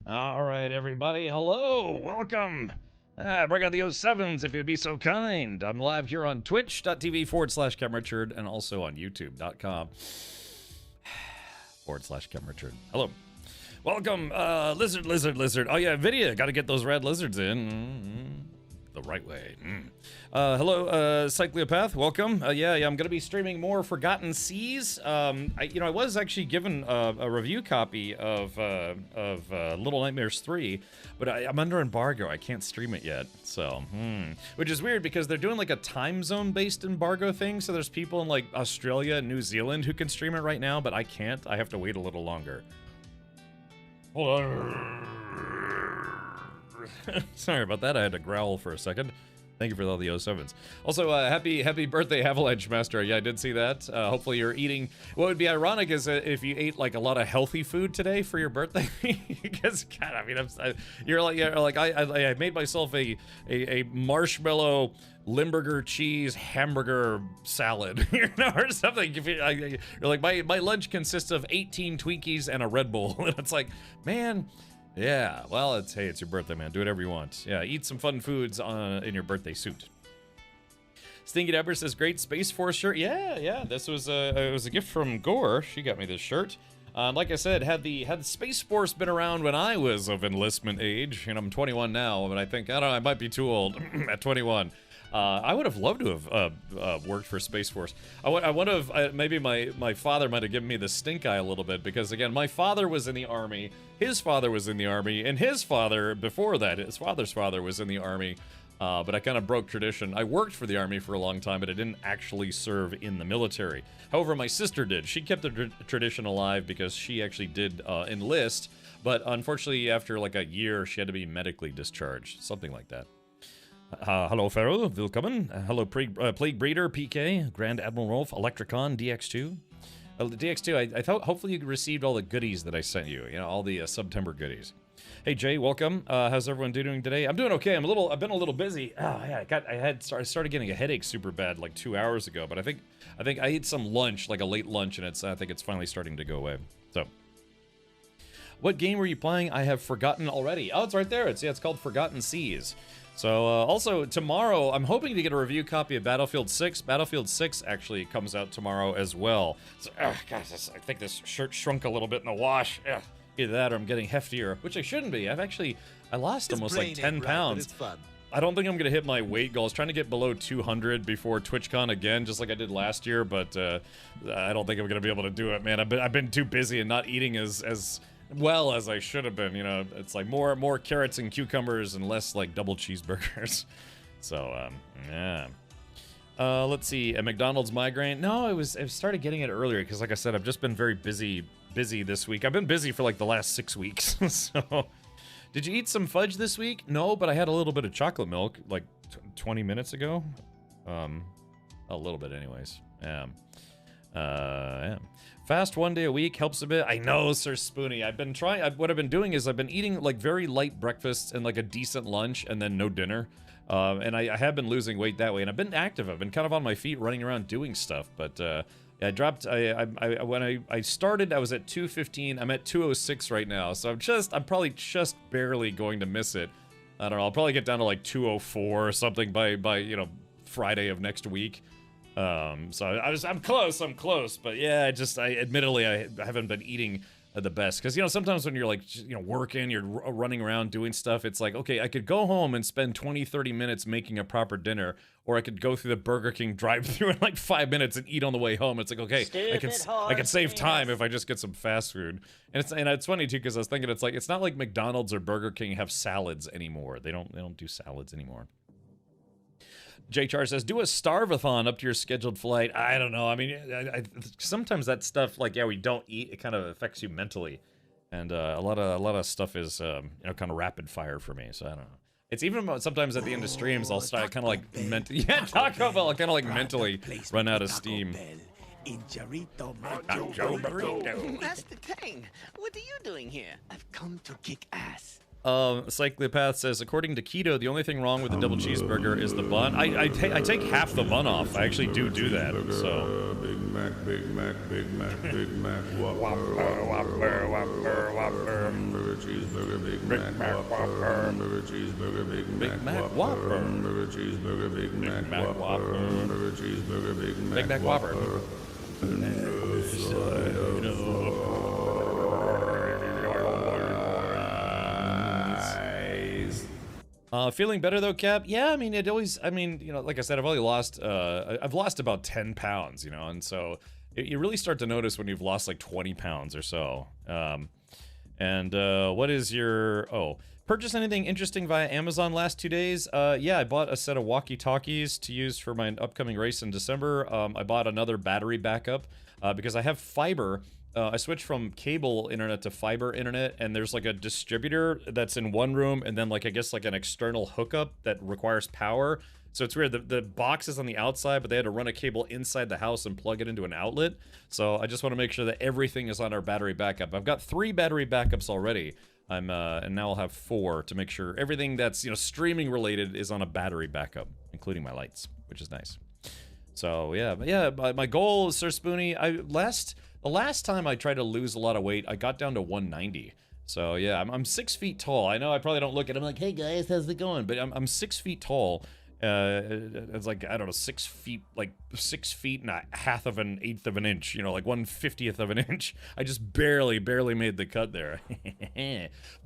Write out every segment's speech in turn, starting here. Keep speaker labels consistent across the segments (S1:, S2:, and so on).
S1: All right, everybody. Hello. Welcome. Bring out the 07s if you'd be so kind. I'm live here on twitch.tv/Cam Richard and also on youtube.com/Cam Richard. Hello. Welcome, lizard. Oh, yeah, Nvidia. Got to get those red lizards in. The right way. Hello, Cycleopath. Welcome. Yeah, I'm going to be streaming more Forgotten Seas. I was actually given a review copy of Little Nightmares 3, but I'm under embargo. I can't stream it yet. So, which is weird because they're doing like a time zone based embargo thing. So there's people in like Australia and New Zealand who can stream it right now, but I can't. I have to wait a little longer. Hold on. Sorry about that. I had to growl for a second. Thank you for all the 07s. Also, happy birthday, Avalanche Master. Yeah, I did see that. Hopefully you're eating... What would be ironic is if you ate, like, a lot of healthy food today for your birthday. Because, God, I mean, you're like I made myself a marshmallow Limburger cheese hamburger salad, or something. You're like, my lunch consists of 18 Twinkies and a Red Bull. And it's like, man... Yeah, well, it's your birthday, man. Do whatever you want. Yeah, eat some fun foods in your birthday suit. Stinky Dapper says, great Space Force shirt. Yeah, this was it was a gift from Gore. She got me this shirt. Like I said, had the Space Force been around when I was of enlistment age, and I'm 21 now, but I think, I don't know, I might be too old at 21. I would have loved to have worked for Space Force. I would have, maybe my father might have given me the stink eye a little bit, because again, my father was in the Army, his father was in the Army, and his father, before that, his father's father was in the Army, but I kind of broke tradition. I worked for the Army for a long time, but I didn't actually serve in the military. However, my sister did. She kept the tradition alive because she actually did enlist, but unfortunately, after like a year, she had to be medically discharged, something like that. Hello, Pharaoh. Willkommen. Hello, Plague Breeder, PK, Grand Admiral Rolf, Electricon, DX2. DX2, I thought hopefully you received all the goodies that I sent you. You know, all the September goodies. Hey, Jay, welcome. How's everyone doing today? I'm doing okay. I've been a little busy. Oh, yeah, I started getting a headache super bad like 2 hours ago, but I think I ate some lunch, like a late lunch, and I think it's finally starting to go away. So, what game were you playing? I have forgotten already. Oh, it's right there. It's called Forgotten Seas. So, also, tomorrow, I'm hoping to get a review copy of Battlefield 6. Battlefield 6 actually comes out tomorrow as well. So, gosh, I think this shirt shrunk a little bit in the wash. Either that or I'm getting heftier, which I shouldn't be. I lost almost like 10 pounds. It's fun. I don't think I'm going to hit my weight goal. I was trying to get below 200 before TwitchCon again, just like I did last year, but I don't think I'm going to be able to do it, man. I've been too busy and not eating as well as I should have been. You know, it's like more carrots and cucumbers and less like double cheeseburgers. So yeah. Let's see, a McDonald's migraine. No, I started getting it earlier because, like I said, I've just been very busy this week. I've been busy for like the last 6 weeks. So, did you eat some fudge this week? No, but I had a little bit of chocolate milk like 20 minutes ago. A little bit, anyways. Yeah. Yeah. Fast 1 day a week helps a bit. I know, Sir Spoony. What I've been doing is I've been eating like very light breakfasts and like a decent lunch and then no dinner. And I have been losing weight that way, and I've been active. I've been kind of on my feet, running around doing stuff. But I dropped. When I started, I was at 215. I'm at 206 right now, so I'm probably just barely going to miss it. I don't know. I'll probably get down to like 204 or something by Friday of next week. So I'm close, but yeah, admittedly I haven't been eating the best, because sometimes when you're like working, you're running around doing stuff, it's like, okay, I could go home and spend 20-30 minutes making a proper dinner, or I could go through the Burger King drive-thru in like 5 minutes and eat on the way home. It's like, okay, I can save time if I just get some fast food. And it's funny too, because I was thinking, it's not like McDonald's or Burger King have salads anymore. They don't do salads anymore. Jay Char says, do a starve-a-thon up to your scheduled flight. I don't know. I mean, sometimes that stuff, like, yeah, we don't eat. It kind of affects you mentally, and a lot of stuff is, kind of rapid fire for me. So I don't know. It's even sometimes at the end of streams, I'll start kind of like Taco Bell. I kind of like mentally run out of steam.
S2: Master Tang, what are you doing here?
S3: I've come to kick ass.
S1: Cyclopath says, according to keto, the only thing wrong with the double cheeseburger is the bun. I take half the bun off. I actually do that. So.
S2: Big Mac, Big Mac, Big Mac, Big Mac,
S1: Whopper, Whopper, Whopper, Whopper.
S2: Hamburger cheeseburger, Big Mac, Whopper. Hamburger cheeseburger, Big Mac, Whopper. Hamburger cheeseburger, Big Mac, Whopper. Hamburger cheeseburger, Big Mac, Whopper.
S1: Feeling better though, Cap? Yeah, I mean, like I said, I've only lost, I've lost about 10 pounds, and so you really start to notice when you've lost like 20 pounds or so. What is your, purchase anything interesting via Amazon last 2 days? Yeah, I bought a set of walkie-talkies to use for my upcoming race in December. I bought another battery backup, because I have fiber. I switched from cable internet to fiber internet, and there's like a distributor that's in one room, and then like I guess like an external hookup that requires power. So it's weird. The box is on the outside, but they had to run a cable inside the house and plug it into an outlet. So I just want to make sure that everything is on our battery backup. I've got 3 battery backups already. And now I'll have 4 to make sure everything that's streaming related is on a battery backup, including my lights, which is nice. So yeah, but yeah, my goal, Sir Spoonie, the last time I tried to lose a lot of weight, I got down to 190. So yeah, I'm 6 feet tall. I know I probably don't look at it. I'm like, hey guys, how's it going? But I'm 6 feet tall. It's like, I don't know, 6 feet, like 6 feet and a half of an eighth of an inch, like 1/50th of an inch. I just barely made the cut there.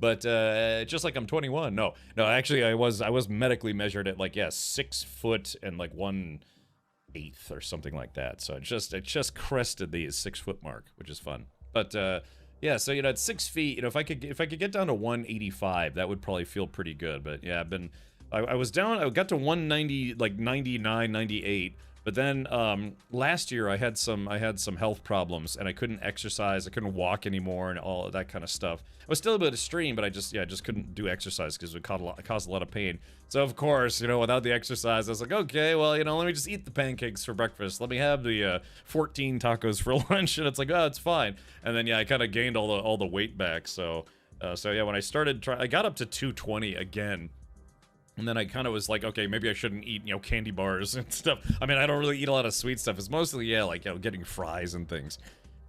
S1: But just like I'm 21. No, actually I was medically measured at like, yeah, 6 foot and like 1/8 or something like that. So it just crested the 6 foot mark, which is fun. But yeah, so at 6 feet, if I could get down to 185, that would probably feel pretty good. But yeah, I was down, I got to 190, like 99, 98, but then last year I had some health problems, and I couldn't exercise, I couldn't walk anymore, and all of that kind of stuff. I was still able to stream, but I just couldn't do exercise because it caused a lot of pain. So of course, without the exercise, I was like, okay, well, let me just eat the pancakes for breakfast. Let me have the 14 tacos for lunch, and it's like, oh, it's fine. And then yeah, I kind of gained all the weight back. So yeah, when I started I got up to 220 again. And then I kind of was like, okay, maybe I shouldn't eat, candy bars and stuff. I mean, I don't really eat a lot of sweet stuff. It's mostly, yeah, like, getting fries and things.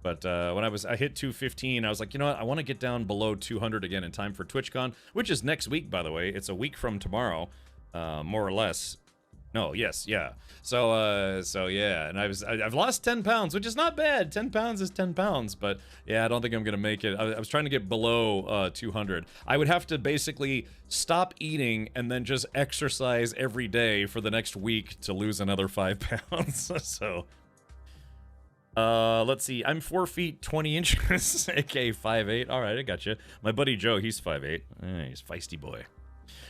S1: But when I hit 215, I was like, you know what? I want to get down below 200 again in time for TwitchCon, which is next week, by the way. It's a week from tomorrow, more or less. No, yes, yeah. So yeah, and I've lost 10 pounds, which is not bad. 10 pounds is 10 pounds, but yeah, I don't think I'm gonna make it. I was trying to get below 200. I would have to basically stop eating and then just exercise every day for the next week to lose another 5 pounds. So, let's see. I'm 4 feet 20 inches, aka 5'8". All right, I got you. My buddy Joe, he's 5'8". He's a feisty boy.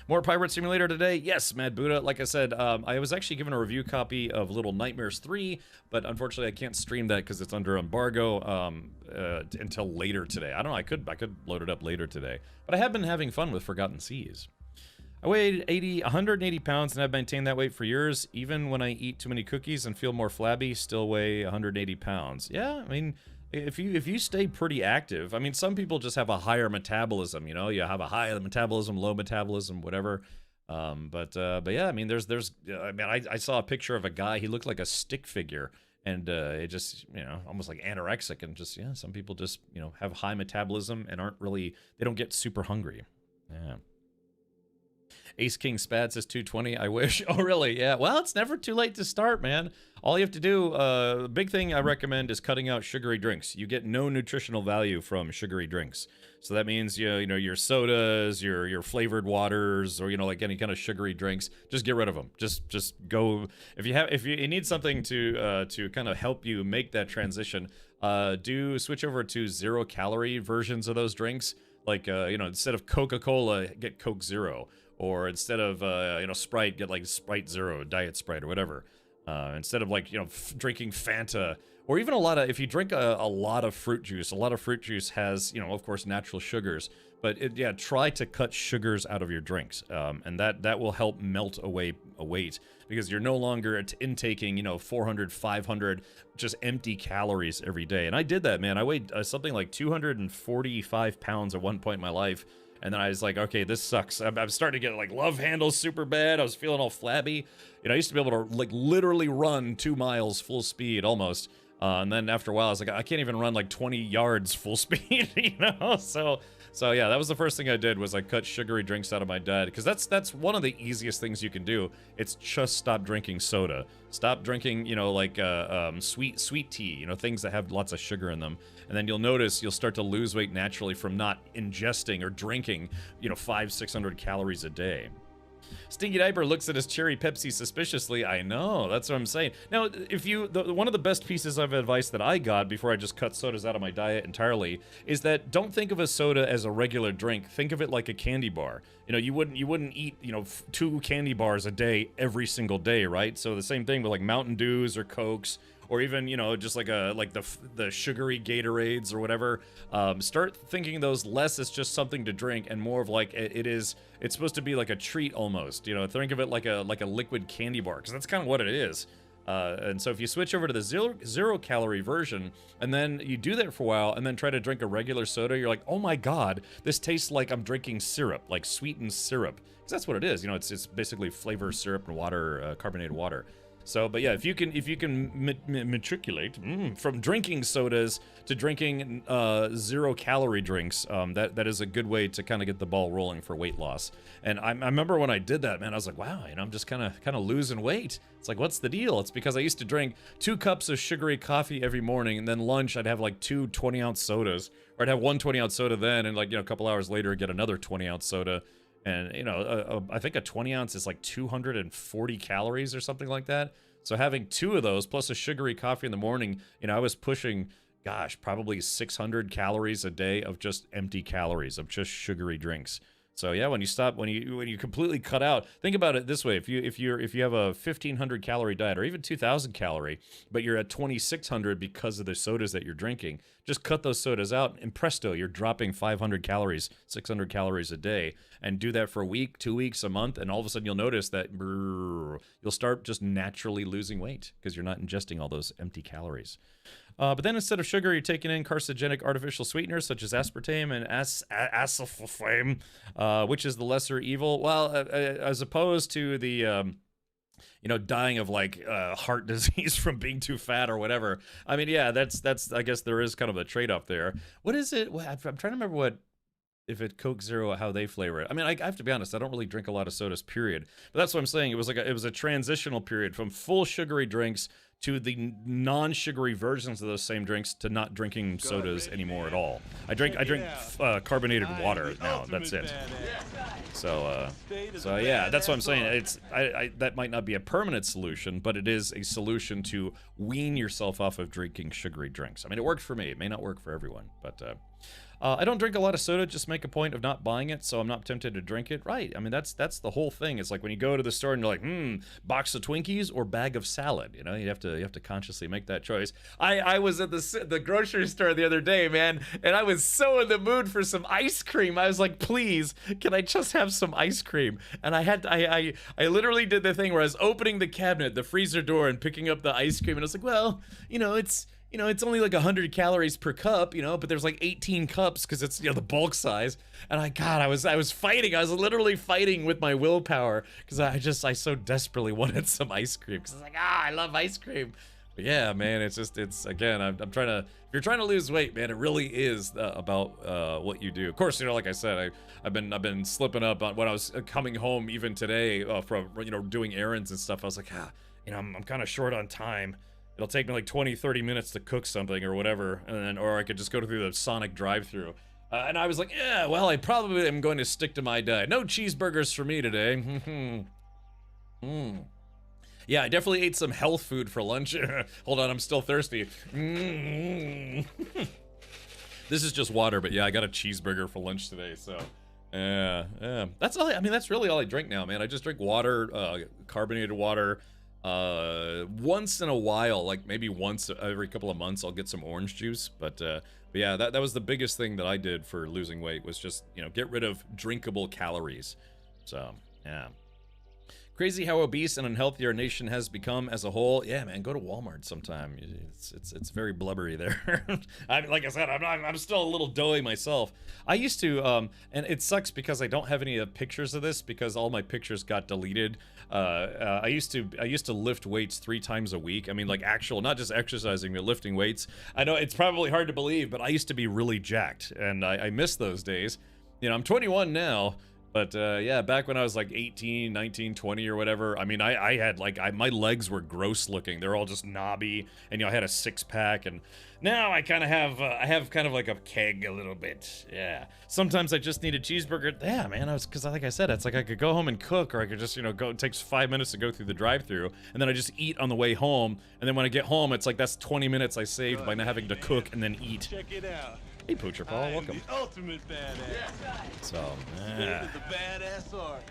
S1: More Pirate Simulator today? Yes, Mad Buddha. Like I said, I was actually given a review copy of Little Nightmares 3, but unfortunately I can't stream that because it's under embargo until later today. I don't know, I could load it up later today. But I have been having fun with Forgotten Seas. I weighed 180 pounds and I've maintained that weight for years. Even when I eat too many cookies and feel more flabby, still weigh 180 pounds. Yeah, I mean, if you stay pretty active, I mean, some people just have a higher metabolism, you have a high metabolism, low metabolism, whatever. But yeah, I mean, I saw a picture of a guy, he looked like a stick figure, and it just, almost like anorexic, and just, yeah, some people just, have high metabolism and they don't get super hungry. Yeah. Ace King Spad says 220. I wish. Oh, really? Yeah. Well, it's never too late to start, man. All you have to do, the big thing I recommend is cutting out sugary drinks. You get no nutritional value from sugary drinks. So that means, your sodas, your flavored waters, or, like any kind of sugary drinks, just get rid of them. Just go. If you need something to kind of help you make that transition, do switch over to 0-calorie versions of those drinks. Like, instead of Coca-Cola, get Coke Zero. Or instead of, Sprite, get like Sprite Zero, Diet Sprite, or whatever. Instead of like, drinking Fanta, or even if you drink a lot of fruit juice, has, of course, natural sugars. But try to cut sugars out of your drinks. And that will help melt away a weight, because you're no longer intaking, 400, 500 just empty calories every day. And I did that, man. I weighed something like 245 pounds at one point in my life. And then I was like, okay, this sucks. I'm starting to get like love handles super bad. I was feeling all flabby. You know, I used to be able to like literally run 2 miles full speed almost. And then after a while, I was like, I can't even run like 20 yards full speed, you know? So yeah, that was the first thing I did was I cut sugary drinks out of my diet, because that's one of the easiest things you can do. It's just stop drinking soda. Stop drinking, you know, like sweet tea, you know, things that have lots of sugar in them. And then you'll notice you'll start to lose weight naturally from not ingesting or drinking, you know, 500-600 calories a day. Stinky Diaper looks at his cherry Pepsi suspiciously. I know, that's what I'm saying. Now, if you, one of the best pieces of advice that I got before I just cut sodas out of my diet entirely is that don't think of a soda as a regular drink. Think of it like a candy bar. You know, you wouldn't eat, you know, 2 candy bars a day every single day, right? So the same thing with like Mountain Dews or Cokes, or even, you know, just like the sugary Gatorades or whatever. Start thinking those less as just something to drink and more of like it's supposed to be like a treat almost. You know, think of it like a liquid candy bar, because that's kind of what it is. And so if you switch over to the zero calorie version, and then you do that for a while, and then try to drink a regular soda, you're like, oh my god, this tastes like I'm drinking syrup, like sweetened syrup. Because that's what it is. You know, it's basically flavored syrup and water, carbonated water. So, but yeah, if you can matriculate from drinking sodas to drinking 0 calorie drinks, that is a good way to kind of get the ball rolling for weight loss. And I remember when I did that, man, I was like, wow, you know, I'm just kind of losing weight. It's like, what's the deal? It's because I used to drink 2 cups of sugary coffee every morning, and then lunch I'd have like 2 20-ounce sodas, or I'd have 1 20-ounce soda then, and like, you know, a couple hours later get another 20-ounce soda. And, you know, I think a 20 ounce is like 240 calories or something like that. So having 2 of those plus a sugary coffee in the morning, you know, I was pushing, gosh, probably 600 calories a day of just empty calories, of just sugary drinks. So yeah, when you completely cut out, think about it this way: if you have a 1,500 calorie diet or even 2,000 calorie, but you're at 2,600 because of the sodas that you're drinking, just cut those sodas out, and presto, you're dropping 500 calories, 600 calories a day, and do that for a week, 2 weeks, a month, and all of a sudden you'll notice that you'll start just naturally losing weight because you're not ingesting all those empty calories. But then instead of sugar, you're taking in carcinogenic artificial sweeteners such as aspartame and acesulfame, which is the lesser evil. Well, as opposed to the, you know, dying of like heart disease from being too fat or whatever. I mean, yeah, that's I guess there is kind of a trade-off there. What is it? I'm trying to remember if it Coke Zero, how they flavor it. I mean, I have to be honest, I don't really drink a lot of sodas, period. But that's what I'm saying. It was like it was a transitional period from full sugary drinks to the non-sugary versions of those same drinks to not drinking sodas anymore at all. I drink carbonated water now. That's it. So yeah, that's what I'm saying. It's that might not be a permanent solution, but it is a solution to wean yourself off of drinking sugary drinks. I mean, it worked for me. It may not work for everyone, but I don't drink a lot of soda, just make a point of not buying it, so I'm not tempted to drink it. Right, I mean, that's the whole thing. It's like when you go to the store and you're like, box of Twinkies or bag of salad, you know, you have to consciously make that choice. I was at the grocery store the other day, man, and I was so in the mood for some ice cream. I was like, please, can I just have some ice cream? And I literally did the thing where I was opening the cabinet, the freezer door, and picking up the ice cream, and I was like, well, you know, it's only like 100 calories per cup, you know, but there's like 18 cups because it's, you know, the bulk size. And I was fighting. I was literally fighting with my willpower because I so desperately wanted some ice cream because I was like, I love ice cream. But yeah, man, it's again, I'm trying to, if you're trying to lose weight, man, it really is about what you do. Of course, you know, like I said, I've been slipping up on when I was coming home even today from, you know, doing errands and stuff. I was like, you know, I'm kind of short on time. It'll take me like 20-30 minutes to cook something or whatever, or I could just go through the Sonic drive-thru. And I was like, yeah, well, I probably am going to stick to my diet. No cheeseburgers for me today. Yeah, I definitely ate some health food for lunch. Hold on, I'm still thirsty. This is just water, but yeah, I got a cheeseburger for lunch today, so yeah. That's all. I mean, that's really all I drink now, man. I just drink water, carbonated water. Once in a while, like maybe once every couple of months, I'll get some orange juice. But yeah, that was the biggest thing that I did for losing weight, was just, you know, get rid of drinkable calories. So yeah. Crazy how obese and unhealthy our nation has become as a whole. Yeah, man, go to Walmart sometime. It's very blubbery there. Like I said, I'm still a little doughy myself. I used to, and it sucks because I don't have any pictures of this because all my pictures got deleted. I used to lift weights 3 times a week. I mean, like actual, not just exercising, but lifting weights. I know it's probably hard to believe, but I used to be really jacked, and I miss those days. You know, I'm 21 now. But yeah, back when I was like 18, 19, 20 or whatever, I mean, I had like, my legs were gross looking. They're all just knobby, and you know, I had a 6-pack, and now I kind of have, I have kind of like a keg a little bit. Yeah. Sometimes I just need a cheeseburger. Yeah, man, because like I said, it's like I could go home and cook, or I could just, you know, go, it takes 5 minutes to go through the drive-thru, and then I just eat on the way home, and then when I get home, it's like that's 20 minutes I saved by not having to cook and then eat.
S3: Check it out.
S1: Hey, Poocher Paul, welcome.
S3: The ultimate badass.
S1: So,
S3: The badass art.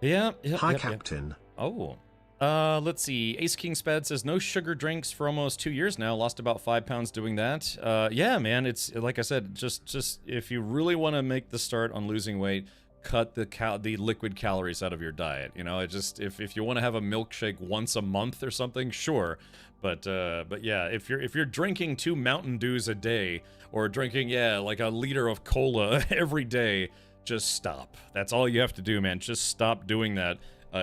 S1: yeah.
S4: Hi, Captain.
S1: Oh. Let's see. Ace King Spad says, no sugar drinks for almost 2 years now. Lost about 5 pounds doing that. Yeah, man, it's, like I said, just if you really want to make the start on losing weight, cut the liquid calories out of your diet. You know, it just, if you want to have a milkshake once a month or something, sure. But yeah, if you're drinking 2 Mountain Dews a day, or drinking, yeah, like a liter of cola every day, just stop. That's all you have to do, man. Just stop doing that.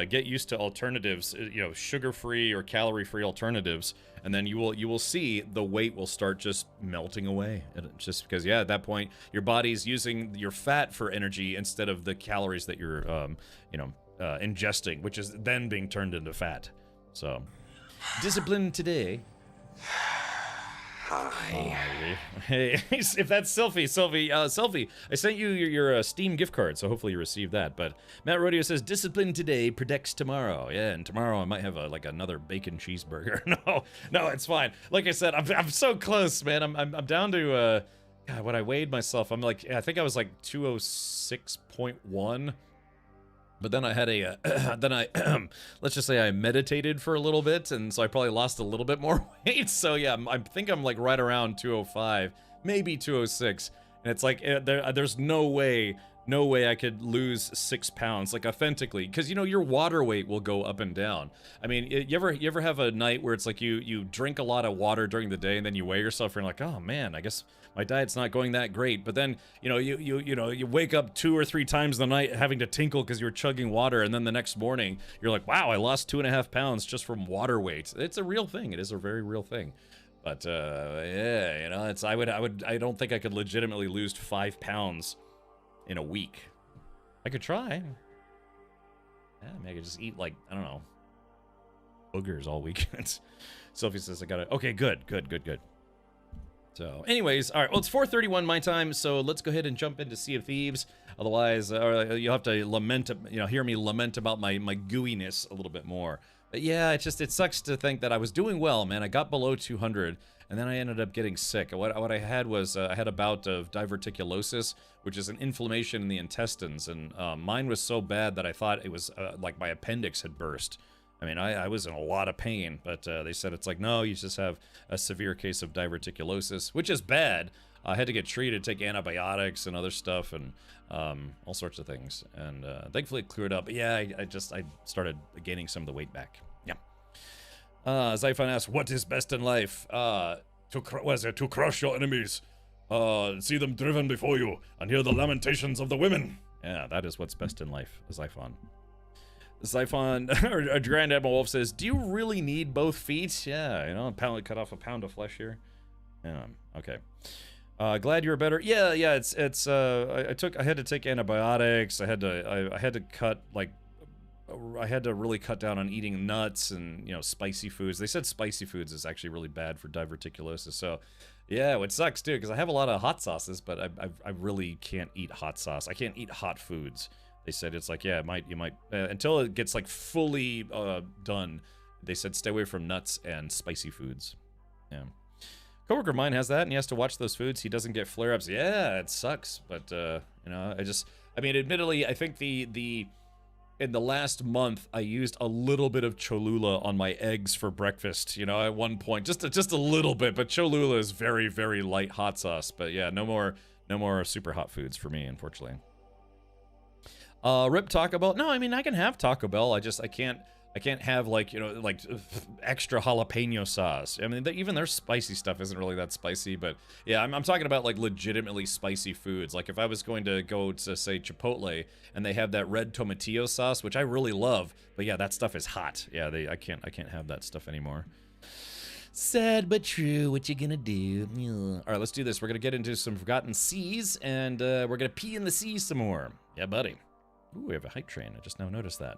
S1: Get used to alternatives, you know, sugar-free or calorie-free alternatives, and then you will see the weight will start just melting away. And just because, yeah, at that point your body's using your fat for energy instead of the calories that you're, ingesting, which is then being turned into fat. So, discipline today. Hi. Hey, if that's Sylvie, I sent you your Steam gift card, so hopefully you received that. But Matt Rodeo says, discipline today predicts tomorrow. Yeah, and tomorrow I might have like another bacon cheeseburger. No, it's fine. Like I said, I'm so close, man. I'm down to God, when I weighed myself, I'm like, I think I was like 206.1. But then I had let's just say I meditated for a little bit, and so I probably lost a little bit more weight. So yeah, I think I'm like right around 205, maybe 206. And it's like, there's no way I could lose 6 pounds, like authentically. Because, you know, your water weight will go up and down. I mean, you ever have a night where it's like you drink a lot of water during the day, and then you weigh yourself, and you're like, oh man, I guess my diet's not going that great. But then, you know, you wake up 2 or 3 times in the night having to tinkle because you're chugging water, and then the next morning you're like, wow, I lost 2.5 pounds just from water weight. It's a real thing. It is a very real thing. But yeah, you know, it's I don't think I could legitimately lose 5 pounds in a week. I could try. Yeah, I mean, I could just eat like, I don't know, boogers all weekend. Sophie says I gotta. Okay, good. So, anyways, all right. Well, it's 4:31 my time, so let's go ahead and jump into Sea of Thieves. Otherwise, you'll have to lament, hear me lament about my gooiness a little bit more. But yeah, it sucks to think that I was doing well, man. I got below 200, and then I ended up getting sick. What I had was I had a bout of diverticulosis, which is an inflammation in the intestines, and mine was so bad that I thought it was like my appendix had burst. I mean, I was in a lot of pain, but they said it's like, no, you just have a severe case of diverticulosis, which is bad. I had to get treated, take antibiotics and other stuff, and all sorts of things. And thankfully it cleared up. But yeah, I started gaining some of the weight back. Yeah. Zyphon asks, what is best in life? To crush your enemies, see them driven before you, and hear the lamentations of the women. Yeah, that is what's best in life, Zyphon. Or Grand Admiral Wolf says, do you really need both feet? Yeah, you know, cut off a pound of flesh here. Yeah, okay. Glad you're better. Yeah, it's I had to take antibiotics. I had to really cut down on eating nuts and, you know, spicy foods. They said spicy foods is actually really bad for diverticulosis. So, yeah, it sucks too, because I have a lot of hot sauces, but I really can't eat hot sauce. I can't eat hot foods. They said it's like, yeah, you might until it gets like fully done. They said stay away from nuts and spicy foods. Yeah. Coworker of mine has that, and he has to watch those foods. He doesn't get flare-ups. Yeah, it sucks, but you know, I mean, admittedly, I think in the last month, I used a little bit of Cholula on my eggs for breakfast. You know, at one point, just a little bit. But Cholula is very, very light hot sauce. But yeah, no more super hot foods for me, unfortunately. Rip Taco Bell. No, I mean, I can have Taco Bell. I can't have, like, you know, like extra jalapeno sauce. I mean, even their spicy stuff isn't really that spicy, but yeah, I'm talking about like legitimately spicy foods. Like if I was going to go to, say, Chipotle and they have that red tomatillo sauce, which I really love, but yeah, that stuff is hot. Yeah, I can't have that stuff anymore. Sad but true. What you gonna do? All right, let's do this. We're gonna get into some Forgotten Seas, and we're gonna pee in the sea some more. Yeah, buddy. Ooh, we have a hype train. I just now noticed that.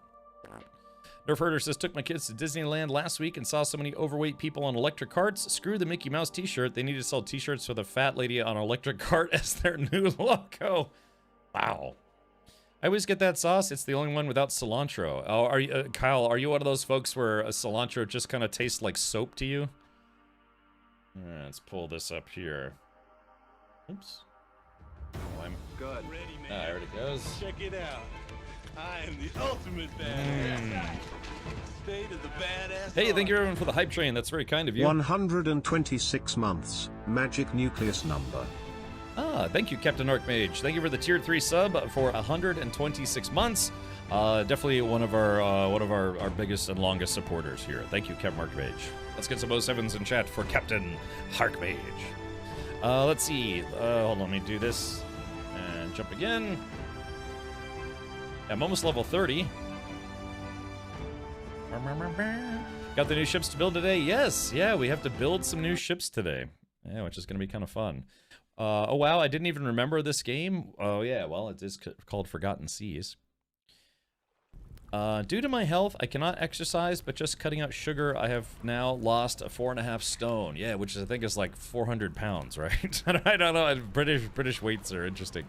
S1: Nerf Herder says, took my kids to Disneyland last week and saw so many overweight people on electric carts. Screw the Mickey Mouse t-shirt. They need to sell t-shirts for the fat lady on an electric cart as their new logo. Wow. I always get that sauce. It's the only one without cilantro. Oh, are you, Kyle, are you one of those folks where a cilantro just kind of tastes like soap to you? Let's pull this up here. Oops. Oh, I'm
S3: good. Ready, man.
S1: There it goes.
S3: Check it out. I am the ultimate badass. State of the badass.
S1: Hey, thank you everyone for the hype train. That's very kind of you.
S4: 126 months. Magic nucleus number.
S1: Ah, thank you, Captain Archmage. Thank you for the tier 3 sub for 126 months. Definitely one of our biggest and longest supporters here. Thank you, Captain Archmage. Let's get some 07s in chat for Captain Archmage. Let's see. Hold on, let me do this and jump again. I'm almost level 30. Got the new ships to build today? Yes, yeah, we have to build some new ships today. Yeah, which is going to be kind of fun. Oh wow, I didn't even remember this game. Oh yeah, well, it is called Forgotten Seas. Due to my health, I cannot exercise, but just cutting out sugar, I have now lost 4.5 stone. Yeah, which I think is like 400 pounds, right? I don't know. British weights are interesting.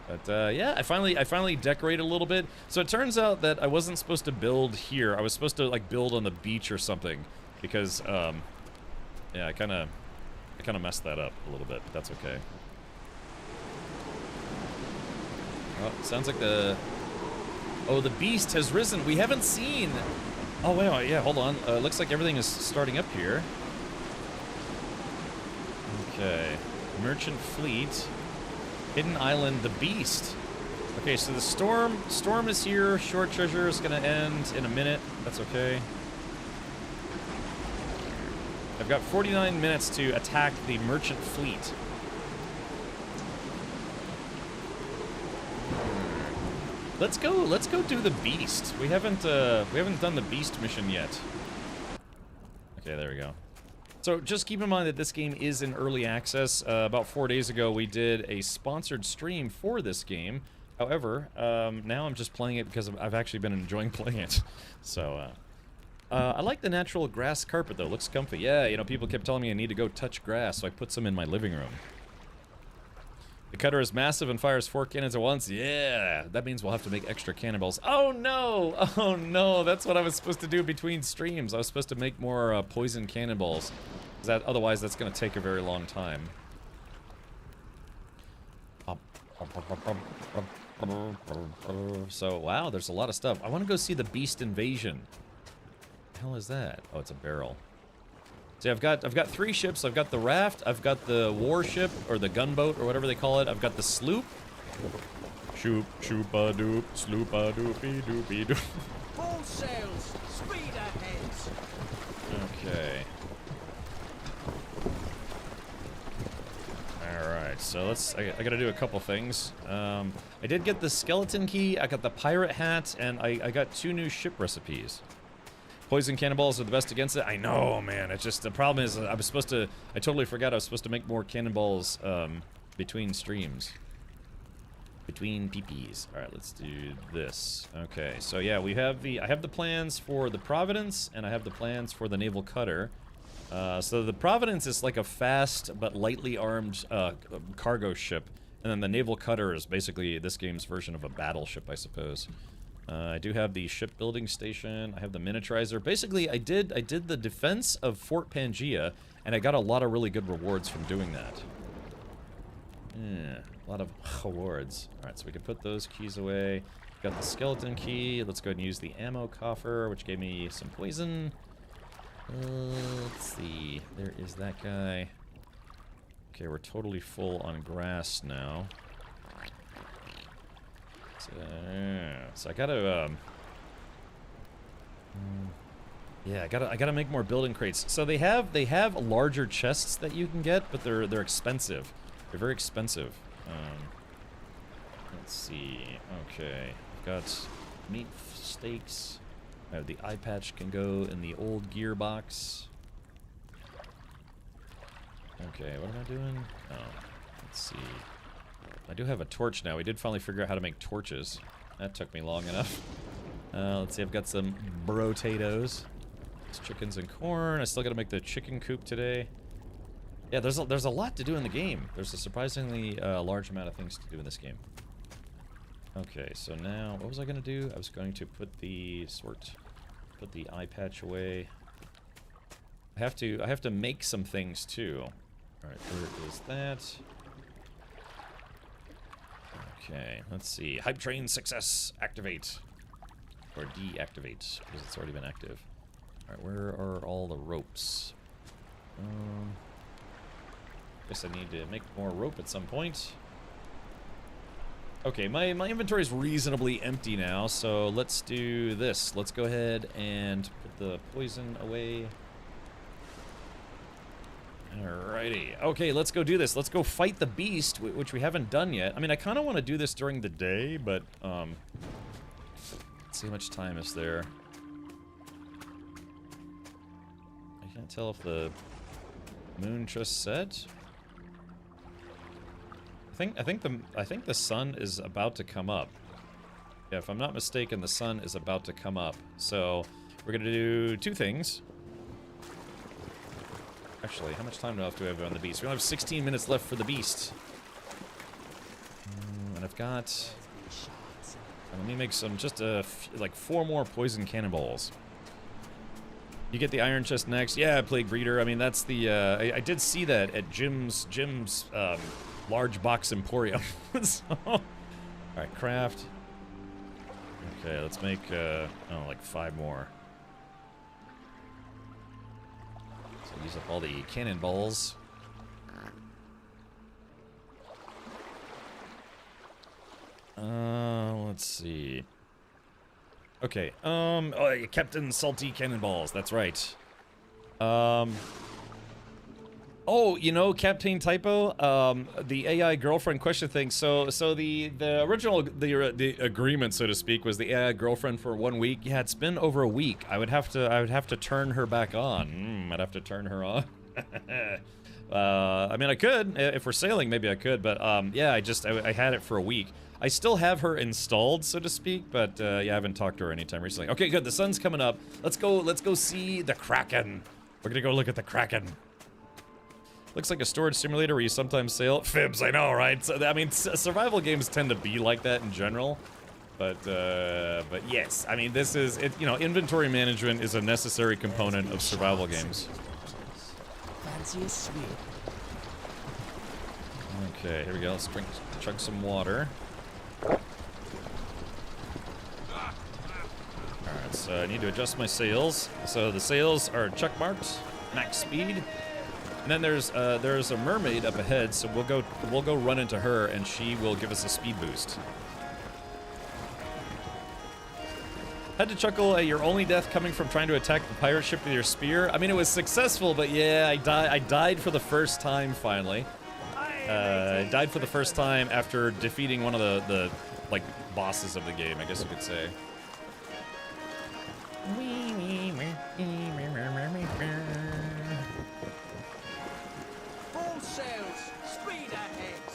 S1: But yeah, I finally decorated a little bit. So it turns out that I wasn't supposed to build here. I was supposed to like build on the beach or something, because yeah, I kind of messed that up a little bit, but that's okay. Oh, sounds like the beast has risen. We haven't seen. Oh wait, yeah, hold on. Looks like everything is starting up here. Okay, Merchant Fleet. Hidden Island, the Beast. Okay, so the storm is here. Short Treasure is gonna end in a minute. That's okay. I've got 49 minutes to attack the Merchant Fleet. Let's go do the Beast. We haven't done the Beast mission yet. Okay, there we go. So just keep in mind that this game is in early access. About 4 days ago, we did a sponsored stream for this game. However, now I'm just playing it because I've actually been enjoying playing it. So, I like the natural grass carpet, though. It looks comfy. Yeah, you know, people kept telling me I need to go touch grass, so I put some in my living room. The cutter is massive and fires 4 cannons at once. Yeah, that means we'll have to make extra cannonballs. Oh no! Oh no! That's what I was supposed to do between streams. I was supposed to make more poison cannonballs. Otherwise, that's going to take a very long time. So, wow, there's a lot of stuff. I want to go see the Beast Invasion. What the hell is that? Oh, it's a barrel. See, I've got 3 ships. I've got the raft, I've got the warship, or the gunboat, or whatever they call it. I've got the sloop. Shoop, shoop-a-doop, sloop-a-doopy-doopy-doop.
S3: Full sails, speed ahead.
S1: Okay. Alright, so I gotta do a couple things. I did get the skeleton key, I got the pirate hat, and I got 2 new ship recipes. Poison cannonballs are the best against it. I know, man. It's just, the problem is I totally forgot I was supposed to make more cannonballs between streams. Between PPs. Alright, let's do this. Okay, so yeah, I have the plans for the Providence, and I have the plans for the naval cutter. So the Providence is like a fast but lightly armed cargo ship, and then the naval cutter is basically this game's version of a battleship, I suppose. I do have the shipbuilding station. I have the miniaturizer. Basically, I did the defense of Fort Pangaea, and I got a lot of really good rewards from doing that. Yeah, a lot of awards. All right, so we can put those keys away. Got the skeleton key. Let's go ahead and use the ammo coffer, which gave me some poison. Let's see. There is that guy. Okay, we're totally full on grass now. So I gotta, yeah, I gotta make more building crates. So they have larger chests that you can get, but they're expensive. They're very expensive. Let's see. Okay, I've got meat steaks. I have the eye patch can go in the old gearbox. Okay, what am I doing? Oh, let's see. I do have a torch now. We did finally figure out how to make torches. That took me long enough. Let's see, I've got some brotatoes. It's chickens and corn. I still gotta make the chicken coop today. Yeah, there's a lot to do in the game. There's a surprisingly large amount of things to do in this game. Okay, so now, what was I gonna do? I was going to put the eye patch away. I have to make some things too. Alright, there is that. Okay, let's see. Hype train success. Activate. Or deactivate, because it's already been active. Alright, where are all the ropes? Guess I need to make more rope at some point. Okay, my inventory is reasonably empty now, so let's do this. Let's go ahead and put the poison away. Alrighty. Okay, let's go do this. Let's go fight the beast, which we haven't done yet. I mean, I kind of want to do this during the day, but, let's see how much time is there. I can't tell if the moon just set. I think the sun is about to come up. Yeah, if I'm not mistaken, the sun is about to come up. So, we're gonna do two things. Actually, how much time do I have on the beast? We only have 16 minutes left for the beast. And I've got... Let me make some, just like 4 more poison cannonballs. You get the iron chest next. Yeah, Plague Breeder. I mean, that's the... I did see that at Jim's large box emporium. So, alright, craft. Okay, let's make, like 5 more. Use up all the cannonballs. Let's see. Okay, Captain Salty Cannonballs, that's right. Oh, you know, Captain Typo, the AI girlfriend question thing. So the original the agreement, so to speak, was the AI girlfriend for 1 week. Yeah, it's been over a week. I would have to turn her back on. I'd have to turn her on. I mean, I could if we're sailing. Maybe I could, but yeah, I had it for a week. I still have her installed, so to speak, but yeah, I haven't talked to her anytime recently. Okay, good. The sun's coming up. Let's go see the Kraken. We're gonna go look at the Kraken. Looks like a storage simulator where you sometimes sail. Fibs, I know, right? So, I mean, survival games tend to be like that in general. But yes, I mean, this is, you know, inventory management is a necessary component of survival games.
S5: Fancy a sweet.
S1: Okay, here we go. Let's chug some water. Alright, so I need to adjust my sails. So the sails are check marked, max speed. And then there's a mermaid up ahead, so we'll go run into her, and she will give us a speed boost. Had to chuckle at your only death coming from trying to attack the pirate ship with your spear. I mean, it was successful, but yeah, I died for the first time finally. I died for the first time after defeating one of the like bosses of the game, I guess you could say.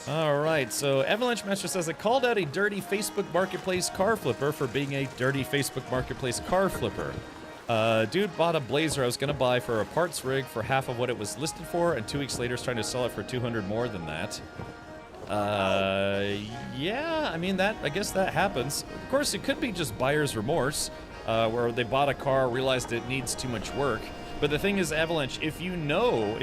S1: Alright, so Avalanche Master says, I called out a dirty Facebook Marketplace car flipper for being a dirty Facebook Marketplace car flipper. Dude bought a Blazer I was gonna buy for a parts rig for half of what it was listed for, and 2 weeks later is trying to sell it for 200 more than that. Yeah, I mean, I guess that happens. Of course, it could be just buyer's remorse, where they bought a car, realized it needs too much work. But the thing is, Avalanche, if you know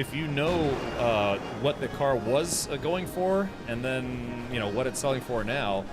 S1: what the car was going for, and then, you know, what it's selling for now,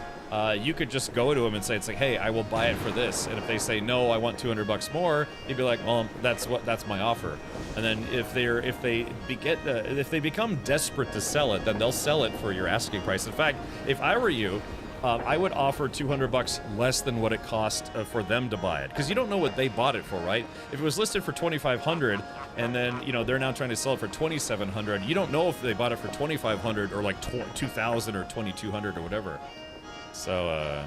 S1: you could just go to them and say, it's like, hey, I will buy it for this. And if they say, no, I want 200 bucks more, you'd be like, well, that's my offer. And then if they become desperate to sell it, then they'll sell it for your asking price. In fact, if I were you, I would offer $200 less than what it cost for them to buy it, because you don't know what they bought it for, right? If it was listed for $2,500 and then, you know, they're now trying to sell it for $2,700, you don't know if they bought it for $2,500 or like $2,000 or $2,200 or whatever. So,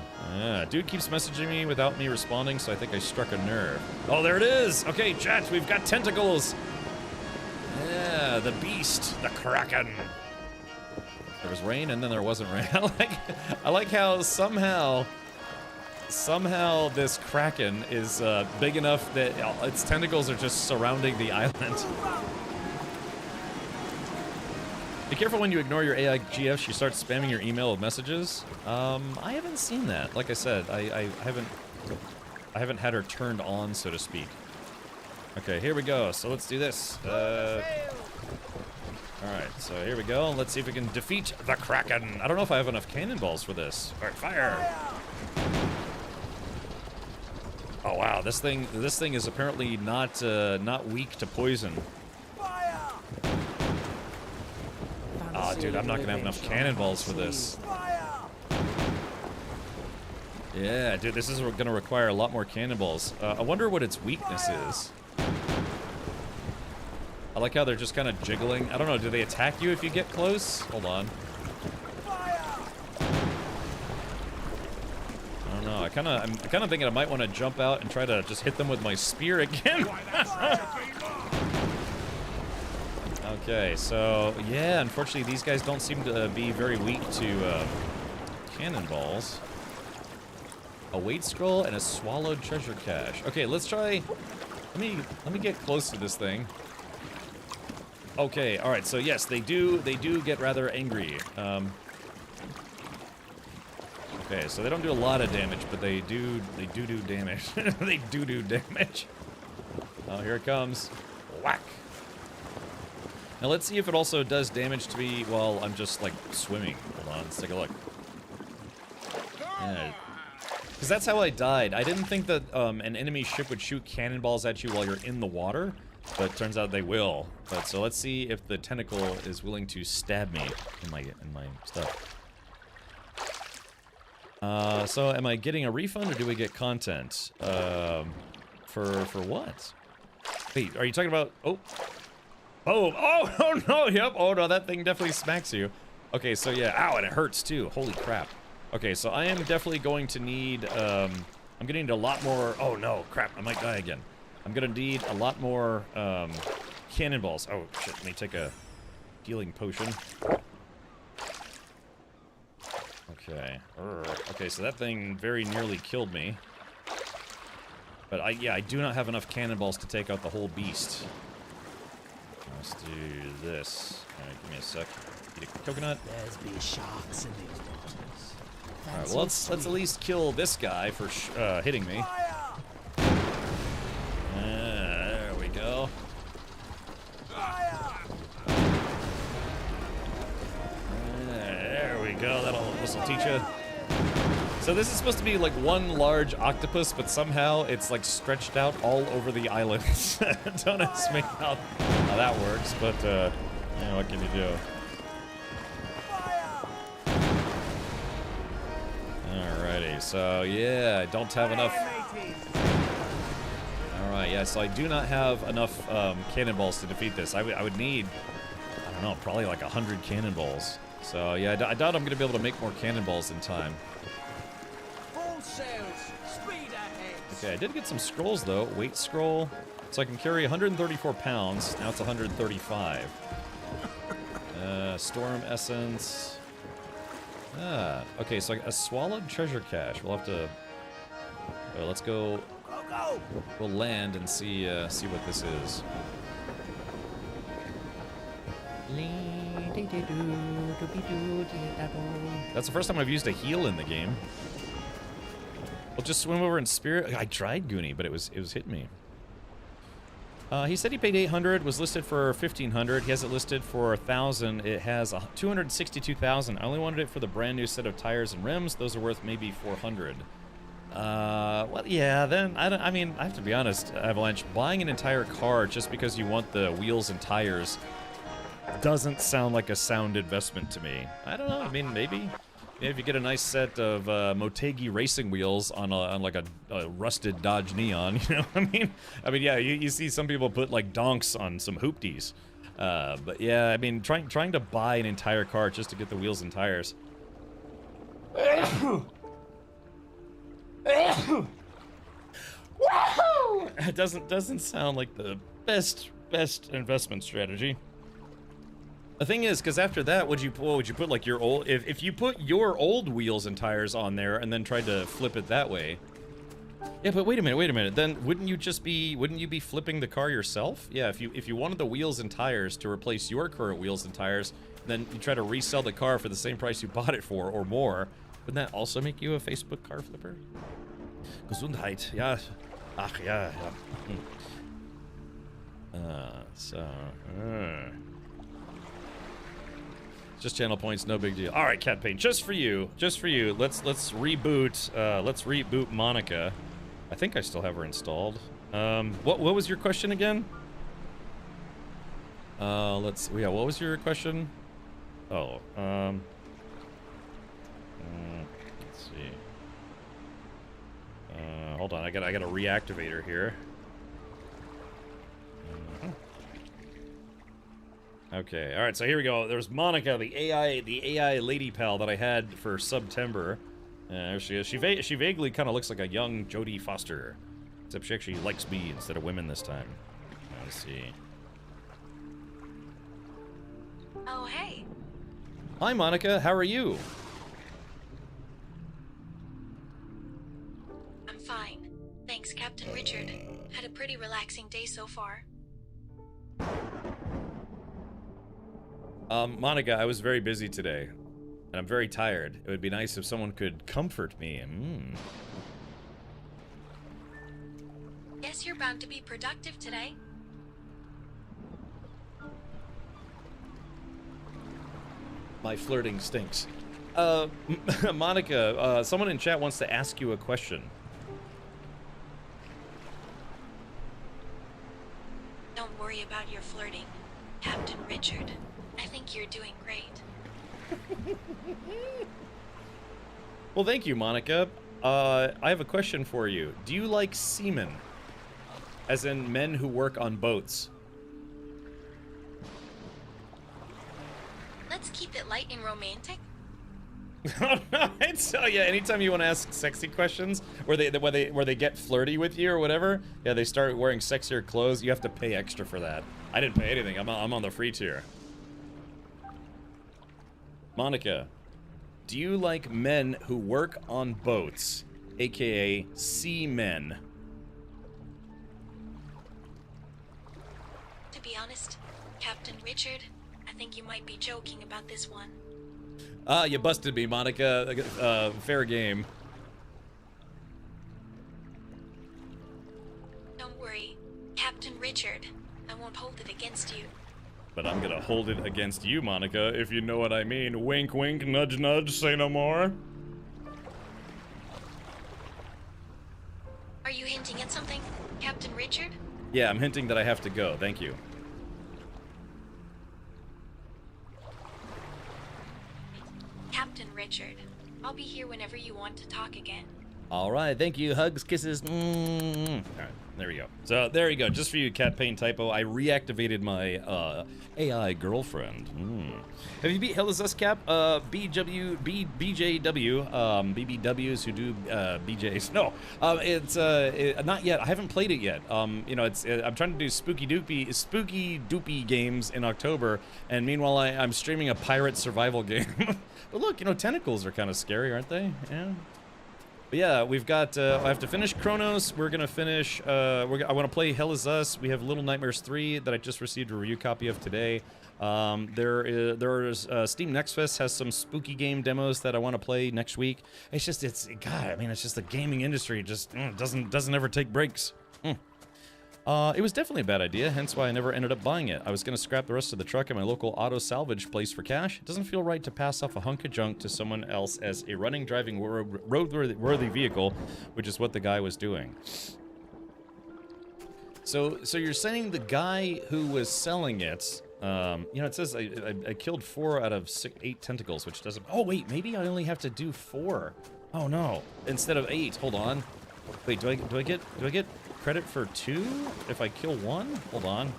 S1: dude keeps messaging me without me responding, so I think I struck a nerve. Oh, there it is! Okay, chat, we've got tentacles! Yeah, the beast, the Kraken. There was rain and then there wasn't rain. I like how somehow this Kraken is big enough that its tentacles are just surrounding the island. Be careful when you ignore your AI GF, she starts spamming your email with messages. I haven't seen that. Like I said, I haven't had her turned on, so to speak. Okay, here we go. So let's do this. Alright, so here we go. Let's see if we can defeat the Kraken. I don't know if I have enough cannonballs for this. Alright, fire! Oh wow, this thing is apparently not weak to poison. Oh dude, I'm not gonna have enough cannonballs for this. Yeah, dude, this is gonna require a lot more cannonballs. I wonder what its weakness is. I like how they're just kind of jiggling. I don't know, do they attack you if you get close? Hold on. I don't know, I'm kind of thinking I might want to jump out and try to just hit them with my spear again. Okay, so yeah, unfortunately these guys don't seem to be very weak to cannonballs. A weight scroll and a swallowed treasure cache. Okay, let's try. Let me get close to this thing. Okay, all right. So yes, they do get rather angry. Okay, so they don't do a lot of damage, but they do damage. They do damage. Oh, here it comes. Whack. Now let's see if it also does damage to me while I'm just like swimming. Hold on, let's take a look. Yeah. Because that's how I died. I didn't think that an enemy ship would shoot cannonballs at you while you're in the water, but it turns out they will. But so let's see if the tentacle is willing to stab me in my stuff. So am I getting a refund or do we get content? For what? Wait, are you talking about? Oh no, yep. Oh no, that thing definitely smacks you. Okay, so yeah, ow, and it hurts too. Holy crap. Okay, so I am definitely going to need, I'm gonna need a lot more, oh no, crap, I might die again. I'm gonna need a lot more, cannonballs. Oh shit, let me take a healing potion. Okay, okay, so that thing very nearly killed me. But I do not have enough cannonballs to take out the whole beast. Let's do this. Alright, give me a sec. Eat a coconut.
S5: There's be sharks in these waters.
S1: Alright, well let's at least kill this guy for hitting me. There we go. There we go. This'll teach you. So this is supposed to be like one large octopus, but somehow it's like stretched out all over the island. Don't ask me how that works, but yeah, what can you do? Alrighty, so yeah, I don't have enough. Alright, yeah, so I do not have enough cannonballs to defeat this. I would need, I don't know, probably like 100 cannonballs. So yeah, I doubt I'm going to be able to make more cannonballs in time. Okay, I did get some scrolls though. Weight scroll. So I can carry 134 pounds. Now it's 135. Storm essence. Okay, so a swallowed treasure cache. We'll have to. Let's go. We'll land and see what this is. That's the first time I've used a heal in the game. We'll just swim over in spirit. I tried Goonie, but it was hitting me. He said he paid 800, was listed for 1500. He has it listed for 1000. It has 262,000. I only wanted it for the brand new set of tires and rims. Those are worth maybe 400. Well, yeah, then I mean, I have to be honest, Avalanche, buying an entire car just because you want the wheels and tires doesn't sound like a sound investment to me. I don't know. I mean, maybe Yeah, if you get a nice set of Motegi racing wheels on like a rusted Dodge Neon, you know what I mean, yeah, you see some people put like donks on some hoopties. But yeah, I mean, trying to buy an entire car just to get the wheels and tires. It doesn't sound like the best investment strategy. The thing is, because after that, would you put like your old, if you put your old wheels and tires on there and then tried to flip it that way? Yeah, but wait a minute. Then wouldn't you be flipping the car yourself? Yeah, if you wanted the wheels and tires to replace your current wheels and tires, then you try to resell the car for the same price you bought it for or more. Wouldn't that also make you a Facebook car flipper? Gesundheit, ja. Ach, ja. Just channel points, no big deal. All right, Cat Pain, just for you. Let's reboot Monica. I think I still have her installed. What was your question again? What was your question? Oh, let's see. Hold on, I gotta reactivate her here. Okay, all right, so here we go. There's Monica, the AI lady pal that I had for September. There she is. She vaguely kind of looks like a young Jodie Foster, except she actually likes me instead of women this time. Let's see.
S6: Oh, hey.
S1: Hi, Monica. How are you?
S6: I'm fine. Thanks, Captain Richard. Had a pretty relaxing day so far.
S1: Monica, I was very busy today, and I'm very tired. It would be nice if someone could comfort me.
S6: Guess you're bound to be productive today.
S1: My flirting stinks. Monica, someone in chat wants to ask you a question.
S6: Don't worry about your flirting, Captain Richard. I think you're doing great.
S1: Well, thank you, Monica. I have a question for you. Do you like seamen? As in men who work on boats?
S6: Let's keep it light and romantic.
S1: So yeah, anytime you want to ask sexy questions, where they get flirty with you or whatever, yeah, they start wearing sexier clothes. You have to pay extra for that. I didn't pay anything. I'm on the free tier. Monica, do you like men who work on boats, aka seamen?
S6: To be honest, Captain Richard, I think you might be joking about this one.
S1: Ah, you busted me, Monica. Fair game.
S6: Don't worry, Captain Richard. I won't hold it against you.
S1: But I'm gonna hold it against you, Monica, if you know what I mean. Wink, wink, nudge, nudge, say no more.
S6: Are you hinting at something, Captain Richard?
S1: Yeah, I'm hinting that I have to go. Thank you.
S6: Captain Richard, I'll be here whenever you want to talk again.
S1: All right, thank you. Hugs, kisses. All right, there we go. So there you go. Just for you, Cat Pain Typo, I reactivated my AI girlfriend. Have you beat Hell Is Us, Cap? BJW, BBWs who do BJs. No, it's not yet. I haven't played it yet. You know, I'm trying to do spooky doopy games in October, and meanwhile I'm streaming a pirate survival game. But look, you know, tentacles are kind of scary, aren't they? Yeah. But yeah, we've got, I have to finish Chronos. We're going to finish, I want to play Hell Is Us. We have Little Nightmares 3 that I just received a review copy of today. There's Steam Next Fest has some spooky game demos that I want to play next week. It's just, God, I mean, it's just the gaming industry just doesn't ever take breaks. It was definitely a bad idea, hence why I never ended up buying it. I was going to scrap the rest of the truck at my local auto salvage place for cash. It doesn't feel right to pass off a hunk of junk to someone else as a running, driving, roadworthy vehicle, which is what the guy was doing. So you're saying the guy who was selling it You know, it says I killed 4 out of 8 tentacles, which doesn't... Oh, wait, maybe I only have to do 4. Oh, no. Instead of 8. Hold on. Wait, do I get credit for 2 if I kill 1? Hold on.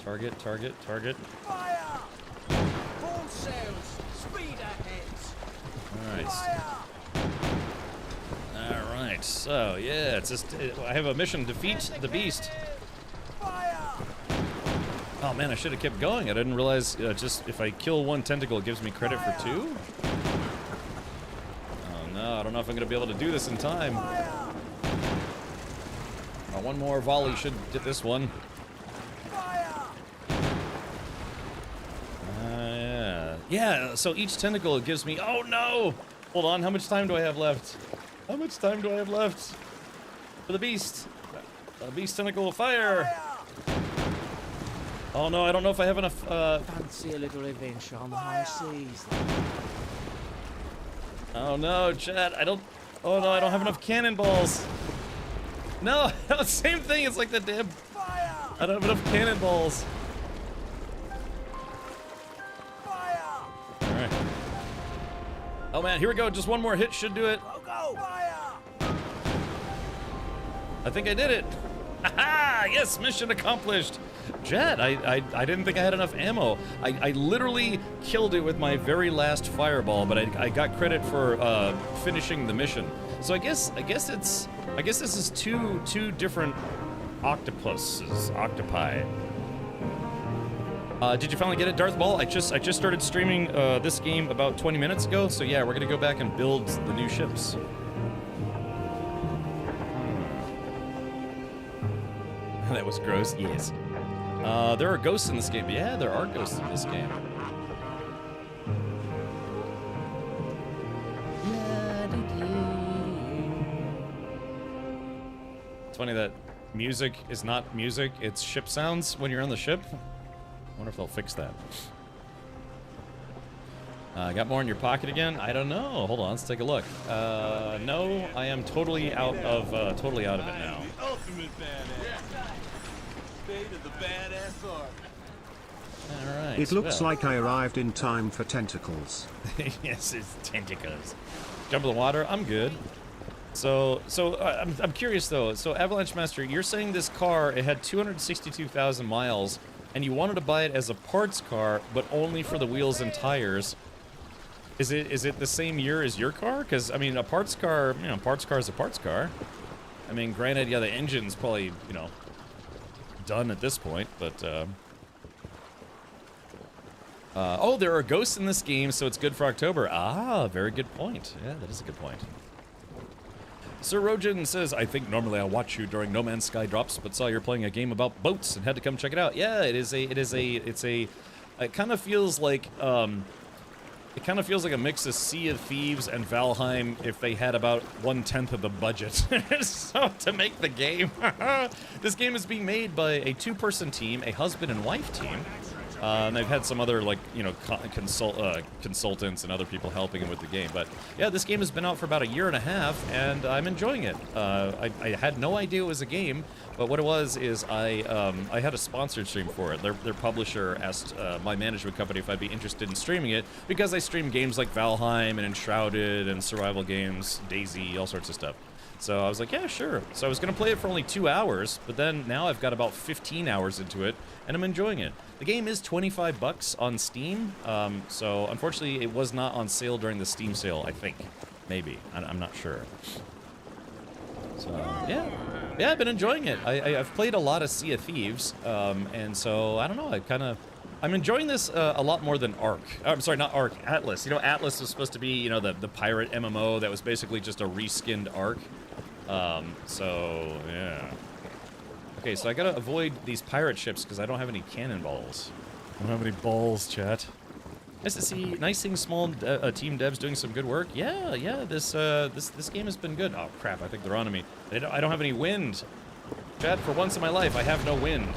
S1: Target.
S5: Fire! Full sails! Speed ahead!
S1: Alright, so, yeah, it's just... I have a mission, defeat the beast.
S5: Fire!
S1: Oh, man, I should have kept going. I didn't realize just if I kill 1 tentacle, it gives me credit for 2? Oh, no, I don't know if I'm going to be able to do this in time. One more volley should get this one. Yeah, so each tentacle gives me... Oh, no! Hold on, how much time do I have left? How much time do I have left? For the beast. Beast tentacle, fire! Oh, no, I don't know if I have enough...
S5: Fancy a little adventure on the high seas.
S1: Oh, no, chat, I don't... Oh, no, I don't have enough cannonballs. No, same thing, it's like the damn... I don't have enough cannonballs. Alright. Oh man, here we go. Just one more hit should do it.
S5: Go! Fire!
S1: I think I did it. Haha! Yes, mission accomplished. Jet, I didn't think I had enough ammo. I literally killed it with my very last fireball, but I got credit for finishing the mission. So I guess this is two different octopi. Did you finally get it, Darth Ball? I just started streaming this game about 20 minutes ago, so yeah, we're gonna go back and build the new ships. That was gross. Yes. There are ghosts in this game. Yeah, there are ghosts in this game. It's funny that music is not music, it's ship sounds when you're on the ship. I wonder if they'll fix that. Got more in your pocket again? I don't know. Hold on, let's take a look. No, I am totally out of it now.
S3: The ultimate badass. State of the badass art.
S1: All right.
S4: It looks like I arrived in time for tentacles.
S1: Yes, it's tentacles. Jump in the water. I'm good. So I'm curious though. So Avalanche Master, you're saying this car, it had 262,000 miles, and you wanted to buy it as a parts car, but only for the wheels and tires. Is it the same year as your car? Because I mean, a parts car, you know, parts car is a parts car. I mean, granted, yeah, the engine's probably, you know, done at this point, but oh, there are ghosts in this game, so it's good for October. Ah, very good point. Yeah, that is a good point. Sir Rojan says, I think normally I watch you during No Man's Sky drops, but saw you're playing a game about boats and had to come check it out. Yeah, it kind of feels like, a mix of Sea of Thieves and Valheim if they had about 1/10 of the budget so to make the game. This game is being made by a 2-person team, a husband and wife team. And they've had some other, like, you know, consultants and other people helping them with the game. But yeah, this game has been out for about 1.5 years, and I'm enjoying it. I had no idea it was a game, but what it was is I had a sponsored stream for it. Their publisher asked my management company if I'd be interested in streaming it because I stream games like Valheim and Enshrouded and survival games, DayZ, all sorts of stuff. So I was like, yeah, sure. So I was going to play it for only 2 hours, but then now I've got about 15 hours into it, and I'm enjoying it. The game is $25 on Steam, so unfortunately it was not on sale during the Steam sale, I think. Maybe. I'm not sure. So, yeah. Yeah, I've been enjoying it. I've played a lot of Sea of Thieves, and so, I don't know, I'm enjoying this a lot more than Ark. I'm sorry, not Ark, Atlas. You know, Atlas was supposed to be, you know, the pirate MMO that was basically just a reskinned Ark. So, yeah. Okay, so I gotta avoid these pirate ships because I don't have any cannonballs. I don't have any balls, chat. Nice to see, nice seeing small team devs doing some good work. Yeah, this game has been good. Oh crap, I think they're onto me. I don't have any wind. Chat, for once in my life, I have no wind.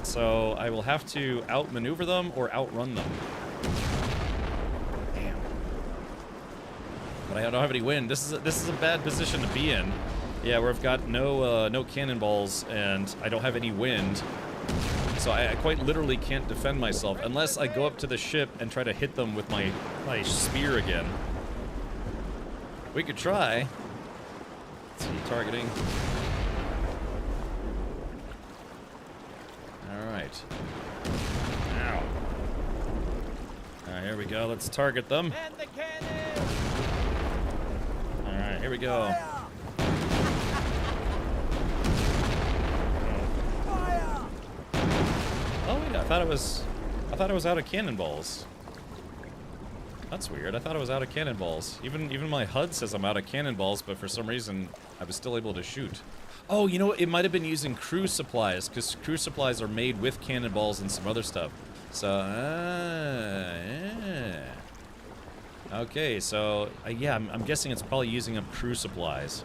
S1: So I will have to outmaneuver them or outrun them. Damn. But I don't have any wind. This is a bad position to be in. Yeah, where I've got no cannonballs and I don't have any wind. so I quite literally can't defend myself unless I go up to the ship and try to hit them with my spear again. We could try. Let's see, targeting. Alright. Ow. Alright, here we go. Let's target them.
S5: And the cannon!
S1: Alright, here we go.
S5: Fire!
S1: Oh yeah, I thought it was out of cannonballs. That's weird. I thought it was out of cannonballs. Even my HUD says I'm out of cannonballs, but for some reason I was still able to shoot. Oh, you know what? It might have been using crew supplies, because crew supplies are made with cannonballs and some other stuff. So, yeah. Okay, so, yeah, I'm guessing it's probably using up crew supplies.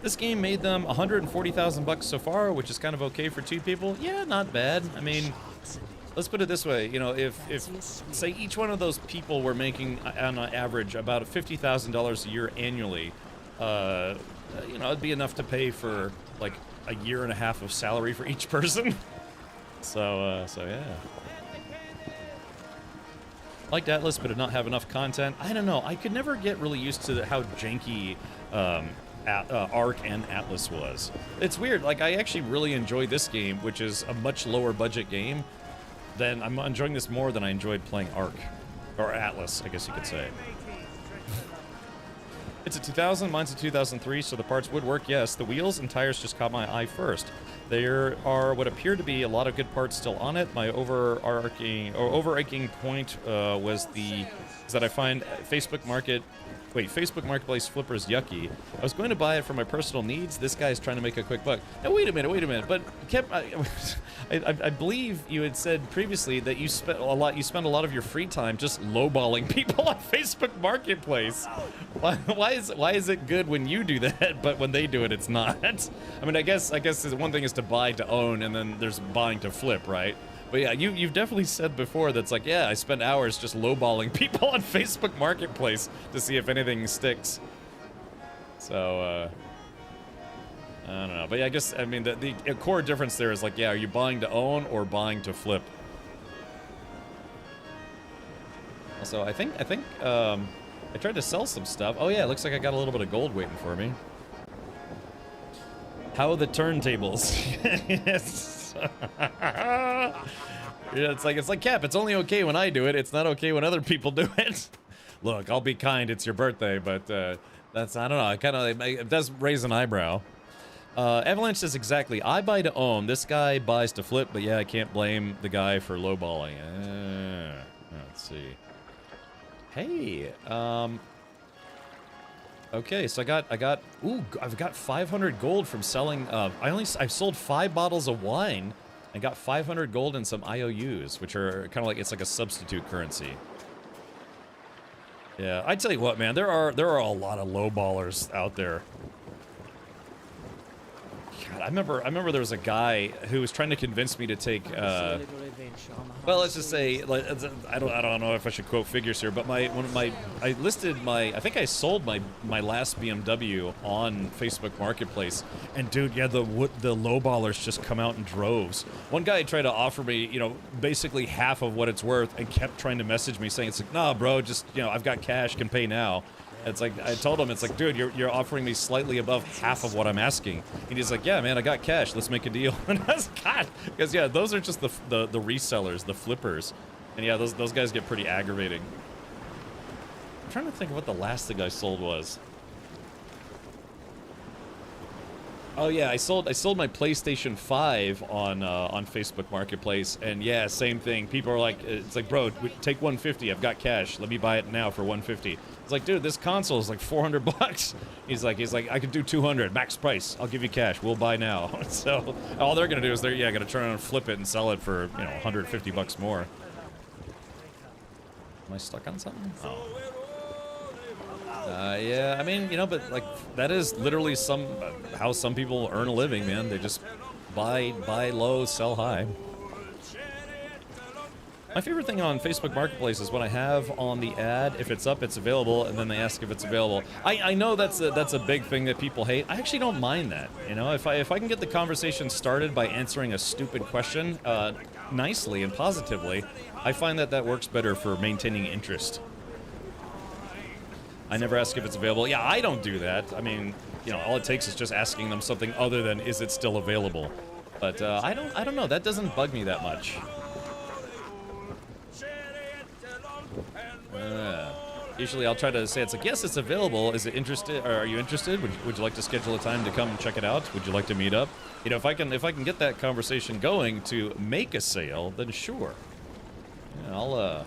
S1: This game made them 140,000 bucks so far, which is kind of okay for 2 people. Yeah, not bad. I mean, let's put it this way, you know, if say each one of those people were making on average about $50,000 a year annually, you know, it'd be enough to pay for like a year and a half of salary for each person. So yeah. Liked Atlas, but did not have enough content. I don't know. I could never get really used to how janky Ark and Atlas was. It's weird. Like, I actually really enjoy this game, which is a much lower budget game. I'm enjoying this more than I enjoyed playing Ark. Or Atlas, I guess you could say. It's a 2000, mine's a 2003, so the parts would work, yes. The wheels and tires just caught my eye first. There are what appear to be a lot of good parts still on it. My overarching point was that I find Facebook Marketplace flippers yucky. I was going to buy it for my personal needs. This guy's trying to make a quick buck. Now wait a minute. But I believe you had said previously that you spend a lot of your free time just lowballing people on Facebook Marketplace. Why is it good when you do that, but when they do it, it's not? I mean, I guess one thing is to buy to own, and then there's buying to flip, right? But yeah, you've definitely said before that's like, yeah, I spend hours just lowballing people on Facebook Marketplace to see if anything sticks. So, I don't know. But yeah, I guess, I mean, the core difference there is like, yeah, are you buying to own or buying to flip? Also, I think, I tried to sell some stuff. Oh yeah, it looks like I got a little bit of gold waiting for me. How are the turntables? Yes. Yeah, it's like Cap, it's only okay when I do it. It's not okay when other people do it. Look, I'll be kind. It's your birthday, but that's, I don't know. It does raise an eyebrow. Avalanche says exactly. I buy to own. This guy buys to flip, but yeah, I can't blame the guy for lowballing. Let's see. Hey, okay, so I've got 500 gold from selling, I've sold 5 bottles of wine and got 500 gold and some IOUs, which are kind of like, it's like a substitute currency. Yeah, I tell you what, man, there are a lot of lowballers out there. God, I remember there was a guy who was trying to convince me to take, well, let's just say, like, I don't know if I should quote figures here, but I think I sold my last BMW on Facebook Marketplace, and dude, yeah, the lowballers just come out in droves. One guy tried to offer me, you know, basically half of what it's worth, and kept trying to message me saying, it's like, nah, bro, just, you know, I've got cash, can pay now. It's like, I told him, it's like, dude, you're offering me slightly above half of what I'm asking. And he's like, yeah, man, I got cash. Let's make a deal. And I was, God, because yeah, those are just the resellers, the flippers. And yeah, those guys get pretty aggravating. I'm trying to think of what the last thing I sold was. Oh yeah, I sold my PlayStation 5 on Facebook Marketplace, and yeah, same thing. People are like, it's like, bro, take 150. I've got cash. Let me buy it now for 150. It's like, dude, this console is like 400 bucks. He's like, I could do 200 max price. I'll give you cash. We'll buy now. So all they're gonna do is gonna turn around and flip it and sell it for, you know, 150 bucks more. Am I stuck on something? Oh. Yeah, I mean, you know, but like that is literally how some people earn a living, man. They just buy low, sell high. My favorite thing on Facebook Marketplace is when I have on the ad, if it's up, it's available, and then they ask if it's available. I know that's a big thing that people hate. I actually don't mind that. You know, if I can get the conversation started by answering a stupid question nicely and positively, I find that works better for maintaining interest. I never ask if it's available. Yeah, I don't do that. I mean, you know, all it takes is just asking them something other than is it still available. But I don't know. That doesn't bug me that much. Usually I'll try to say, it's like, yes, it's available. Is it interested? Or are you interested? Would you like to schedule a time to come and check it out? Would you like to meet up? You know, if I can get that conversation going to make a sale, then sure. Yeah,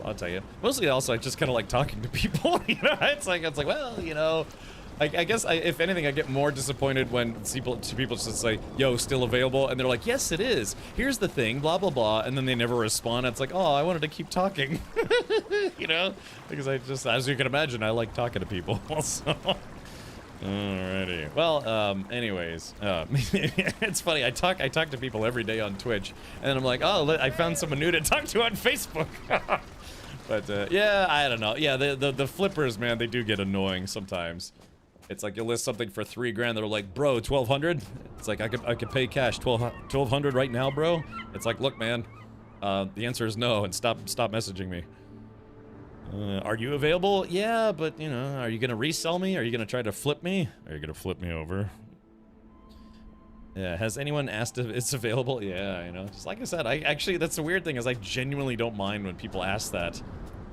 S1: I'll tell you. Mostly also, I just kind of like talking to people. You know, it's like, well, you know, I guess if anything, I get more disappointed when people just say, yo, still available, and they're like, yes, it is. Here's the thing, blah, blah, blah, and then they never respond. It's like, oh, I wanted to keep talking. You know, because I just, as you can imagine, I like talking to people. So. Alrighty. Well, anyways, it's funny. I talk to people every day on Twitch, and I'm like, oh, I found someone new to talk to on Facebook. But yeah, I don't know. Yeah, the flippers, man, they do get annoying sometimes. It's like you list something for $3 grand. They're like, bro, 1,200. It's like I could pay cash 1,200 right now, bro. It's like, look, man, the answer is no, and stop messaging me. Are you available? Yeah, but you know, are you gonna resell me? Are you gonna try to flip me? Are you gonna flip me over? Yeah, has anyone asked if it's available? Yeah, you know, just like I said, actually, that's the weird thing is I genuinely don't mind when people ask that.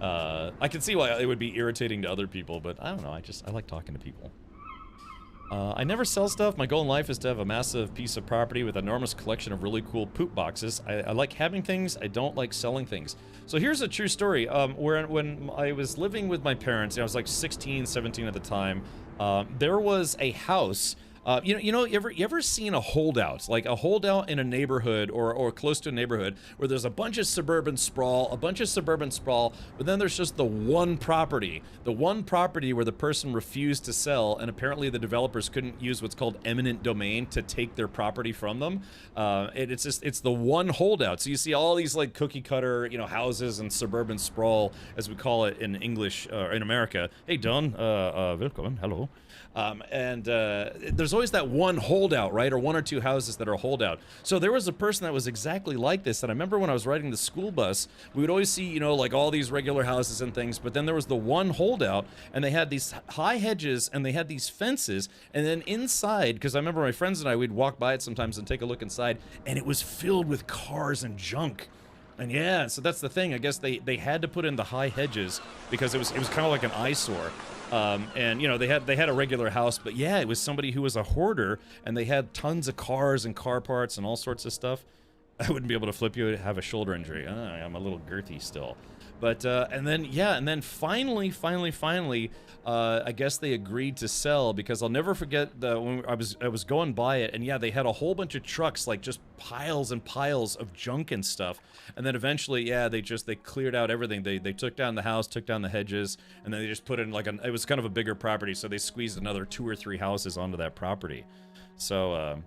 S1: I can see why it would be irritating to other people, but I don't know, I like talking to people. I never sell stuff. My goal in life is to have a massive piece of property with an enormous collection of really cool poop boxes. I like having things. I don't like selling things. So here's a true story. When I was living with my parents, I was like 16, 17 at the time, there was a house. You ever seen a holdout, like a holdout in a neighborhood or close to a neighborhood where there's a bunch of suburban sprawl, but then there's just the one property where the person refused to sell, and apparently the developers couldn't use what's called eminent domain to take their property from them. It's the one holdout. So you see all these like cookie cutter, you know, houses and suburban sprawl, as we call it in English, in America. Hey, Don, welcome, hello. There's always that one holdout, right? Or one or two houses that are holdout. So there was a person that was exactly like this. And I remember when I was riding the school bus, we would always see, you know, like all these regular houses and things. But then there was the one holdout, and they had these high hedges and they had these fences. And then inside, because I remember my friends and I, we'd walk by it sometimes and take a look inside, and it was filled with cars and junk. And yeah, so that's the thing. I guess they had to put in the high hedges because it was kind of like an eyesore. And you know, they had a regular house, but yeah, it was somebody who was a hoarder, and they had tons of cars and car parts and all sorts of stuff. I wouldn't be able to flip you. I'd have a shoulder injury. I'm a little girthy still. But and then finally, I guess they agreed to sell, because I'll never forget when I was going by it, and yeah, they had a whole bunch of trucks, like just piles and piles of junk and stuff. And then eventually, yeah, they cleared out everything. They took down the house, took down the hedges, and then they just put in like it was kind of a bigger property, so they squeezed another 2 or 3 houses onto that property. So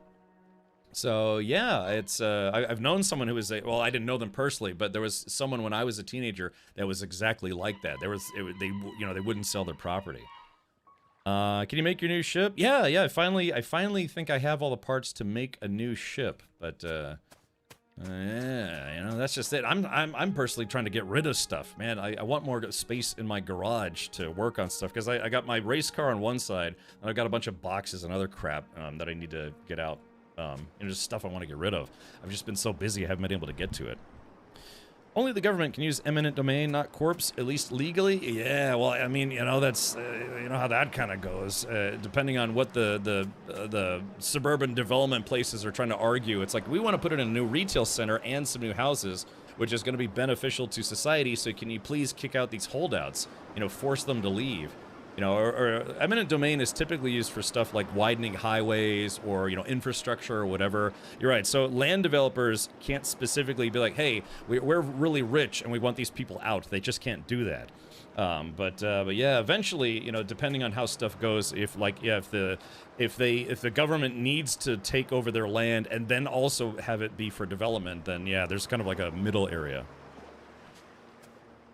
S1: yeah, it's I've known someone who was well, I didn't know them personally, but there was someone when I was a teenager that was exactly like that. They wouldn't sell their property. Can you make your new ship? Yeah. I finally think I have all the parts to make a new ship, but yeah, you know, that's just it. I'm personally trying to get rid of stuff, man. I want more space in my garage to work on stuff, because I got my race car on one side, and I've got a bunch of boxes and other crap that I need to get out. Just stuff I want to get rid of. I've just been so busy I haven't been able to get to it. Only the government can use eminent domain, not corpse, at least legally. Yeah, well, I mean, you know, that's you know how that kind of goes. Depending on what the suburban development places are trying to argue, it's like, we want to put it in a new retail center and some new houses, which is going to be beneficial to society. So can you please kick out these holdouts? You know, force them to leave. You know, or eminent domain is typically used for stuff like widening highways or, you know, infrastructure or whatever. You're right. So land developers can't specifically be like, hey, we're really rich and we want these people out. They just can't do that. But yeah, eventually, you know, depending on how stuff goes, if the government needs to take over their land and then also have it be for development, then yeah, there's kind of like a middle area.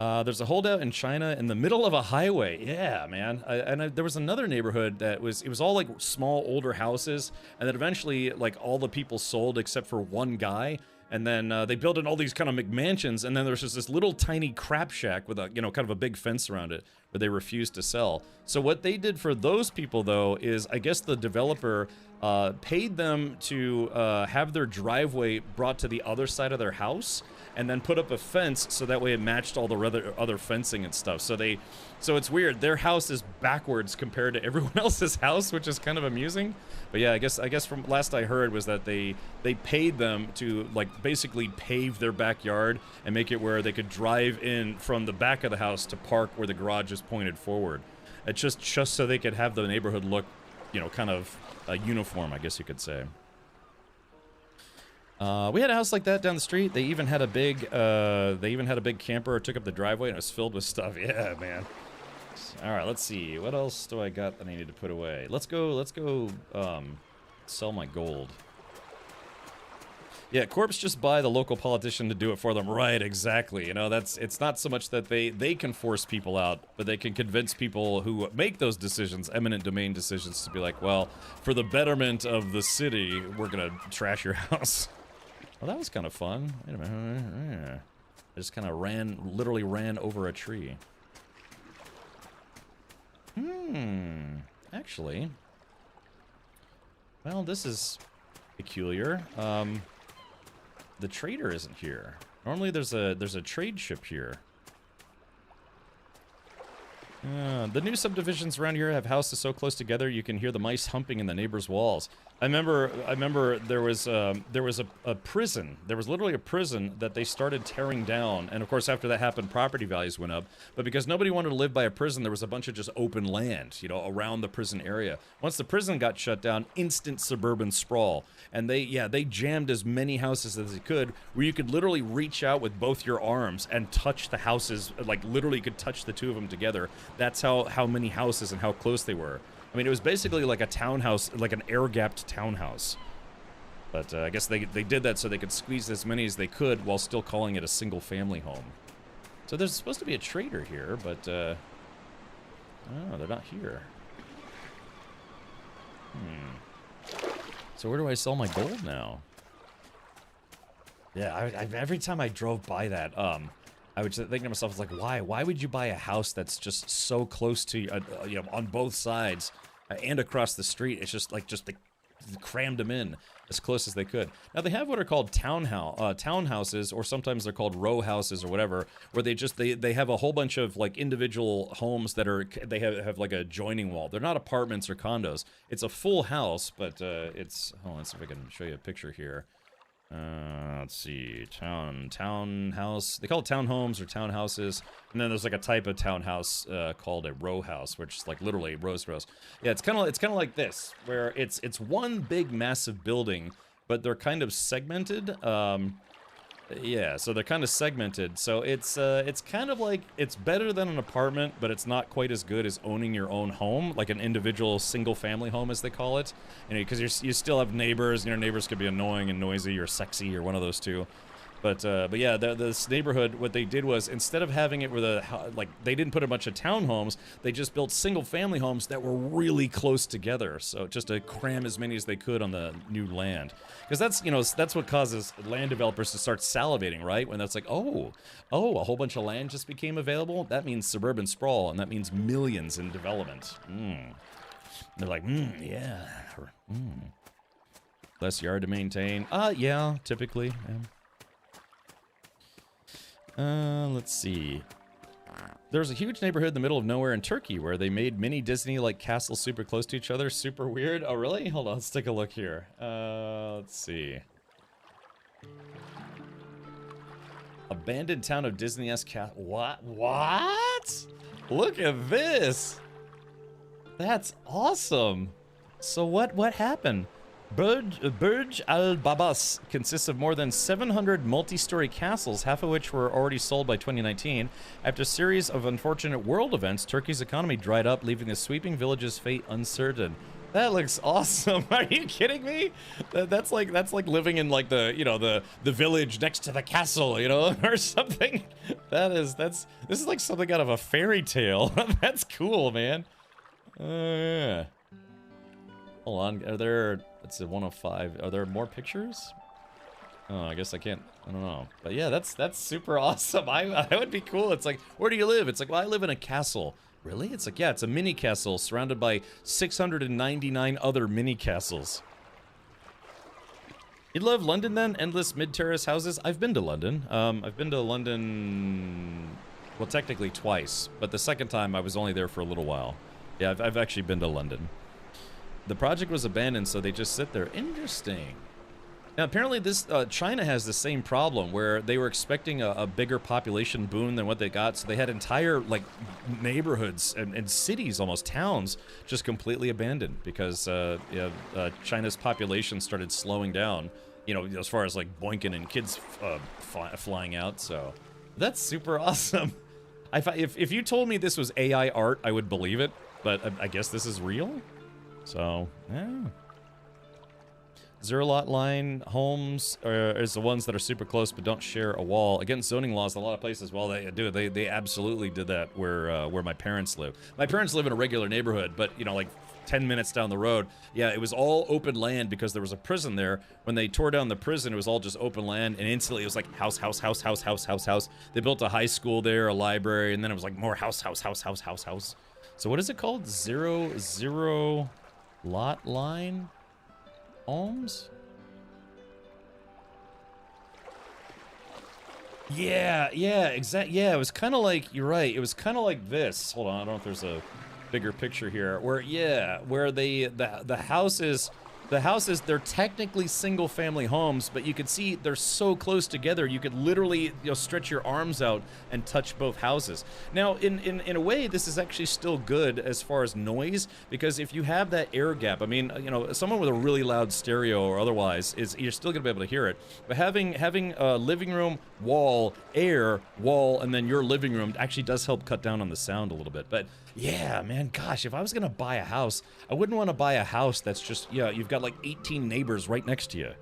S1: There's a holdout in China in the middle of a highway. Yeah, man. There was another neighborhood that it was all like small older houses, and then eventually like all the people sold except for one guy. And then they built in all these kind of McMansions, and then there's just this little tiny crap shack with a, you know, kind of a big fence around it where they refused to sell. So what they did for those people, though, is I guess the developer paid them to have their driveway brought to the other side of their house, and then put up a fence so that way it matched all the other fencing and stuff. So it's weird. Their house is backwards compared to everyone else's house, which is kind of amusing. But yeah, I guess from last I heard was that they paid them to like basically pave their backyard and make it where they could drive in from the back of the house to park where the garage is pointed forward. It's just so they could have the neighborhood look, you know, kind of uniform, I guess you could say. We had a house like that down the street. They even had a big camper took up the driveway and it was filled with stuff. Yeah, man. All right, let's see. What else do I got that I need to put away? Let's go sell my gold. Yeah, corps just buy the local politician to do it for them. Right, exactly. You know, it's not so much that they can force people out, but they can convince people who make those decisions, eminent domain decisions, to be like, well, for the betterment of the city, we're gonna trash your house. Well, that was kind of fun. Wait a minute. I just kind of literally ran over a tree. Actually. Well, this is peculiar. The trader isn't here. Normally there's a trade ship here. The new subdivisions around here have houses so close together you can hear the mice humping in the neighbors' walls. I remember there was a prison. There was literally a prison that they started tearing down, and of course after that happened, property values went up. But because nobody wanted to live by a prison, there was a bunch of just open land, you know, around the prison area. Once the prison got shut down, instant suburban sprawl, and they jammed as many houses as they could, where you could literally reach out with both your arms and touch the houses, like literally could touch the two of them together. That's how many houses and how close they were. I mean, it was basically like a townhouse, like an air-gapped townhouse. But I guess they did that so they could squeeze as many as they could while still calling it a single-family home. So there's supposed to be a trader here, but oh, they're not here. So where do I sell my gold now? Yeah, every time I drove by that, I was thinking to myself, like, why? Why would you buy a house that's just so close to, you know, on both sides and across the street? It's just like they crammed them in as close as they could. Now they have what are called townhouses, or sometimes they're called row houses or whatever, where they have a whole bunch of like individual homes that they have like a joining wall. They're not apartments or condos. It's a full house, but it's. Hold on, let's see if I can show you a picture here. Let's see, townhouse. They call it townhomes or townhouses, and then there's like a type of townhouse called a row house, which is like literally rows. Yeah, it's kind of like this, where it's one big massive building, but they're kind of segmented. Yeah, so they're kind of segmented. So it's kind of like, it's better than an apartment, but it's not quite as good as owning your own home, like an individual single-family home, as they call it. You know, because you still have neighbors, and your neighbors could be annoying and noisy or sexy or one of those two. But yeah, this neighborhood, what they did was, instead of having it where they didn't put a bunch of townhomes, they just built single-family homes that were really close together. So just to cram as many as they could on the new land. Because that's what causes land developers to start salivating, right? When that's like, oh, a whole bunch of land just became available? That means suburban sprawl, and that means millions in development. They're like, yeah. Less yard to maintain. Yeah, typically, yeah. Let's see. There's a huge neighborhood in the middle of nowhere in Turkey where they made mini Disney-like castles super close to each other. Super weird. Oh, really? Hold on, let's take a look here. Let's see. Abandoned town of Disney-esque What? Look at this! That's awesome. So what happened? Burj Al Babas consists of more than 700 multi-story castles, half of which were already sold by 2019. After a series of unfortunate world events, Turkey's economy dried up, leaving the sweeping village's fate uncertain. That looks awesome. Are you kidding me? That's like living in like the village next to the castle, or something. This is like something out of a fairy tale. That's cool, man. Yeah. Hold on, are there, it's a 105, are there more pictures? Oh, I guess I can't, I don't know. But yeah, that's super awesome. I would be cool. It's like, where do you live? It's like, well, I live in a castle. Really? It's like, yeah, it's a mini castle surrounded by 699 other mini castles. You love London then? Endless mid-terrace houses? I've been to London. I've been to London, well, technically twice, but the second time I was only there for a little while. Yeah, I've actually been to London. The project was abandoned, so they just sit there. Interesting. Now, apparently this China has the same problem where they were expecting a bigger population boom than what they got, so they had entire, like, neighborhoods and cities, almost towns, just completely abandoned because China's population started slowing down, as far as, like, boinking and kids flying out, so that's super awesome. If you told me this was AI art, I would believe it, but I guess this is real? So, yeah. Zero lot line homes is the ones that are super close but don't share a wall. Against zoning laws, a lot of places, well, they do. They absolutely did that where my parents live. My parents live in a regular neighborhood, but, like 10 minutes down the road, yeah, it was all open land because there was a prison there. When they tore down the prison, it was all just open land, and instantly it was like house, house, house, house, house, house, house. They built a high school there, a library, and then it was like more house, house, house, house, house, house. So what is it called? Zero lot line homes? Yeah, exactly. Yeah, it was kind of like, you're right, it was kind of like this. Hold on, I don't know if there's a bigger picture here. Where the houses, they're technically single family homes, but you can see they're so close together, you could literally stretch your arms out and touch both houses. Now, in a way, this is actually still good as far as noise, because if you have that air gap, I mean, someone with a really loud stereo or otherwise, you're still gonna be able to hear it. But having a living room, wall, air, wall, and then your living room actually does help cut down on the sound a little bit. But yeah, man, gosh, if I was gonna buy a house, I wouldn't want to buy a house that's just, you've got like 18 neighbors right next to you.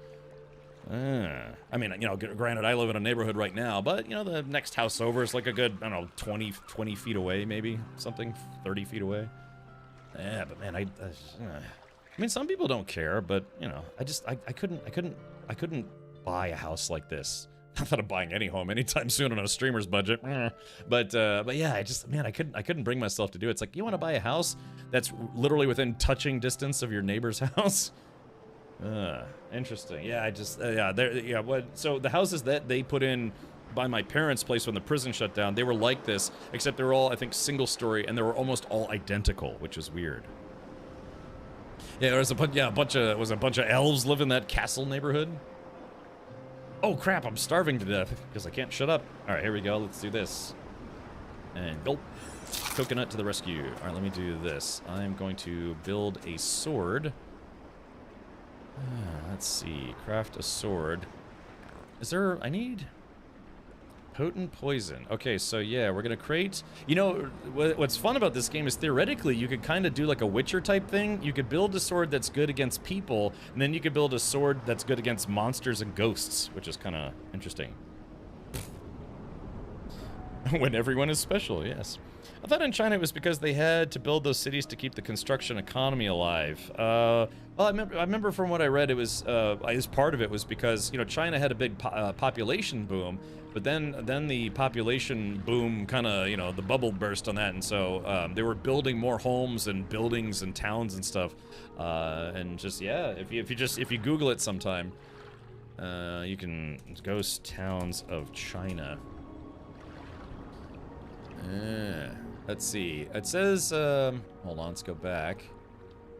S1: I mean, granted, I live in a neighborhood right now, but, the next house over is like a good, I don't know, 20 feet away, maybe, something, 30 feet away. Yeah, but man, I mean, some people don't care, but, I couldn't buy a house like this. Not that I'm buying any home anytime soon on a streamer's budget, but yeah, I couldn't bring myself to do it. It's like, you want to buy a house that's literally within touching distance of your neighbor's house? Interesting. Yeah, so the houses that they put in by my parents' place when the prison shut down, they were like this, except they were all, I think, single story, and they were almost all identical, which is weird. Yeah, there was a bunch of elves live in that castle neighborhood. Oh crap, I'm starving to death because I can't shut up. All right, here we go. Let's do this. And gulp. Coconut to the rescue. All right, let me do this. I'm going to build a sword. Let's see. Craft a sword. I need potent poison. Okay, so yeah, we're gonna create, what's fun about this game is theoretically you could kind of do like a Witcher type thing. You could build a sword that's good against people, and then you could build a sword that's good against monsters and ghosts, which is kind of interesting. When everyone is special, yes. I thought in China it was because they had to build those cities to keep the construction economy alive. Well, I remember from what I read, it was as part of it was because China had a big population boom, but then the population boom kind of the bubble burst on that, and so they were building more homes and buildings and towns and stuff, and just if you Google it sometime, you can ghost towns of China. Let's see. It says, hold on, let's go back.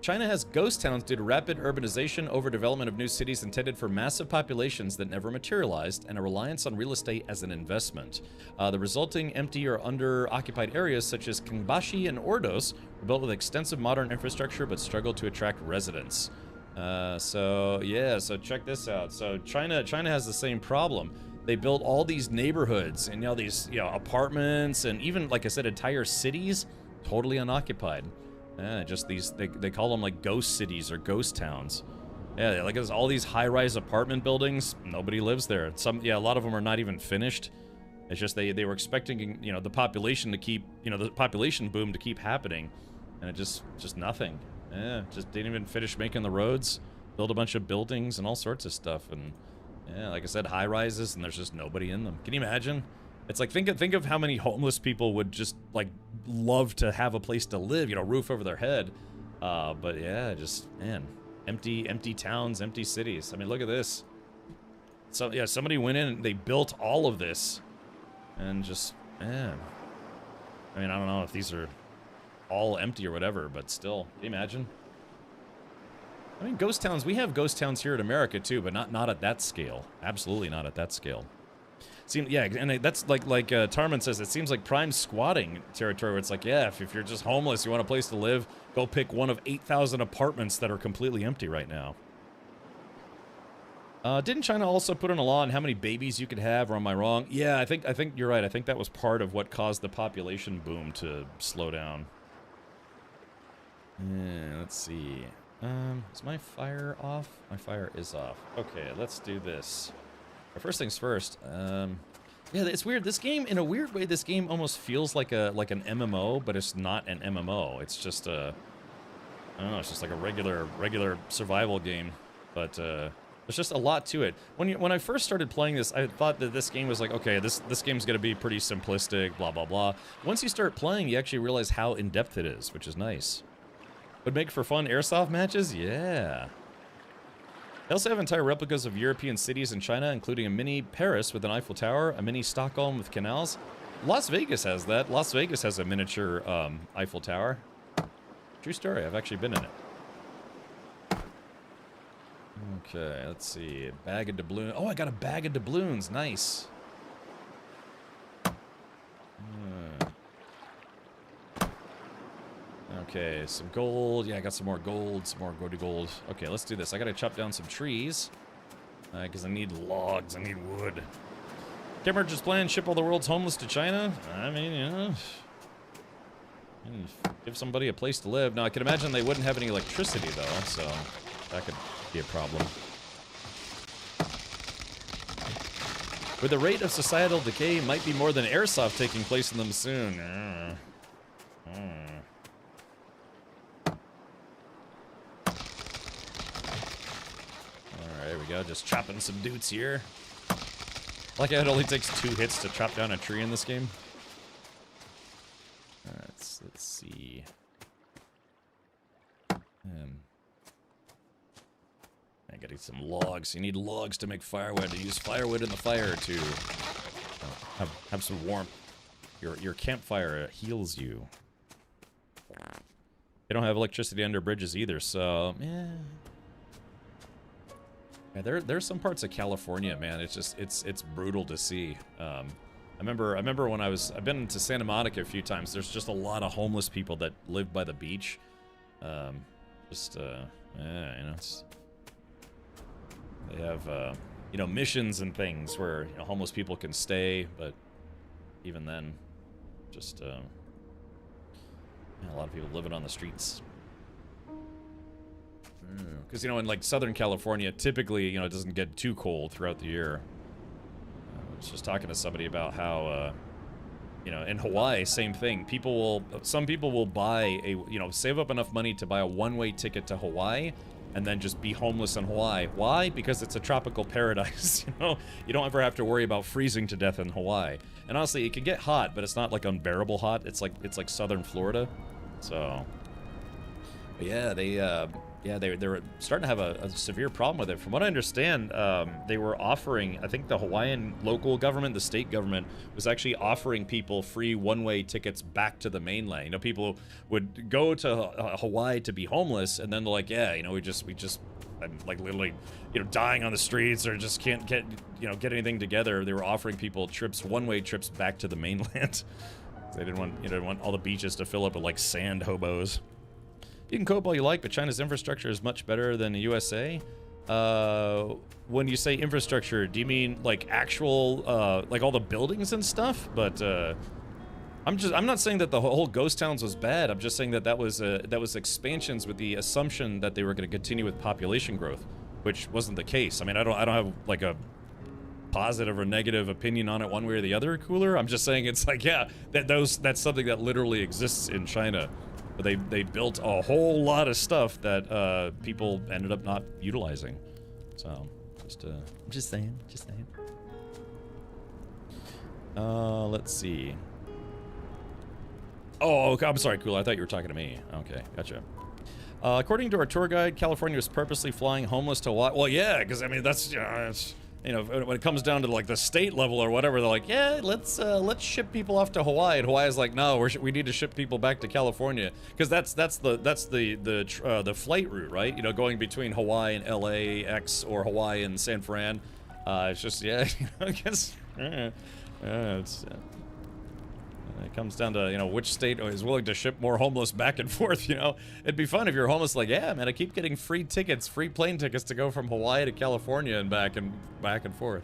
S1: China has ghost towns due to rapid urbanization, overdevelopment of new cities intended for massive populations that never materialized, and a reliance on real estate as an investment. The resulting empty or under-occupied areas such as Kangbashi and Ordos were built with extensive modern infrastructure but struggled to attract residents. So check this out. So China has the same problem. They built all these neighborhoods and these apartments and even, like I said, entire cities totally unoccupied. Just these, they call them like ghost cities or ghost towns. Yeah, like there's all these high-rise apartment buildings. Nobody lives there. A lot of them are not even finished. It's just they were expecting, the population to keep, the population boom to keep happening, and it just nothing. Yeah, just didn't even finish making the roads, build a bunch of buildings and all sorts of stuff, and yeah, like I said, high-rises, and there's just nobody in them. Can you imagine? It's like, think of how many homeless people would just, like, love to have a place to live, roof over their head. But yeah, just, man, empty towns, empty cities. I mean, look at this. So, yeah, somebody went in and they built all of this. And just, man. I mean, I don't know if these are all empty or whatever, but still, can you imagine? I mean, ghost towns, we have ghost towns here in America too, but not at that scale. Absolutely not at that scale. Yeah, and that's like Tarman says, it seems like prime squatting territory where it's like, yeah, if you're just homeless, you want a place to live, go pick one of 8,000 apartments that are completely empty right now. Didn't China also put in a law on how many babies you could have, or am I wrong? Yeah, I think you're right. I think that was part of what caused the population boom to slow down. Yeah, let's see. Is my fire off? My fire is off. Okay, let's do this. First things first. Yeah, it's weird. This game, in a weird way, this game almost feels like an MMO, but it's not an MMO. It's just I don't know. It's just like a regular survival game. But there's just a lot to it. When I first started playing this, I thought that this game was like, okay, this game's gonna be pretty simplistic, blah blah blah. Once you start playing, you actually realize how in depth it is, which is nice. Would make for fun airsoft matches, yeah. They also have entire replicas of European cities in China, including a mini Paris with an Eiffel Tower, a mini Stockholm with canals. Las Vegas has that. Las Vegas has a miniature Eiffel Tower. True story, I've actually been in it. Okay, let's see. Bag of doubloons. Oh, I got a bag of doubloons. Nice. Okay, some gold. Yeah, I got some more gold, some more gold. Okay, let's do this. I gotta chop down some trees, because I need logs, I need wood. Cameron just planned ship all the world's homeless to China. I mean, give somebody a place to live. Now, I can imagine they wouldn't have any electricity, though, so that could be a problem. With the rate of societal decay, might be more than airsoft taking place in them soon. There we go, just chopping some dudes here. Like how it only takes 2 hits to chop down a tree in this game. Let's see. I gotta get some logs. You need logs to make firewood. To use firewood in the fire to have some warmth. Your campfire heals you. They don't have electricity under bridges either, so yeah. Yeah, there's some parts of California, man. It's just it's brutal to see. I remember when I've been to Santa Monica a few times. There's just a lot of homeless people that live by the beach. Yeah, they have missions and things where homeless people can stay, but even then, just a lot of people living on the streets. Because, in like Southern California, typically, it doesn't get too cold throughout the year. I was just talking to somebody about how, in Hawaii, same thing. Some people will buy save up enough money to buy a one-way ticket to Hawaii and then just be homeless in Hawaii. Why? Because it's a tropical paradise, You don't ever have to worry about freezing to death in Hawaii. And honestly, it can get hot, but it's not like unbearable hot. It's like Southern Florida. So, but yeah, they, yeah, they were starting to have a severe problem with it. From what I understand, they were offering, I think the Hawaiian local government, the state government, was actually offering people free one-way tickets back to the mainland. You know, people would go to Hawaii to be homeless, and then they're like, yeah, you know, we just, I'm like literally, you know, dying on the streets or just can't get, you know, get anything together. They were offering people trips, one-way trips back to the mainland. They didn't want, you know, want all the beaches to fill up with like sand hobos. You can cope all you like, but China's infrastructure is much better than the USA. When you say infrastructure, do you mean like actual, like all the buildings and stuff? But I'm not saying that the whole ghost towns was bad. I'm just saying that that was expansions with the assumption that they were going to continue with population growth, which wasn't the case. I mean, I don't have like a positive or negative opinion on it one way or the other, Cooler. I'm just saying it's like, yeah, that's something that literally exists in China. But they built a whole lot of stuff that people ended up not utilizing. So just saying. Let's see. Oh, I'm sorry, Cool. I thought you were talking to me. Okay, gotcha. According to our tour guide, California was purposely flying homeless to Hawaii. Well, yeah, because I mean that's it's, you know, when it comes down to like the state level or whatever, they're like, yeah, let's ship people off to Hawaii. And Hawaii's like, no, we need to ship people back to California because that's the flight route, right? You know, going between Hawaii and LAX or Hawaii and San Fran. It's just, yeah, you know, I guess it comes down to, you know, which state is willing to ship more homeless back and forth, you know? It'd be fun if you're homeless, like, yeah, man, I keep getting free plane tickets to go from Hawaii to California and back and forth.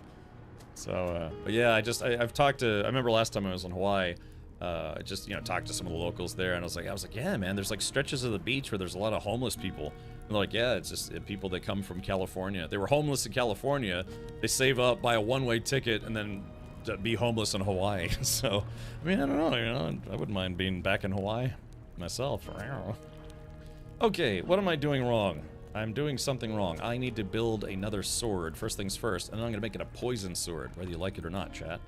S1: So, but yeah, I've talked to, I remember last time I was in Hawaii, I just, you know, talked to some of the locals there, and I was like, yeah, man, there's like stretches of the beach where there's a lot of homeless people. And they're like, yeah, it's just people that come from California. They were homeless in California, they save up, buy a one-way ticket, and then to be homeless in Hawaii. So, I mean, I don't know, you know, I wouldn't mind being back in Hawaii myself. Okay, what am I doing wrong? I'm doing something wrong. I need to build another sword, first things first, and then I'm gonna make it a poison sword, whether you like it or not, chat.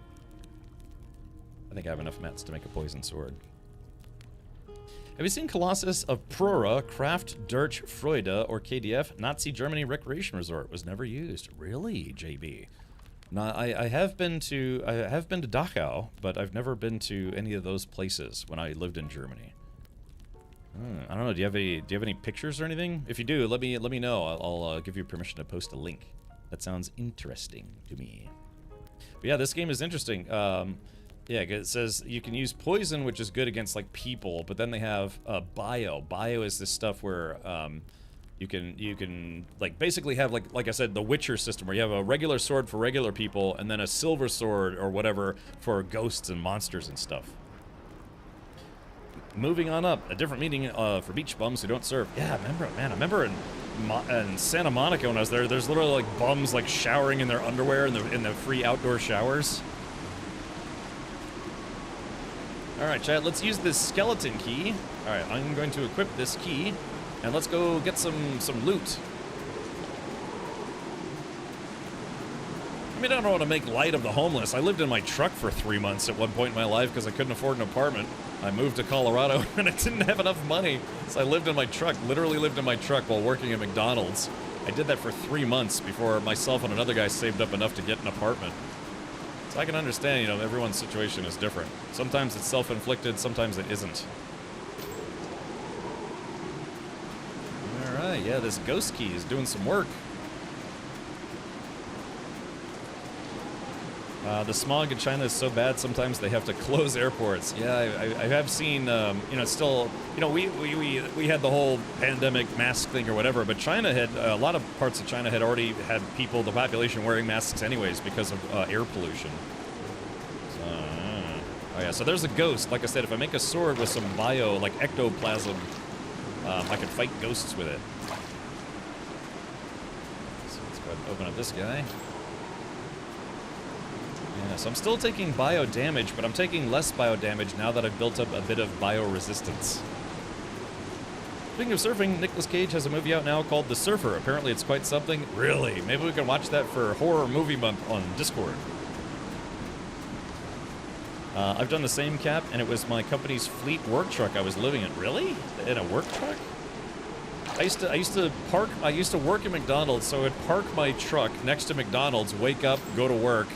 S1: I think I have enough mats to make a poison sword. Have you seen Colossus of Prora, Kraft, Dirch, Freude, or KDF? Nazi Germany Recreation Resort was never used. Really, JB? No, I have been to Dachau, but I've never been to any of those places when I lived in Germany. I don't know. Do you have any pictures or anything? If you do, let me know. I'll give you permission to post a link. That sounds interesting to me. But yeah, this game is interesting. Yeah, it says you can use poison, which is good against like people, but then they have bio. Bio is this stuff where you can like basically have like I said, the Witcher system where you have a regular sword for regular people and then a silver sword or whatever for ghosts and monsters and stuff. Moving on up, a different meaning for beach bums who don't surf. Yeah, I remember in Santa Monica when I was there, there's literally like bums like showering in their underwear in the free outdoor showers. All right, chat, let's use this skeleton key. All right, I'm going to equip this key. And let's go get some loot. I mean, I don't want to make light of the homeless. I lived in my truck for 3 months at one point in my life because I couldn't afford an apartment. I moved to Colorado and I didn't have enough money. So I lived in my truck, literally lived in my truck while working at McDonald's. I did that for 3 months before myself and another guy saved up enough to get an apartment. So I can understand, you know, everyone's situation is different. Sometimes it's self-inflicted, sometimes it isn't. Alright, yeah, this ghost key is doing some work. The smog in China is so bad, sometimes they have to close airports. Yeah, I have seen, you know, still, you know, we had the whole pandemic mask thing or whatever, but China had, a lot of parts of China had already had people, the population wearing masks anyways because of air pollution. So, oh yeah, so there's a ghost. Like I said, if I make a sword with some bio, like ectoplasm, I can fight ghosts with it. So let's go ahead and open up this guy. Yeah, so I'm still taking bio damage, but I'm taking less bio damage now that I've built up a bit of bio resistance. Speaking of surfing, Nicolas Cage has a movie out now called The Surfer. Apparently it's quite something. Really? Maybe we can watch that for Horror Movie Month on Discord. I've done the same, Cap, and it was my company's fleet work truck I was living in. Really? In a work truck? I used to work at McDonald's, so I'd park my truck next to McDonald's, wake up, go to work,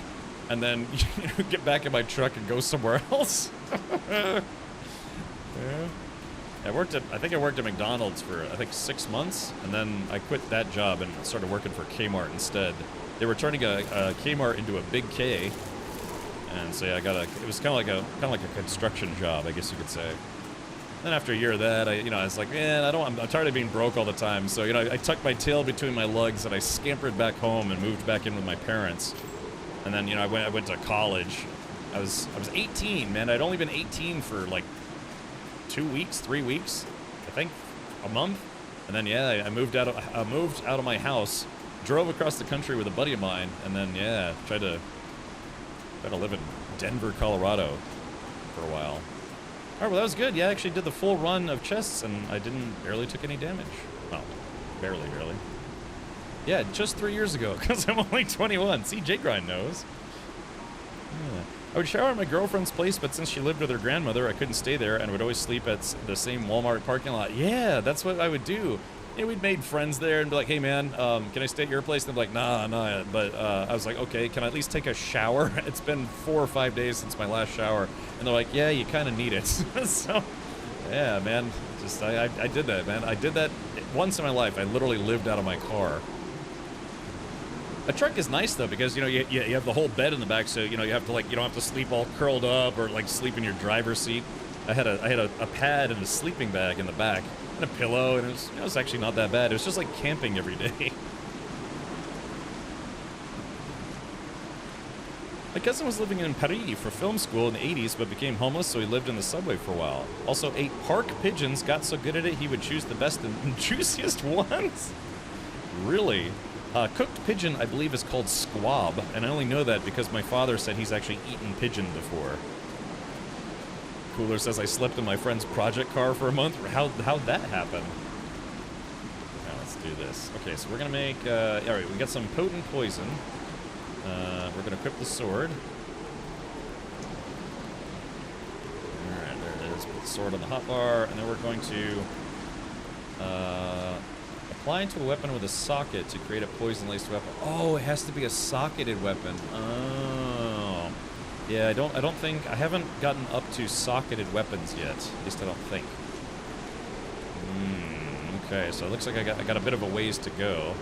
S1: and then get back in my truck and go somewhere else. Yeah. I think I worked at McDonald's for 6 months, and then I quit that job and started working for Kmart instead. They were turning a Kmart into a big K, and so yeah, it was kind of like a construction job, I guess you could say. Then after a year of that, I was like, man, I'm tired of being broke all the time. So, I tucked my tail between my legs and I scampered back home and moved back in with my parents. And then, I went to college. I was 18, man. I'd only been 18 for like 2 weeks, 3 weeks, I think, a month. And then, yeah, I moved out of my house, drove across the country with a buddy of mine, and then, yeah, tried to live in Denver, Colorado for a while. Alright, well that was good. Yeah, I actually did the full run of chests and I barely took any damage. Well, barely. Yeah, just 3 years ago, because I'm only 21. See, J-Grind knows. Yeah. I would shower at my girlfriend's place, but since she lived with her grandmother, I couldn't stay there and would always sleep at the same Walmart parking lot. Yeah, that's what I would do. Yeah, we'd made friends there and be like, hey man, can I stay at your place? And they'd be like, nah. But I was like, okay, can I at least take a shower? It's been 4 or 5 days since my last shower. And they're like, yeah, you kind of need it. So, yeah, man, I did that, man. I did that once in my life. I literally lived out of my car. A truck is nice though, because, you have the whole bed in the back, so, you have to you don't have to sleep all curled up or sleep in your driver's seat. I had a pad and a sleeping bag in the back. And a pillow, and it was actually not that bad. It was just like camping every day. My cousin was living in Paris for film school in the 80s, but became homeless, so he lived in the subway for a while. Also ate park pigeons, got so good at it, he would choose the best and juiciest ones. Really? Cooked pigeon, I believe, is called squab, and I only know that because my father said he's actually eaten pigeon before. Cooler says I slept in my friend's project car for a month. How'd that happen? Now let's do this. Okay, so we're gonna make. All right, we got some potent poison. We're gonna equip the sword. All right, there it is. Put the sword on the hotbar, and then we're going to apply to a weapon with a socket to create a poison-laced weapon. Oh, it has to be a socketed weapon. Oh. Yeah, I haven't gotten up to socketed weapons yet. At least I don't think. Okay, so it looks like I got a bit of a ways to go.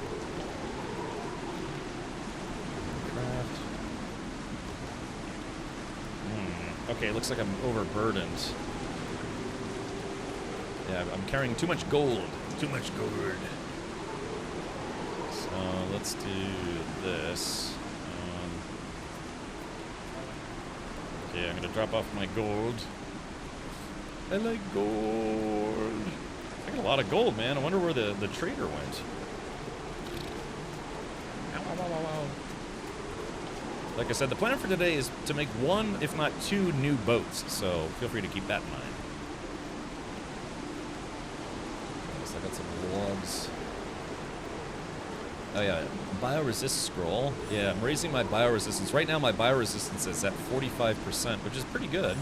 S1: Craft. Okay, it looks like I'm overburdened. Yeah, I'm carrying too much gold. Too much gold. So let's do this. Okay, I'm gonna drop off my gold. I like gold. I got a lot of gold, man. I wonder where the trader went. Ow. Like I said, the plan for today is to make 1, if not 2, new boats. So feel free to keep that in mind. So I got some logs. Oh yeah, bioresist scroll. Yeah, I'm raising my bioresistance. Right now my bioresistance is at 45%, which is pretty good.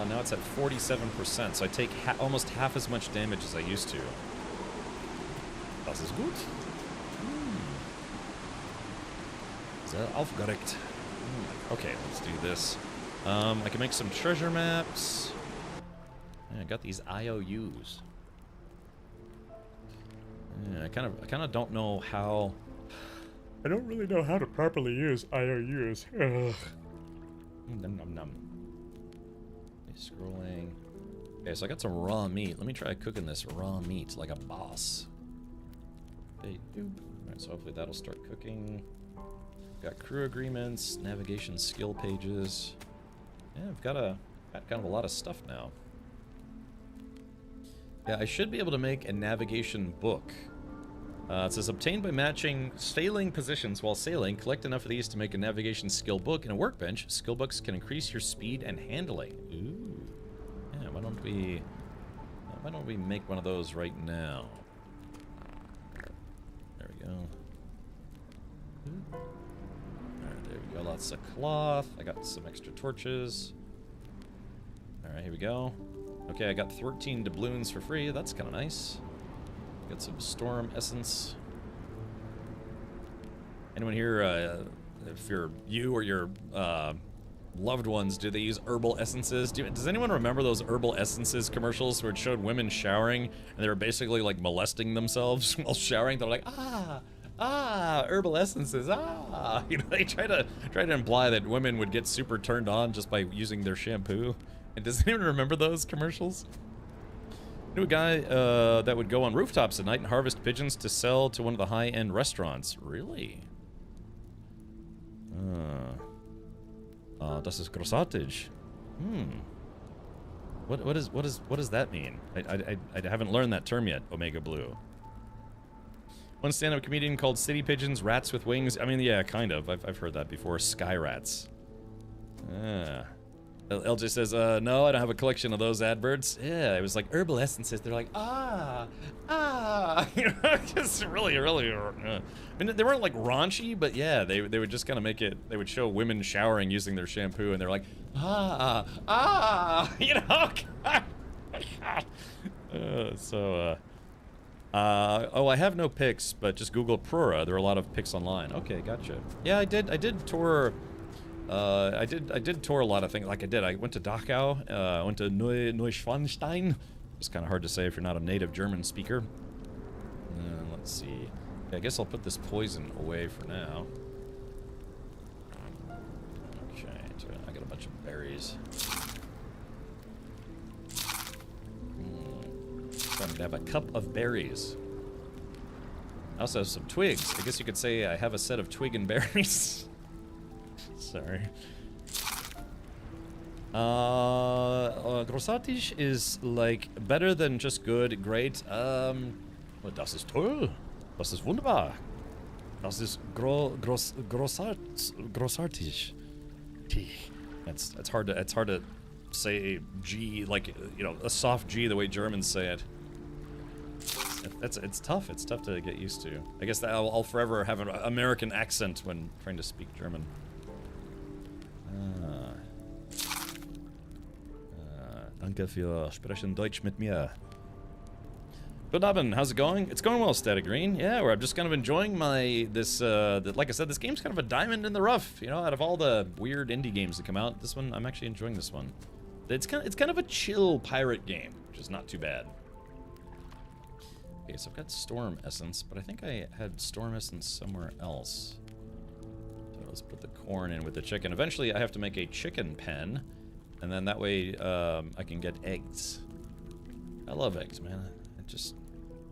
S1: Now it's at 47%, so I take almost half as much damage as I used to. Das ist gut. Sehr aufgeregt. Okay, let's do this. I can make some treasure maps. Yeah, I got these IOUs. Yeah, I kind of don't know how. I don't really know how to properly use IOUs. Ugh. Nom. Scrolling. Okay, so I got some raw meat. Let me try cooking this raw meat like a boss. Alright, so hopefully that'll start cooking. Got crew agreements, navigation skill pages. Yeah, I've got kind of a lot of stuff now. Yeah, I should be able to make a navigation book. It says, obtained by matching sailing positions while sailing, collect enough of these to make a navigation skill book and a workbench. Skill books can increase your speed and handling. Ooh. Yeah, why don't we make one of those right now? There we go. Alright, there we go. Lots of cloth. I got some extra torches. Alright, here we go. Okay, I got 13 doubloons for free. That's kind of nice. Get some storm essence. Anyone here, if you or your loved ones, do they use herbal essences? Does anyone remember those herbal essences commercials where it showed women showering and they were basically like molesting themselves while showering? They're like, herbal essences, You know, they try to imply that women would get super turned on just by using their shampoo. And does anyone remember those commercials? I knew a guy that would go on rooftops at night and harvest pigeons to sell to one of the high-end restaurants. Really? Das ist großartig. What does that mean? I haven't learned that term yet, Omega Blue. One stand-up comedian called City Pigeons Rats with Wings. I mean, yeah, kind of. I've heard that before. Sky Rats. LJ says, no, I don't have a collection of those adverts. Yeah, it was like herbal essences. They're like, you know, just really, I mean, they weren't like raunchy, but yeah, they would just kind of make it, they would show women showering using their shampoo, and they're like, you know? Oh, I have no pics, but just Google Prora. There are a lot of pics online. Okay, gotcha. Yeah, I did tour... I did tour a lot of things. Like I went to Dachau, I went to Neuschwanstein. It's kind of hard to say if you're not a native German speaker. Let's see. Yeah, I guess I'll put this poison away for now. Okay, so I got a bunch of berries. I'm gonna have a cup of berries. I also have some twigs. I guess you could say I have a set of twig and berries. Sorry. Großartig is like better than just good, great. Well, das ist toll. Das ist wunderbar. Das ist großartig. It's hard to say G, like, you know, a soft G the way Germans say it. It's tough. It's tough to get used to. I guess that I'll forever have an American accent when trying to speak German. Danke für sprechen Deutsch mit mir. Good Abend, how's it going? It's going well, Static Green. Yeah, where I'm just kind of enjoying like I said, this game's kind of a diamond in the rough. You know, out of all the weird indie games that come out, this one, I'm actually enjoying this one. It's kind of a chill pirate game, which is not too bad. Okay, so I've got Storm Essence, but I think I had Storm Essence somewhere else. So let's put the corn in with the chicken. Eventually, I have to make a chicken pen, and then that way I can get eggs. I love eggs, man. I just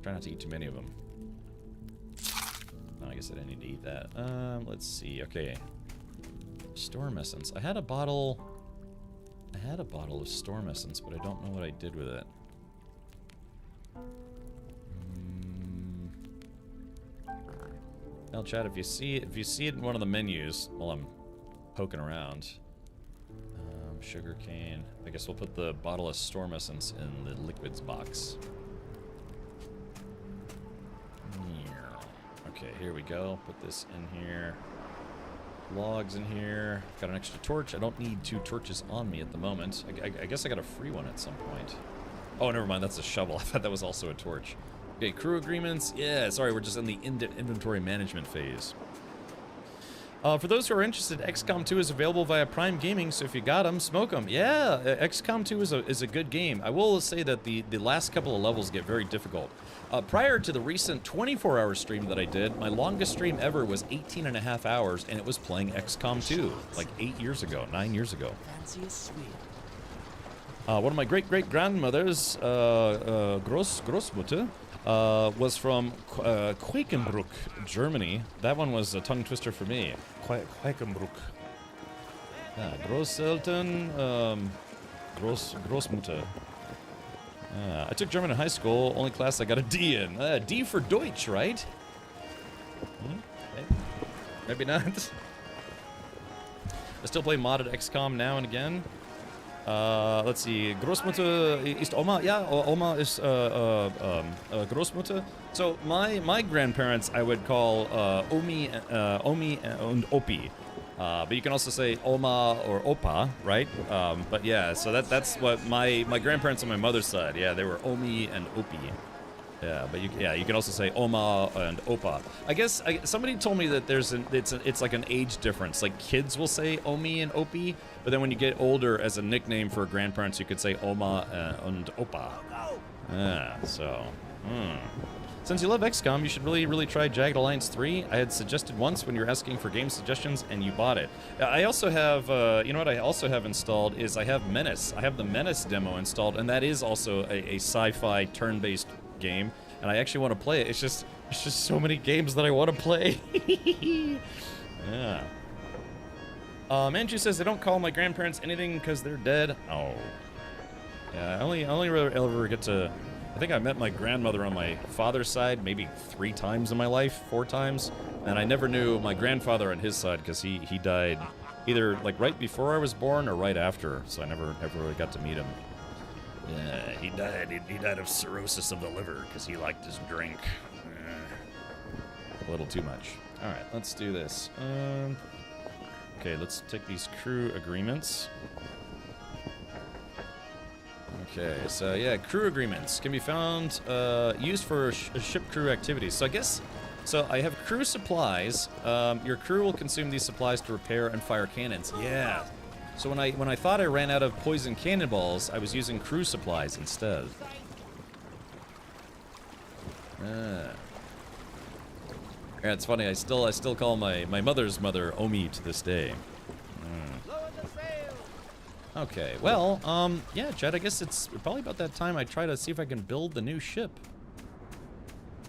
S1: try not to eat too many of them. Oh, I guess I didn't need to eat that. Let's see. Okay, Storm Essence. I had a bottle of Storm Essence, but I don't know what I did with it. Now, chat, if you see it in one of the menus while I'm poking around. Sugar cane. I guess we'll put the bottle of Storm Essence in the liquids box. Okay, here we go. Put this in here. Logs in here. Got an extra torch. I don't need 2 torches on me at the moment. I guess I got a free one at some point. Oh, never mind. That's a shovel. I thought that was also a torch. Okay, crew agreements. Yeah, sorry, we're just in the inventory management phase. For those who are interested, XCOM 2 is available via Prime Gaming, so if you got them, smoke them. Yeah, XCOM 2 is a good game. I will say that the last couple of levels get very difficult. Prior to the recent 24-hour stream that I did, my longest stream ever was 18.5 hours, and it was playing XCOM 2, like 9 years ago. One of my great-great-grandmothers, Großmutter, was from Quakenbrück, Germany. That one was a tongue twister for me. Quakenbrück. Großeltern, Großmutter. I took German in high school. Only class I got a D in. D for Deutsch, right? Maybe not. I still play modded XCOM now and again. Let's see. Großmutter ist Oma. Yeah, Oma is Großmutter. So my grandparents I would call Omi and Opi. But you can also say Oma or Opa, right? But yeah, so that's what my grandparents on my mother's side. Yeah, they were Omi and Opi. Yeah, but you can also say Oma and Opa. I guess somebody told me that it's like an age difference. Like kids will say Omi and Opie, but then when you get older, as a nickname for grandparents, you could say Oma and Opa. Yeah, so. Since you love XCOM, you should really try Jagged Alliance 3. I had suggested once when you were asking for game suggestions, and you bought it. I also have, you know what I also have installed is I have Menace. I have the Menace demo installed, and that is also a sci-fi turn-based game, and I actually want to play it. It's just so many games that I want to play. Yeah. Andrew says I don't call my grandparents anything because they're dead. Oh. Yeah, I only ever get to. I think I met my grandmother on my father's side maybe 3 times in my life, 4 times, and I never knew my grandfather on his side because he died either like right before I was born or right after, so I never really got to meet him. Yeah, he died of cirrhosis of the liver because he liked his drink. A little too much. All right, let's do this. Okay, let's take these crew agreements. Okay, so yeah, crew agreements can be found used for ship crew activities. So I guess, so I have crew supplies. Your crew will consume these supplies to repair and fire cannons. Yeah. So when I thought I ran out of poison cannonballs, I was using crew supplies instead. Yeah, it's funny. I still call my mother's mother Omi to this day. Okay, well, yeah, Chad, I guess it's probably about that time I try to see if I can build the new ship.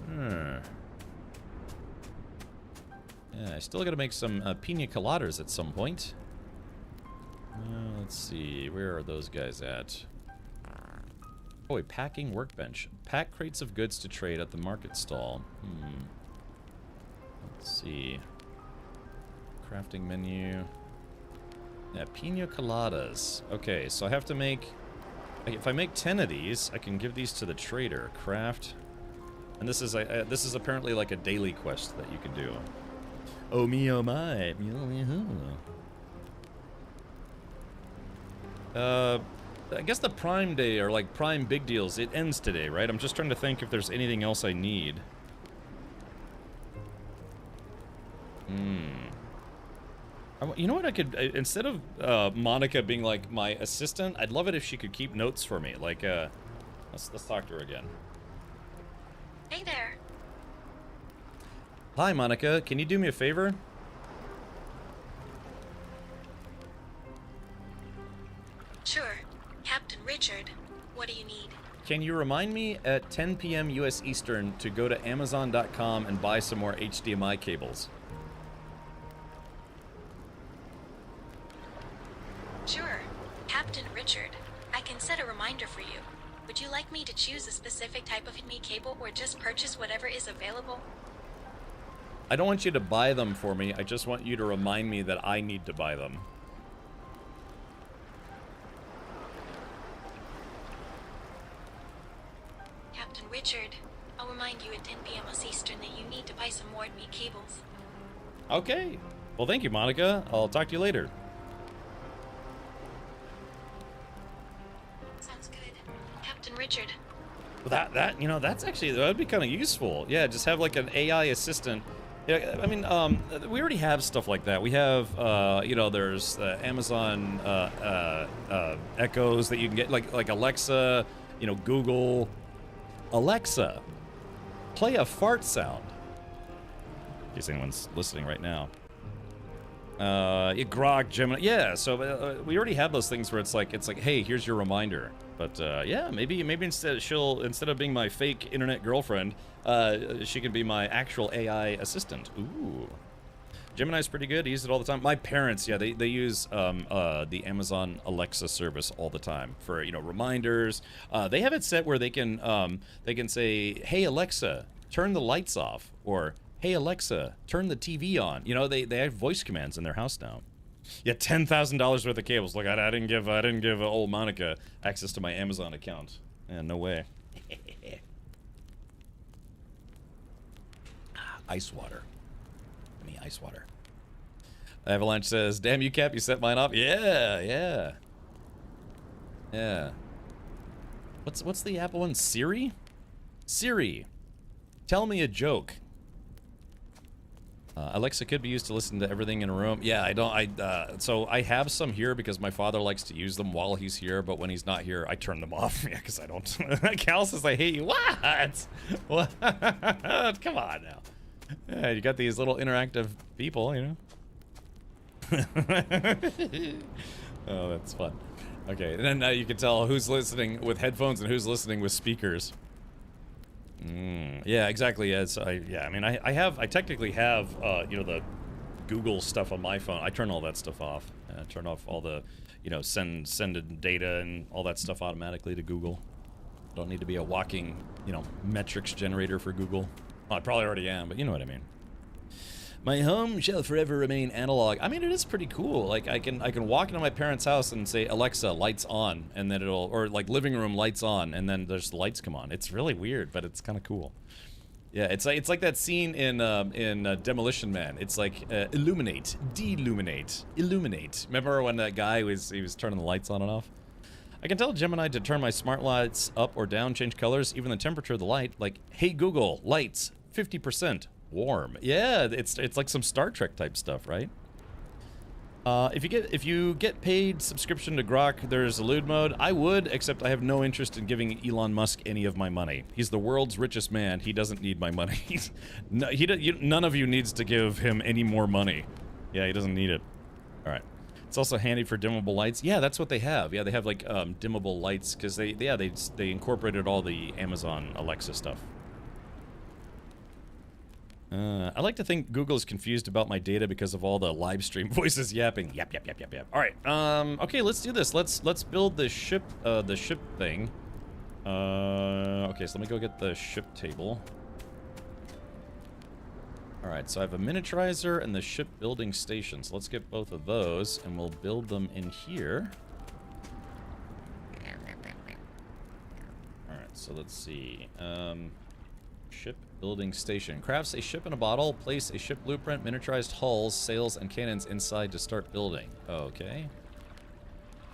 S1: Yeah, I still gotta make some pina coladas at some point. Let's see, where are those guys at? Oh, a packing workbench. Pack crates of goods to trade at the market stall. Let's see. Crafting menu. Yeah, pina coladas. Okay, so I have to make... If I make 10 of these, I can give these to the trader. Craft. And this is apparently like a daily quest that you can do. Oh me, oh my. I guess the Prime Day, or like Prime Big Deals, it ends today, right? I'm just trying to think if there's anything else I need. You know what I could, instead of Monica being like my assistant, I'd love it if she could keep notes for me. Like, let's talk to her again.
S6: Hey there.
S1: Hi, Monica. Can you do me a favor?
S6: Sure. Captain Richard, what do you need?
S1: Can you remind me at 10 p.m. US Eastern to go to Amazon.com and buy some more HDMI cables?
S6: Sure. Captain Richard, I can set a reminder for you. Would you like me to choose a specific type of HDMI cable or just purchase whatever is available?
S1: I don't want you to buy them for me. I just want you to remind me that I need to buy them.
S6: Captain Richard, I'll remind you at 10 p.m. Eastern that you need to buy some more HDMI cables.
S1: Okay. Well, thank you, Monica. I'll talk to you later.
S6: Sounds good. Captain Richard.
S1: That you know, that's actually, that'd be kind of useful. Yeah, just have like an AI assistant. Yeah, I mean, we already have stuff like that. We have, you know, there's Amazon Echoes that you can get, like Alexa, you know, Google. Alexa, play a fart sound. In case anyone's listening right now. Grok, Gemini, yeah. So we already have those things where it's like, hey, here's your reminder. But yeah, maybe instead of being my fake internet girlfriend, she can be my actual AI assistant. Ooh, Gemini's pretty good. I use it all the time. My parents, yeah, they use the Amazon Alexa service all the time for, you know, reminders. They have it set where they can say, hey Alexa, turn the lights off, or hey Alexa, turn the TV on. You know, they have voice commands in their house now. Yeah, $10,000 worth of cables. Look, I didn't give old Monica access to my Amazon account. Yeah, no way. Ice water. Give me ice water. Avalanche says, "Damn you, Cap! You set mine off." Yeah. What's the Apple one? Siri? Siri, tell me a joke. Alexa could be used to listen to everything in a room. Yeah, so I have some here because my father likes to use them while he's here, but when he's not here, I turn them off. Yeah, because I don't. Cal says I hate you. What? What? Come on now. Yeah, you got these little interactive people, you know? Oh, that's fun. Okay, and then now you can tell who's listening with headphones and who's listening with speakers. Yeah, exactly. I mean, I technically have, you know, the Google stuff on my phone. I turn all that stuff off. I turn off all the, you know, send data and all that stuff automatically to Google. Don't need to be a walking, you know, metrics generator for Google. Well, I probably already am, but you know what I mean. My home shall forever remain analog. I mean, it is pretty cool. Like, I can walk into my parents' house and say, Alexa, lights on, and then it'll, or like living room lights on, and then there's the lights come on. It's really weird, but it's kind of cool. Yeah, it's like that scene in Demolition Man. It's like illuminate, deluminate, illuminate. Remember when that guy was turning the lights on and off? I can tell Gemini to turn my smart lights up or down, change colors, even the temperature of the light. Like, hey Google, lights 50%. Warm. Yeah, it's like some Star Trek type stuff, right? If you get paid subscription to Grok, there's elude mode. I would, except I have no interest in giving Elon Musk any of my money. He's the world's richest man. He doesn't need my money. None of you needs to give him any more money. Yeah, he doesn't need it. All right. It's also handy for dimmable lights. Yeah, that's what they have. Yeah, they have like dimmable lights because they incorporated all the Amazon Alexa stuff. I like to think Google's confused about my data because of all the live stream voices yapping. Yap, yap, yap, yap, yap. All right. Okay, let's do this. Let's build the ship thing. Okay, so let me go get the ship table. All right, so I have a miniaturizer and the ship building station. So let's get both of those, and we'll build them in here. All right, so let's see. Ship building station. Crafts a ship in a bottle. Place a ship blueprint, miniaturized hulls, sails, and cannons inside to start building. Okay.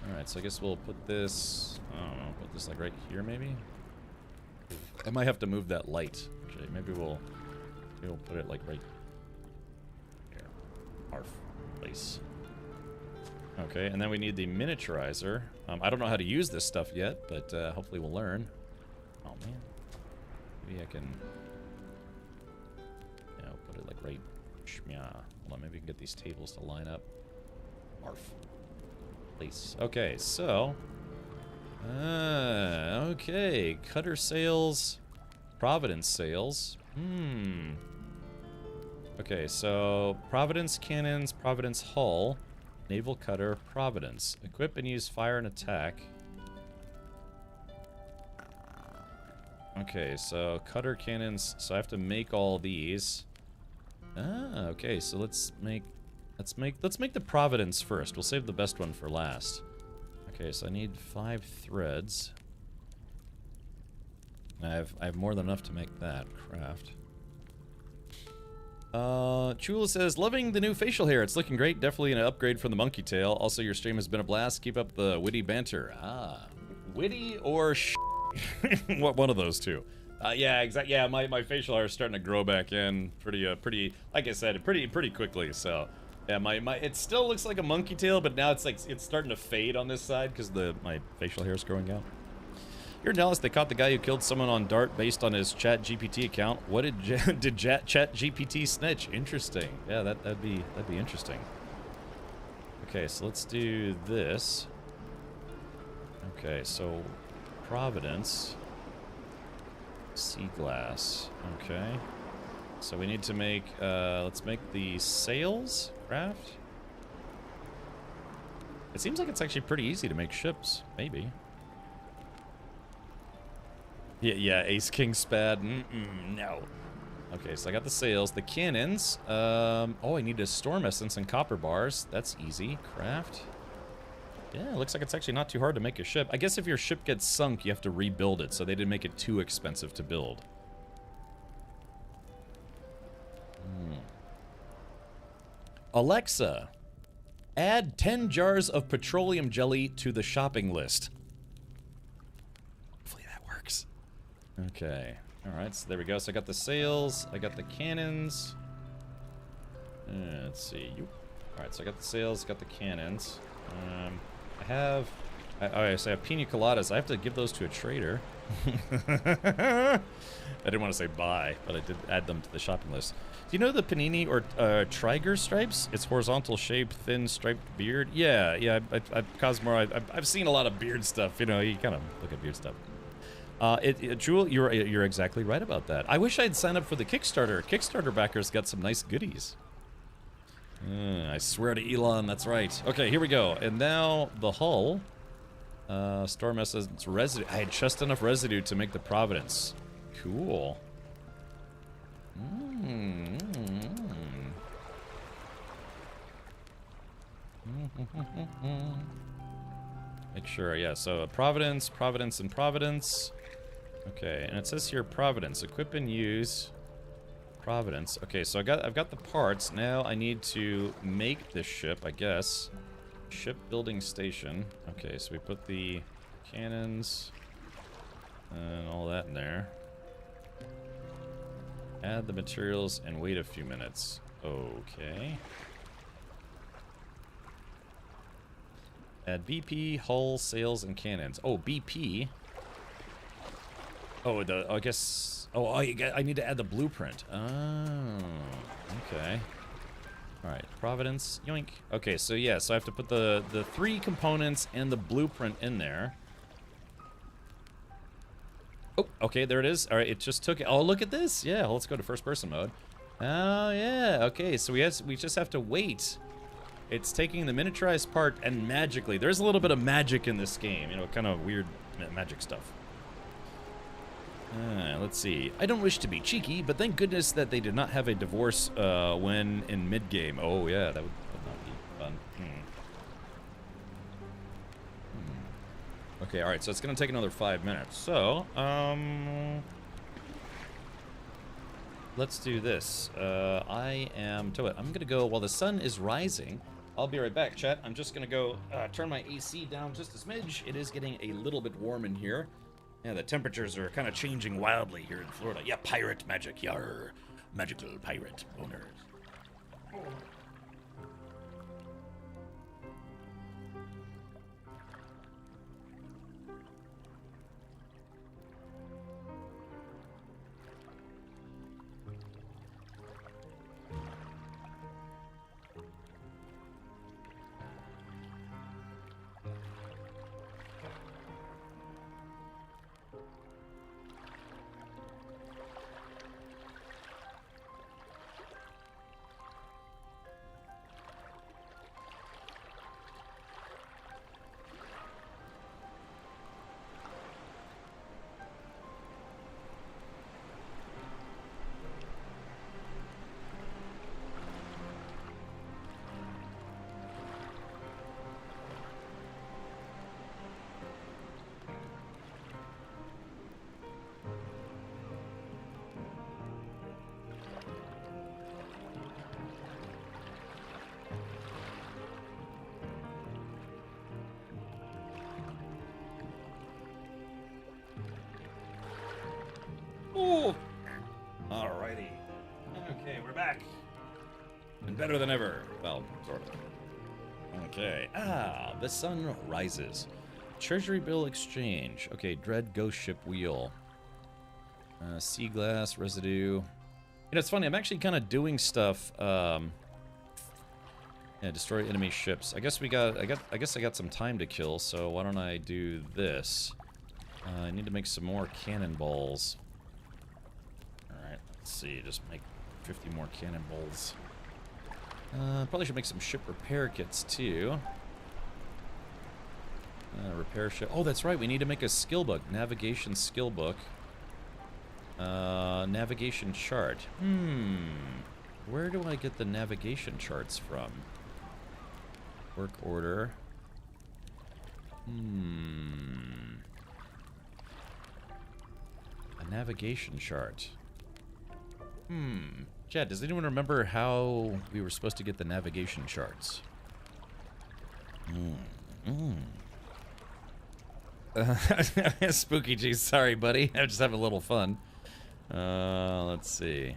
S1: Alright, so I guess we'll put this... I don't know, put this like right here maybe? I might have to move that light. Actually, maybe we'll put it like right here. Arf. Place. Okay, and then we need the miniaturizer. I don't know how to use this stuff yet, but hopefully we'll learn. Oh man. Maybe I can, you know, put it like right. Yeah. Hold on, maybe we can get these tables to line up. Arf. Place. Okay, so. Okay. Cutter sails. Providence sails. Okay, so Providence cannons, Providence hull, naval cutter, Providence. Equip and use fire and attack. Okay, so cutter cannons, so I have to make all these. Okay, so let's make the Providence first. We'll save the best one for last. Okay, so I need 5 threads. I have more than enough to make that. Craft. Chula says, loving the new facial hair. It's looking great. Definitely an upgrade from the monkey tail. Also, your stream has been a blast. Keep up the witty banter. Witty or what, one of those two? Yeah, exactly. Yeah, my facial hair is starting to grow back in pretty, like I said, pretty quickly. So, yeah, it still looks like a monkey tail, but now it's starting to fade on this side because my facial hair is growing out. Here in Dallas, they caught the guy who killed someone on Dart based on his ChatGPT account. What did ChatGPT snitch? Interesting. Yeah, that'd be interesting. Okay, so let's do this. Okay, so Providence, sea glass. Okay, so we need to make. Let's make the sails. Craft. It seems like it's actually pretty easy to make ships. Maybe. Yeah, Ace King Spad. No. Okay, so I got the sails, the cannons. Oh, I need a storm essence and copper bars. That's easy. Craft. Yeah, it looks like it's actually not too hard to make a ship. I guess if your ship gets sunk, you have to rebuild it, so they didn't make it too expensive to build. Alexa, add 10 jars of petroleum jelly to the shopping list. Hopefully that works. Okay. Alright, so there we go. So I got the sails, I got the cannons. Let's see. Alright, so I got the sails, got the cannons. I have pina coladas. I have to give those to a trader. I didn't want to say buy, but I did add them to the shopping list. Do you know the Panini or Trigger stripes? It's horizontal shape, thin striped beard. Yeah. Cosmore, I've seen a lot of beard stuff. You know, you kind of look at beard stuff. Jewel, you're exactly right about that. I wish I'd signed up for the Kickstarter. Kickstarter backers got some nice goodies. I swear to Elon, that's right. Okay, here we go. And now the hull. Storm Essence residue. I had just enough residue to make the Providence. Cool. Make sure, yeah. So Providence, and Providence. Okay, and it says here Providence. Equip and use Providence. Okay, so I've got the parts. Now I need to make this ship, I guess. Shipbuilding station. Okay, so we put the cannons and all that in there. Add the materials and wait a few minutes. Okay. Add BP, hull, sails, and cannons. Oh, BP. Oh, I guess. Oh, I need to add the blueprint. Oh, okay. All right, Providence, yoink. Okay, so yeah, so I have to put the 3 components and the blueprint in there. Oh, okay, there it is. All right, it just took it. Oh, look at this. Yeah, well, let's go to first person mode. Oh, yeah. Okay, so we just have to wait. It's taking the miniaturized part and magically. There's a little bit of magic in this game, you know, kind of weird magic stuff. Let's see. I don't wish to be cheeky, but thank goodness that they did not have a divorce when in mid-game. Oh, yeah, that would not be fun. Okay, all right, so it's going to take another 5 minutes. So, let's do this. I'm going to go while the sun is rising. I'll be right back, chat. I'm just going to go turn my AC down just a smidge. It is getting a little bit warm in here. Yeah, the temperatures are kind of changing wildly here in Florida. Yeah, pirate magic, yar. Magical pirate boners. Ooh. Alrighty. Okay, we're back. And better than ever. Well, sort of. Okay. The sun rises. Treasury bill exchange. Okay, Dread Ghost Ship Wheel. Sea glass, residue. You know, it's funny, I'm actually kind of doing stuff. Yeah, destroy enemy ships. I guess I got some time to kill, so why don't I do this? I need to make some more cannonballs. Alright, let's see, just make 50 more cannonballs. Probably should make some ship repair kits too. Repair ship. Oh, that's right, we need to make a skill book. Navigation skill book. Navigation chart. Where do I get the navigation charts from? Work order. A navigation chart. Chad, does anyone remember how we were supposed to get the navigation charts? Spooky G, sorry buddy. I'm just having a little fun. Let's see.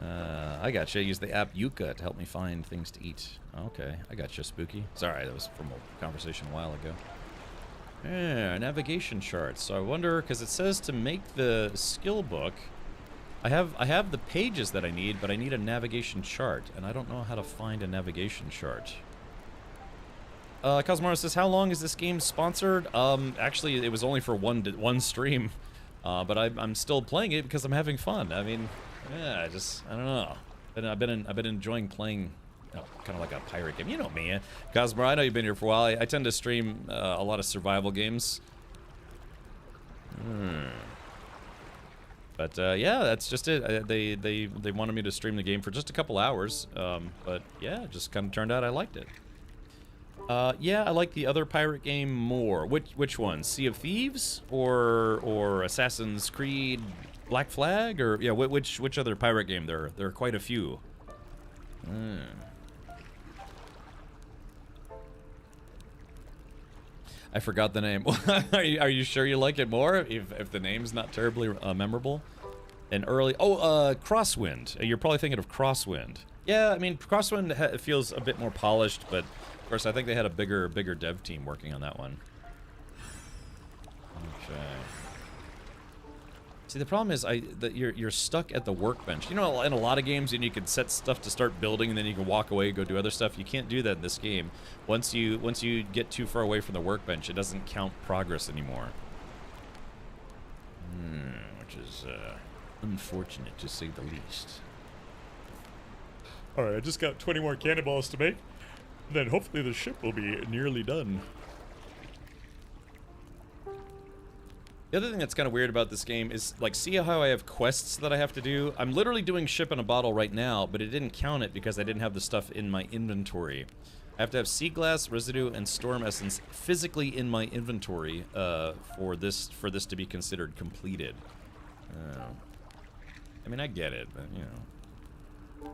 S1: I gotcha. Use the app Yuka to help me find things to eat. Okay, I gotcha, Spooky. Sorry, that was from a conversation a while ago. Yeah, navigation charts. So I wonder, because it says to make the skill book, I have the pages that I need, but I need a navigation chart, and I don't know how to find a navigation chart. Cosmaro says, how long is this game sponsored? Actually, it was only for one stream, but I'm still playing it because I'm having fun. I mean, yeah, I don't know. I've been enjoying playing, kind of like a pirate game. You know me, Cosmaro. I know you've been here for a while. I tend to stream a lot of survival games. But yeah, that's just it. They wanted me to stream the game for just a couple hours. But yeah, it just kind of turned out I liked it. Yeah, I like the other pirate game more. Which one? Sea of Thieves or Assassin's Creed Black Flag, or yeah, which other pirate game? There are quite a few. I forgot the name. Are you sure you like it more if the name's not terribly memorable? An early Crosswind. You're probably thinking of Crosswind. Yeah, I mean Crosswind feels a bit more polished, but of course I think they had a bigger dev team working on that one. Okay. See, the problem is that you're stuck at the workbench. You know, in a lot of games, and you can set stuff to start building, and then you can walk away, go do other stuff. You can't do that in this game. Once you get too far away from the workbench, it doesn't count progress anymore. Which is unfortunate to say the least. All right, I just got 20 more cannonballs to make. Then hopefully the ship will be nearly done. The other thing that's kind of weird about this game is, like, see how I have quests that I have to do? I'm literally doing ship in a bottle right now, but it didn't count it because I didn't have the stuff in my inventory. I have to have sea glass, residue, and storm essence physically in my inventory for this to be considered completed. I mean, I get it, but, you know.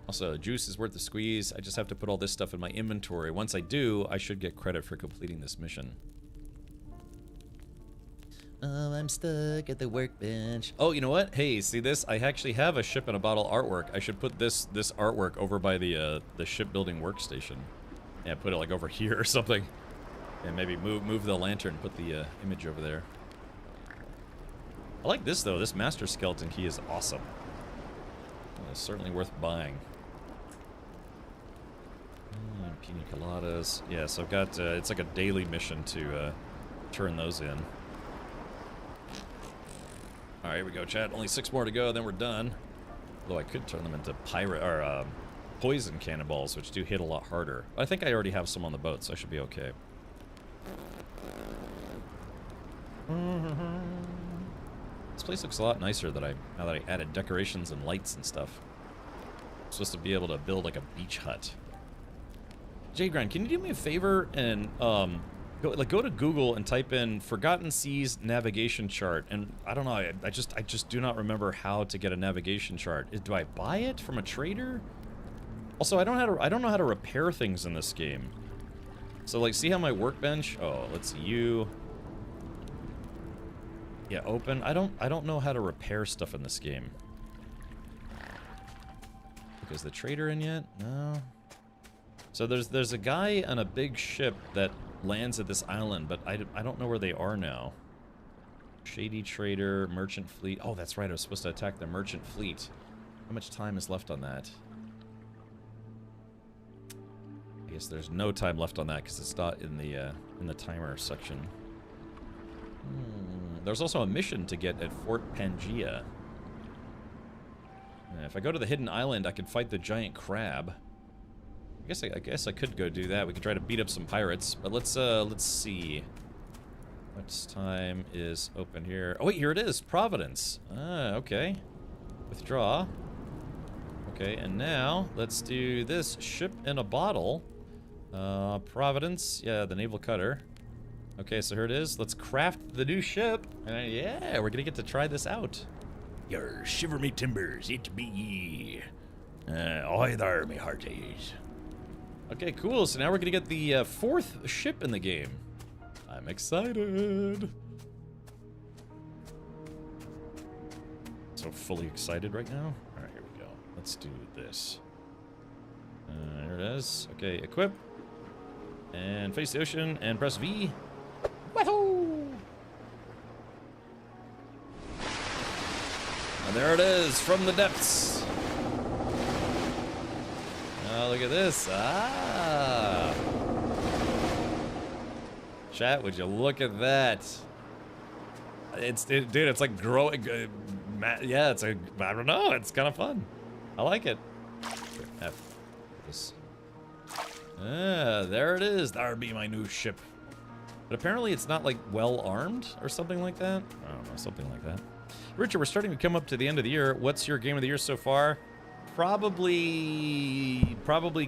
S1: Also, juice is worth the squeeze. I just have to put all this stuff in my inventory. Once I do, I should get credit for completing this mission. Oh, I'm stuck at the workbench. Oh, you know what? Hey, see this? I actually have a ship in a bottle artwork. I should put this artwork over by the shipbuilding workstation. Yeah, put it like over here or something. And maybe move the lantern, put the image over there. I like this though. This master skeleton key is awesome. It's certainly worth buying. Pina coladas. Yeah, so I've got it's like a daily mission to turn those in. Alright, here we go, chat. Only 6 more to go, then we're done. Although I could turn them into poison cannonballs, which do hit a lot harder. I think I already have some on the boat, so I should be okay. This place looks a lot nicer now that I added decorations and lights and stuff. I'm supposed to be able to build like a beach hut. Jgrind, can you do me a favor and go to Google and type in Forgotten Seas navigation chart, and I don't know, I just do not remember how to get a navigation chart. Do I buy it from a trader? Also, I don't know how to repair things in this game. So like, see how my workbench? Oh, let's see you. Yeah, open. I don't know how to repair stuff in this game. Is the trader in yet? No. So there's a guy on a big ship that lands at this island, but I don't know where they are now. Shady trader, merchant fleet. Oh, that's right. I was supposed to attack the merchant fleet. How much time is left on that? I guess there's no time left on that because it's not in the timer section. There's also a mission to get at Fort Pangaea. If I go to the hidden island, I can fight the giant crab. I guess I could go do that. We could try to beat up some pirates, but let's see. What time is open here? Oh wait, here it is. Providence. Okay. Withdraw. Okay, and now let's do this ship in a bottle. Providence. Yeah, the naval cutter. Okay, so here it is. Let's craft the new ship. Yeah, we're gonna get to try this out. Yer shiver me timbers, it be ye. Aye there, me hearties. Okay, cool. So now we're gonna get the 4th ship in the game. I'm excited. so fully excited right now. All right, here we go. Let's do this. There it is. Okay, equip. And face the ocean and press V. Wahoo! And there it is from the depths. Oh, look at this. Ah. Chat, would you look at that? Dude, it's like growing. Yeah, it's I don't know. It's kind of fun. I like it. F. This. There it is. That'll be my new ship. But apparently it's not like well armed or something like that. I don't know, something like that. Richard, we're starting to come up to the end of the year. What's your game of the year so far? Probably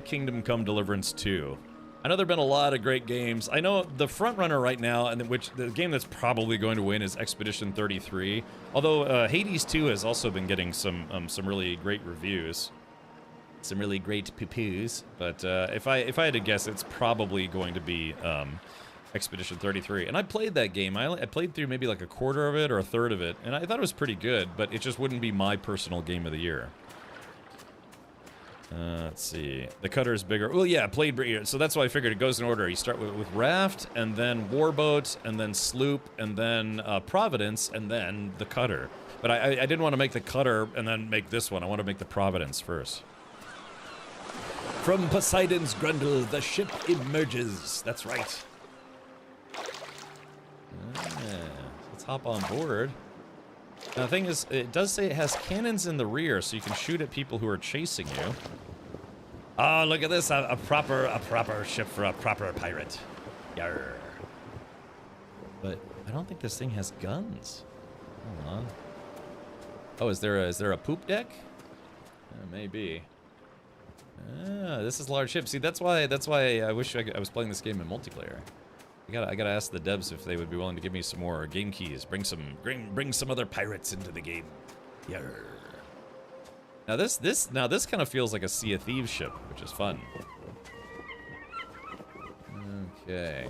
S1: Kingdom Come Deliverance 2. I know there've been a lot of great games. I know the front runner right now, and which the game that's probably going to win is Expedition 33. Although Hades 2 has also been getting some really great reviews, some really great poo-poos. But if I had to guess, it's probably going to be Expedition 33. And I played that game. I played through maybe like a quarter of it or a third of it, and I thought it was pretty good. But it just wouldn't be my personal game of the year. Let's see. The cutter is bigger. Well, yeah, played. So that's why I figured it goes in order. You start with Raft, and then Warboat, and then Sloop, and then Providence, and then the cutter. But I didn't want to make the cutter and then make this one. I want to make the Providence first. From Poseidon's grundle, the ship emerges. That's right. Let's hop on board. Now, the thing is, it does say it has cannons in the rear, so you can shoot at people who are chasing you. Oh, look at this! A proper ship for a proper pirate. Yarr. But I don't think this thing has guns. Hold on. Oh, is there a poop deck? Maybe. This is a large ship. See, that's why I wish I was playing this game in multiplayer. I gotta ask the devs if they would be willing to give me some more game keys. Bring some other pirates into the game. Yarr. Now this kind of feels like a Sea of Thieves ship, which is fun. Okay.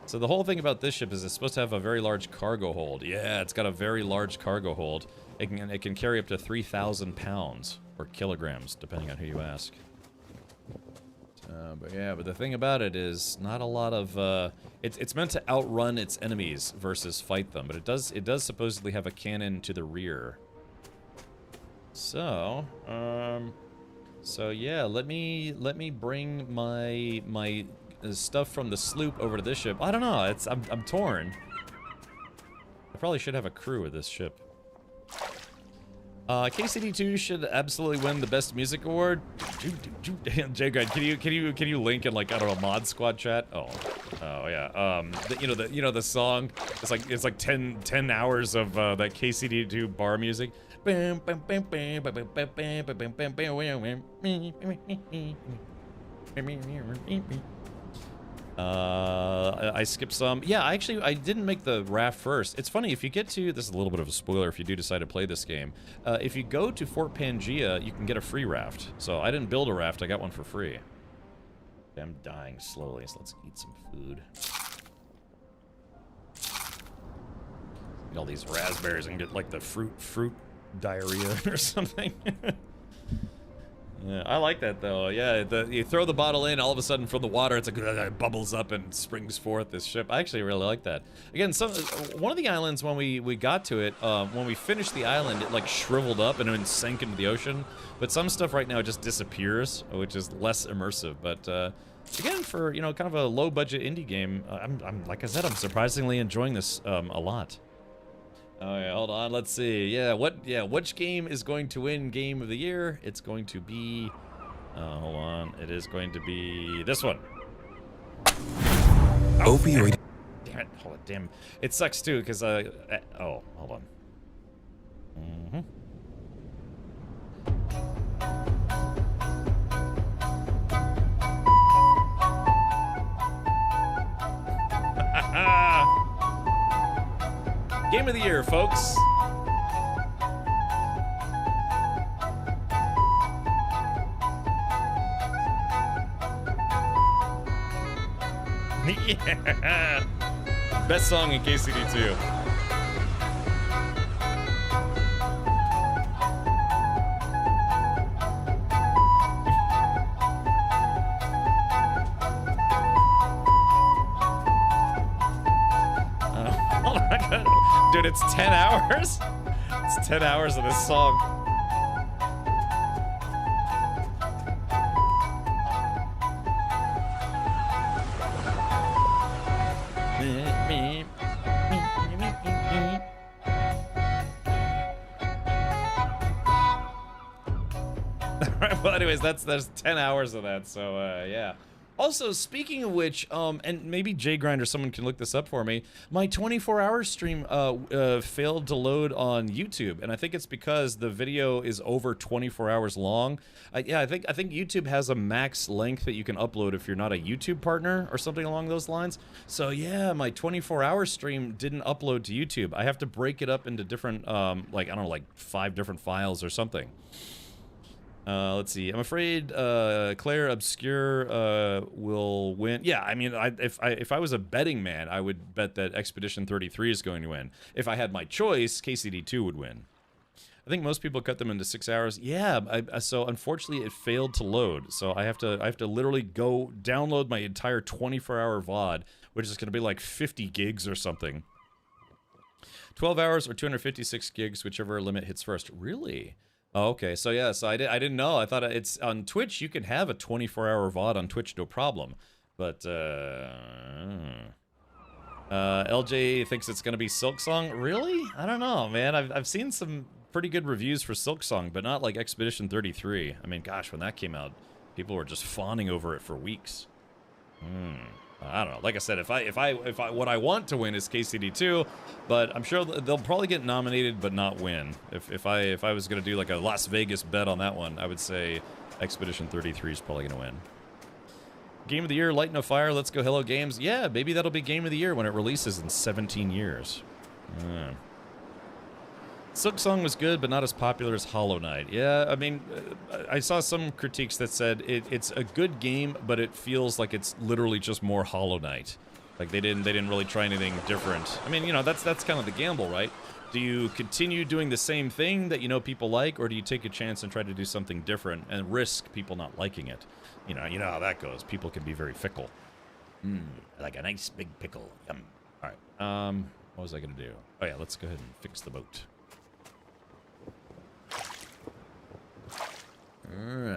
S1: So the whole thing about this ship is it's supposed to have a very large cargo hold. Yeah, it's got a very large cargo hold. It can carry up to 3,000 pounds or kilograms, depending on who you ask. But the thing about it is not a lot of it's meant to outrun its enemies versus fight them, but it does supposedly have a cannon to the rear. So yeah, let me bring my stuff from the sloop over to this ship. I don't know, I'm torn. I probably should have a crew with this ship. KCD2 should absolutely win the best music award. J-Grad, can you link in, like, I don't know, Mod Squad chat? Oh yeah. The song. It's like 10 hours of that KCD2 bar music. I skipped some. Yeah, I didn't make the raft first. It's funny, if you get to, this is a little bit of a spoiler if you do decide to play this game, if you go to Fort Pangaea, you can get a free raft. So I didn't build a raft, I got one for free. I'm dying slowly, so let's eat some food. Eat all these raspberries and get like the fruit diarrhea or something. Yeah, I like that though. Yeah, you throw the bottle in, all of a sudden from the water, it's like it bubbles up and springs forth this ship. I actually really like that. Again, one of the islands when we got to it, when we finished the island, it like shriveled up and then sank into the ocean. But some stuff right now just disappears, which is less immersive. But again, for kind of a low budget indie game, I'm like I said, I'm surprisingly enjoying this a lot. Oh yeah, hold on, let's see. Which game is going to win Game of the Year? It's going to be... hold on. It is going to be this one.
S7: Opioid.
S1: Damn it. Hold on, damn. It sucks too, because, oh, hold on. Game of the Year, folks. Yeah. Best song in KCD2. Dude, it's 10 hours? It's 10 hours of this song. Alright, well anyways, there's 10 hours of that, so yeah. Also, speaking of which, and maybe JGrind or someone can look this up for me, my 24-hour stream failed to load on YouTube, and I think it's because the video is over 24 hours long. Yeah, I think YouTube has a max length that you can upload if you're not a YouTube partner or something along those lines. So yeah, my 24-hour stream didn't upload to YouTube. I have to break it up into different, like, I don't know, like 5 different files or something. Let's see. I'm afraid Claire Obscure will win. Yeah, I mean, if I was a betting man, I would bet that Expedition 33 is going to win. If I had my choice, KCD2 would win. I think most people cut them into 6 hours. Yeah, so unfortunately it failed to load. So I have to literally go download my entire 24-hour VOD, which is going to be like 50 gigs or something. 12 hours or 256 gigs, whichever limit hits first. Really? Oh, okay, so yeah, so I didn't know. I thought it's on Twitch. You can have a 24-hour VOD on Twitch, no problem. But LJ thinks it's gonna be Silksong. Really? I don't know, man. I've seen some pretty good reviews for Silksong, but not like Expedition 33. I mean, gosh, when that came out, people were just fawning over it for weeks. I don't know. Like I said, if I what I want to win is KCD2, but I'm sure they'll probably get nominated but not win. If I was gonna do like a Las Vegas bet on that one, I would say Expedition 33 is probably gonna win. Game of the Year, Light No Fire, Let's Go Hello Games. Yeah, maybe that'll be Game of the Year when it releases in 17 years. Silksong was good, but not as popular as Hollow Knight. Yeah, I mean, I saw some critiques that said it's a good game, but it feels like it's literally just more Hollow Knight. Like they didn't really try anything different. I mean, you know, that's kind of the gamble, right? Do you continue doing the same thing that you know people like, or do you take a chance and try to do something different and risk people not liking it? You know how that goes. People can be very fickle. Like a nice big pickle. Yum. All right. What was I gonna do? Oh yeah, let's go ahead and fix the boat.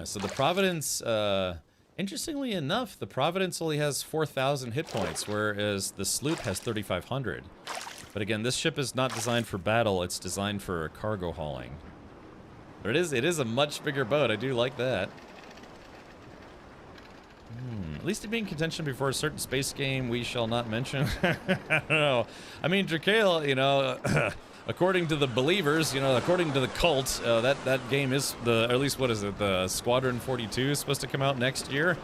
S1: So the Providence, interestingly enough, the Providence only has 4,000 hit points, whereas the Sloop has 3,500. But again, this ship is not designed for battle, it's designed for cargo hauling. But it is a much bigger boat, I do like that. At least to be in contention before a certain space game we shall not mention. I don't know. I mean, Drakale, you know... According to the believers, you know, according to the cult, that game is or at least what is it, the Squadron 42 is supposed to come out next year.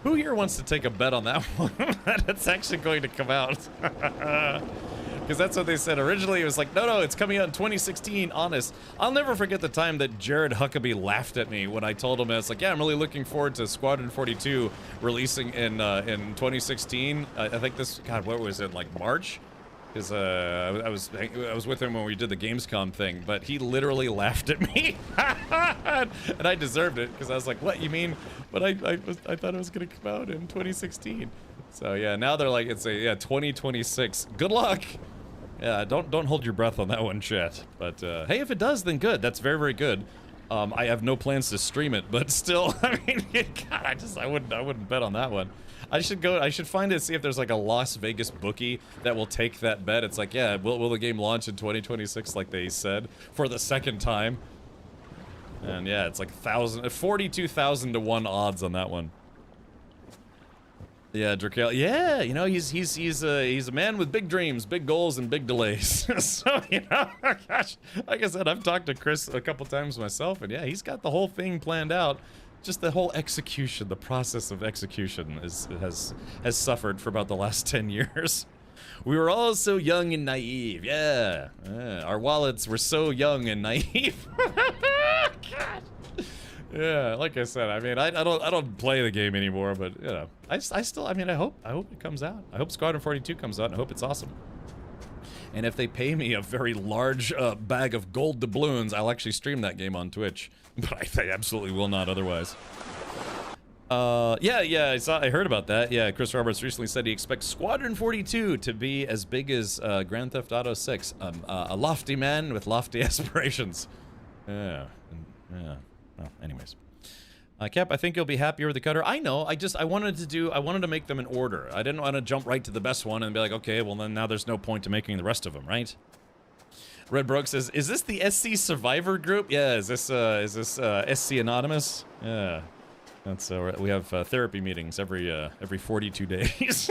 S1: Who here wants to take a bet on that one? That it's actually going to come out. Because that's what they said. Originally, it was like, no, it's coming out in 2016, honest. I'll never forget the time that Jared Huckabee laughed at me when I told him, it's like, yeah, I'm really looking forward to Squadron 42 releasing in 2016. I think this, God, what was it, like March? Because I was with him when we did the Gamescom thing, but he literally laughed at me, and I deserved it because I was like, "What you mean?" But I thought it was gonna come out in 2016. So yeah, now they're like, it's 2026. Good luck. Yeah, don't hold your breath on that one, chat. But hey, if it does, then good. That's very, very good. I have no plans to stream it, but still, I mean, God, I wouldn't bet on that one. I should find it, see if there's like a Las Vegas bookie that will take that bet. It's like, yeah, will the game launch in 2026 like they said for the second time? And yeah, it's like 42,000 to 1 odds on that one. Yeah, Drakale. Yeah, you know, he's a man with big dreams, big goals, and big delays. So, you know, gosh, like I said, I've talked to Chris a couple times myself, and yeah, he's got the whole thing planned out. Just the whole execution, the process of execution has suffered for about the last 10 years. We were all so young and naive. Yeah, our wallets were so young and naive. God. Yeah, like I said, I mean, I don't play the game anymore, but you know, I still, I mean, I hope it comes out. I hope Squadron 42 comes out, and I hope it's awesome. And if they pay me a very large bag of gold doubloons, I'll actually stream that game on Twitch. But I absolutely will not otherwise. Yeah, I heard about that. Yeah, Chris Roberts recently said he expects Squadron 42 to be as big as Grand Theft Auto 6. A lofty man with lofty aspirations. Yeah. Well, anyways. Cap, I think you'll be happier with the cutter. I know. I wanted to make them in order. I didn't want to jump right to the best one and be like, okay, well then now there's no point to making the rest of them, right? Red Broke says, "Is this the SC Survivor group?" Yeah. Is this SC Anonymous? Yeah. That's we have therapy meetings every 42 days.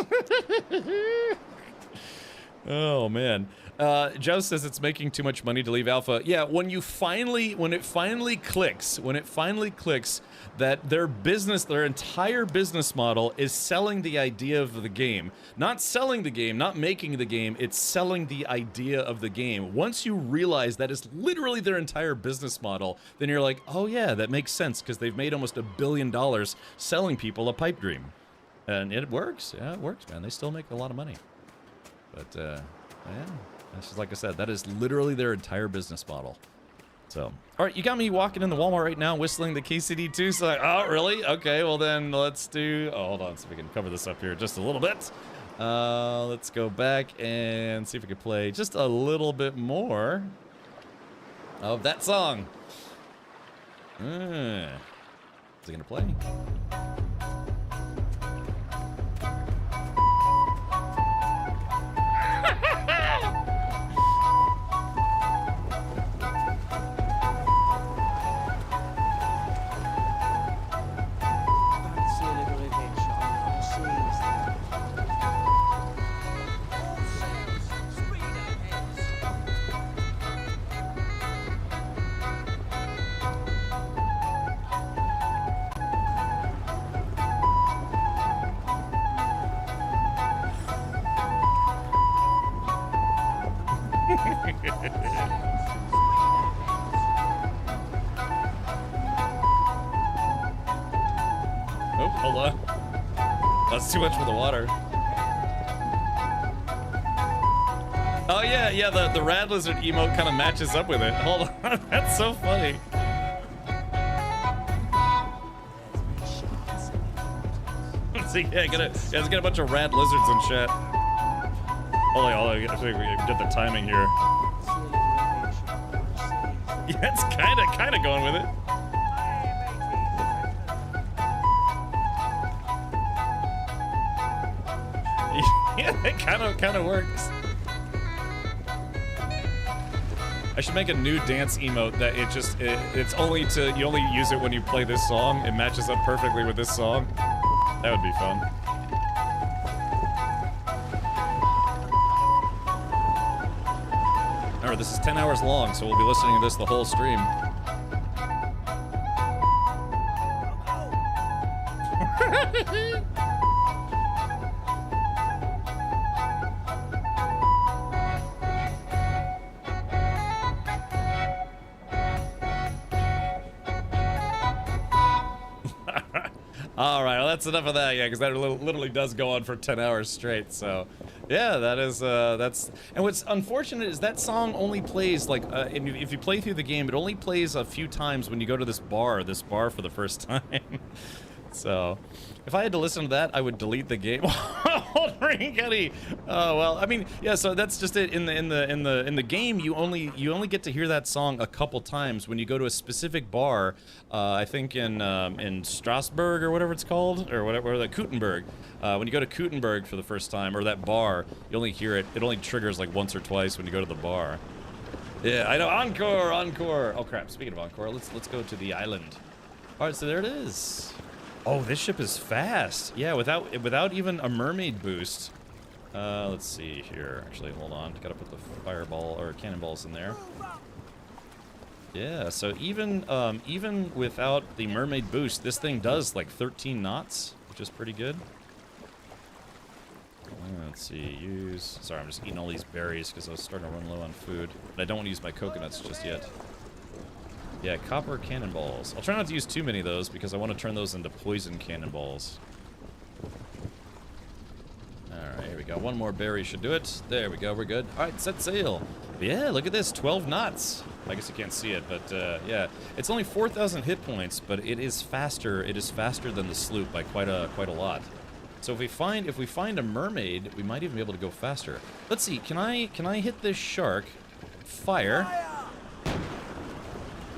S1: Oh man. Joe says it's making too much money to leave alpha. Yeah, when it finally clicks that their entire business model is selling the idea of the game. Not selling the game, not making the game, it's selling the idea of the game. Once you realize that is literally their entire business model, then you're like, oh yeah, that makes sense, because they've made almost $1 billion selling people a pipe dream. And it works. Yeah, it works, man. They still make a lot of money. But, yeah. That's just like I said, that is literally their entire business model. So, all right, you got me walking in the Walmart right now, whistling the KCD2. So, like, oh, really? Okay, well then let's do. Oh, hold on, so we can cover this up here just a little bit. Let's go back and see if we can play just a little bit more of that song. Is it gonna play? Oh, hold on. That's too much for the water. Oh yeah, the rad lizard emote kind of matches up with it. Hold on, that's so funny. See, yeah, let's get a bunch of rad lizards in chat. Hold on, I think we can get the timing here. Yeah, it's kind of going with it. Yeah, it kind of works. I should make a new dance emote that it's only you only use it when you play this song. It matches up perfectly with this song. That would be fun. Remember, this is 10 hours long, so we'll be listening to this the whole stream. All right, well, that's enough of that, yeah, because that literally does go on for 10 hours straight. So, yeah, that is that's. And what's unfortunate is that song only plays like, if you play through the game, it only plays a few times when you go to this bar for the first time. So, if I had to listen to that, I would delete the game. Oh well, I mean, yeah. So that's just it. In the game, you only get to hear that song a couple times when you go to a specific bar. I think in Strasbourg or whatever it's called, or whatever, the Kuttenberg. When you go to Kuttenberg for the first time, or that bar, you only hear it. It only triggers like once or twice when you go to the bar. Yeah, I know. Encore. Oh crap! Speaking of Encore, let's go to the island. All right, so there it is. Oh, this ship is fast. Yeah, without even a mermaid boost. Let's see here. Actually, hold on. Gotta put the fireball or cannonballs in there. Yeah, so even without the mermaid boost, this thing does like 13 knots, which is pretty good. Let's see. Sorry, I'm just eating all these berries because I was starting to run low on food. But I don't want to use my coconuts just yet. Yeah, copper cannonballs. I'll try not to use too many of those because I want to turn those into poison cannonballs. Alright, here we go. One more berry should do it. There we go, we're good. Alright, set sail. Yeah, look at this, 12 knots. I guess you can't see it, but yeah, it's only 4,000 hit points, but it is faster. It is faster than the sloop by quite a lot. So if we find a mermaid, we might even be able to go faster. Let's see. Can I hit this shark? Fire.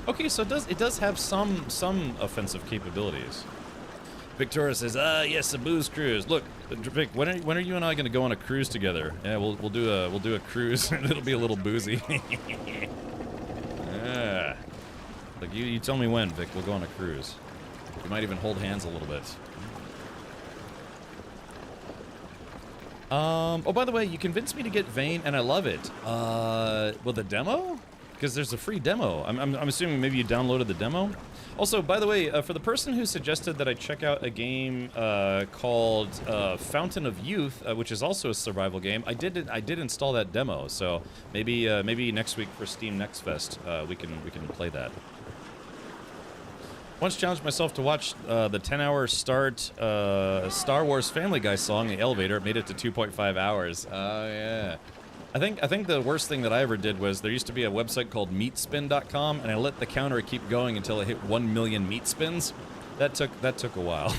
S1: Okay, so it does have some offensive capabilities. Victoria says, yes, a booze cruise. Look, Vic, when are you and I gonna go on a cruise together? Yeah, we'll do a cruise and it'll be a little boozy. Yeah. Like you tell me when, Vic, we'll go on a cruise. We might even hold hands a little bit. Oh, by the way, you convinced me to get Vane, and I love it. Well, the demo? Because there's a free demo. I'm assuming maybe you downloaded the demo. Also, by the way, for the person who suggested that I check out a game called Fountain of Youth, which is also a survival game, I did install that demo. So maybe next week for Steam Next Fest, we can play that. Once challenged myself to watch the 10-hour Star Wars Family Guy song in the elevator. It made it to 2.5 hours. Oh yeah. I think the worst thing that I ever did was there used to be a website called meatspin.com, and I let the counter keep going until it hit 1 million meat spins. That took a while.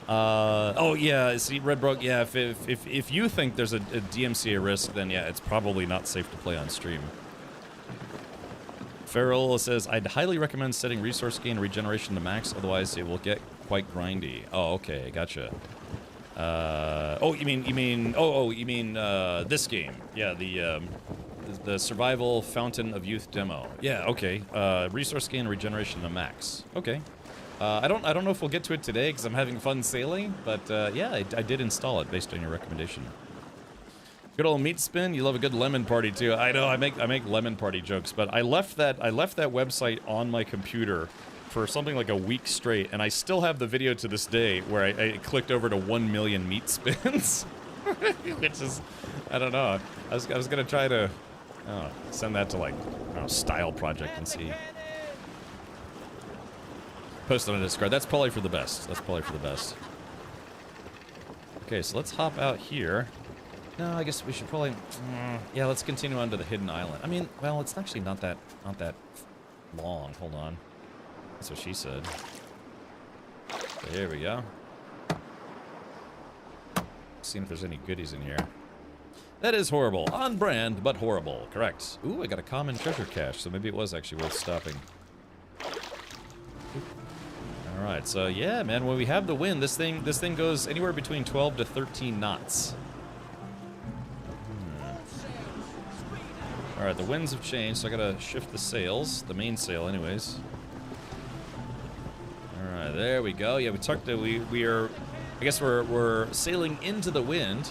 S1: Oh yeah, see, Redbroke. Yeah, if you think there's a DMCA risk, then yeah, it's probably not safe to play on stream. Farrell says, I'd highly recommend setting resource gain and regeneration to max, otherwise it will get quite grindy. Oh, okay, gotcha. You mean this game? Yeah, the Survival Fountain of Youth demo. Yeah, okay. Resource gain and regeneration to max. Okay. I don't know if we'll get to it today because I'm having fun sailing, but yeah, I did install it based on your recommendation. Good old meat spin. You love a good lemon party too. I know. I make lemon party jokes, but I left that website on my computer for something like a week straight, and I still have the video to this day where I clicked over to 1 million meat spins, which is, I don't know. I was gonna try to send that to like Style Project and see. Post it on Discord. That's probably for the best. Okay, so let's hop out here. No, I guess we should probably... yeah, let's continue on to the hidden island. I mean, well, it's actually not that long. Hold on. That's what she said. There we go. Seeing if there's any goodies in here. That is horrible. On brand, but horrible. Correct. Ooh, I got a common treasure cache, so maybe it was actually worth stopping. Alright, so yeah, man, when we have the wind, this thing goes anywhere between 12 to 13 knots. Alright, the winds have changed, so I gotta shift the sails. The main sail, anyways. Alright, there we go. Yeah, we tucked it. We are... I guess we're sailing into the wind.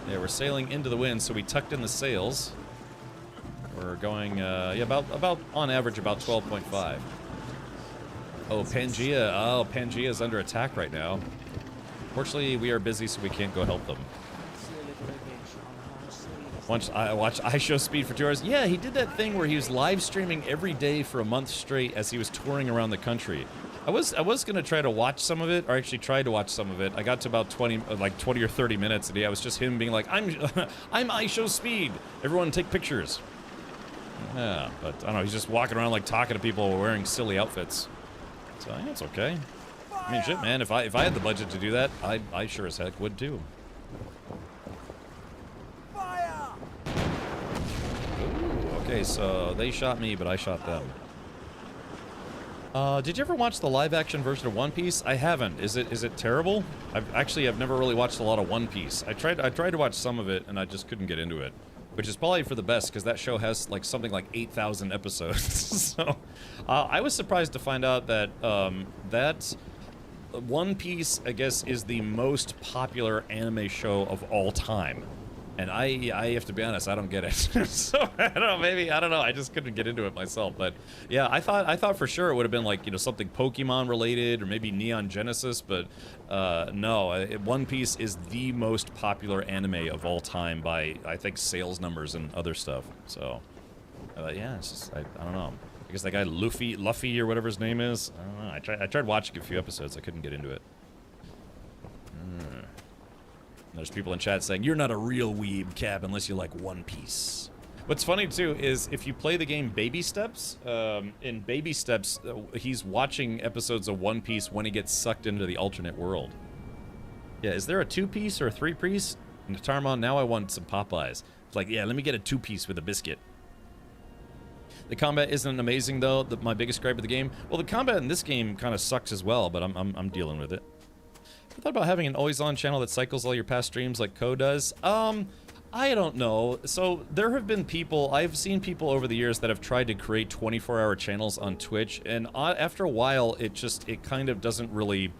S1: Yeah, we're sailing into the wind, so we tucked in the sails. We're going, yeah, about on average, about 12.5. Oh, Pangea. Oh, Pangea's under attack right now. Fortunately, we are busy, so we can't go help them. Once I watched iShowSpeed for 2 hours. Yeah, he did that thing where he was live streaming every day for a month straight as he was touring around the country. I was gonna try to watch some of it, or actually tried to watch some of it. I got to about 20 or 30 minutes, and yeah, it was just him being like, "I'm iShowSpeed. Everyone take pictures." Yeah, but I don't know. He's just walking around like talking to people wearing silly outfits. So yeah, it's okay. I mean, shit, man. If I had the budget to do that, I sure as heck would too. Okay, so they shot me, but I shot them. Did you ever watch the live-action version of One Piece? I haven't. Is it terrible? I've never really watched a lot of One Piece. I tried to watch some of it, and I just couldn't get into it. Which is probably for the best, because that show has like something like 8,000 episodes. So, I was surprised to find out that that One Piece, I guess, is the most popular anime show of all time. And I have to be honest, I don't get it. So I don't know, maybe, I don't know, I just couldn't get into it myself. But yeah, I thought for sure it would have been like, you know, something Pokemon related or maybe Neon Genesis, but no, One Piece is the most popular anime of all time by, I think, sales numbers and other stuff. So yeah, it's just, I don't know. I guess that guy Luffy or whatever his name is, I don't know. I tried watching a few episodes, I couldn't get into it. There's people in chat saying, you're not a real weeb, Cap, unless you like One Piece. What's funny, too, is if you play the game Baby Steps, in Baby Steps, he's watching episodes of One Piece when he gets sucked into the alternate world. Yeah, is there a 2-piece or a 3-piece? And Tarmon, now I want some Popeyes. It's like, yeah, let me get a 2-piece with a biscuit. The combat isn't amazing, though. My biggest gripe of the game. Well, the combat in this game kind of sucks as well, but I'm dealing with it. I thought about having an always-on channel that cycles all your past streams like Ko does. I don't know. So there have been people, I've seen people over the years that have tried to create 24-hour channels on Twitch, and after a while, it kind of doesn't really,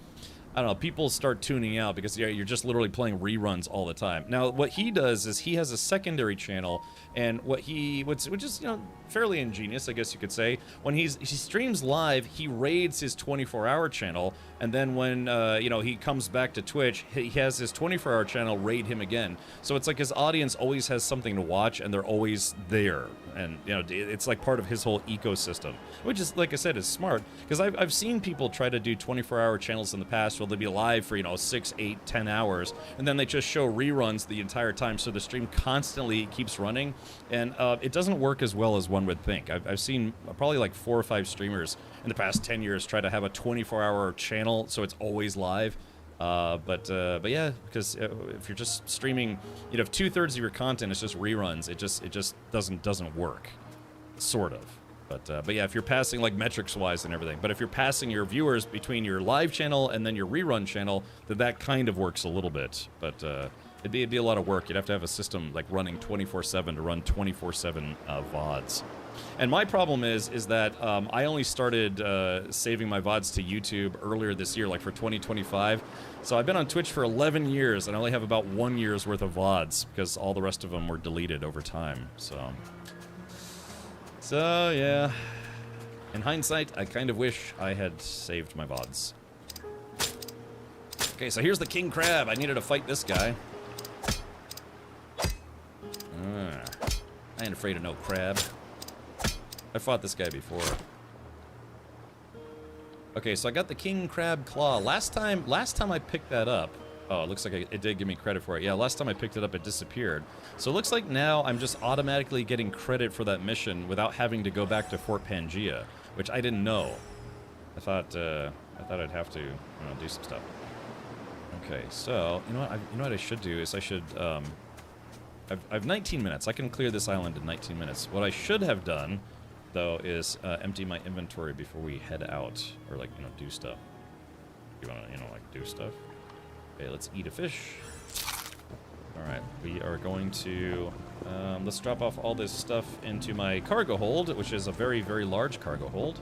S1: I don't know, people start tuning out because you're just literally playing reruns all the time. Now, what he does is he has a secondary channel, and which is, you know, fairly ingenious, I guess you could say. When he streams live, he raids his 24-hour channel, and then when, you know, he comes back to Twitch, he has his 24-hour channel raid him again. So it's like his audience always has something to watch, and they're always there. And, you know, it's like part of his whole ecosystem, which is, like I said, is smart. Because I've seen people try to do 24-hour channels in the past where they'll be live for, you know, 6, 8, 10 hours, and then they just show reruns the entire time, so the stream constantly keeps running. And it doesn't work as well as one would think. I've seen probably like 4 or 5 streamers in the past 10 years try to have a 24-hour channel so it's always live. But yeah, because if you're just streaming, you know, if 2/3 of your content is just reruns, it just doesn't work, sort of. But yeah, if you're passing like metrics wise and everything, but if you're passing your viewers between your live channel and then your rerun channel, then that kind of works a little bit. But it'd be a lot of work. You'd have to have a system like running 24/7 to run 24/7 VODs. And my problem is that I only started saving my VODs to YouTube earlier this year, like for 2025. So I've been on Twitch for 11 years, and I only have about 1 year's worth of VODs because all the rest of them were deleted over time. So yeah. In hindsight, I kind of wish I had saved my VODs. Okay, so here's the king crab. I needed to fight this guy. I ain't afraid of no crab. I fought this guy before. Okay, so I got the king crab claw. Last time I picked that up. Oh, it looks like it did give me credit for it. Yeah, last time I picked it up, it disappeared. So it looks like now I'm just automatically getting credit for that mission without having to go back to Fort Pangaea, which I didn't know. I thought I'd have to, you know, do some stuff. Okay, so you know what I should do is I should I've 19 minutes. I can clear this island in 19 minutes. What I should have done, though, is empty my inventory before we head out, or like, you know, do stuff. You wanna, you know, like do stuff. Okay, let's eat a fish. All right, we are going to let's drop off all this stuff into my cargo hold, which is a very, very large cargo hold.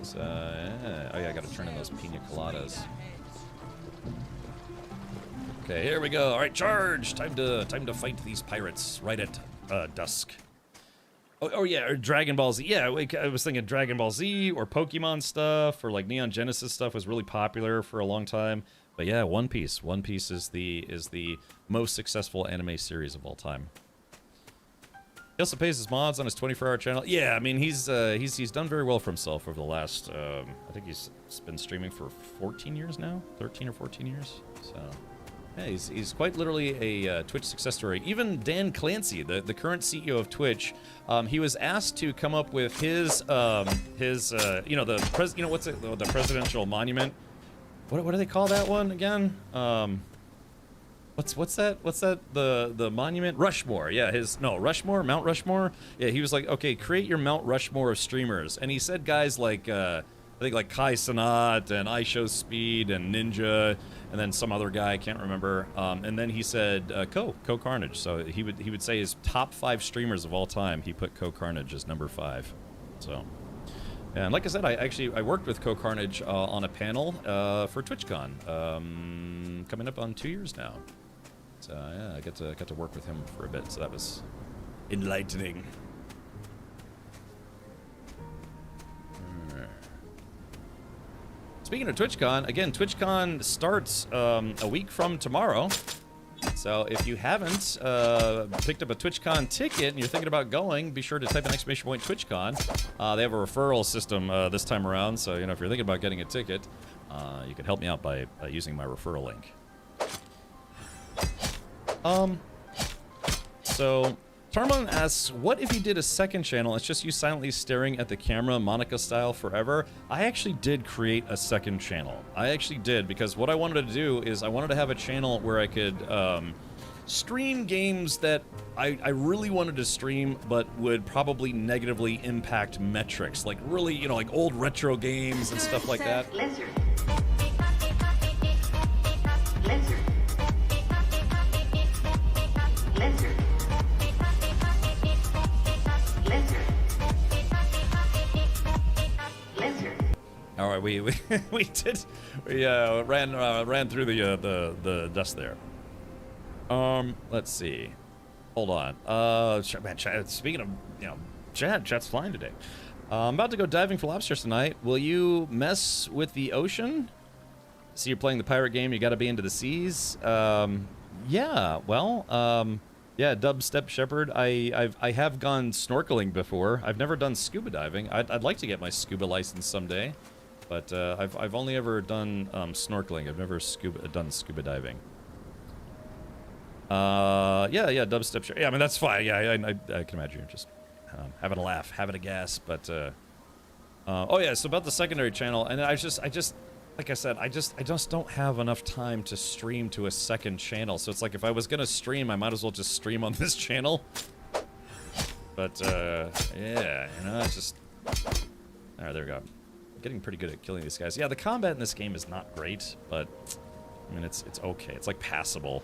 S1: So, oh yeah, I gotta turn in those pina coladas. Okay, here we go. All right, charge! Time to fight these pirates right at dusk. Oh yeah, or Dragon Ball Z. Yeah, I was thinking Dragon Ball Z or Pokemon stuff or like Neon Genesis stuff was really popular for a long time. But yeah, One Piece. One Piece is the most successful anime series of all time. He also pays his mods on his 24-hour channel. Yeah, I mean he's done very well for himself over the last I think he's been streaming for 14 years now, 13 or 14 years. So yeah, he's quite literally a Twitch success story. Even Dan Clancy, the current CEO of Twitch, he was asked to come up with his you know, the presidential monument. What do they call that one again? What's that? The monument? Rushmore. Yeah, Rushmore, Mount Rushmore. Yeah, he was like, okay, create your Mount Rushmore of streamers, and he said guys like I think like Kai Cenat and iShowSpeed and Ninja, and then some other guy I can't remember. And then he said Ko Carnage. So he would say his top 5 streamers of all time. He put Ko Carnage as number 5. So. And like I said, I worked with Ko Carnage on a panel for TwitchCon, coming up on 2 years now. So yeah, I got to work with him for a bit, so that was enlightening. Speaking of TwitchCon, again, TwitchCon starts a week from tomorrow. So if you haven't picked up a TwitchCon ticket and you're thinking about going, be sure to type an exclamation point TwitchCon. They have a referral system this time around, so you know if you're thinking about getting a ticket, you can help me out by using my referral link. So Tarmon asks, what if you did a second channel? It's just you silently staring at the camera, Monica style, forever. I actually did create a second channel. I actually did, because what I wanted to do is I wanted to have a channel where I could stream games that I really wanted to stream, but would probably negatively impact metrics. Like really, you know, like old retro games and stuff like that.
S7: Lizard. Lizard. Lizard. Lizard. Lizard.
S1: All right, we ran through the dust there. Let's see. Hold on. Man, speaking of, you know, chat's flying today. I'm about to go diving for lobsters tonight. Will you mess with the ocean? See, you're playing the pirate game. You got to be into the seas. Yeah. Well. Yeah. Dubstep Shepherd. I have gone snorkeling before. I've never done scuba diving. I'd like to get my scuba license someday, but I've only ever done snorkeling. I've never done scuba diving. Yeah, Dubstep Shepherd. Yeah, I mean that's fine. Yeah, I can imagine you're just having a laugh, having a gas, but oh yeah. So about the secondary channel, and I just. Like I said, I just don't have enough time to stream to a second channel. So it's like if I was gonna stream, I might as well just stream on this channel. But yeah, you know, it's just. All right, there we go. I'm getting pretty good at killing these guys. Yeah, the combat in this game is not great, but I mean it's okay. It's like passable.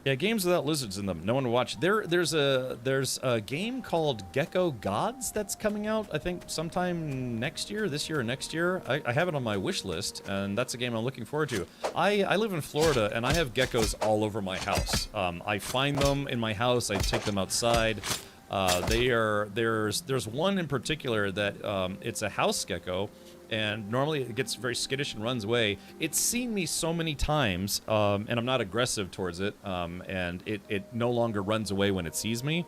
S1: Yeah, games without lizards in them. No one to watch. There's a game called Gecko Gods that's coming out, I think sometime next year, this year or next year. I have it on my wish list, and that's a game I'm looking forward to. I live in Florida, and I have geckos all over my house. I find them in my house. I take them outside. There's one in particular that it's a house gecko, and normally it gets very skittish and runs away. It's seen me so many times, and I'm not aggressive towards it, and it no longer runs away when it sees me,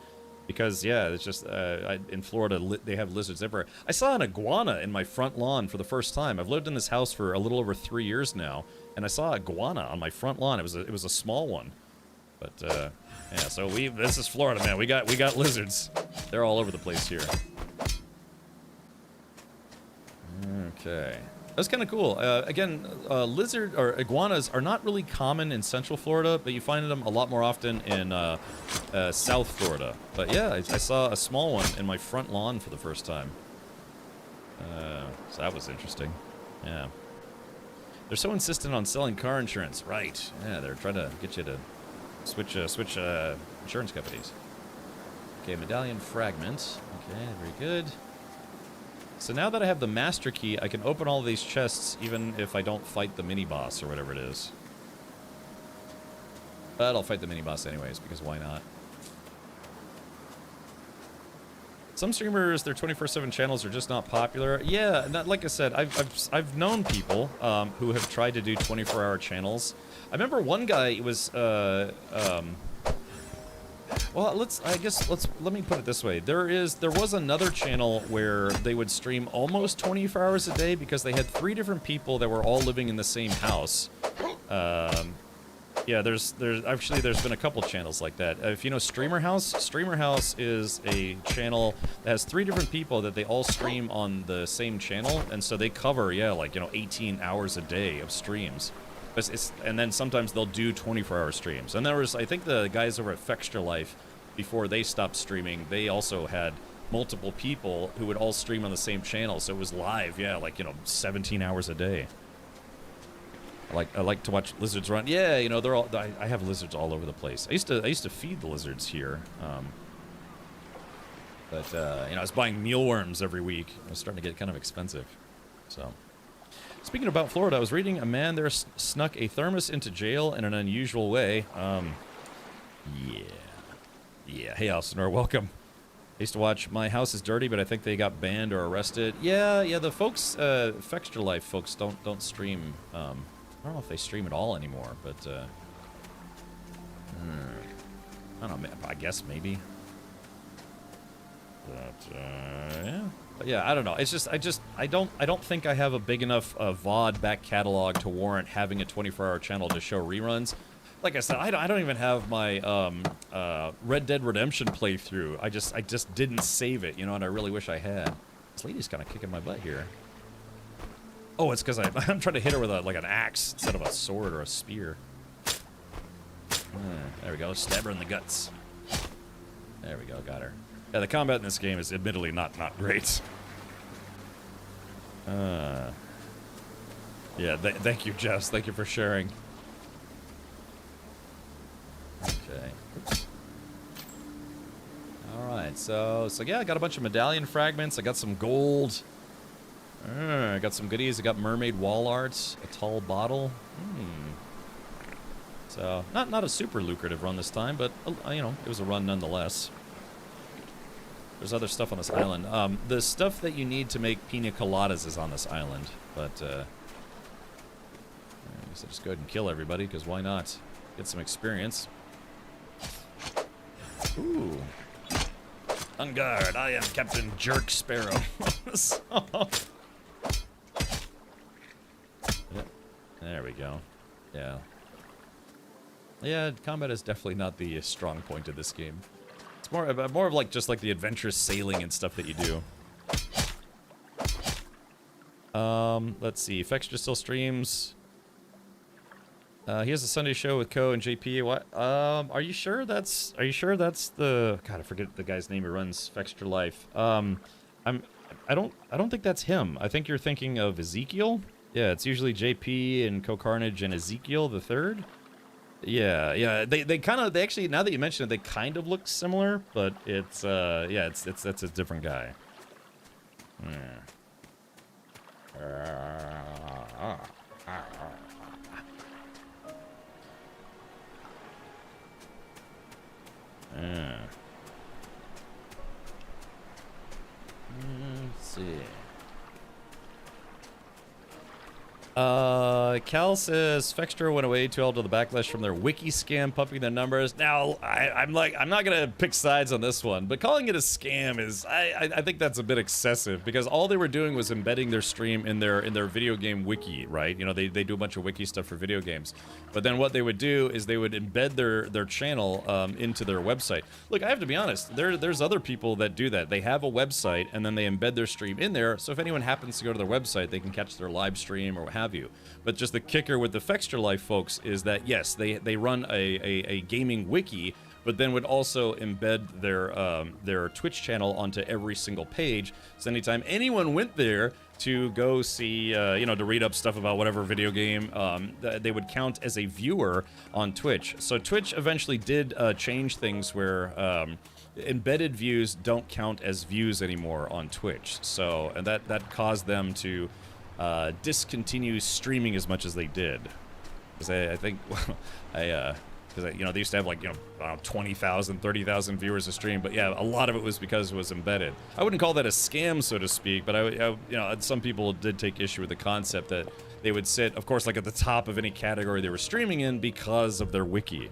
S1: because yeah, it's just in Florida they have lizards everywhere. I saw an iguana in my front lawn for the first time. I've lived in this house for a little over 3 years now, and I saw an iguana on my front lawn. It was a small one, but yeah. So this is Florida, man. We got lizards. They're all over the place here. Okay, that's kind of cool. Again, lizard or iguanas are not really common in Central Florida, but you find them a lot more often in South Florida. But yeah, I saw a small one in my front lawn for the first time. So that was interesting. Yeah, they're so insistent on selling car insurance, right? Yeah, they're trying to get you to switch insurance companies. Okay, medallion fragment. Okay, very good. So now that I have the master key, I can open all of these chests even if I don't fight the mini-boss or whatever it is. But I'll fight the mini-boss anyways, because why not? Some streamers, their 24/7 channels are just not popular. Yeah, like I said, I've known people who have tried to do 24-hour channels. I remember one guy was well, let me put it this way. There was another channel where they would stream almost 24 hours a day because they had 3 different people that were all living in the same house. Yeah, there's been a couple channels like that. If you know Streamer House is a channel that has 3 different people that they all stream on the same channel, and so they cover 18 hours a day of streams. And then sometimes they'll do 24-hour streams. And there was, I think, the guys over at Fextra Life, before they stopped streaming, they also had multiple people who would all stream on the same channel. So it was live, 17 hours a day. I like to watch lizards run. Yeah, they're all. I have lizards all over the place. I used to feed the lizards here. But I was buying mealworms every week. It was starting to get kind of expensive. So. Speaking about Florida, I was reading a man there snuck a thermos into jail in an unusual way. Yeah. Hey, Alcinor, welcome. I used to watch My House is Dirty, but I think they got banned or arrested. Yeah. The folks, Fextra Life folks, don't stream. I don't know if they stream at all anymore, but I don't know. I guess maybe. But yeah. But yeah, I don't know. It's just I don't think I have a big enough VOD back catalog to warrant having a 24-hour channel to show reruns. like I said, I don't even have my Red Dead Redemption playthrough. I just didn't save it, you know, and I really wish I had. This lady's kind of kicking my butt here. Oh, it's because I'm trying to hit her with like an axe instead of a sword or a spear. There we go. Stab her in the guts. There we go. Got her. Yeah, the combat in this game is admittedly not great. Yeah, thank you, Jess. Thank you for sharing. Okay. All right. So yeah, I got a bunch of medallion fragments. I got some gold. I got some goodies. I got mermaid wall art, a tall bottle. So not a super lucrative run this time, but you know, it was a run nonetheless. There's other stuff on this island. The stuff that you need to make pina coladas is on this island, but I guess I'll just go ahead and kill everybody, because why not? Get some experience. Ooh. On guard, I am Captain Jerk Sparrow. Yep. There we go. Yeah. Yeah, combat is definitely not the strong point of this game. It's more of like just like the adventurous sailing and stuff that you do. Let's see. Fextra still streams. He has a Sunday show with Co and JP. What? Are you sure that's the? God, I forget the guy's name who runs Fextra Life. I don't think that's him. I think you're thinking of Ezekiel. Yeah, it's usually JP and Co Carnage and Ezekiel the third. Yeah. They actually, now that you mention it, they kind of look similar, but it's that's a different guy. Let's see. Cal says Fextra went away too all to the backlash from their wiki scam pumping their numbers. Now, I'm not gonna pick sides on this one, but calling it a scam is I think that's a bit excessive, because all they were doing was embedding their stream in their video game wiki, right? You know, they do a bunch of wiki stuff for video games, but then what they would do is they would embed their channel into their website. Look, I have to be honest, there's other people that do that. They have a website and then they embed their stream in there, so if anyone happens to go to their website, they can catch their live stream or what have you. But just the kicker with the Fextra Life folks is that yes, they run a gaming wiki, but then would also embed their Twitch channel onto every single page. So anytime anyone went there to go see, to read up stuff about whatever video game, they would count as a viewer on Twitch. So Twitch eventually did change things where embedded views don't count as views anymore on Twitch. So, and that caused them to discontinue streaming as much as they did. Because I think, because they used to have like, 20,000, 30,000 viewers a stream, but yeah, a lot of it was because it was embedded. I wouldn't call that a scam, so to speak, but some people did take issue with the concept that they would sit, of course, like at the top of any category they were streaming in because of their wiki.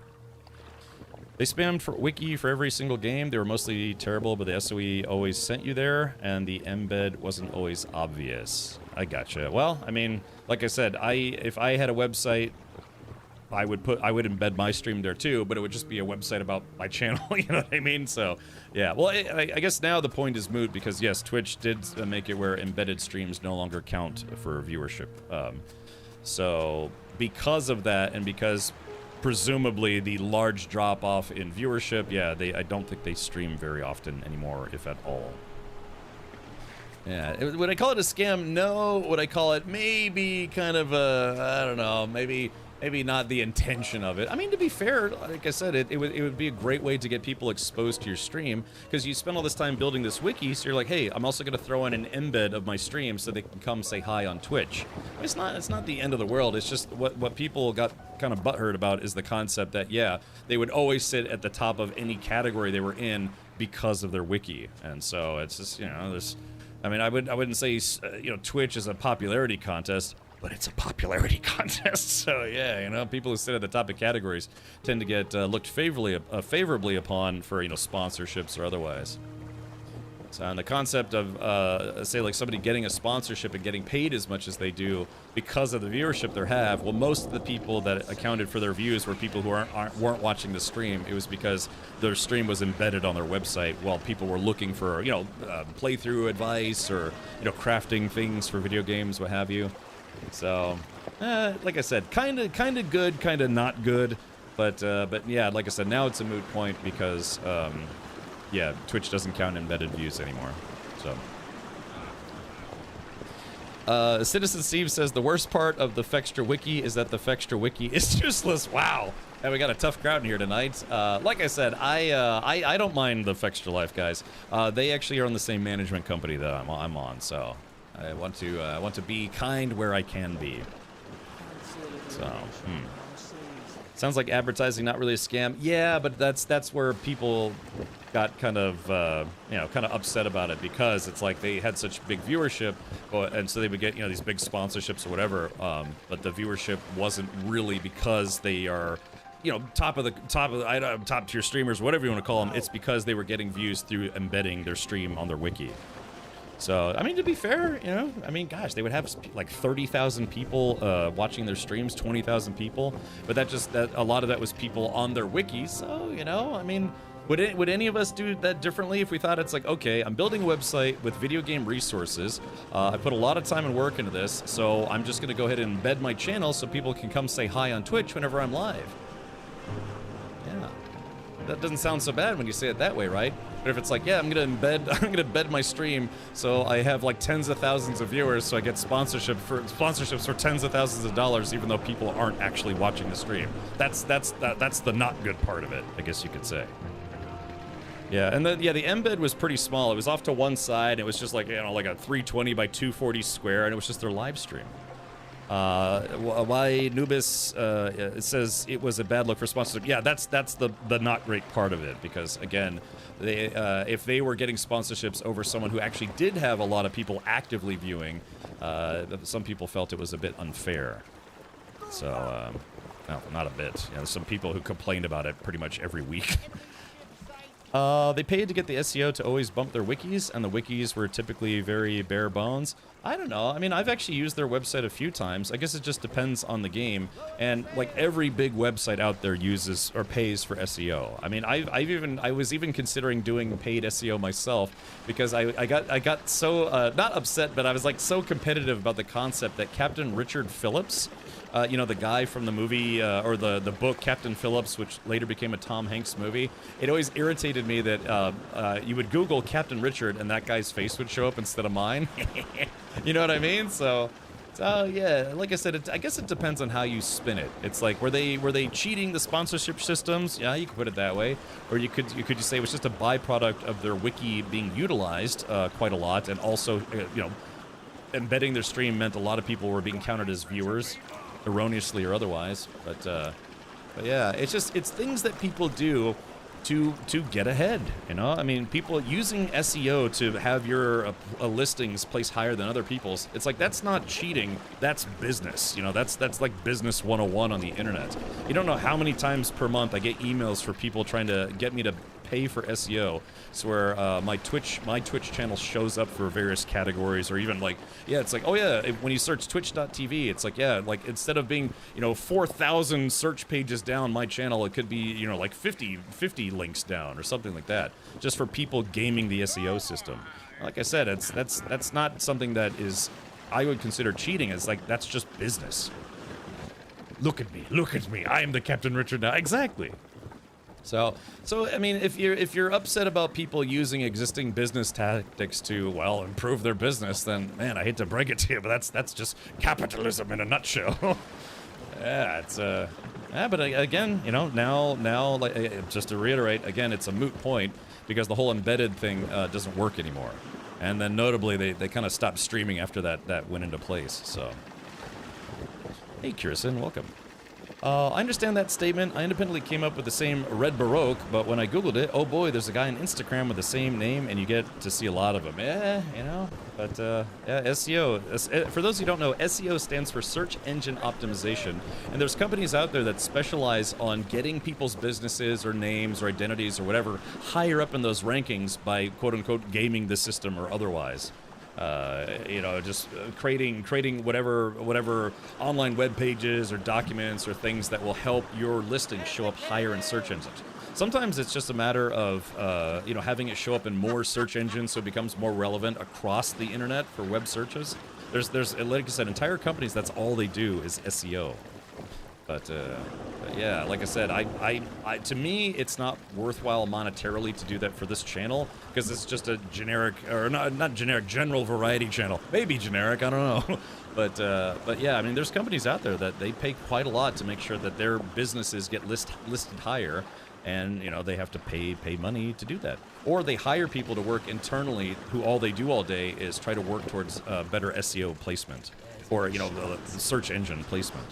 S1: They spammed for wiki for every single game. They were mostly terrible, but the SOE always sent you there, and the embed wasn't always obvious. I gotcha. Well, I mean, like I said, if I had a website, I would embed my stream there too, but it would just be a website about my channel. You know what I mean? So, yeah. Well, I guess now the point is moot, because yes, Twitch did make it where embedded streams no longer count for viewership. So because of that, and because presumably the large drop off in viewership, yeah, I don't think they stream very often anymore, if at all. Yeah, would I call it a scam? No. Would I call it maybe kind of I don't know, maybe not the intention of it. I mean, to be fair, like I said, it would be a great way to get people exposed to your stream, because you spend all this time building this wiki, so you're like, hey, I'm also going to throw in an embed of my stream so they can come say hi on Twitch. It's not the end of the world. It's just what people got kind of butthurt about is the concept that, yeah, they would always sit at the top of any category they were in because of their wiki. And so it's just, I mean, I wouldn't say, Twitch is a popularity contest, but it's a popularity contest. So yeah, people who sit at the top of categories tend to get looked favorably upon for sponsorships or otherwise. So, and the concept of, say, like somebody getting a sponsorship and getting paid as much as they do because of the viewership they have, well, most of the people that accounted for their views were people who weren't watching the stream. It was because their stream was embedded on their website while people were looking for, playthrough advice or, crafting things for video games, what have you. So, like I said, kind of good, kind of not good. But yeah, like I said, now it's a moot point because, yeah, Twitch doesn't count embedded views anymore. So, Citizen Steve says the worst part of the Fextra Wiki is that the Fextra Wiki is useless. Wow, and we got a tough crowd in here tonight. Like I said, I don't mind the Fextra Life guys. They actually are on the same management company that I'm on, so I want to be kind where I can be. So. Sounds like advertising, not really a scam. Yeah, but that's where people got kind of upset about it because it's like they had such big viewership, and so they would get these big sponsorships or whatever. But the viewership wasn't really because they are top tier streamers, whatever you want to call them. It's because they were getting views through embedding their stream on their wiki. So, I mean, to be fair, gosh, they would have like 30,000 people watching their streams, 20,000 people, but that a lot of that was people on their wiki. So, I mean, would any of us do that differently if we thought it's like, okay, I'm building a website with video game resources. I put a lot of time and work into this, so I'm just going to go ahead and embed my channel so people can come say hi on Twitch whenever I'm live. Yeah. That doesn't sound so bad when you say it that way, right? But if it's like, yeah, I'm gonna embed my stream so I have like tens of thousands of viewers, so I get sponsorships for tens of thousands of dollars, even though people aren't actually watching the stream. That's the not good part of it, I guess you could say. Yeah, and the embed was pretty small. It was off to one side. It was just like like a 320 by 240 square, and it was just their live stream. Why Nubis it says it was a bad look for sponsorship. Yeah, that's the not great part of it, because again, they if they were getting sponsorships over someone who actually did have a lot of people actively viewing, some people felt it was a bit unfair. So, no, not a bit. There's some people who complained about it pretty much every week. They paid to get the SEO to always bump their wikis, and the wikis were typically very bare bones. I don't know. I mean, I've actually used their website a few times. I guess it just depends on the game. And like every big website out there uses or pays for SEO. I mean, I was even considering doing paid SEO myself because I got so not upset, but I was like so competitive about the concept that Captain Richard Phillips, the guy from the movie or the book Captain Phillips, which later became a Tom Hanks movie. It always irritated me that you would Google Captain Richard and that guy's face would show up instead of mine. You know what I mean? So yeah, like I said, I guess it depends on how you spin it. It's like, were they cheating the sponsorship systems? Yeah, you could put it that way. Or you could just say it was just a byproduct of their wiki being utilized quite a lot, and also embedding their stream meant a lot of people were being counted as viewers, erroneously or otherwise. But yeah, it's things that people do to get ahead, I mean, people using SEO to have your listings placed higher than other people's. It's like, that's not cheating, that's business. That's like business 101 on the internet. You don't know how many times per month I get emails for people trying to get me to pay for SEO, so where my Twitch channel shows up for various categories, or even like, yeah, it's like, oh yeah, when you search twitch.tv, it's like, yeah, like instead of being 4,000 search pages down my channel, it could be like 50 links down or something like that, just for people gaming the SEO system. Like I said, that's not something that I would consider cheating. It's like, that's just business. Look at me, I am the Captain Richard now. Exactly. So I mean, if you're upset about people using existing business tactics to, well, improve their business, then man, I hate to break it to you, but that's just capitalism in a nutshell. Yeah, it's but again, now like, just to reiterate again, it's a moot point because the whole embedded thing doesn't work anymore, and then notably they kind of stopped streaming after that went into place. So, hey, Kirsten, welcome. I understand that statement. I independently came up with the same Red Baroque, but when I googled it, oh boy, there's a guy on Instagram with the same name, and you get to see a lot of them. Yeah, you know. But yeah, SEO. For those who don't know, SEO stands for Search Engine Optimization, and there's companies out there that specialize on getting people's businesses or names or identities or whatever higher up in those rankings by quote unquote gaming the system or otherwise. You know, just creating whatever online web pages or documents or things that will help your listing show up higher in search engines. Sometimes it's just a matter of you know, having it show up in more search engines so it becomes more relevant across the internet for web searches. There's like I said, entire companies that's all they do is SEO. But yeah, like I said, I to me, it's not worthwhile monetarily to do that for this channel because it's just a generic, or not generic, general variety channel. Maybe generic, I don't know. But yeah, I mean, there's companies out there that they pay quite a lot to make sure that their businesses get listed higher, and you know they have to pay money to do that, or they hire people to work internally who all they do all day is try to work towards better SEO placement, or you know, the search engine placement.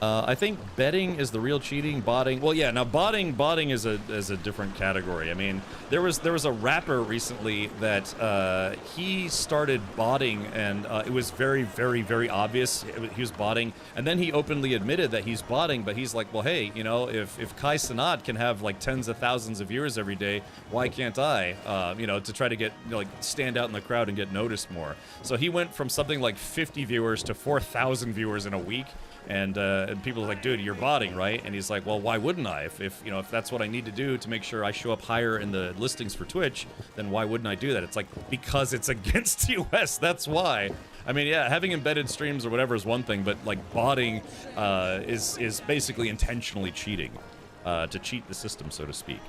S1: I think betting is the real cheating. Botting, well, yeah. Now, botting is a different category. I mean, there was a rapper recently that he started botting, and it was very, very, very obvious he was botting. And then he openly admitted that he's botting, but he's like, well, hey, you know, if Kai Cenat can have like tens of thousands of viewers every day, why can't I? You know, to try to get, you know, like stand out in the crowd and get noticed more. So he went from something like 50 viewers to 4,000 viewers in a week. And people are like, dude, you're botting, right? And he's like, well, why wouldn't I? If you know, if that's what I need to do to make sure I show up higher in the listings for Twitch, then why wouldn't I do that? It's like, because it's against US, that's why. I mean, yeah, having embedded streams or whatever is one thing, but like botting is basically intentionally cheating, to cheat the system, so to speak.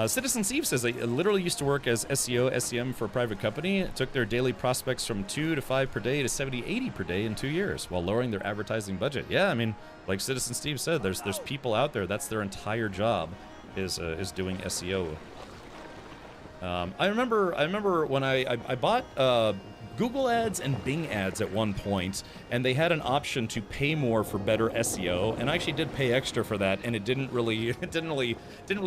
S1: Citizen Steve says, I literally used to work as SEO, SEM for a private company. It took their daily prospects from 2 to 5 per day to 70, 80 per day in 2 years while lowering their advertising budget. Yeah, I mean, like Citizen Steve said, there's people out there, that's their entire job is doing SEO. I remember when I bought Google ads and Bing ads at one point, and they had an option to pay more for better SEO, and I actually did pay extra for that, and it didn't really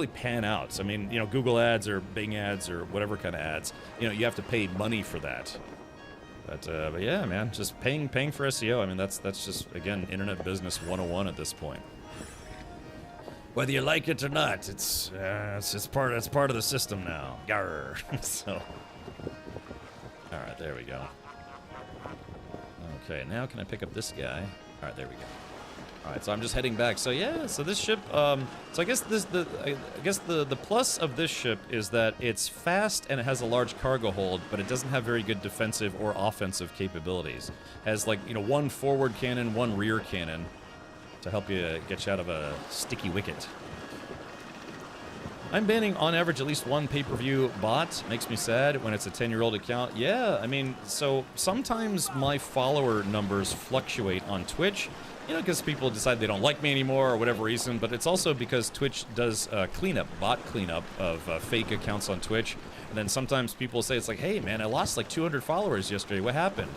S1: pan out. So, I mean, you know, Google ads or Bing ads or whatever kind of ads, you know, you have to pay money for that. But yeah, man, just paying for SEO. I mean, that's just, again, internet business 101 at this point. Whether you like it or not, it's part of the system now. Garr. So. All right, there we go. Okay, now can I pick up this guy? All right, there we go. All right, so I'm just heading back. So yeah, so this ship. So I guess the plus of this ship is that it's fast and it has a large cargo hold, but it doesn't have very good defensive or offensive capabilities. It has, like, you know, one forward cannon, one rear cannon to help you get you out of a sticky wicket. I'm banning, on average, at least one pay-per-view bot. Makes me sad when it's a 10-year-old account. Yeah, I mean, so sometimes my follower numbers fluctuate on Twitch, you know, because people decide they don't like me anymore or whatever reason, but it's also because Twitch does bot cleanup of fake accounts on Twitch. And then sometimes people say, it's like, hey, man, I lost like 200 followers yesterday. What happened?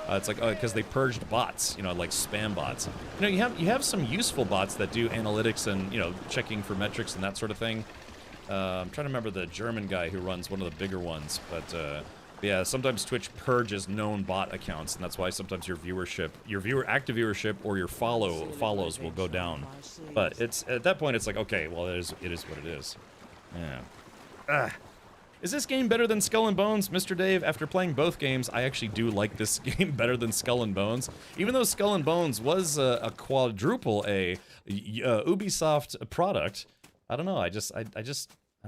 S1: It's like, oh, because they purged bots, you know, like spam bots. You know, you have some useful bots that do analytics and, you know, checking for metrics and that sort of thing. I'm trying to remember the German guy who runs one of the bigger ones, but yeah, sometimes Twitch purges known bot accounts, and that's why sometimes your active viewership or your follows will go down. But it's at that point, it's like, okay, well, it is what it is. Yeah. Is this game better than Skull and Bones, Mr. Dave? After playing both games, I actually do like this game better than Skull and Bones, even though Skull and Bones was a quadruple A Ubisoft product. I don't know. I don't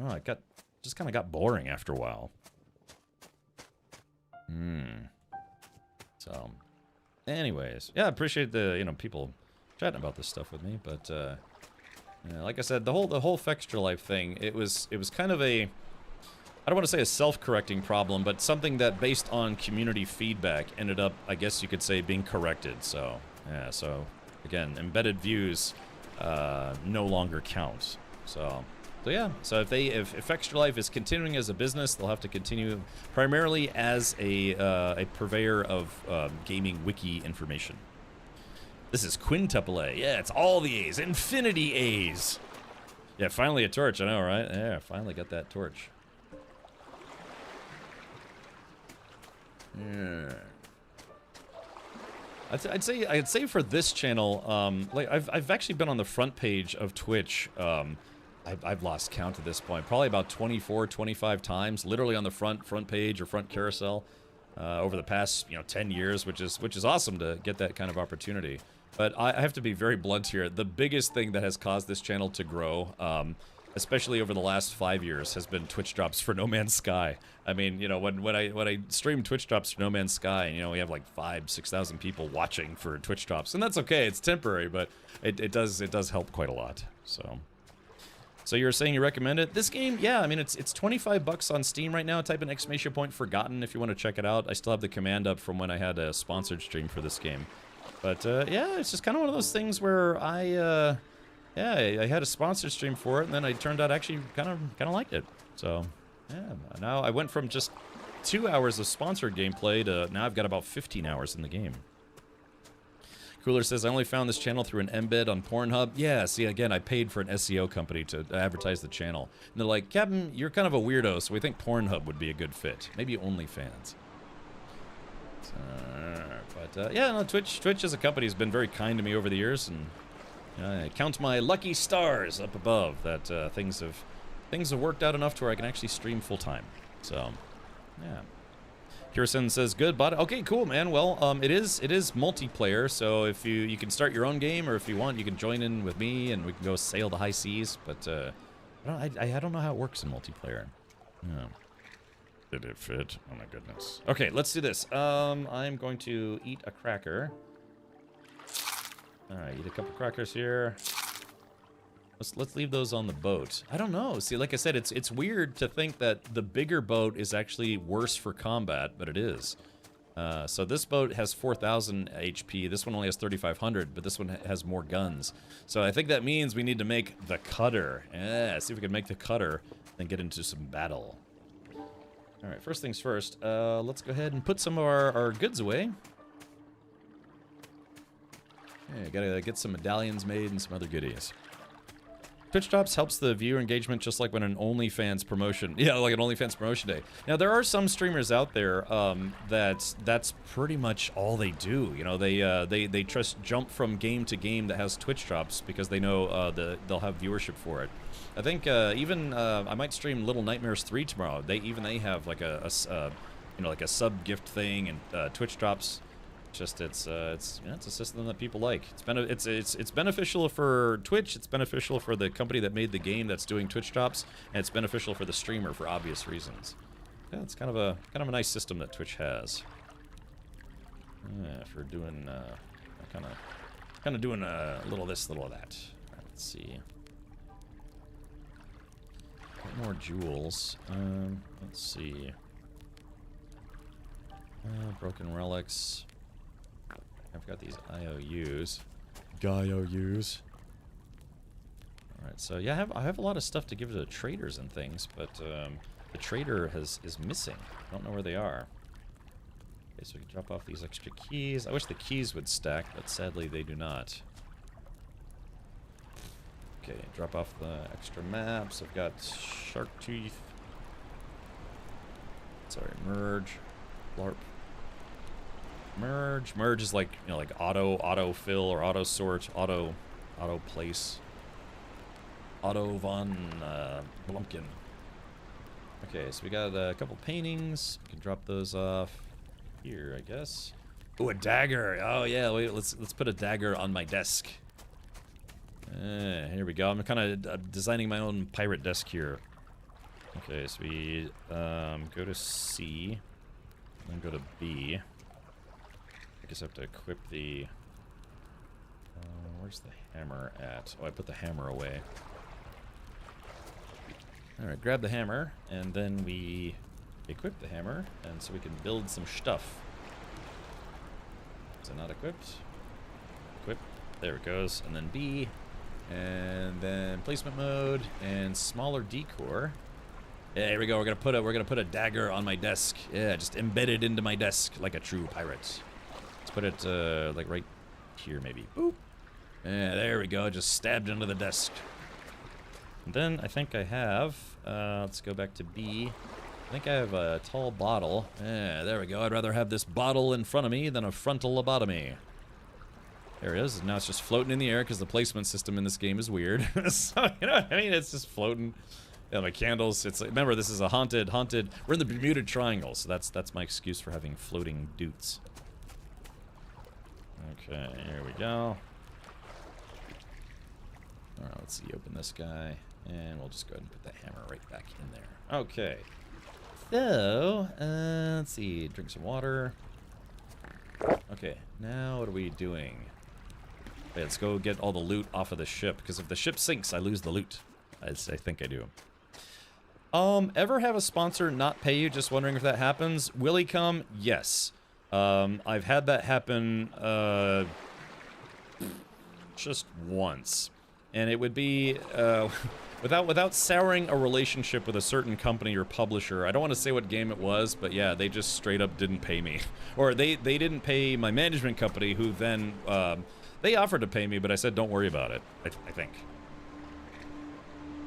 S1: know. It just kind of got boring after a while. So, anyways, yeah, I appreciate the, you know, people chatting about this stuff with me. But yeah, like I said, the whole Fextra Life thing, it was kind of a, I don't want to say a self-correcting problem, but something that, based on community feedback, ended up, I guess you could say, being corrected. So yeah. So again, embedded views no longer count. So yeah, so if Extra Life is continuing as a business, they'll have to continue primarily as a purveyor of gaming wiki information. This is quintuple A. Yeah, it's all the A's. Infinity A's. Yeah, finally a torch. I know, right? Yeah, finally got that torch. Yeah. I'd say for this channel, like I've actually been on the front page of Twitch. I've lost count at this point. Probably about 24, 25 times, literally on the front page or front carousel, over the past 10 years, which is awesome to get that kind of opportunity. But I have to be very blunt here. The biggest thing that has caused this channel to grow, especially over the last 5 years, has been Twitch drops for No Man's Sky. I mean, when I stream Twitch drops for No Man's Sky, and we have like 5,000-6,000 people watching for Twitch drops, and that's okay. It's temporary, but it does help quite a lot. So you were saying you recommend it? This game, yeah. I mean, it's $25 on Steam right now. Type in *! Forgotten if you want to check it out. I still have the command up from when I had a sponsored stream for this game. But yeah, it's just kind of one of those things where I had a sponsored stream for it, and then I turned out actually kind of liked it. So yeah, now I went from just 2 hours of sponsored gameplay to now I've got about 15 hours in the game. Cooler says, I only found this channel through an embed on Pornhub. Yeah, see, again, I paid for an SEO company to advertise the channel. And they're like, Captain, you're kind of a weirdo, so we think Pornhub would be a good fit. Maybe OnlyFans. But yeah, no, Twitch as a company has been very kind to me over the years, and I count my lucky stars up above that things have worked out enough to where I can actually stream full time. So, yeah. Kirsten says, good, but okay, cool, man. Well, it is multiplayer, so if you can start your own game, or if you want, you can join in with me and we can go sail the high seas. But I don't know how it works in multiplayer. Yeah. Did it fit? Oh my goodness. Okay, let's do this. I'm going to eat a cracker. All right, eat a couple crackers here. Let's leave those on the boat. I don't know. See, like I said, it's weird to think that the bigger boat is actually worse for combat, but it is. So this boat has 4,000 HP. This one only has 3,500, but this one has more guns. So I think that means we need to make the cutter. Yeah, see if we can make the cutter and get into some battle. All right, first things first. Let's go ahead and put some of our goods away. Yeah, gotta get some medallions made and some other goodies. Twitch drops helps the viewer engagement just like when an OnlyFans promotion. Yeah, like an OnlyFans promotion day. Now, there are some streamers out there that's pretty much all they do. They just jump from game to game that has Twitch drops because they know they'll have viewership for it. I think even I might stream Little Nightmares 3 tomorrow. They have like a sub gift thing and Twitch drops. Just it's a system that people like. It's beneficial for Twitch. It's beneficial for the company that made the game that's doing Twitch drops, and it's beneficial for the streamer for obvious reasons. Yeah, it's kind of a nice system that Twitch has. Yeah, for doing kind of doing a little of this, little of that. All right, let's see. More jewels. Let's see. Broken relics. I've got these IOUs. IOUs. Alright, so yeah, I have a lot of stuff to give to the traders and things, but the trader is missing. I don't know where they are. Okay, so we can drop off these extra keys. I wish the keys would stack, but sadly they do not. Okay, drop off the extra maps. I've got Shark Teeth. Sorry, Merge. LARP. Merge is like, like auto fill or auto sort, auto place. Otto von Blumpkin. Okay, so we got a couple paintings. We can drop those off here, I guess. Oh, a dagger. Oh yeah, wait, let's put a dagger on my desk. Here we go. I'm kind of designing my own pirate desk here. Okay, so we go to C, then go to B. I guess I have to equip the... where's the hammer at? Oh, I put the hammer away. Alright, grab the hammer, and then we equip the hammer, and so we can build some stuff. Is it not equipped? Equip. There it goes. And then B. And then placement mode, and smaller decor. Yeah, here we go. We're gonna put a dagger on my desk. Yeah, just embedded into my desk like a true pirate. Let's put it like right here, maybe. Boop. Yeah, there we go. Just stabbed into the desk. And then I think I have, let's go back to B. I think I have a tall bottle. Yeah, there we go. I'd rather have this bottle in front of me than a frontal lobotomy. There it is. Now it's just floating in the air because the placement system in this game is weird. So, you know what I mean? It's just floating. Yeah, my candles. It's like, remember, this is a haunted. We're in the Bermuda Triangle, so that's my excuse for having floating doots. Okay, here we go. All right, let's see. Open this guy, and we'll just go ahead and put that hammer right back in there. Okay. So, let's see. Drink some water. Okay, now what are we doing? Okay, let's go get all the loot off of the ship, because if the ship sinks, I lose the loot. I think I do. Ever have a sponsor not pay you? Just wondering if that happens. Will he come? Yes. I've had that happen, just once. And it would be, without souring a relationship with a certain company or publisher. I don't want to say what game it was, but yeah, they just straight up didn't pay me. Or they didn't pay my management company, who then, they offered to pay me, but I said don't worry about it, I think.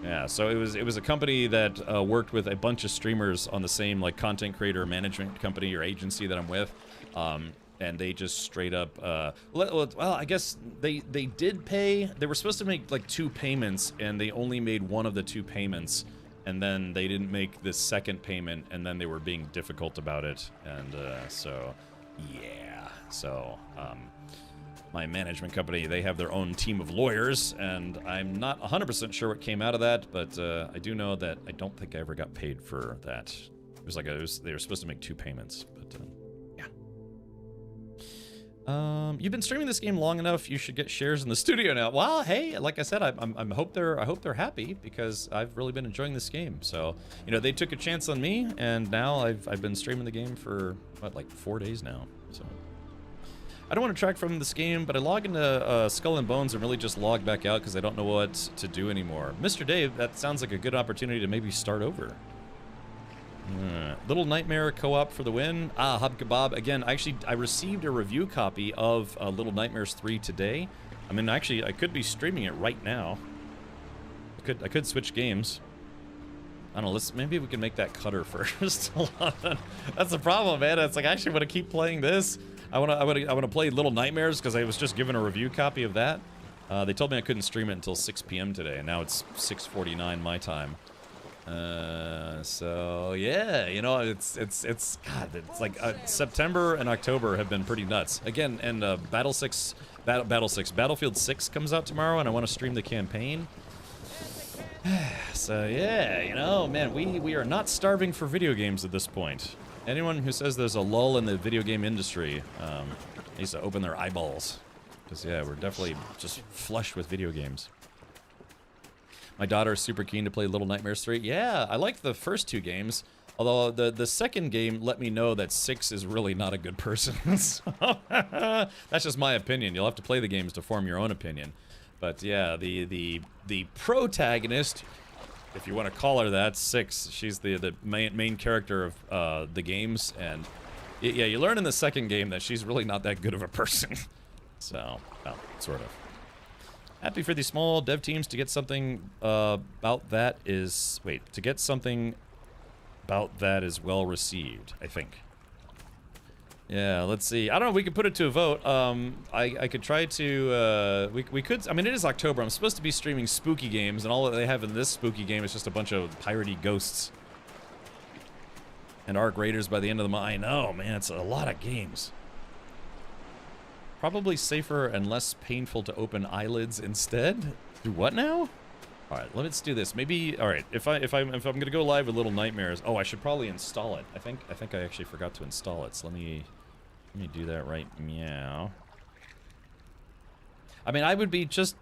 S1: Yeah, so it was a company that worked with a bunch of streamers on the same like content creator management company or agency that I'm with, and they just straight up well, I guess they did pay. They were supposed to make like 2 payments, and they only made one of the 2 payments, and then they didn't make the second payment, and then they were being difficult about it, and so yeah, so my management company, they have their own team of lawyers, and I'm not 100% sure what came out of that, but I do know that I don't think I ever got paid for that. It was like they were supposed to make 2 payments, but yeah. You've been streaming this game long enough. You should get shares in the studio now. Well, hey, like I said, I hope they're happy, because I've really been enjoying this game. So, you know, they took a chance on me, and now I've been streaming the game for what, like 4 days now. So. I don't want to track from this game, but I log into Skull and Bones and really just log back out because I don't know what to do anymore. Mr. Dave, that sounds like a good opportunity to maybe start over. Little Nightmare co-op for the win. Ah, Hub Kebab. Again, I received a review copy of Little Nightmares 3 today. I mean, actually, I could be streaming it right now. I could switch games. I don't know, maybe we can make that cutter first. That's the problem, man. It's like, I actually want to keep playing this. I want to play Little Nightmares because I was just given a review copy of that. They told me I couldn't stream it until 6 p.m. today, and now it's 6:49 my time. So yeah, you know, it's God, it's like September and October have been pretty nuts. Again, and Battlefield 6 comes out tomorrow, and I want to stream the campaign. So yeah, you know, man, we are not starving for video games at this point. Anyone who says there's a lull in the video game industry needs to open their eyeballs. Because, yeah, we're definitely just flush with video games. My daughter is super keen to play Little Nightmares 3. Yeah, I liked the first 2 games. Although the second game let me know that 6 is really not a good person. So, that's just my opinion. You'll have to play the games to form your own opinion. But, yeah, the protagonist, if you want to call her that, 6. She's the main character of the games, and yeah, you learn in the second game that she's really not that good of a person. So, well, sort of. Happy for these small dev teams to get something about that is well received, I think. Yeah, let's see. I don't know, we could put it to a vote. I could try to, we could, I mean, it is October. I'm supposed to be streaming spooky games, and all that they have in this spooky game is just a bunch of piratey ghosts. And Arc Raiders by the end of the month. I know, man, it's a lot of games. Probably safer and less painful to open eyelids instead. Do what now? All right, let's do this. Maybe, all right, if I'm gonna go live with Little Nightmares, oh, I should probably install it. I think I actually forgot to install it. So let me do that right meow. I mean, I would be just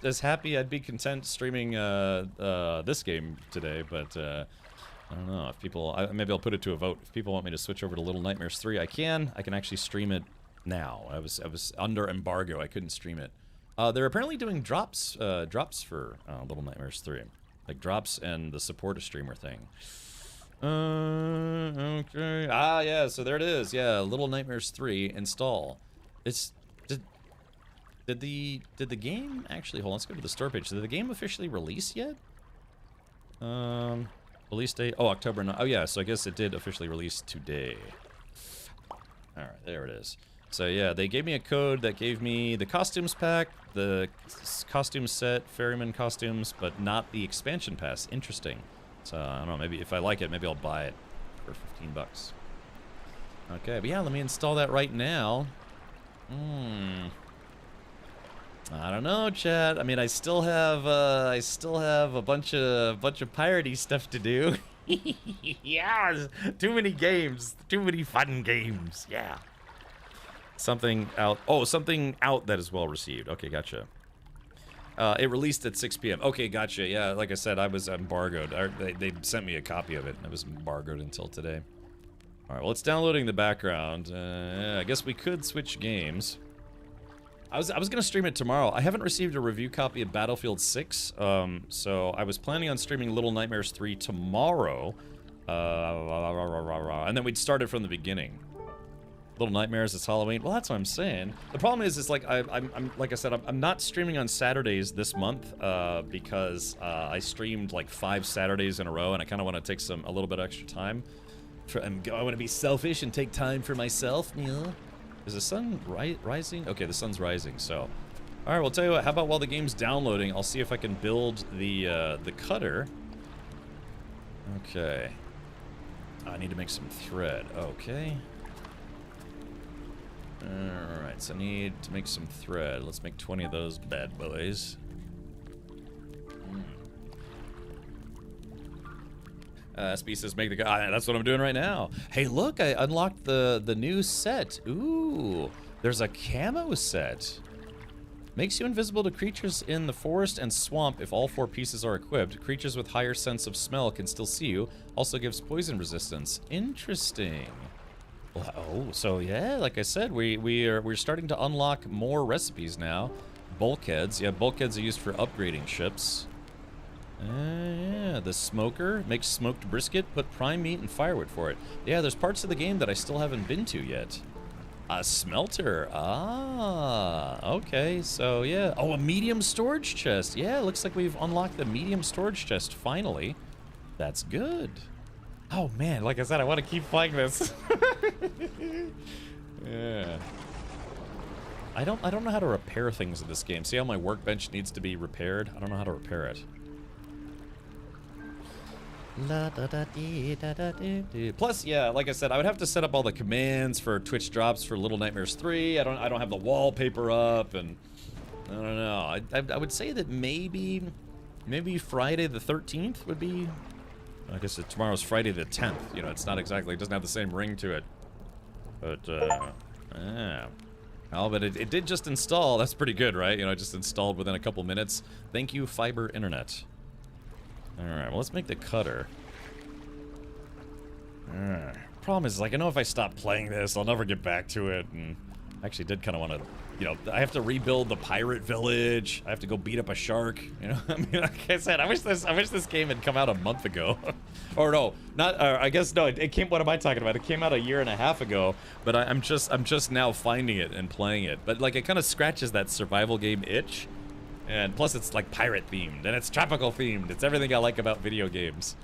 S1: as happy. I'd be content streaming this game today, but I don't know if people. Maybe I'll put it to a vote. If people want me to switch over to Little Nightmares 3, I can. I can actually stream it now. I was under embargo. I couldn't stream it. They're apparently doing drops for Little Nightmares 3, like drops and the support a streamer thing. Okay. Ah, yeah. So there it is. Yeah, Little Nightmares 3 install. It's just, Did the game actually, hold on, let's go to the store page. Did the game officially release yet? Release date, oh, October 9th. Oh yeah, so I guess it did officially release today. All right, there it is. So yeah, they gave me a code that gave me the costumes pack, the costume set, ferryman costumes, but not the expansion pass. Interesting. So I don't know, maybe if I like it, maybe I'll buy it for 15 bucks. Okay, but yeah, let me install that right now. I don't know, chat. I mean, I still have a bunch of piratey stuff to do. Yeah, too many games, too many fun games. Yeah. Something out. Oh, something out that is well received. Okay, gotcha. It released at 6 p.m. Okay, gotcha. Yeah, like I said, I was embargoed. They sent me a copy of it, and I was embargoed until today. All right, well, it's downloading the background. I guess we could switch games. I was gonna stream it tomorrow. I haven't received a review copy of Battlefield 6, so I was planning on streaming Little Nightmares 3 tomorrow, and then we'd start it from the beginning. Little Nightmares, it's Halloween. Well, that's what I'm saying. The problem is like I'm like I said, I'm not streaming on Saturdays this month because I streamed like 5 Saturdays in a row, and I kind of want to take a little bit extra time. I want to be selfish and take time for myself. Yeah. Is the sun rising? Okay, the sun's rising, so. All right, well, tell you what, how about while the game's downloading, I'll see if I can build the cutter. Okay. I need to make some thread. Okay. All right, so I need to make some thread. Let's make 20 of those bad boys. SB says make the guy. That's what I'm doing right now. Hey, look, I unlocked the new set. Ooh, there's a camo set. Makes you invisible to creatures in the forest and swamp if all 4 pieces are equipped. Creatures with higher sense of smell can still see you. Also gives poison resistance. Interesting. Well, oh, so yeah, like I said, we're starting to unlock more recipes now. Bulkheads. Yeah, bulkheads are used for upgrading ships. Yeah, the smoker makes smoked brisket, put prime meat and firewood for it. Yeah, there's parts of the game that I still haven't been to yet. A smelter. Ah, okay, so yeah. Oh, a medium storage chest. Yeah, looks like we've unlocked the medium storage chest finally. That's good. Oh man, like I said, I want to keep playing this. Yeah. I don't know how to repair things in this game. See how my workbench needs to be repaired? I don't know how to repair it. Plus, yeah, like I said, I would have to set up all the commands for Twitch drops for Little Nightmares 3. I don't have the wallpaper up, and I don't know. I would say that maybe Friday the 13th would be. I guess tomorrow's Friday the 10th. You know, it's not exactly. It doesn't have the same ring to it. But yeah. Oh, but it did just install. That's pretty good, right? You know, it just installed within a couple minutes. Thank you, fiber internet. Alright, well, let's make the cutter. Problem is, like, I know if I stop playing this, I'll never get back to it, and I actually did kind of want to, you know, I have to rebuild the pirate village. I have to go beat up a shark, you know? I mean, like I said, I wish this game had come out a month ago. Or no, not, I guess, no, it came, what am I talking about? It came out a year and a half ago, but I'm just now finding it and playing it. But, like, it kind of scratches that survival game itch. And plus it's like pirate themed, and it's tropical themed. It's everything I like about video games.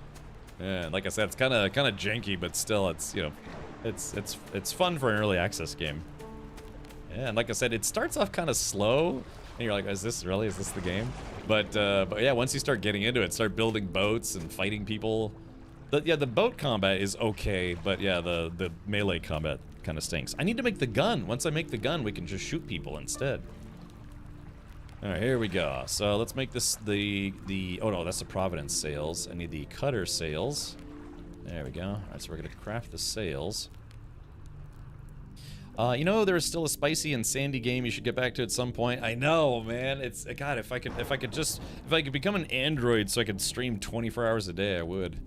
S1: And like I said, it's kind of janky, but still, it's, you know, it's fun for an early access game. Yeah, and like I said, it starts off kind of slow, and you're like, is this the game? But yeah, once you start getting into it, start building boats and fighting people. The boat combat is okay, but yeah, the melee combat kind of stinks. I need to make the gun. Once I make the gun, we can just shoot people instead. All right, here we go. So let's make this the oh no, that's the Providence sails. I need the cutter sails. There we go. All right, so we're gonna craft the sails. You know, there's still a spicy and sandy game you should get back to at some point. I know, man. It's God. If I could become an android so I could stream 24 hours a day, I would.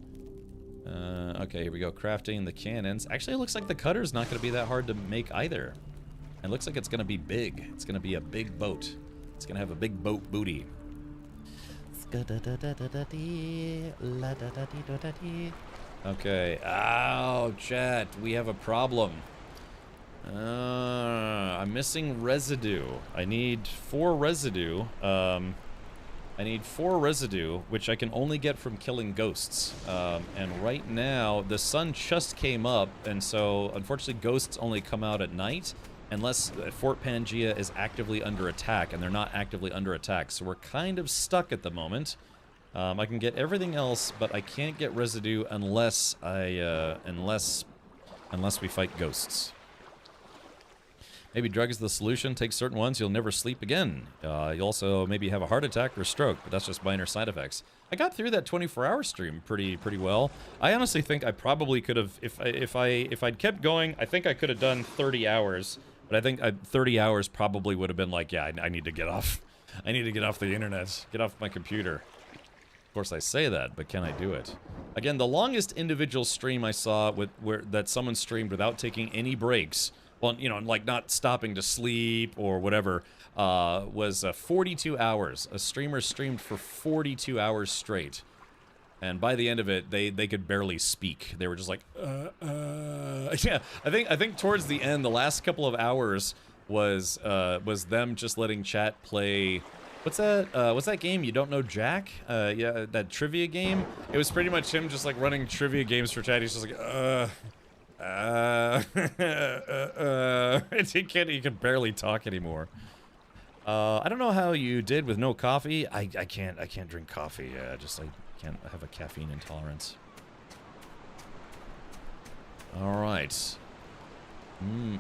S1: Okay, here we go. Crafting the cannons. Actually, it looks like the cutter's not gonna be that hard to make either. It looks like it's gonna be big. It's gonna be a big boat. It's gonna have a big boat booty. Okay. Oh, chat. We have a problem. I'm missing residue. I need 4 residue. I need 4 residue, which I can only get from killing ghosts. And right now, the sun just came up, and so unfortunately ghosts only come out at night, unless Fort Pangaea is actively under attack, and they're not actively under attack. So we're kind of stuck at the moment. I can get everything else, but I can't get residue unless unless we fight ghosts. Maybe drug is the solution. Take certain ones, you'll never sleep again. You'll also maybe have a heart attack or stroke, but that's just minor side effects. I got through that 24-hour stream pretty well. I honestly think I probably could have, if I'd kept going, I think I could have done 30 hours. But I think 30 hours probably would have been like, yeah, I need to get off. I need to get off the internet, get off my computer. Of course, I say that, but can I do it? Again, the longest individual stream I saw that someone streamed without taking any breaks. Well, you know, like not stopping to sleep or whatever, was 42 hours. A streamer streamed for 42 hours straight. And by the end of it, they could barely speak. They were just like, yeah, I think towards the end, the last couple of hours was them just letting chat play. What's that game? You Don't Know Jack? Yeah, that trivia game. It was pretty much him just like running trivia games for chat. He's just like, he can barely talk anymore. I don't know how you did with no coffee. I can't drink coffee. Just like can't have a caffeine intolerance. All right.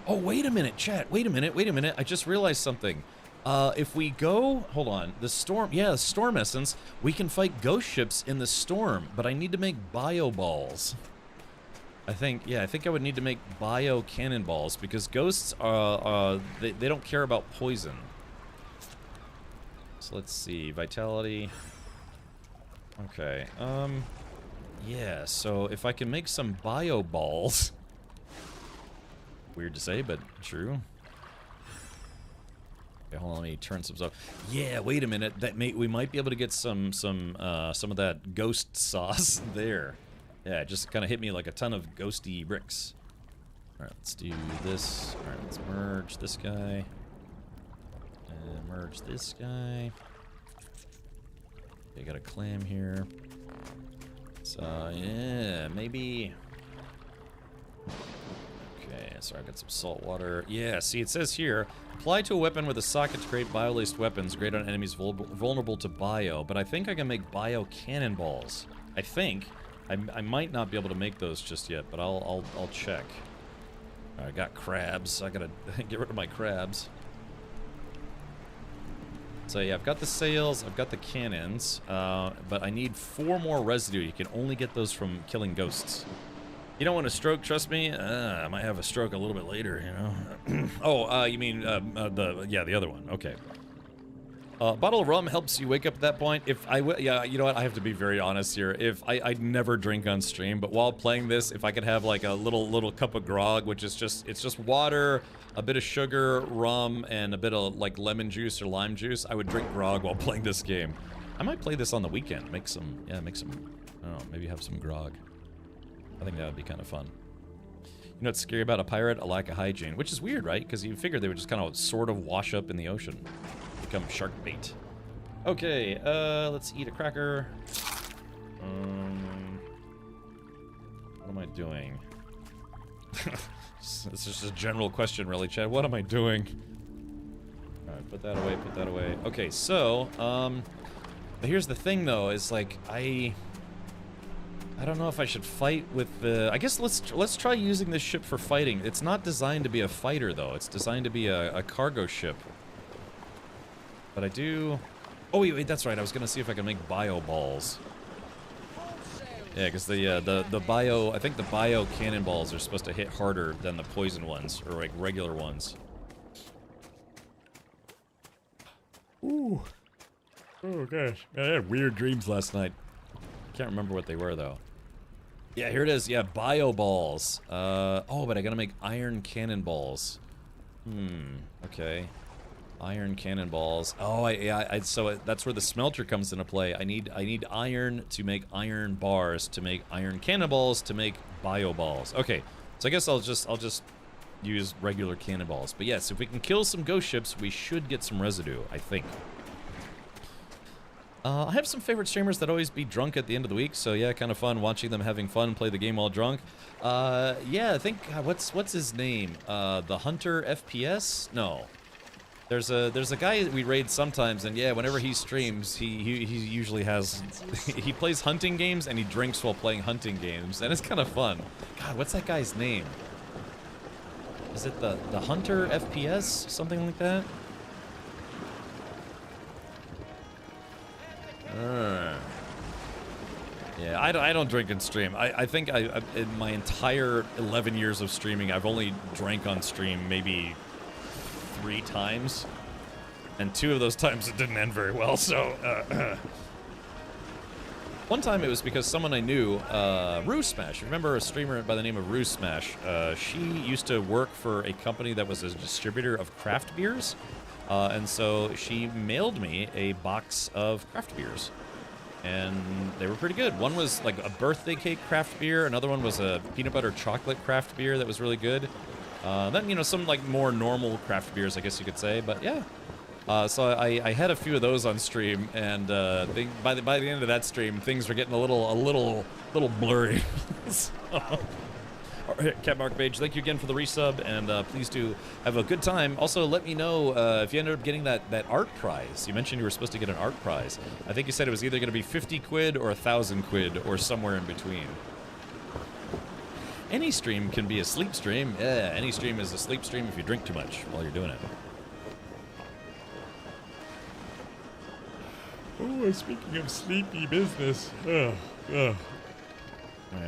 S1: Oh, wait a minute, chat. Wait a minute. I just realized something. If we go, hold on, the storm, yeah, storm essence, we can fight ghost ships in the storm, but I need to make bio balls. I think I would need to make bio cannonballs because ghosts they don't care about poison. So let's see, vitality. Okay, yeah, so if I can make some bio balls. Weird to say, but true. Okay, hold on, let me turn some stuff. Yeah, wait a minute. We might be able to get some of that ghost sauce there. Yeah, it just kind of hit me like a ton of ghosty bricks. All right, let's do this. All right, let's merge this guy. And merge this guy. Okay, got a clam here. So, yeah, maybe... Okay, so I got some salt water. Yeah, see, it says here, apply to a weapon with a socket to create bio-laced weapons, great on enemies vulnerable to bio. But I think I can make bio cannonballs. I think. I might not be able to make those just yet, but I'll check. All right, I got crabs. I gotta get rid of my crabs. So yeah, I've got the sails, I've got the cannons, but I need 4 more residue. You can only get those from killing ghosts. You don't want a stroke, trust me. I might have a stroke a little bit later, you know. Oh, you mean the other one? Okay. Bottle of rum helps you wake up at that point. Yeah, you know what? I have to be very honest here. If I'd never drink on stream, but while playing this, if I could have like a little cup of grog, which is just water, a bit of sugar, rum, and a bit of like lemon juice or lime juice, I would drink grog while playing this game. I might play this on the weekend. Make some. I don't know, maybe have some grog. I think that would be kind of fun. You know what's scary about a pirate? A lack of hygiene, which is weird, right? Because you figure they would just kind of sort of wash up in the ocean. Become shark bait. Okay, let's eat a cracker. What am I doing? This is just a general question, really, Chad. What am I doing? Alright, put that away, put that away. Okay, so, here's the thing, though, is, like, I don't know if I should fight with the... I guess let's try using this ship for fighting. It's not designed to be a fighter, though. It's designed to be a cargo ship. But I do... Oh, wait, that's right. I was going to see if I can make bio balls. Yeah, because the bio... I think the bio cannonballs are supposed to hit harder than the poison ones, or like regular ones. Ooh. Oh, gosh. Man, I had weird dreams last night. Can't remember what they were, though. Yeah, here it is. Yeah, bio balls. Oh, but I gotta make iron cannonballs. Okay. Iron cannonballs. Oh, so that's where the smelter comes into play. I need iron to make iron bars, to make iron cannonballs, to make bio balls. Okay, so I guess I'll just use regular cannonballs. But yes, if we can kill some ghost ships, we should get some residue, I think. I have some favorite streamers that always be drunk at the end of the week, so yeah, kind of fun watching them having fun, play the game while drunk. Yeah, I think, what's his name? The Hunter FPS? No. There's a guy that we raid sometimes, and yeah, whenever he streams, he usually has, he plays hunting games and he drinks while playing hunting games, and it's kind of fun. God, what's that guy's name? Is it the Hunter FPS? Something like that? Yeah, I don't drink and stream. I think in my entire 11 years of streaming, I've only drank on stream maybe 3 times. And 2 of those times it didn't end very well, so... One time it was because someone I knew, Rue Smash. Remember a streamer by the name of Rue Smash? She used to work for a company that was a distributor of craft beers. And so she mailed me a box of craft beers. And they were pretty good. One was like a birthday cake craft beer. Another one was a peanut butter chocolate craft beer that was really good. Then, you know, some like more normal craft beers, I guess you could say. But yeah. So I had a few of those on stream, and by the end of that stream, things were getting a little blurry. So, Cat Mark Page, thank you again for the resub, and please do have a good time. Also, let me know if you ended up getting that art prize. You mentioned you were supposed to get an art prize. I think you said it was either going to be 50 quid or 1,000 quid or somewhere in between. Any stream can be a sleep stream. Yeah, any stream is a sleep stream if you drink too much while you're doing it. Oh, speaking of sleepy business. There we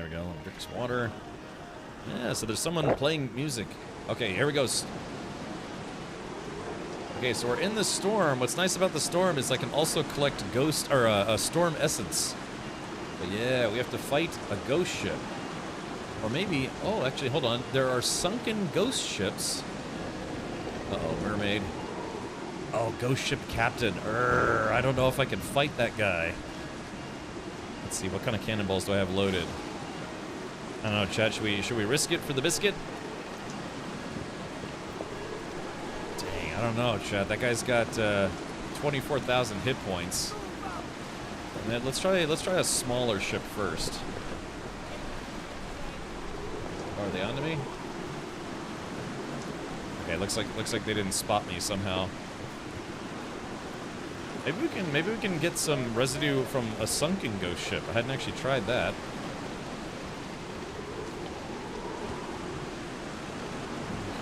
S1: go. Drink some water. Yeah, so there's someone playing music. Okay, here we go. Okay, so we're in the storm. What's nice about the storm is I can also collect ghost or a storm essence. But yeah, we have to fight a ghost ship. Or maybe, oh, actually, hold on. There are sunken ghost ships. Uh-oh, mermaid. Oh, ghost ship captain. I don't know if I can fight that guy. Let's see, what kind of cannonballs do I have loaded? I don't know, chat, should we risk it for the biscuit? Dang, I don't know, chat. That guy's got 24,000 hit points. And then let's try a smaller ship first. Are they onto me? Okay, looks like they didn't spot me somehow. Maybe we can get some residue from a sunken ghost ship. I hadn't actually tried that.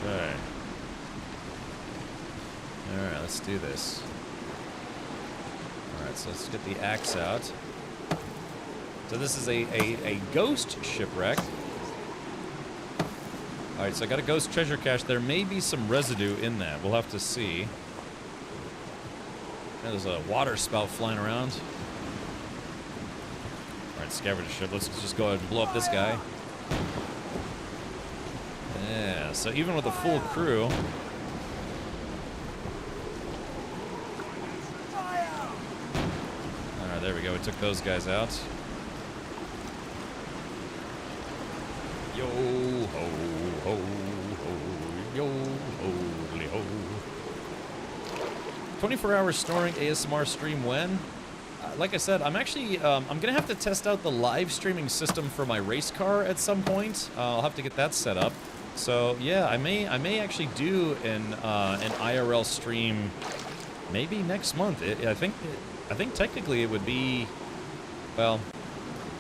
S1: Okay. Alright, let's do this. Alright, so let's get the axe out. So this is a ghost shipwreck. Alright, so I got a ghost treasure cache. There may be some residue in that. We'll have to see. Yeah, there's a water spout flying around. Alright, scavenger ship. Let's just go ahead and blow up this guy. Yeah, so even with a full crew... Alright, there we go. We took those guys out. Yo ho ho ho, yo holy ho. 24-hour snoring ASMR stream when? Like I said, I'm actually I'm gonna have to test out the live streaming system for my race car at some point. I'll have to get that set up. So yeah, I may actually do an IRL stream maybe next month. I think technically it would be, well,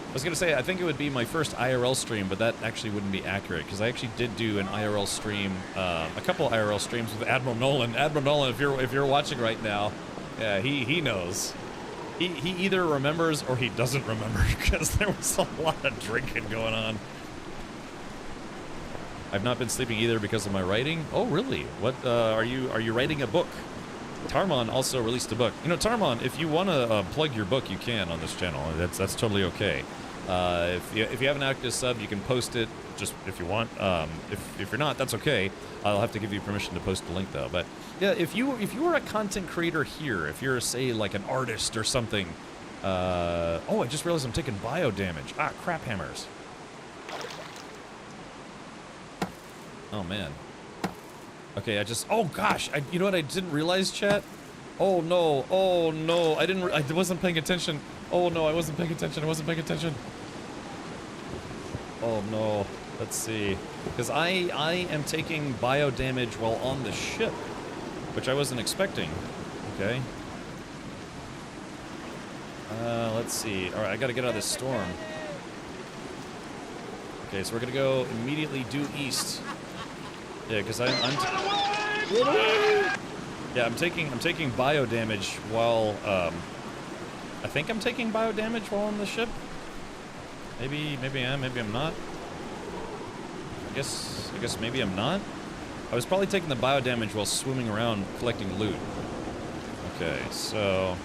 S1: I was gonna say I think it would be my first IRL stream, but that actually wouldn't be accurate because I actually did do an IRL stream, a couple IRL streams with Admiral Nolan. Admiral Nolan, if you're watching right now, yeah, he knows. He either remembers or he doesn't remember because there was a lot of drinking going on. I've not been sleeping either because of my writing. Oh, really? What are you writing a book? Tarmon also released a book. You know, Tarmon, if you want to plug your book, you can on this channel. That's totally okay. If you have an active sub, you can post it just if you want. If you're not, that's okay. I'll have to give you permission to post the link though. But yeah, if you are a content creator here, if you're say like an artist or something. Oh, I just realized I'm taking bio damage. Ah, crap hammers. Oh man. Okay, oh gosh, you know what I didn't realize, chat? Oh no, I wasn't paying attention. Oh no, I wasn't paying attention, Oh no, let's see. Because I am taking bio damage while on the ship, which I wasn't expecting. Okay. Let's see. Alright, I gotta get out of this storm. Okay, so we're gonna go immediately due east. Yeah, because I'm taking bio damage while I think I'm taking bio damage while on the ship. Maybe I am, maybe I'm not. I guess maybe I'm not. I was probably taking the bio damage while swimming around collecting loot. Okay, so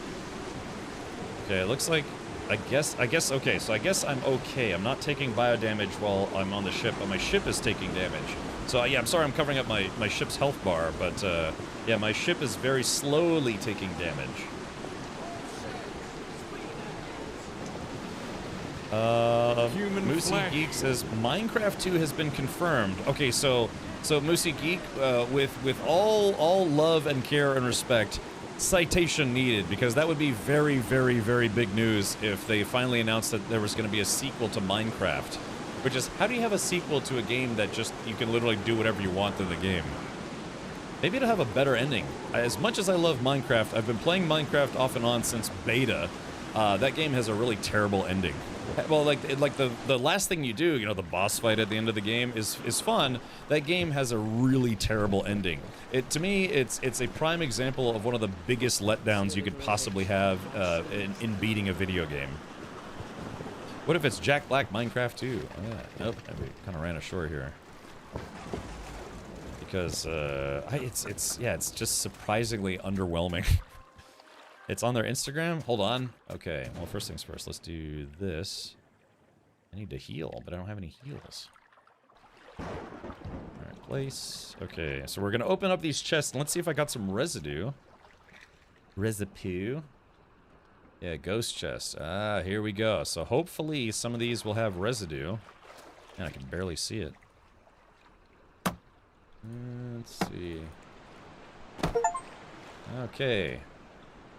S1: okay, it looks like okay, so I guess I'm okay. I'm not taking bio damage while I'm on the ship, but my ship is taking damage. So yeah, I'm sorry I'm covering up my ship's health bar, but yeah, my ship is very slowly taking damage. Moosey Geek says Minecraft 2 has been confirmed. Okay, so Moosey Geek, with all love and care and respect, citation needed, because that would be very, very, very big news if they finally announced that there was going to be a sequel to Minecraft. Which is, how do you have a sequel to a game that just, you can literally do whatever you want in the game? Maybe it'll have a better ending. As much as I love Minecraft, I've been playing Minecraft off and on since beta. That game has a really terrible ending. Well, like the last thing you do, you know, the boss fight at the end of the game is fun. That game has a really terrible ending. To me, it's a prime example of one of the biggest letdowns you could possibly have in beating a video game. What if it's Jack Black Minecraft 2? Oh yeah, nope, we kind of ran ashore here. Because it's just surprisingly underwhelming. It's on their Instagram? Hold on. Okay, well, first things first, let's do this. I need to heal, but I don't have any heals. Alright, place. Okay, so we're gonna open up these chests, and let's see if I got some residue. Residue. Yeah, ghost chest. Ah, here we go. So hopefully some of these will have residue. Yeah, I can barely see it. Let's see. Okay.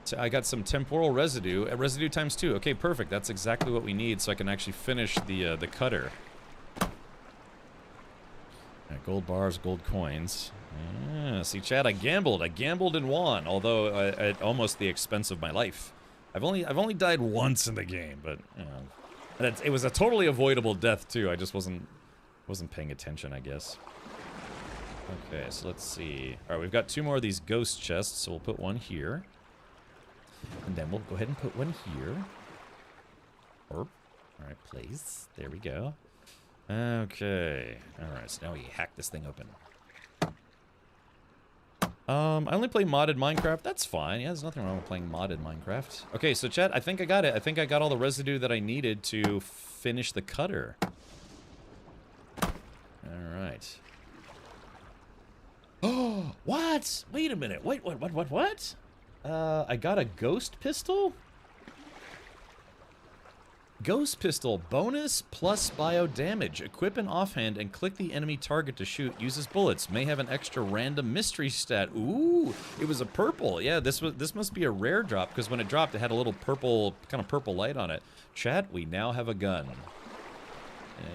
S1: So I got some temporal residue. Residue times 2. Okay, perfect. That's exactly what we need so I can actually finish the cutter. Right, gold bars, gold coins. Yeah, see, Chad, I gambled and won, although at almost the expense of my life. I've only died once in the game, but you know, and it was a totally avoidable death too. I just wasn't paying attention, I guess. Okay, so let's see. All right, we've got 2 more of these ghost chests, so we'll put one here. And then we'll go ahead and put one here. Alright, place. There we go. Okay. Alright, so now we hack this thing open. I only play modded Minecraft. That's fine. Yeah, there's nothing wrong with playing modded Minecraft. Okay, so chat, I think I got it. I think I got all the residue that I needed to finish the cutter. Alright. Oh, what? Wait a minute. Wait, what? I got a ghost pistol? Ghost pistol, bonus plus bio damage. Equip an offhand and click the enemy target to shoot. Uses bullets. May have an extra random mystery stat. Ooh, it was a purple. Yeah, this must be a rare drop because when it dropped, it had a little purple, kind of purple light on it. Chat, we now have a gun.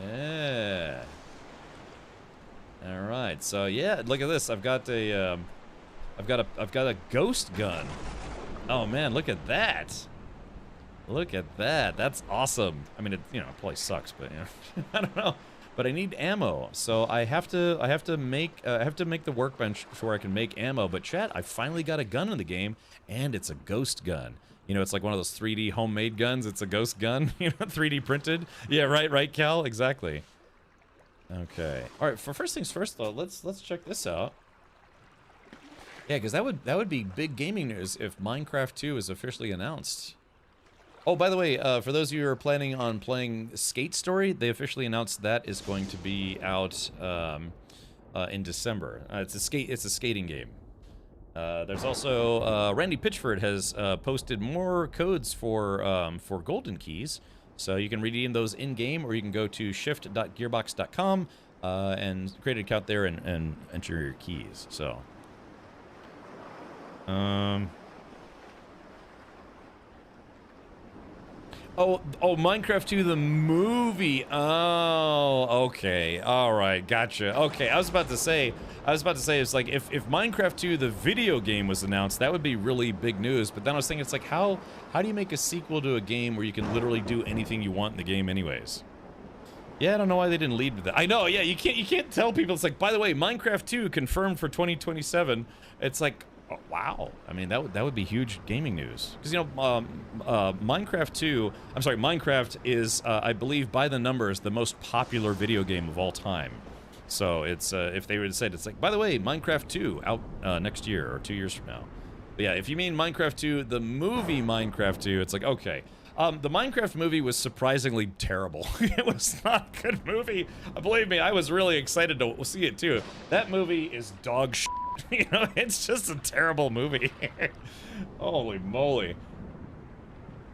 S1: Yeah. All right. So yeah, look at this. I've got a ghost gun. Oh man, look at that. Look at that. That's awesome. I mean, it, you know, it probably sucks, but you know, I don't know. But I need ammo, so I have to make the workbench where I can make ammo. But chat, I finally got a gun in the game, and it's a ghost gun. You know, it's like one of those 3D homemade guns. It's a ghost gun, you know, 3D printed. Yeah, right, Cal, exactly. Okay. All right. For first things first, though, let's check this out. Yeah, because that would be big gaming news if Minecraft 2 is officially announced. Oh, by the way, for those of you who are planning on playing Skate Story, they officially announced that is going to be out in December. It's a skating game. There's also Randy Pitchford has posted more codes for golden keys, so you can redeem those in game, or you can go to shift.gearbox.com, and create an account there and enter your keys. So, Oh, Minecraft 2, the movie. Oh, okay. All right, gotcha. Okay, I was about to say, it's like if Minecraft 2, the video game, was announced, that would be really big news. But then I was thinking, it's like, how do you make a sequel to a game where you can literally do anything you want in the game, anyways? Yeah, I don't know why they didn't lead with that. I know. Yeah, you can't tell people. It's like, by the way, Minecraft 2 confirmed for 2027. It's like, oh, wow. I mean, that would be huge gaming news. Because, you know, Minecraft is, I believe, by the numbers, the most popular video game of all time. So it's, if they would have said, it's like, by the way, Minecraft 2 out next year or 2 years from now. But yeah, if you mean Minecraft 2, the movie Minecraft 2, it's like, okay. The Minecraft movie was surprisingly terrible. It was not a good movie. Believe me, I was really excited to see it too. That movie is dog shit. You know, it's just a terrible movie. Holy moly.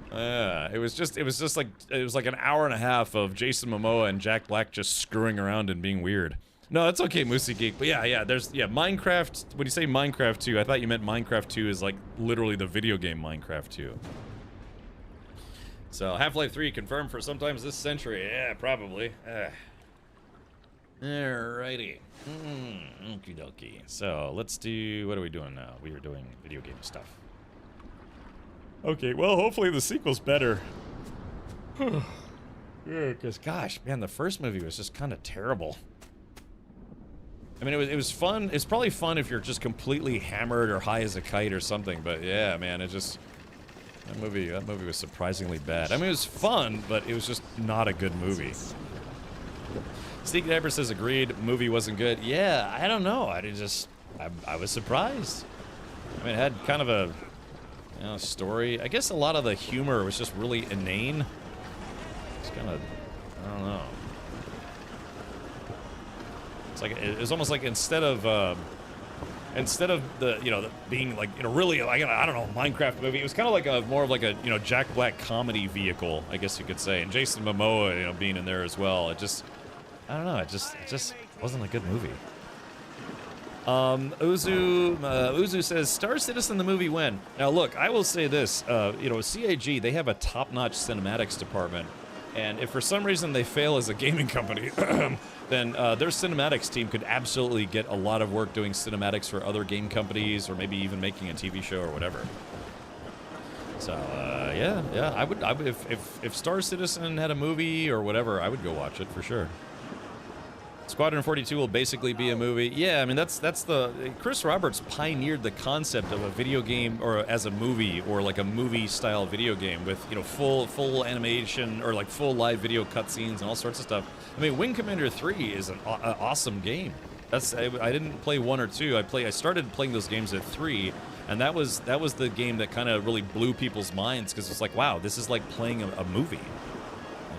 S1: It was like an hour and a half of Jason Momoa and Jack Black just screwing around and being weird. No, it's okay, Moosey Geek. But yeah, Minecraft, when you say Minecraft 2, I thought you meant Minecraft 2 is like literally the video game Minecraft 2. So, Half-Life 3 confirmed for sometimes this century. Yeah, probably. Alrighty. Okie dokie. So, let's do... What are we doing now? We are doing video game stuff. Okay, well, hopefully the sequel's better. Yeah, because, gosh, man, the first movie was just kind of terrible. I mean, it was fun. It's probably fun if you're just completely hammered or high as a kite or something, but yeah, man, it just... That movie was surprisingly bad. I mean, it was fun, but it was just not a good movie. Sneaky Diaper says agreed, movie wasn't good. Yeah, I don't know. I was surprised. I mean, it had kind of a, you know, story. I guess a lot of the humor was just really inane. It's kind of, I don't know. It's like, it was almost like instead of the, you know, being like, you know, really, like, I don't know, Minecraft movie, it was kind of like more of like a, you know, Jack Black comedy vehicle, I guess you could say. And Jason Momoa, you know, being in there as well. It just, I don't know, it just wasn't a good movie. Uzu says, Star Citizen the movie when? Now look, I will say this, you know, CAG, they have a top-notch cinematics department. And if for some reason they fail as a gaming company, then their cinematics team could absolutely get a lot of work doing cinematics for other game companies, or maybe even making a TV show or whatever. So yeah, I would if Star Citizen had a movie or whatever, I would go watch it for sure. Squadron 42 will basically be a movie. Yeah, I mean that's the Chris Roberts pioneered the concept of a video game or as a movie or like a movie style video game with, you know, full animation or like full live video cutscenes and all sorts of stuff. I mean, Wing Commander 3 is an awesome game. I didn't play 1 or 2. I started playing those games at 3, and that was the game that kind of really blew people's minds because it's like, wow, this is like playing a movie.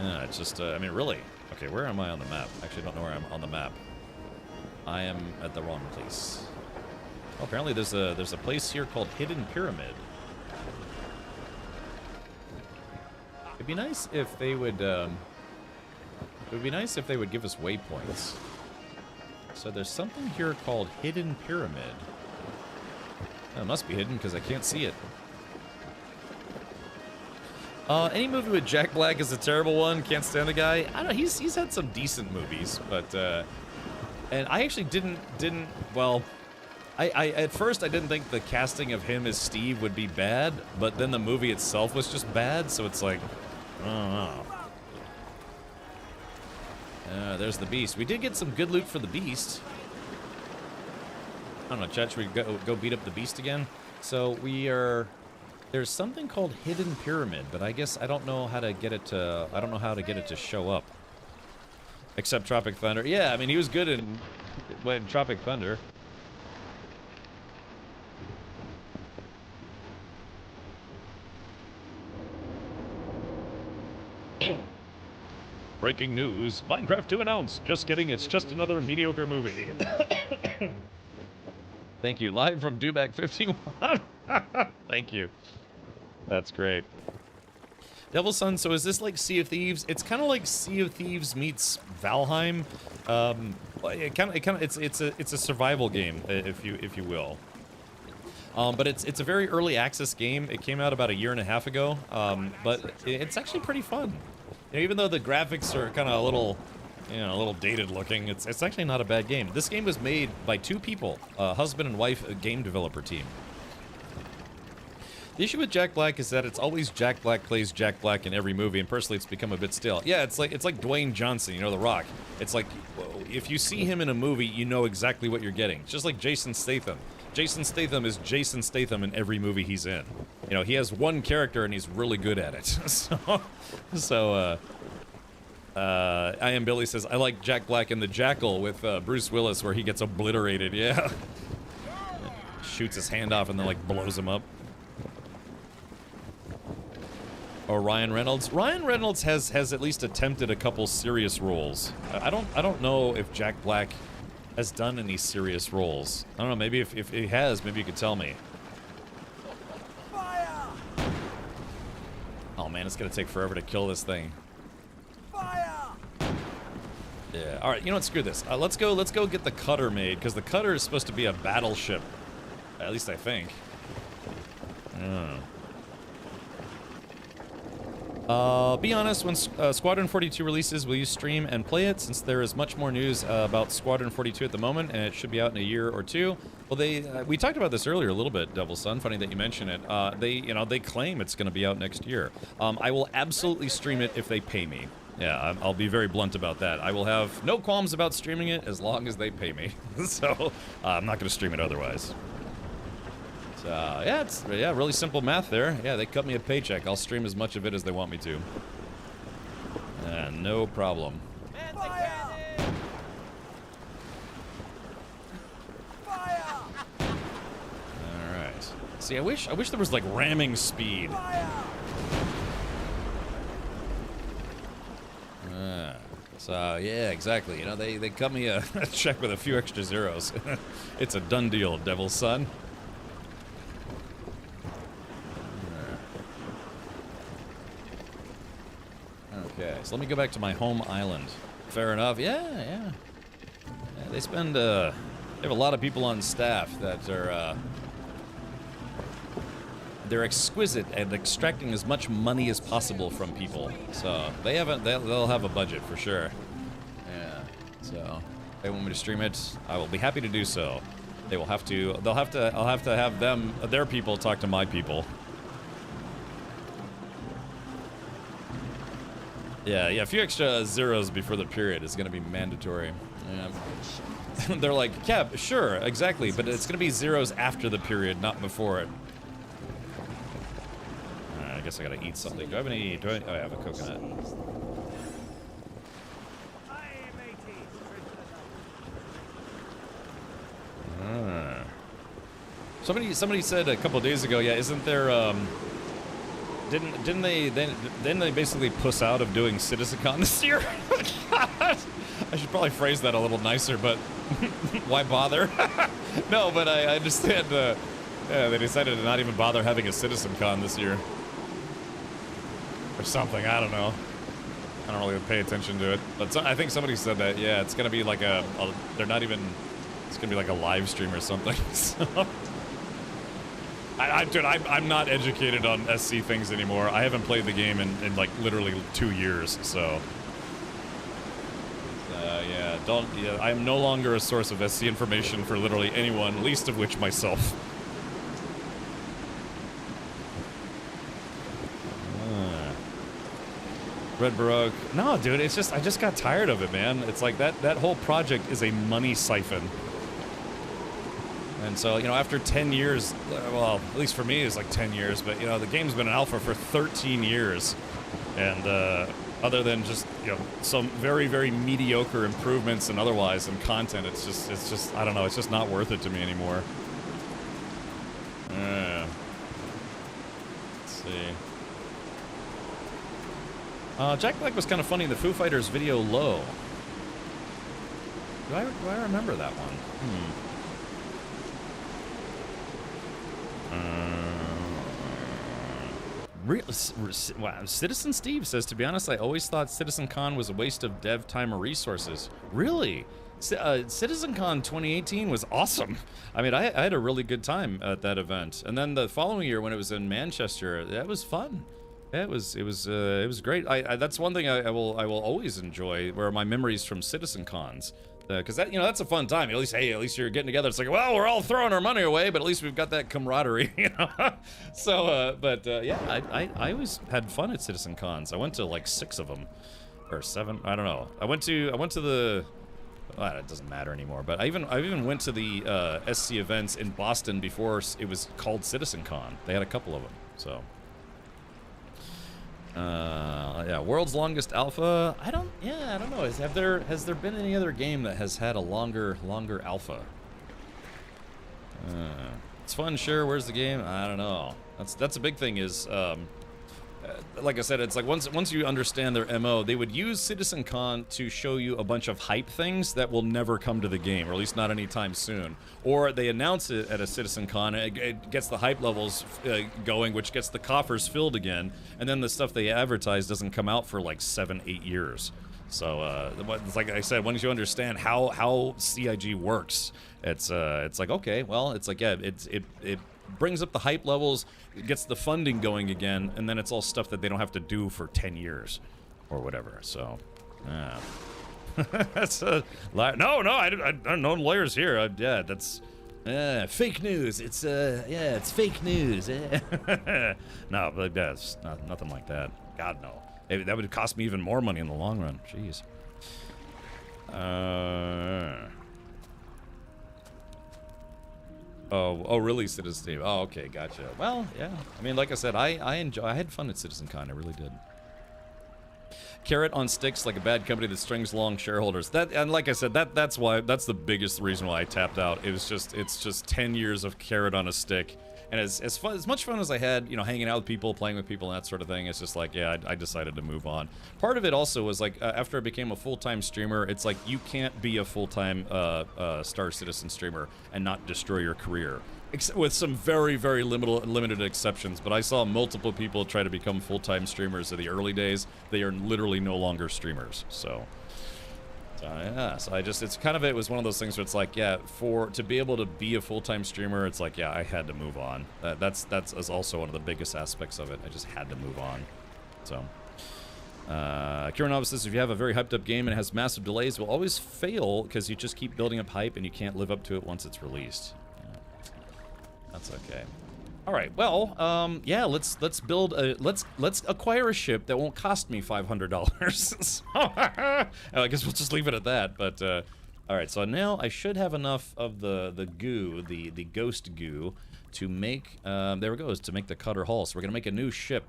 S1: Yeah, it's just I mean, really. Okay, where am I on the map? Actually, I don't know where I'm on the map. I am at the wrong place. Oh, apparently there's a place here called Hidden Pyramid. It'd be nice if they would it would be nice if they would give us waypoints. So there's something here called Hidden Pyramid. Oh, it must be hidden because I can't see it. Any movie with Jack Black is a terrible one. Can't stand the guy. I don't know. He's had some decent movies, but and I actually didn't. Well, I at first I didn't think the casting of him as Steve would be bad, but then the movie itself was just bad. So it's like, I don't know. There's the beast. We did get some good loot for the beast. I don't know, chat. Should we go beat up the beast again? So we are. There's something called Hidden Pyramid, but I guess I don't know how to get it to. I don't know how to get it to show up. Except Tropic Thunder. Yeah, I mean he was good in Tropic Thunder. Breaking news: Minecraft 2 announced. Just kidding. It's just another mediocre movie. Thank you. Live from Dewback 51. Thank you. That's great. Devil's Son, so is this like Sea of Thieves? It's kind of like Sea of Thieves meets Valheim. It's a survival game, if you will. But it's a very early access game. It came out about 1.5 years ago. But it's actually pretty fun. You know, even though the graphics are kind of a little dated looking, it's actually not a bad game. This game was made by 2 people, husband and wife, a game developer team. The issue with Jack Black is that it's always Jack Black plays Jack Black in every movie, and personally, it's become a bit stale. Yeah, it's like Dwayne Johnson, you know, The Rock. It's like if you see him in a movie, you know exactly what you're getting. It's just like Jason Statham. Jason Statham is Jason Statham in every movie he's in. You know, he has one character and he's really good at it. I Am Billy says, I like Jack Black in The Jackal with Bruce Willis, where he gets obliterated. Yeah. Shoots his hand off and then like blows him up. Or Ryan Reynolds. Ryan Reynolds has at least attempted a couple serious roles. I don't know if Jack Black has done any serious roles. I don't know, maybe if he has, maybe you could tell me.
S5: Fire!
S1: Oh man, it's gonna take forever to kill this thing.
S5: Fire!
S1: Yeah, alright, you know what, screw this. Let's go get the cutter made, because the cutter is supposed to be a battleship. At least I think. Be honest, when Squadron 42 releases, will you stream and play it, since there is much more news about Squadron 42 at the moment, and it should be out in a year or 2? Well, we talked about this earlier a little bit, Devil's Son. Funny that you mention it. They claim it's going to be out next year. I will absolutely stream it if they pay me. Yeah, I'll be very blunt about that. I will have no qualms about streaming it as long as they pay me. So, I'm not going to stream it otherwise. So, yeah, it's really simple math there. Yeah, they cut me a paycheck. I'll stream as much of it as they want me to. No problem.
S5: Man the cannon! Fire!
S1: Alright. See, I wish there was, like, ramming speed.
S5: Fire!
S1: So, yeah, exactly. You know, they cut me a check with a few extra zeros. It's a done deal, Devil's Son. Okay, so let me go back to my home island. Fair enough. Yeah, they spend, they have a lot of people on staff that are, they're exquisite at extracting as much money as possible from people. So they'll have a budget for sure. Yeah. So if they want me to stream it, I will be happy to do so. I'll have to have their people talk to my people. Yeah, a few extra zeros before the period is gonna be mandatory. Yeah. They're like, yeah, sure, exactly, but it's gonna be zeros after the period, not before it. I guess I gotta eat something. Oh, I have a coconut. Somebody said a couple days ago, yeah, isn't there, didn't they basically puss out of doing CitizenCon this year? I should probably phrase that a little nicer, but why bother? No, but I understand, yeah, they decided to not even bother having a CitizenCon this year. Or something, I don't know. I don't really pay attention to it. But I think somebody said that, yeah, it's gonna be like they're not even, it's gonna be like a live stream or something, so. Dude, I'm not educated on SC things anymore. I haven't played the game in like literally 2 years, so. Yeah, I'm no longer a source of SC information for literally anyone, least of which myself. Red Baroque. No, dude, it's just, I just got tired of it, man. It's like that whole project is a money siphon. And so, you know, after 10 years, well, at least for me, it's like 10 years, but, you know, the game's been in alpha for 13 years. And other than just, you know, some very, very mediocre improvements and otherwise in content, it's just, I don't know, it's just not worth it to me anymore. Let's see. Jack Black was kind of funny in the Foo Fighters video Low. Do I remember that one? Wow. Citizen Steve says, to be honest, I always thought CitizenCon was a waste of dev time or resources. Really? CitizenCon 2018 was awesome. I mean, I had a really good time at that event. And then the following year when it was in Manchester, that was fun. Yeah, it was great. That's one thing I will always enjoy, where my memories from CitizenCons. Because that, you know, that's a fun time. At least you're getting together. It's like, well, we're all throwing our money away, but at least we've got that camaraderie, you know. So, yeah, I always had fun at CitizenCons. I went to like 6 of them, or 7. I don't know. I went to the. Well, it doesn't matter anymore. But I even went to the SC events in Boston before it was called CitizenCon. They had a couple of them. So. Yeah, world's longest alpha. I don't know. Has there been any other game that has had a longer alpha? It's fun, sure. Where's the game? I don't know. That's a big thing. Is like I said, it's like once you understand their MO, they would use CitizenCon to show you a bunch of hype things that will never come to the game, or at least not anytime soon. Or they announce it at a CitizenCon, it gets the hype levels going, which gets the coffers filled again, and then the stuff they advertise doesn't come out for like 7-8 years. So it's like I said, once you understand how CIG works, it's like, okay, well, it's like, yeah, it brings up the hype levels, it gets the funding going again, and then it's all stuff that they don't have to do for 10 years or whatever. So, yeah. That's no, I don't know lawyers here. Yeah, that's fake news. It's yeah, it's fake news. No, but that's nothing like that. God, no. That would cost me even more money in the long run. Jeez. Oh, really, Citizen Steve? Oh, okay, gotcha. Well, yeah. I mean, like I said, I had fun at CitizenCon. I really did. Carrot on sticks, like a bad company that strings along shareholders. And like I said, that's the biggest reason why I tapped out. It's just 10 years of carrot on a stick. And as much fun as I had, you know, hanging out with people, playing with people, and that sort of thing, it's just like, yeah, I decided to move on. Part of it also was like, after I became a full-time streamer, it's like you can't be a full-time Star Citizen streamer and not destroy your career. With some very, very limited exceptions, but I saw multiple people try to become full-time streamers in the early days. They are literally no longer streamers, so... yeah, so it was one of those things where it's like, yeah, to be able to be a full-time streamer, it's like, yeah, I had to move on. That's also one of the biggest aspects of it. I just had to move on. So, Kieran Novice says, if you have a very hyped up game and it has massive delays, it will always fail because you just keep building up hype and you can't live up to it once it's released. Yeah. That's okay. All right, well, yeah, let's build let's acquire a ship that won't cost me $500. So, I guess we'll just leave it at that. But all right, so now I should have enough of the goo, the ghost goo, to make there it goes, to make the cutter hull. So we're gonna make a new ship.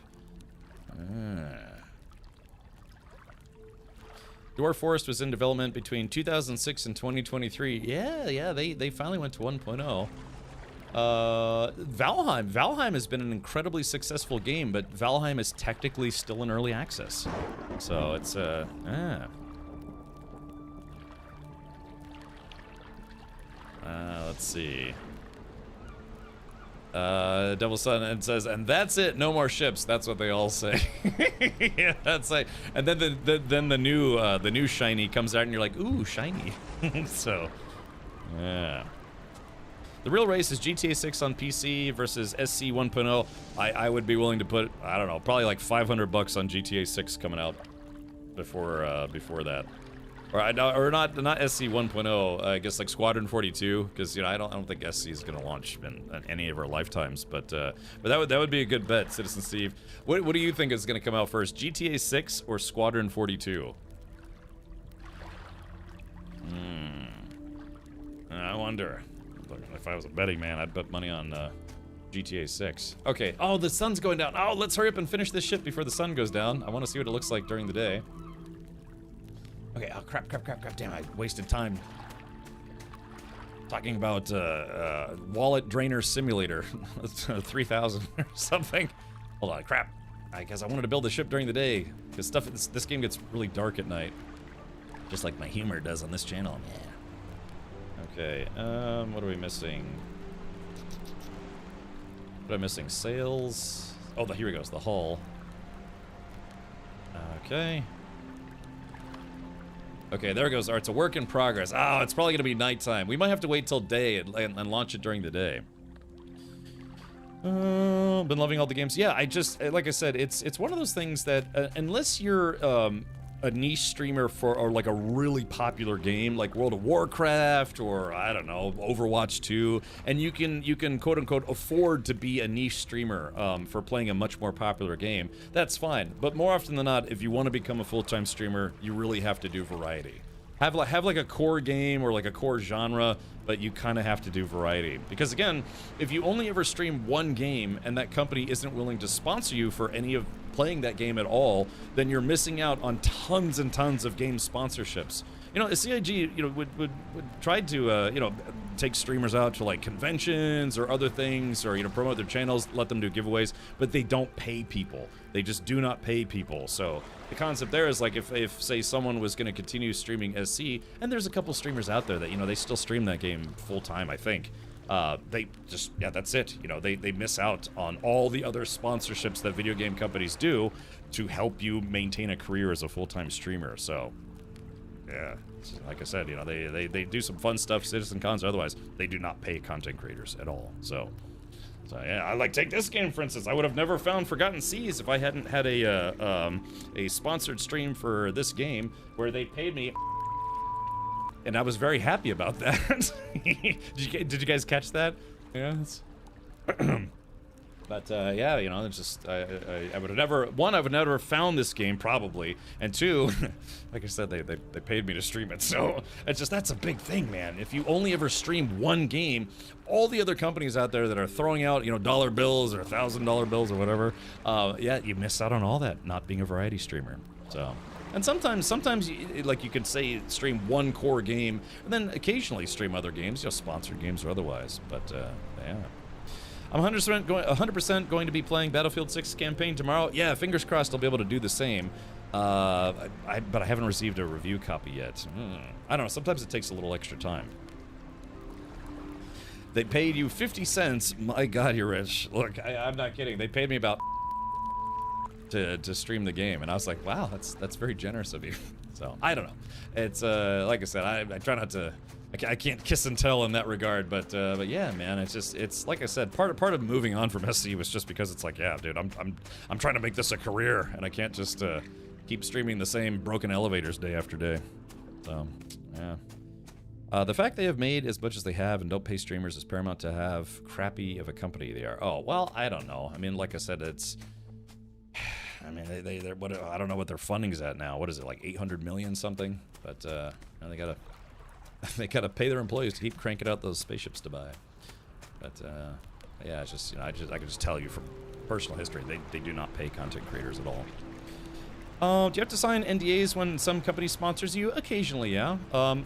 S1: Dwarf Forest was in development between 2006 and 2023. Yeah, they finally went to 1.0. Valheim has been an incredibly successful game, but Valheim is technically still in early access. So it's let's see. Devil Sun and says, and that's it, no more ships. That's what they all say. Yeah, that's like, and then the new shiny comes out, and you're like, ooh, shiny. So, yeah. The real race is GTA 6 on PC versus SC 1.0. I would be willing to put, I don't know, probably like $500 on GTA 6 coming out before that, or not SC 1.0. I guess like Squadron 42, because you know I don't think SC is gonna launch in any of our lifetimes. But that would be a good bet, Citizen Steve. What do you think is gonna come out first, GTA 6 or Squadron 42? I wonder. If I was a betting man, I'd bet money on GTA 6. Okay. Oh, the sun's going down. Oh, let's hurry up and finish this ship before the sun goes down. I want to see what it looks like during the day. Okay. Oh, crap. Damn, I wasted time talking about Wallet Drainer Simulator 3000 or something. Hold on. Crap. I guess I wanted to build the ship during the day because this game gets really dark at night. Just like my humor does on this channel, man. Okay, what are we missing? What am I missing? Sails. Oh, here he goes, the hull. Okay. Okay, there it goes. All right, it's a work in progress. Oh, it's probably going to be nighttime. We might have to wait till day and launch it during the day. Been loving all the games. Yeah, I just, like I said, it's one of those things that unless you're a niche streamer or like a really popular game like World of Warcraft or I don't know, Overwatch 2, and you can quote unquote afford to be a niche streamer for playing a much more popular game, that's fine. But more often than not, if you want to become a full-time streamer, you really have to do variety. Have like a core game or like a core genre, but you kind of have to do variety. Because again, if you only ever stream one game and that company isn't willing to sponsor you for any of playing that game at all, then you're missing out on tons and tons of game sponsorships. You know, CIG, you know, would try to, you know, take streamers out to like conventions or other things, or, you know, promote their channels, let them do giveaways, but they don't pay people. They just do not pay people. So the concept there is like if say someone was going to continue streaming SC, and there's a couple streamers out there that, you know, they still stream that game full time, I think. They just, yeah, that's it. You know, they miss out on all the other sponsorships that video game companies do to help you maintain a career as a full-time streamer. So, yeah, like I said, you know, they do some fun stuff, Citizen Cons, otherwise they do not pay content creators at all. So yeah, I like take this game for instance. I would have never found Forgotten Seas if I hadn't had a sponsored stream for this game where they paid me. And I was very happy about that. Did you guys catch that? Yeah. But yeah, you know, it's just I would have never, one, I would never have found this game probably, and two, like I said, they paid me to stream it. So it's just, that's a big thing, man. If you only ever stream one game, all the other companies out there that are throwing out, you know, dollar bills or $1,000 bills or whatever, yeah, you miss out on all that not being a variety streamer. So. And sometimes like you could say stream one core game, and then occasionally stream other games, you know, sponsored games or otherwise. But yeah, I'm 100% going to be playing Battlefield 6 campaign tomorrow. Yeah, fingers crossed I'll be able to do the same. But I haven't received a review copy yet. I don't know. Sometimes it takes a little extra time. They paid you 50 cents. My God, you're rich. Look, I'm not kidding. They paid me about to stream the game, and I was like, wow, that's very generous of you. So I don't know, it's like I said, I try not to, I can't kiss and tell in that regard, but yeah, man, it's like I said, part of moving on from SC was just because it's like, yeah, dude, I'm trying to make this a career, and I can't just keep streaming the same broken elevators day after day. So yeah. The fact they have made as much as they have and don't pay streamers is paramount to have crappy of a company they are. Oh, well, I don't know. I mean, like I said, I mean, they're what, I don't know what their funding's at now. What is it, like 800 million something? But they gotta pay their employees to keep cranking out those spaceships to buy. But yeah, it's just, you know, I can just tell you from personal history, they do not pay content creators at all. Do you have to sign NDAs when some company sponsors you? Occasionally, yeah.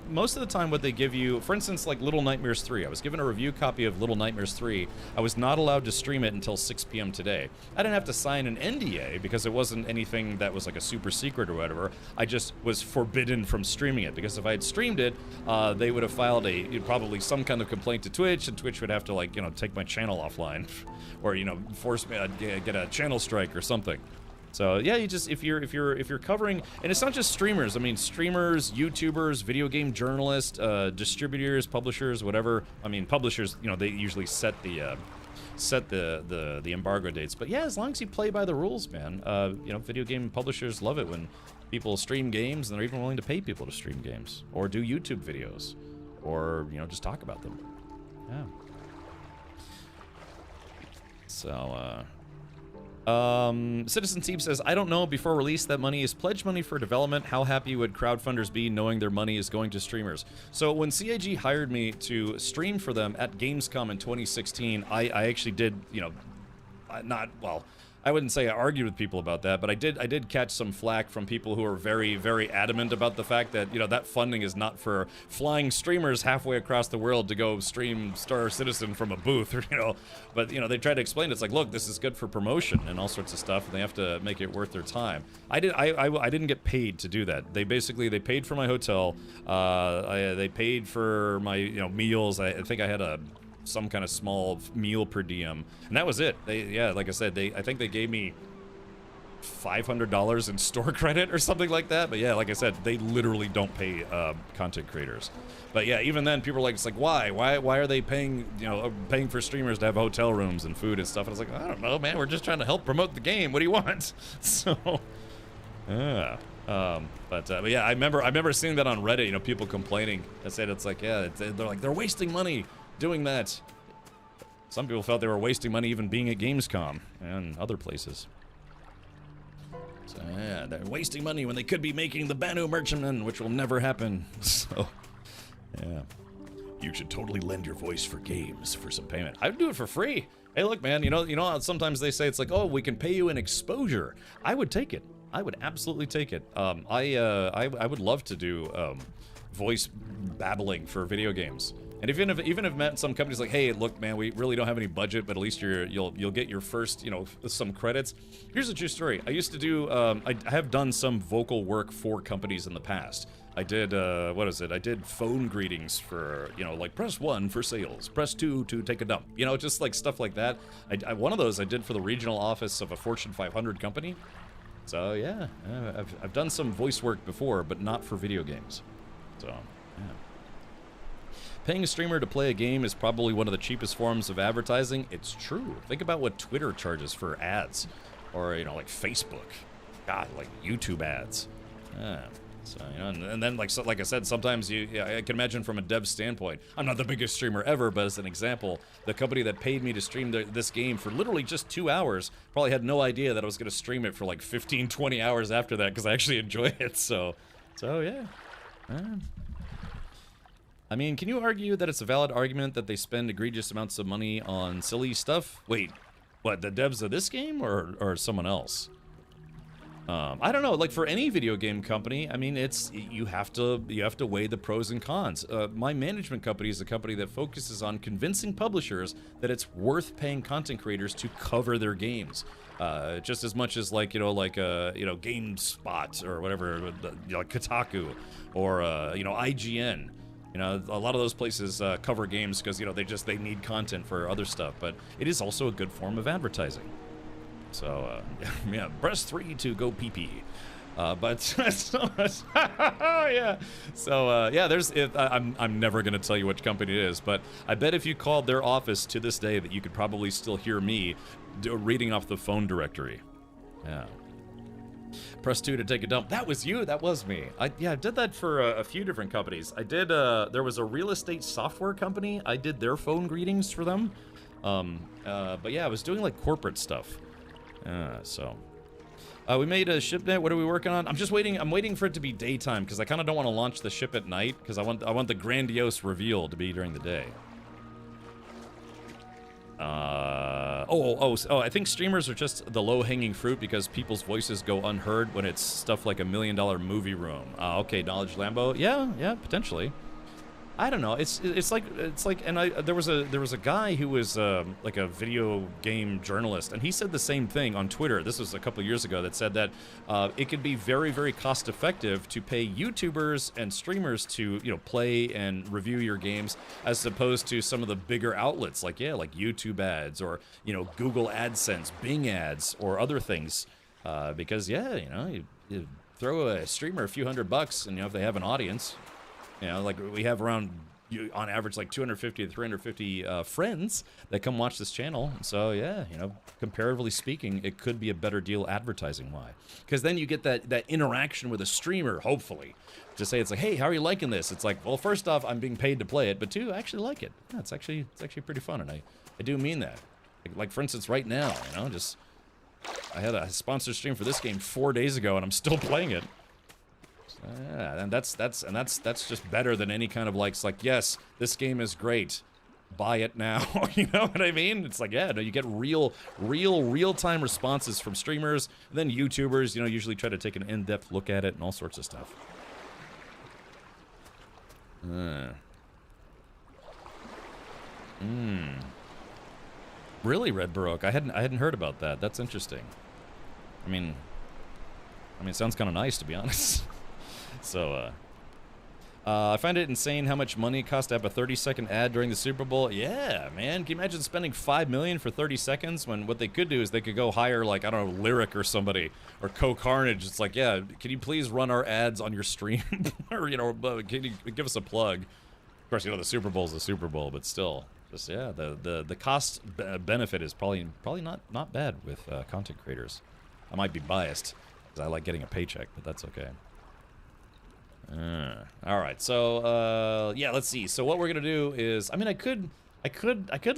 S1: Most of the time what they give you, for instance, like Little Nightmares 3. I was given a review copy of Little Nightmares 3. I was not allowed to stream it until 6 p.m. today. I didn't have to sign an NDA because it wasn't anything that was like a super secret or whatever. I just was forbidden from streaming it, because if I had streamed it, they would have filed probably some kind of complaint to Twitch, and Twitch would have to, like, you know, take my channel offline or, you know, force me to get a channel strike or something. So yeah, you just, if you're covering, and it's not just streamers. I mean, streamers, YouTubers, video game journalists, distributors, publishers, whatever. I mean, publishers, you know, they usually set the embargo dates. But yeah, as long as you play by the rules, man. You know, video game publishers love it when people stream games, and they're even willing to pay people to stream games or do YouTube videos, or, you know, just talk about them. Yeah. So Citizen Steve says, I don't know before release that money is pledge money for development. How happy would crowdfunders be knowing their money is going to streamers? So when CIG hired me to stream for them at Gamescom in 2016, I actually did, you know, I wouldn't say I argued with people about that, but I did catch some flack from people who are very, very adamant about the fact that, you know, that funding is not for flying streamers halfway across the world to go stream Star Citizen from a booth, you know. But, you know, they try to explain it. It's like, look, this is good for promotion and all sorts of stuff, and they have to make it worth their time. I didn't get paid to do that. They paid for my hotel. They paid for my, you know, meals. I think I had a some kind of small meal per diem, and that was it. Like I said, I think they gave me $500 in store credit or something like that. But yeah, like I said, they literally don't pay content creators. But yeah, even then, people are like, it's like, why are they paying, paying for streamers to have hotel rooms and food and stuff? And I was like, I don't know, man. We're just trying to help promote the game. What do you want? So, yeah. But yeah, I remember seeing that on Reddit. People complaining. I said it's like, yeah, they're like, they're wasting money doing that. Some people felt they were wasting money even being at Gamescom and other places. So yeah, they're wasting money when they could be making the Banu Merchantman, which will never happen. So. Yeah. You should totally lend your voice for games for some payment. I would do it for free. Hey, look, man, you know how sometimes they say it's like, oh, we can pay you in exposure. I would take it. I would absolutely take it. I would love to do voice babbling for video games. And even if met some companies like, hey, look, man, we really don't have any budget, but at least you'll get your first, some credits. Here's a true story. I used to do I have done some vocal work for companies in the past. I did, I did phone greetings for, like press 1 for sales, press 2 to take a dump, just like stuff like that. One of those I did for the regional office of a Fortune 500 company. So yeah, I've done some voice work before, but not for video games. So, yeah. Paying a streamer to play a game is probably one of the cheapest forms of advertising. It's true. Think about what Twitter charges for ads, or, like Facebook. God, like YouTube ads. Yeah. So, and then like I said, sometimes I can imagine from a dev standpoint, I'm not the biggest streamer ever, but as an example, the company that paid me to stream this game for literally just 2 hours probably had no idea that I was going to stream it for like 15, 20 hours after that because I actually enjoy it. So yeah. I mean, can you argue that it's a valid argument that they spend egregious amounts of money on silly stuff? Wait, what, the devs of this game or someone else? I don't know, like for any video game company, I mean, you have to weigh the pros and cons. My management company is a company that focuses on convincing publishers that it's worth paying content creators to cover their games. Just as much as like, GameSpot or whatever, like Kotaku or, IGN. A lot of those places cover games because, they need content for other stuff, but it is also a good form of advertising. So, yeah, press 3 to go pee-pee. But, yeah. So, yeah, I'm never going to tell you which company it is, but I bet if you called their office to this day that you could probably still hear me reading off the phone directory. Yeah. Press 2 to take a dump. That was you. That was me. I did that for a few different companies. I did, there was a real estate software company. I did their phone greetings for them. But yeah, I was doing like corporate stuff. We made a ShipNet. What are we working on? I'm waiting for it to be daytime because I kind of don't want to launch the ship at night because I want the grandiose reveal to be during the day. I think streamers are just the low-hanging fruit because people's voices go unheard when it's stuff like $1 million movie room. Okay, Knowledge Lambo. Yeah, potentially. I don't know. It's like, and there was a guy who was like a video game journalist, and he said the same thing on Twitter. This was a couple years ago that said that it could be very, very cost effective to pay YouTubers and streamers to play and review your games as opposed to some of the bigger outlets like YouTube ads or Google AdSense, Bing ads, or other things. Because you throw a streamer a few $100 and if they have an audience. Like we have around, on average, like 250 to 350 friends that come watch this channel. So, yeah, comparatively speaking, it could be a better deal advertising-wise. Because then you get that interaction with a streamer, hopefully. To say, it's like, hey, how are you liking this? It's like, well, first off, I'm being paid to play it. But two, I actually like it. Yeah, it's actually pretty fun. And I do mean that. Like, for instance, right now, I had a sponsored stream for this game 4 days ago, and I'm still playing it. Yeah, and that's just better than any kind of it's like, yes, this game is great, buy it now. You know what I mean? It's like, yeah, no, you get real-time responses from streamers, and then YouTubers, usually try to take an in-depth look at it and all sorts of stuff. Really, Red Baroque? I hadn't heard about that. That's interesting. I mean, it sounds kind of nice, to be honest. So, I find it insane how much money it costs to have a 30-second ad during the Super Bowl. Yeah, man. Can you imagine spending $5 million for 30 seconds when what they could do is they could go hire, like, I don't know, Lyric or somebody, or Co-Carnage. It's like, yeah, can you please run our ads on your stream? Or, you know, can you give us a plug? Of course, you know, the Super Bowl's the Super Bowl, but still. Just, yeah, the cost benefit is probably not bad with content creators. I might be biased, because I like getting a paycheck, but that's okay. All right, so yeah, let's see. So what we're gonna do is, I mean, I could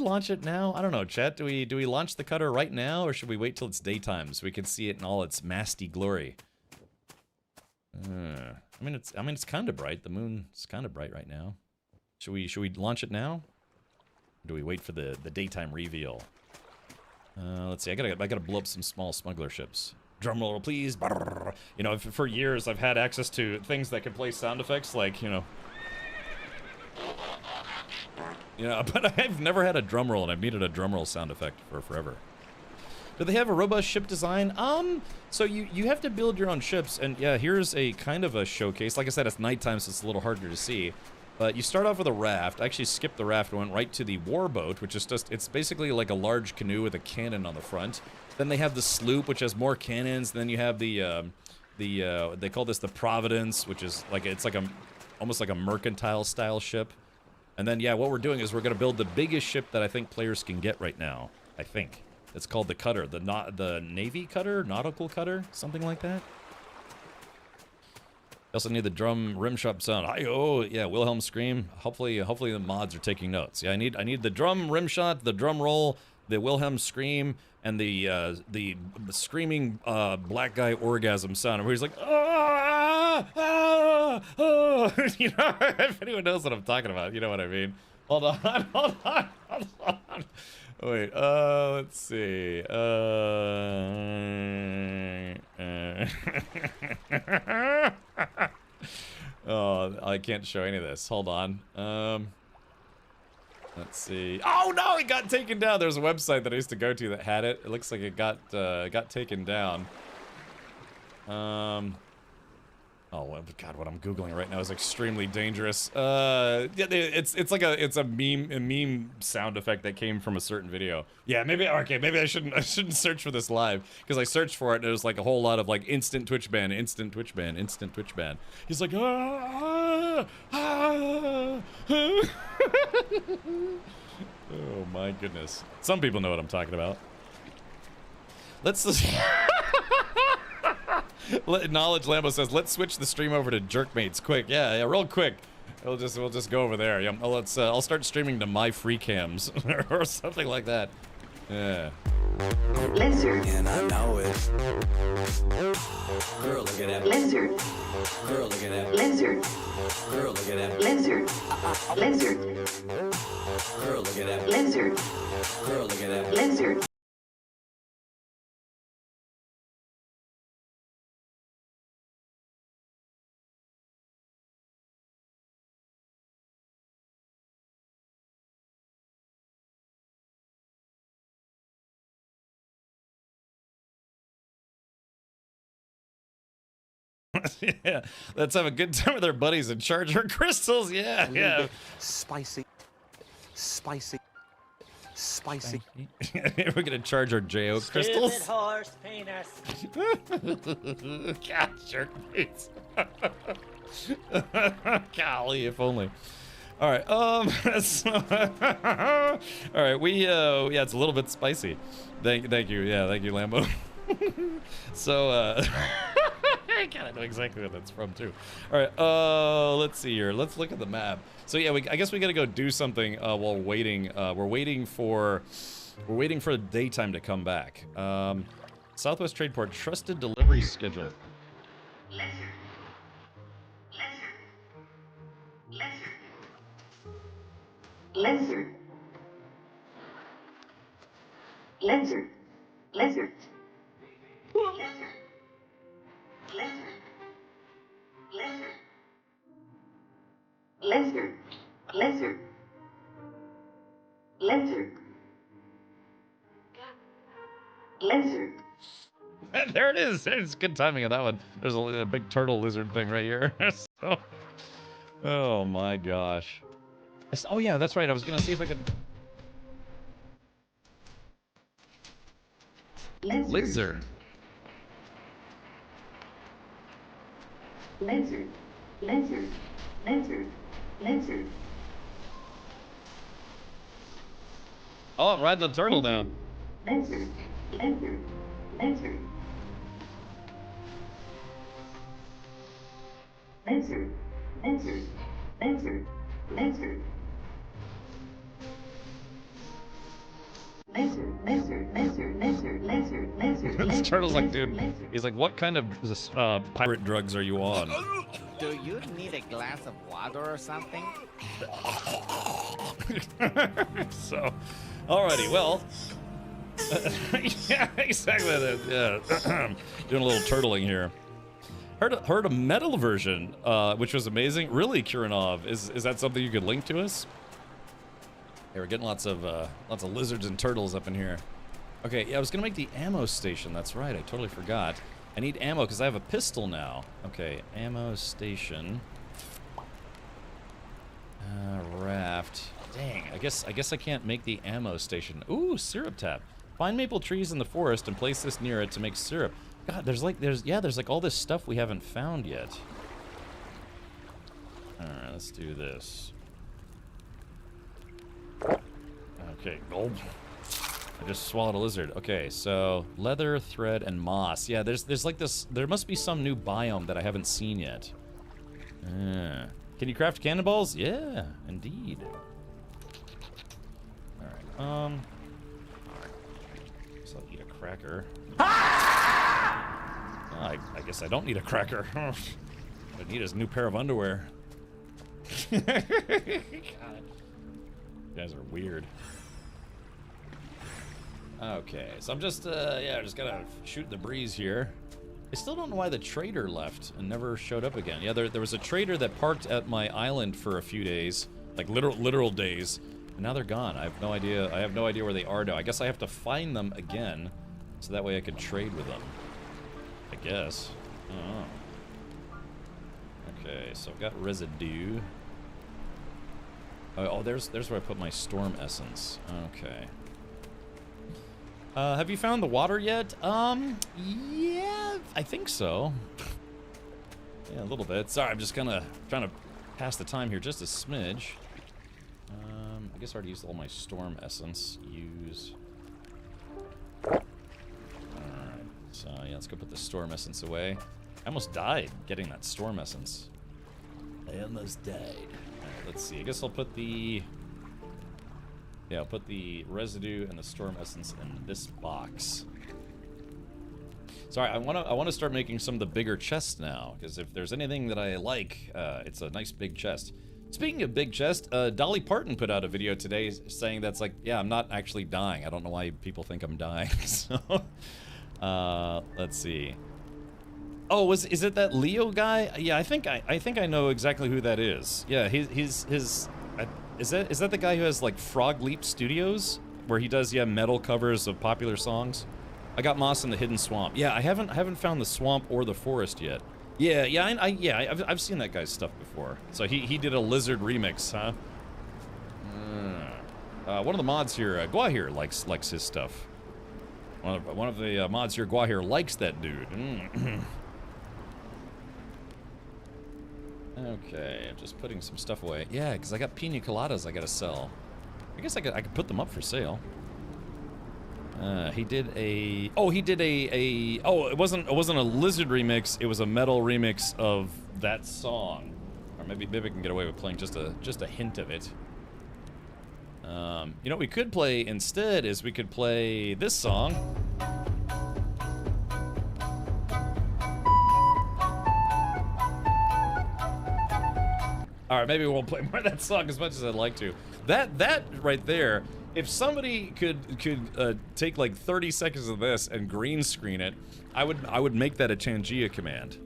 S1: launch it now. I don't know, chat. Do we launch the cutter right now, or should we wait till it's daytime so we can see it in all its masty glory? I mean, it's kind of bright. The moon's kind of bright right now. Should we launch it now? Or do we wait for the daytime reveal? Let's see. I gotta blow up some small smuggler ships. Drumroll, please. Brrr. You know, for years I've had access to things that can play sound effects, like, you know, but I've never had a drumroll, and I've needed a drumroll sound effect for forever. Do they have a robust ship design? So you have to build your own ships, and yeah, here's a kind of a showcase. Like I said, it's nighttime, so it's a little harder to see. But you start off with a raft. I actually skipped the raft and went right to the warboat, which is just, it's basically like a large canoe with a cannon on the front. Then they have the sloop, which has more cannons. Then you have they call this the Providence, which is like, it's like almost like a mercantile style ship. And then, yeah, what we're doing is we're going to build the biggest ship that I think players can get right now. I think. It's called the Cutter. The Navy Cutter? Nautical Cutter? Something like that? Also need the drum rim shot sound. Oh yeah, Wilhelm scream. Hopefully the mods are taking notes. Yeah, I need the drum rim shot, the drum roll, the Wilhelm scream, and the screaming black guy orgasm sound where he's like, ah, ah, ah. You know, if anyone knows what I'm talking about, you know what I mean. Hold on. Wait, let's see. Oh, I can't show any of this. Hold on. Let's see. Oh no, it got taken down. There's a website that I used to go to that had it. It looks like it got taken down. Oh God, what I'm googling right now is extremely dangerous. Yeah, it's like a meme sound effect that came from a certain video. Yeah, maybe I shouldn't search for this live, because I searched for it and it was like a whole lot of like instant Twitch ban, instant Twitch ban, instant Twitch ban. He's like, ah, ah, ah. Oh my goodness. Some people know what I'm talking about. Let's Knowledge Lambo says, let's switch the stream over to Jerkmates quick. Yeah, real quick. We'll just go over there. Yeah, I'll start streaming to my free cams or something like that. Yeah.
S7: Lizard.
S8: And I know it. Girl, look at that.
S7: Lizard.
S8: Girl, look at that.
S7: Lizard.
S8: Girl, look at that.
S7: Lizard. Lizard.
S8: Girl, look at that.
S7: Lizard.
S8: Girl, look at that.
S7: Lizard.
S1: Yeah, let's have a good time with our buddies and charge our crystals. Yeah, yeah.
S5: Spicy.
S1: We're gonna charge our JO crystals.
S9: Stupid horse penis.
S1: God, jerk face. Golly, if only. All right. So, all right. Yeah, it's a little bit spicy. Thank you. Yeah, thank you, Lambo. So, I kind of know exactly what that's from too. All right. Let's see here. Let's look at the map. So yeah, I guess we gotta go do something while waiting. We're waiting for the daytime to come back. Southwest Tradeport trusted delivery schedule.
S7: Lizard. Lizard. Lizard. Lizard. Lizard. Lizard. Lizard. Lizard. Lizard.
S1: There it is. It's good timing on that one. There's a big turtle lizard thing right here. So, Oh my gosh. Oh yeah, that's right. I was gonna see if I could. Lizard.
S7: Lizard. Lizard. Lizard. Lizard.
S1: Oh, I'm riding the turtle now.
S7: Lizard. Lizard. Lizard. Lizard. Lizard. Lizard. Lizard. Lizard, lizard, lizard, lizard, lizard, lizard.
S1: This turtle's like,
S7: lizard,
S1: dude.
S7: lizard.
S1: He's like, what kind of pirate drugs are you on?
S9: Do you need a glass of water or something?
S1: So, alrighty, well. Yeah, exactly. Yeah. Doing a little turtling here. Heard a metal version, which was amazing. Really, Kurinov, is that something you could link to us? Yeah, we're getting lots of lizards and turtles up in here. Okay, yeah, I was gonna make the ammo station. That's right, I totally forgot. I need ammo because I have a pistol now. Okay, ammo station. Raft. Dang, I guess I can't make the ammo station. Ooh, syrup tap. Find maple trees in the forest and place this near it to make syrup. God, there's like all this stuff we haven't found yet. All right, let's do this. Okay, gulp. I just swallowed a lizard. Okay, so leather, thread, and moss. Yeah, there's like this. There must be some new biome that I haven't seen yet. Can you craft cannonballs? Yeah, indeed. All right. So I'll eat a cracker. I guess I don't need a cracker. What I need is a new pair of underwear. God. You guys are weird. Okay, so I'm just, just gotta shoot the breeze here. I still don't know why the trader left and never showed up again. Yeah, there was a trader that parked at my island for a few days, like literal days, and now they're gone. I have no idea. I have no idea where they are now. I guess I have to find them again, so that way I can trade with them. I guess. I don't know. Okay, so I've got residue. Oh, there's where I put my storm essence. Okay. Have you found the water yet? Yeah, I think so. Yeah, a little bit. Sorry, I'm just kind of trying to pass the time here just a smidge. I guess I already used all my storm essence. Use. Alright, so yeah, let's go put the storm essence away. I almost died getting that storm essence. I almost died. Alright, let's see. I guess I'll put the... Yeah, I'll put the residue and the storm essence in this box. Sorry, I want to start making some of the bigger chests now, because if there's anything that I like, it's a nice big chest. Speaking of big chest, Dolly Parton put out a video today saying that's like, yeah, I'm not actually dying. I don't know why people think I'm dying. So, let's see. Oh, is it that Leo guy? Yeah, I think I know exactly who that is. Yeah, is that the guy who has like Frog Leap Studios, where he does metal covers of popular songs? I got Moss in the Hidden Swamp. Yeah, I haven't found the swamp or the forest yet. I've seen that guy's stuff before. So he did a lizard remix, huh? One of the mods here, Guahir likes his stuff. One of the mods here, Guahir, likes that dude. Okay, I'm just putting some stuff away. Yeah, because I got pina coladas I gotta sell. I guess I could put them up for sale. He did a... Oh, it wasn't a lizard remix, it was a metal remix of that song. Or maybe I can get away with playing just a hint of it. You know what we could play instead is we could play this song. All right, maybe we won't play more of that song as much as I'd like to. That right there, if somebody could take like 30 seconds of this and green screen it, I would make that a Changia command.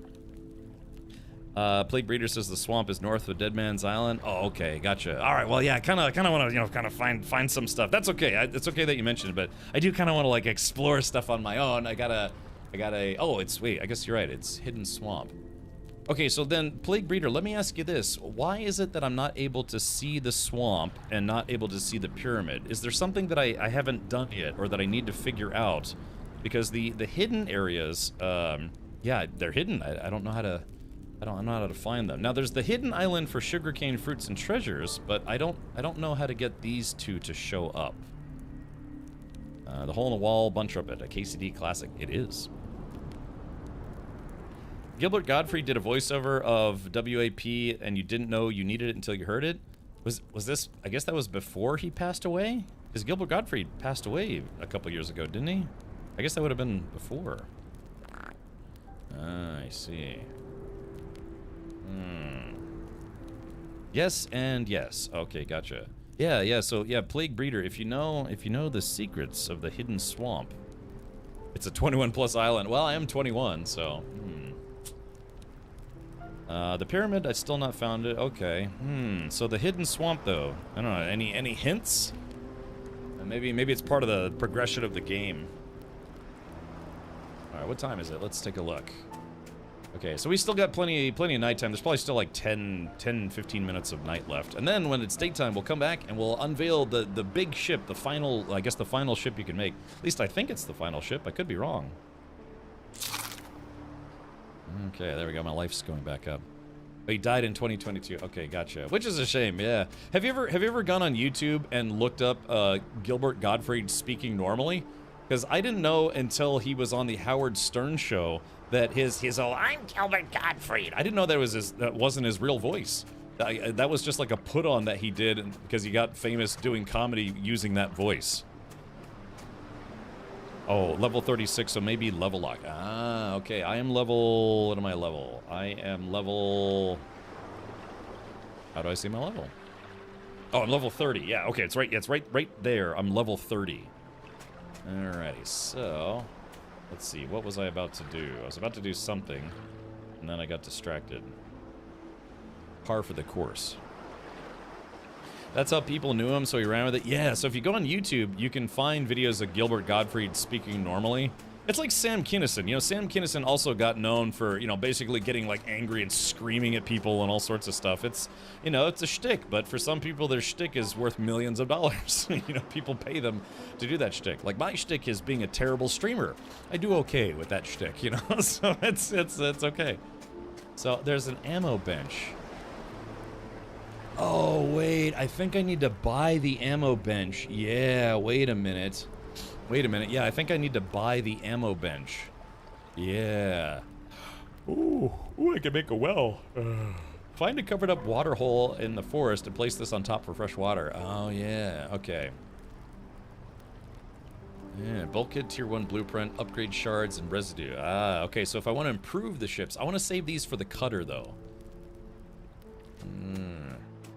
S1: Plague Breeder says the swamp is north of Dead Man's Island. Oh, okay, gotcha. All right, well, yeah, I kind of want to find some stuff. That's okay. It's okay that you mentioned it, but I do kind of want to like explore stuff on my own. I gotta. Oh, wait. I guess you're right. It's Hidden Swamp. Okay, so then, Plague Breeder, let me ask you this. Why is it that I'm not able to see the swamp and not able to see the pyramid? Is there something that I haven't done yet or that I need to figure out? Because the hidden areas, yeah, they're hidden. I don't know how to... I don't know how to find them. Now, there's the hidden island for sugarcane fruits and treasures, but I don't know how to get these two to show up. The hole in the wall, Bun Trumpet, a KCD classic. It is. Gilbert Gottfried did a voiceover of WAP, and you didn't know you needed it until you heard it. Was this? I guess that was before he passed away. Because Gilbert Gottfried passed away a couple years ago, didn't he? I guess that would have been before. I see. Yes and yes. Okay, gotcha. Yeah. So yeah, Plague Breeder. If you know the secrets of the hidden swamp, it's a 21+ island. Well, I am 21, so. The pyramid, I still not found it. Okay. So the hidden swamp, though. I don't know. Any hints? Maybe it's part of the progression of the game. All right. What time is it? Let's take a look. Okay, so we still got plenty of nighttime. There's probably still like 10, 15 minutes of night left. And then when it's daytime, we'll come back and we'll unveil the big ship, the final, I guess the final ship you can make. At least I think it's the final ship. I could be wrong. Okay, there we go. My life's going back up. Oh, he died in 2022. Okay, gotcha. Which is a shame, yeah. Have you ever gone on YouTube and looked up Gilbert Gottfried speaking normally? Because I didn't know until he was on the Howard Stern show that his I'm Gilbert Gottfried. I didn't know that wasn't his real voice. That was just like a put on that he did because he got famous doing comedy using that voice. Oh, level 36, so maybe level lock. Ah, okay. I am level... What am I level? I am level... How do I see my level? Oh, I'm level 30. Yeah, okay. It's right. Yeah, it's right there. I'm level 30. Alrighty, so... Let's see. What was I about to do? I was about to do something, and then I got distracted. Par for the course. That's how people knew him, so he ran with it. Yeah, so if you go on YouTube, you can find videos of Gilbert Gottfried speaking normally. It's like Sam Kinison. You know, Sam Kinison also got known for, you know, basically getting, like, angry and screaming at people and all sorts of stuff. It's, you know, it's a shtick, but for some people, their shtick is worth millions of dollars. You know, people pay them to do that shtick. Like, my shtick is being a terrible streamer. I do okay with that shtick, you know? So it's okay. So there's an ammo bench. Oh, wait, I think I need to buy the ammo bench. Yeah, wait a minute. Yeah, I think I need to buy the ammo bench. Yeah. Ooh, I can make a well. Find a covered up water hole in the forest and place this on top for fresh water. Oh, yeah, okay. Yeah, bulkhead tier 1 blueprint, upgrade shards, and residue. Ah, okay, so if I want to improve the ships, I want to save these for the cutter, though.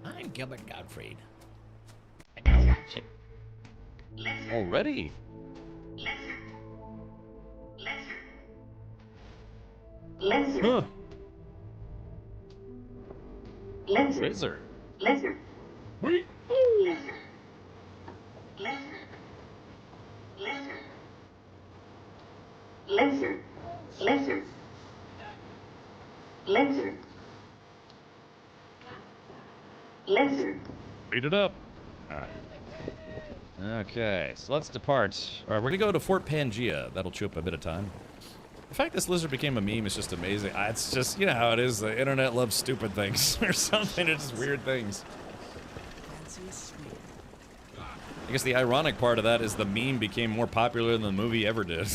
S1: I'm Gilbert Gottfried. Already? Huh. Laser. Wait. Beat it up. All right. Okay, so let's depart. All right, we're gonna go to Fort Pangea. That'll chew up a bit of time. The fact this lizard became a meme is just amazing. It's just, you know how it is. The internet loves stupid things or something. It's just weird things. I guess the ironic part of that is the meme became more popular than the movie ever did.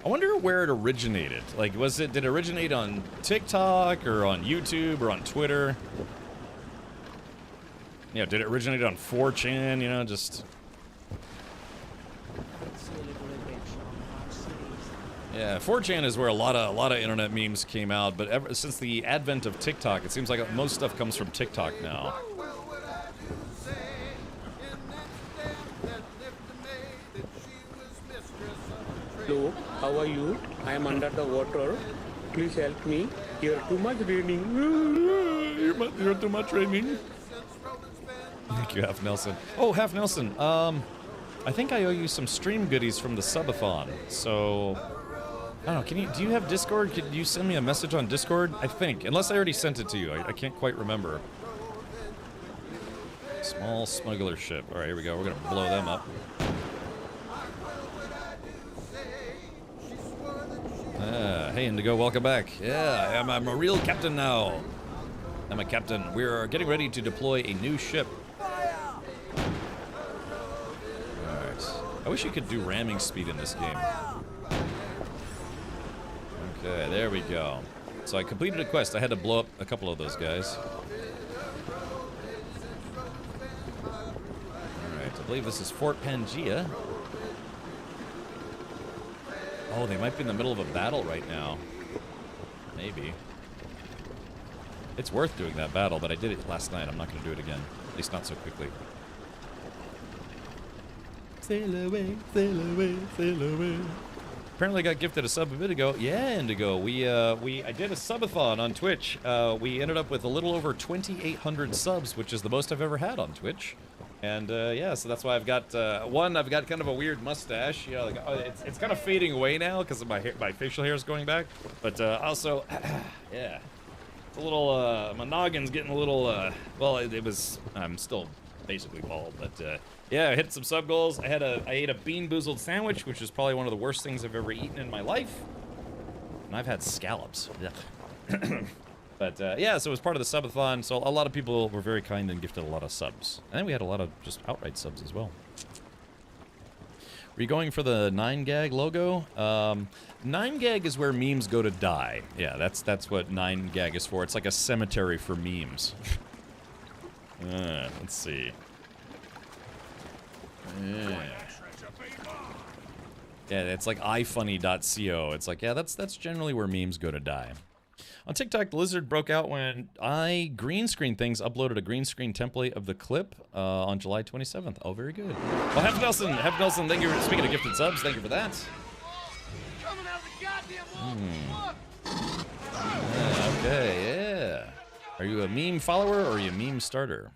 S1: I wonder where it originated. Like, did it originate on TikTok or on YouTube or on Twitter? Yeah, did it originate on 4chan, you know, just... Yeah, 4chan is where a lot of internet memes came out, but ever since the advent of TikTok, it seems like most stuff comes from TikTok now.
S10: Hello, how are you? I am under the water. Please help me. You're too much raining.
S1: You're too much raining. Thank you, Half Nelson. Oh, Half Nelson. I think I owe you some stream goodies from the subathon. So, I don't know, do you have Discord? Could you send me a message on Discord? I think, unless I already sent it to you. I can't quite remember. Small smuggler ship. All right, here we go. We're gonna blow them up. Hey, Indigo, welcome back. Yeah, I'm a real captain now. I'm a captain. We're getting ready to deploy a new ship. Alright. I wish you could do ramming speed in this game. Okay, there we go. So I completed a quest. I had to blow up a couple of those guys. Alright, I believe this is Fort Pangaea. Oh, they might be in the middle of a battle right now. Maybe. It's worth doing that battle, but I did it last night. I'm not going to do it again. At least not so quickly. Sail away, sail away, sail away. Apparently I got gifted a sub a bit ago. Yeah, Indigo. I did a subathon on Twitch. We ended up with a little over 2,800 subs, which is the most I've ever had on Twitch. And yeah, so that's why I've got I've got kind of a weird mustache. You know, like, it's kind of fading away now because of my facial hair is going back. But also, yeah, it's a little my noggin's getting a little well, I'm still basically bald, but yeah, I hit some sub goals. I ate a bean boozled sandwich, which is probably one of the worst things I've ever eaten in my life. And I've had scallops. But yeah, so it was part of the subathon, so a lot of people were very kind and gifted a lot of subs. And then we had a lot of just outright subs as well. Were you going for the 9gag logo? 9gag is where memes go to die. Yeah, that's what 9gag is for. It's like a cemetery for memes. Let's see. Yeah, it's like ifunny.co. It's like, yeah, that's generally where memes go to die. On TikTok, the lizard broke out when I green screen things, uploaded a green screen template of the clip on July 27th. Oh, very good. Well, Hef Nelson, thank you for speaking of gifted subs. Thank you for that. Okay, yeah. Are you a meme follower or are you a meme starter?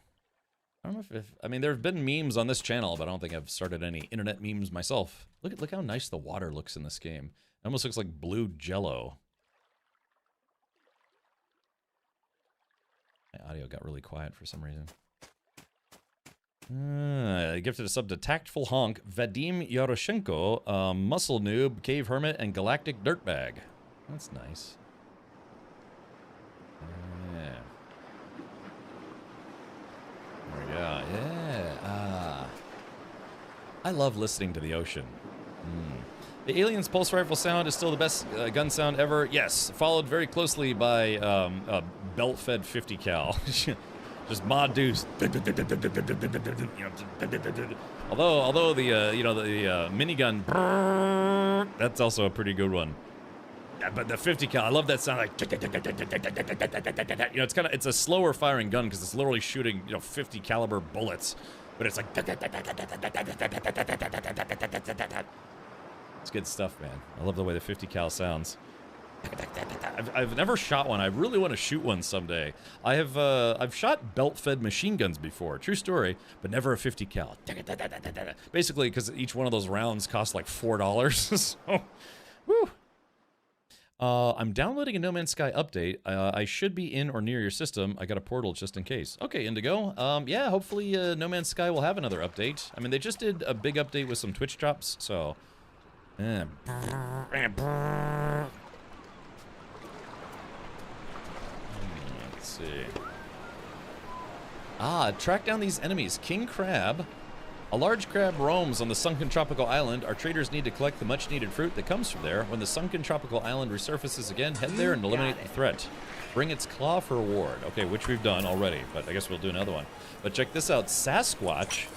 S1: I don't know I mean, there have been memes on this channel, but I don't think I've started any internet memes myself. Look how nice the water looks in this game. It almost looks like blue jello. My audio got really quiet for some reason. I gifted a sub to Tactful Honk, Vadim Yaroshenko, Muscle Noob, Cave Hermit, and Galactic Dirtbag. That's nice. Yeah. There we go. Yeah. I love listening to the ocean. The Alien's pulse rifle sound is still the best gun sound ever. Yes, followed very closely by a belt-fed 50 cal. Just mod deuce. Although the the minigun, that's also a pretty good one. Yeah, but the 50 cal, I love that sound. Like, it's a slower firing gun because it's literally shooting 50 caliber bullets, but it's like. It's good stuff, man. I love the way the 50 cal sounds. I've never shot one. I really want to shoot one someday. I've shot belt-fed machine guns before. True story, but never a 50 cal. Basically, because each one of those rounds costs like $4. So, woo. I'm downloading a No Man's Sky update. I should be in or near your system. I got a portal just in case. Okay, Indigo. Yeah, hopefully No Man's Sky will have another update. I mean, they just did a big update with some Twitch drops, so. Let's see. Track down these enemies. King Crab. A large crab roams on the sunken tropical island. Our traders need to collect the much-needed fruit that comes from there. When the sunken tropical island resurfaces again, head there and eliminate the threat. Bring its claw for reward. Okay, which we've done already, but I guess we'll do another one. But check this out. Sasquatch.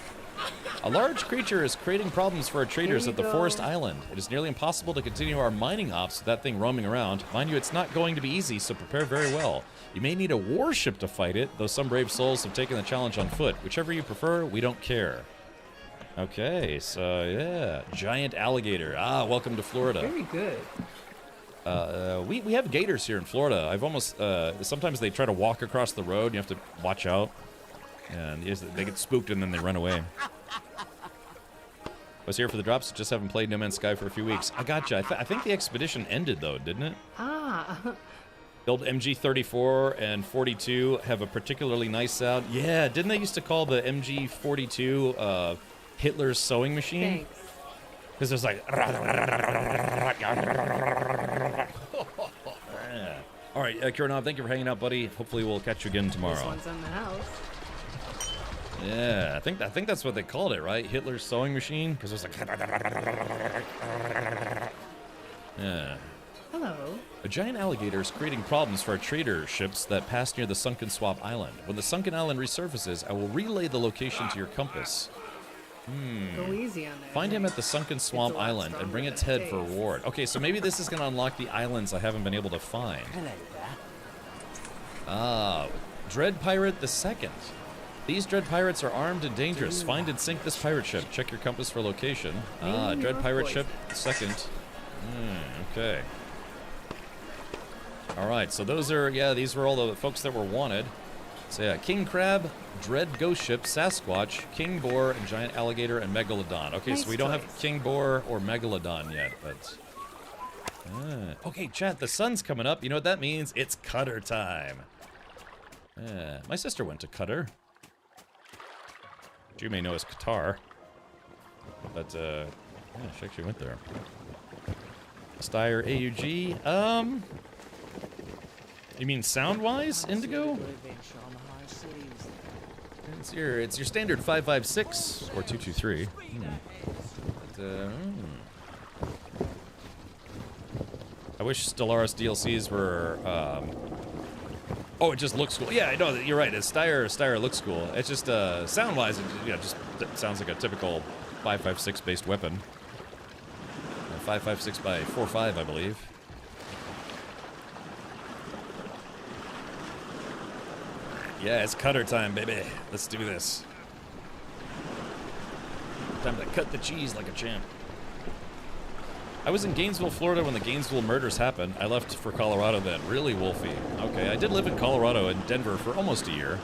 S1: A large creature is creating problems for our traders at the forest island. It is nearly impossible to continue our mining ops with that thing roaming around. Mind you, it's not going to be easy, so prepare very well. You may need a warship to fight it, though some brave souls have taken the challenge on foot. Whichever you prefer, we don't care. Okay, so yeah. Giant alligator. Welcome to Florida.
S11: Very good.
S1: We have gators here in Florida. I've almost, sometimes they try to walk across the road. You have to watch out. And they get spooked and then they run away. was here for the drops, just haven't played No Man's Sky for a few weeks. I gotcha. I think the expedition ended, though, didn't it?
S11: Ah.
S1: Build MG34 and 42 have a particularly nice sound. Yeah, didn't they used to call the MG42 Hitler's sewing machine? Because there's like... All right, Kiranov, thank you for hanging out, buddy. Hopefully we'll catch you again tomorrow.
S11: This one's in the house.
S1: Yeah, I think that's what they called it, right? Hitler's sewing machine? Because it was like... Yeah.
S11: Hello.
S1: A giant alligator is creating problems for our trader ships that pass near the Sunken Swamp Island. When the sunken island resurfaces, I will relay the location to your compass.
S11: Go easy on there.
S1: Find him at the Sunken Swamp Island and bring its head for reward. Okay, so maybe this is going to unlock the islands I haven't been able to find. Ah, Dread Pirate the Second. These Dread Pirates are armed and dangerous. Find and sink this pirate ship. Check your compass for location. Ah, Dread Pirate Ship Second. Okay. Alright, so those are, yeah, these were all the folks that were wanted. So yeah, King Crab, Dread Ghost Ship, Sasquatch, King Boar, and Giant Alligator, and Megalodon. Okay, so we don't have King Boar or Megalodon yet, but... Okay, chat, the sun's coming up. You know what that means? It's Qatar time. My sister went to Qatar. Which you may know as Qatar. But, yeah, she actually went there. Steyr AUG, you mean sound-wise, Indigo? It's your standard 556 or 223. I wish Stellaris DLCs were. Oh, it just looks cool. Yeah, no, you're right. Steyr looks cool. It's just sound-wise, it just sounds like a typical 556 based weapon. 556 by 45, I believe. Yeah, it's Qatar time, baby. Let's do this. Time to cut the cheese like a champ. I was in Gainesville, Florida when the Gainesville murders happened. I left for Colorado then. Really, Wolfie? Okay, I did live in Colorado and Denver for almost a year.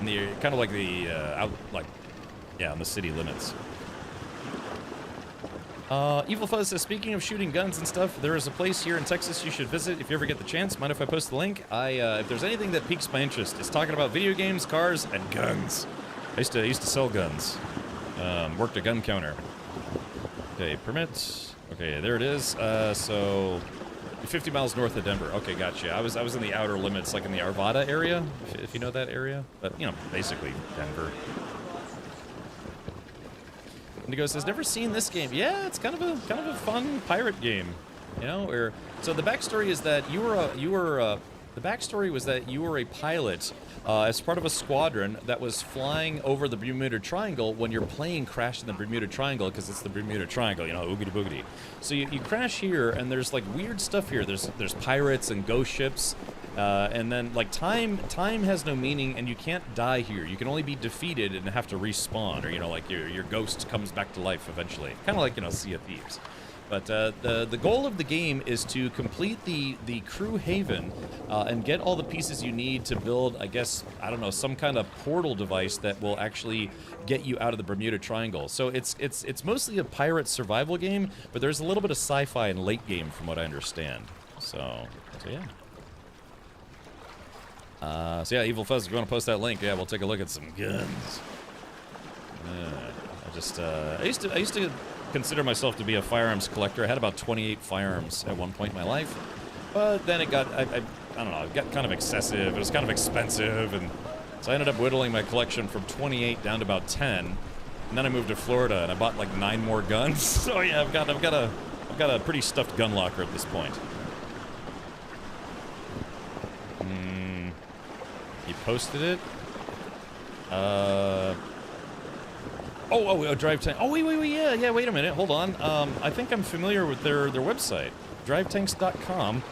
S1: In the kind of like the on the city limits. Evil Fuzz says, speaking of shooting guns and stuff, there is a place here in Texas you should visit if you ever get the chance. Mind if I post the link? If there's anything that piques my interest, it's talking about video games, cars, and guns. I used to sell guns. Worked a gun counter. Okay, permits. Okay, there it is. So 50 miles north of Denver. Okay, gotcha. I was in the outer limits, like in the Arvada area, if you know that area. But you know, basically Denver. Indigo says, never seen this game. Yeah, it's kind of a fun pirate game, you know. So the backstory is that the backstory was that you were a pilot as part of a squadron that was flying over the Bermuda Triangle when your plane crashed in the Bermuda Triangle, because it's the Bermuda Triangle, you know, oogity boogity. So you crash here, and there's like weird stuff here. There's pirates and ghost ships. And then, like, time has no meaning, and you can't die here. You can only be defeated and have to respawn, or, you know, like, your ghost comes back to life eventually. Kind of like, you know, Sea of Thieves. But the goal of the game is to complete the crew haven and get all the pieces you need to build, I guess, I don't know, some kind of portal device that will actually get you out of the Bermuda Triangle. So it's mostly a pirate survival game, but there's a little bit of sci-fi and late game from what I understand. So yeah. So yeah, Evil Fuzz, if you want to post that link, yeah, we'll take a look at some guns. I used to consider myself to be a firearms collector. I had about 28 firearms at one point in my life, but then it got, I don't know, it got kind of excessive. It was kind of expensive, and so I ended up whittling my collection from 28 down to about 10. And then I moved to Florida, and I bought like 9 more guns. So yeah, I've got a pretty stuffed gun locker at this point. You posted it? Drive Tank. Oh, wait, yeah, wait a minute, hold on. I think I'm familiar with their website, drivetanks.com.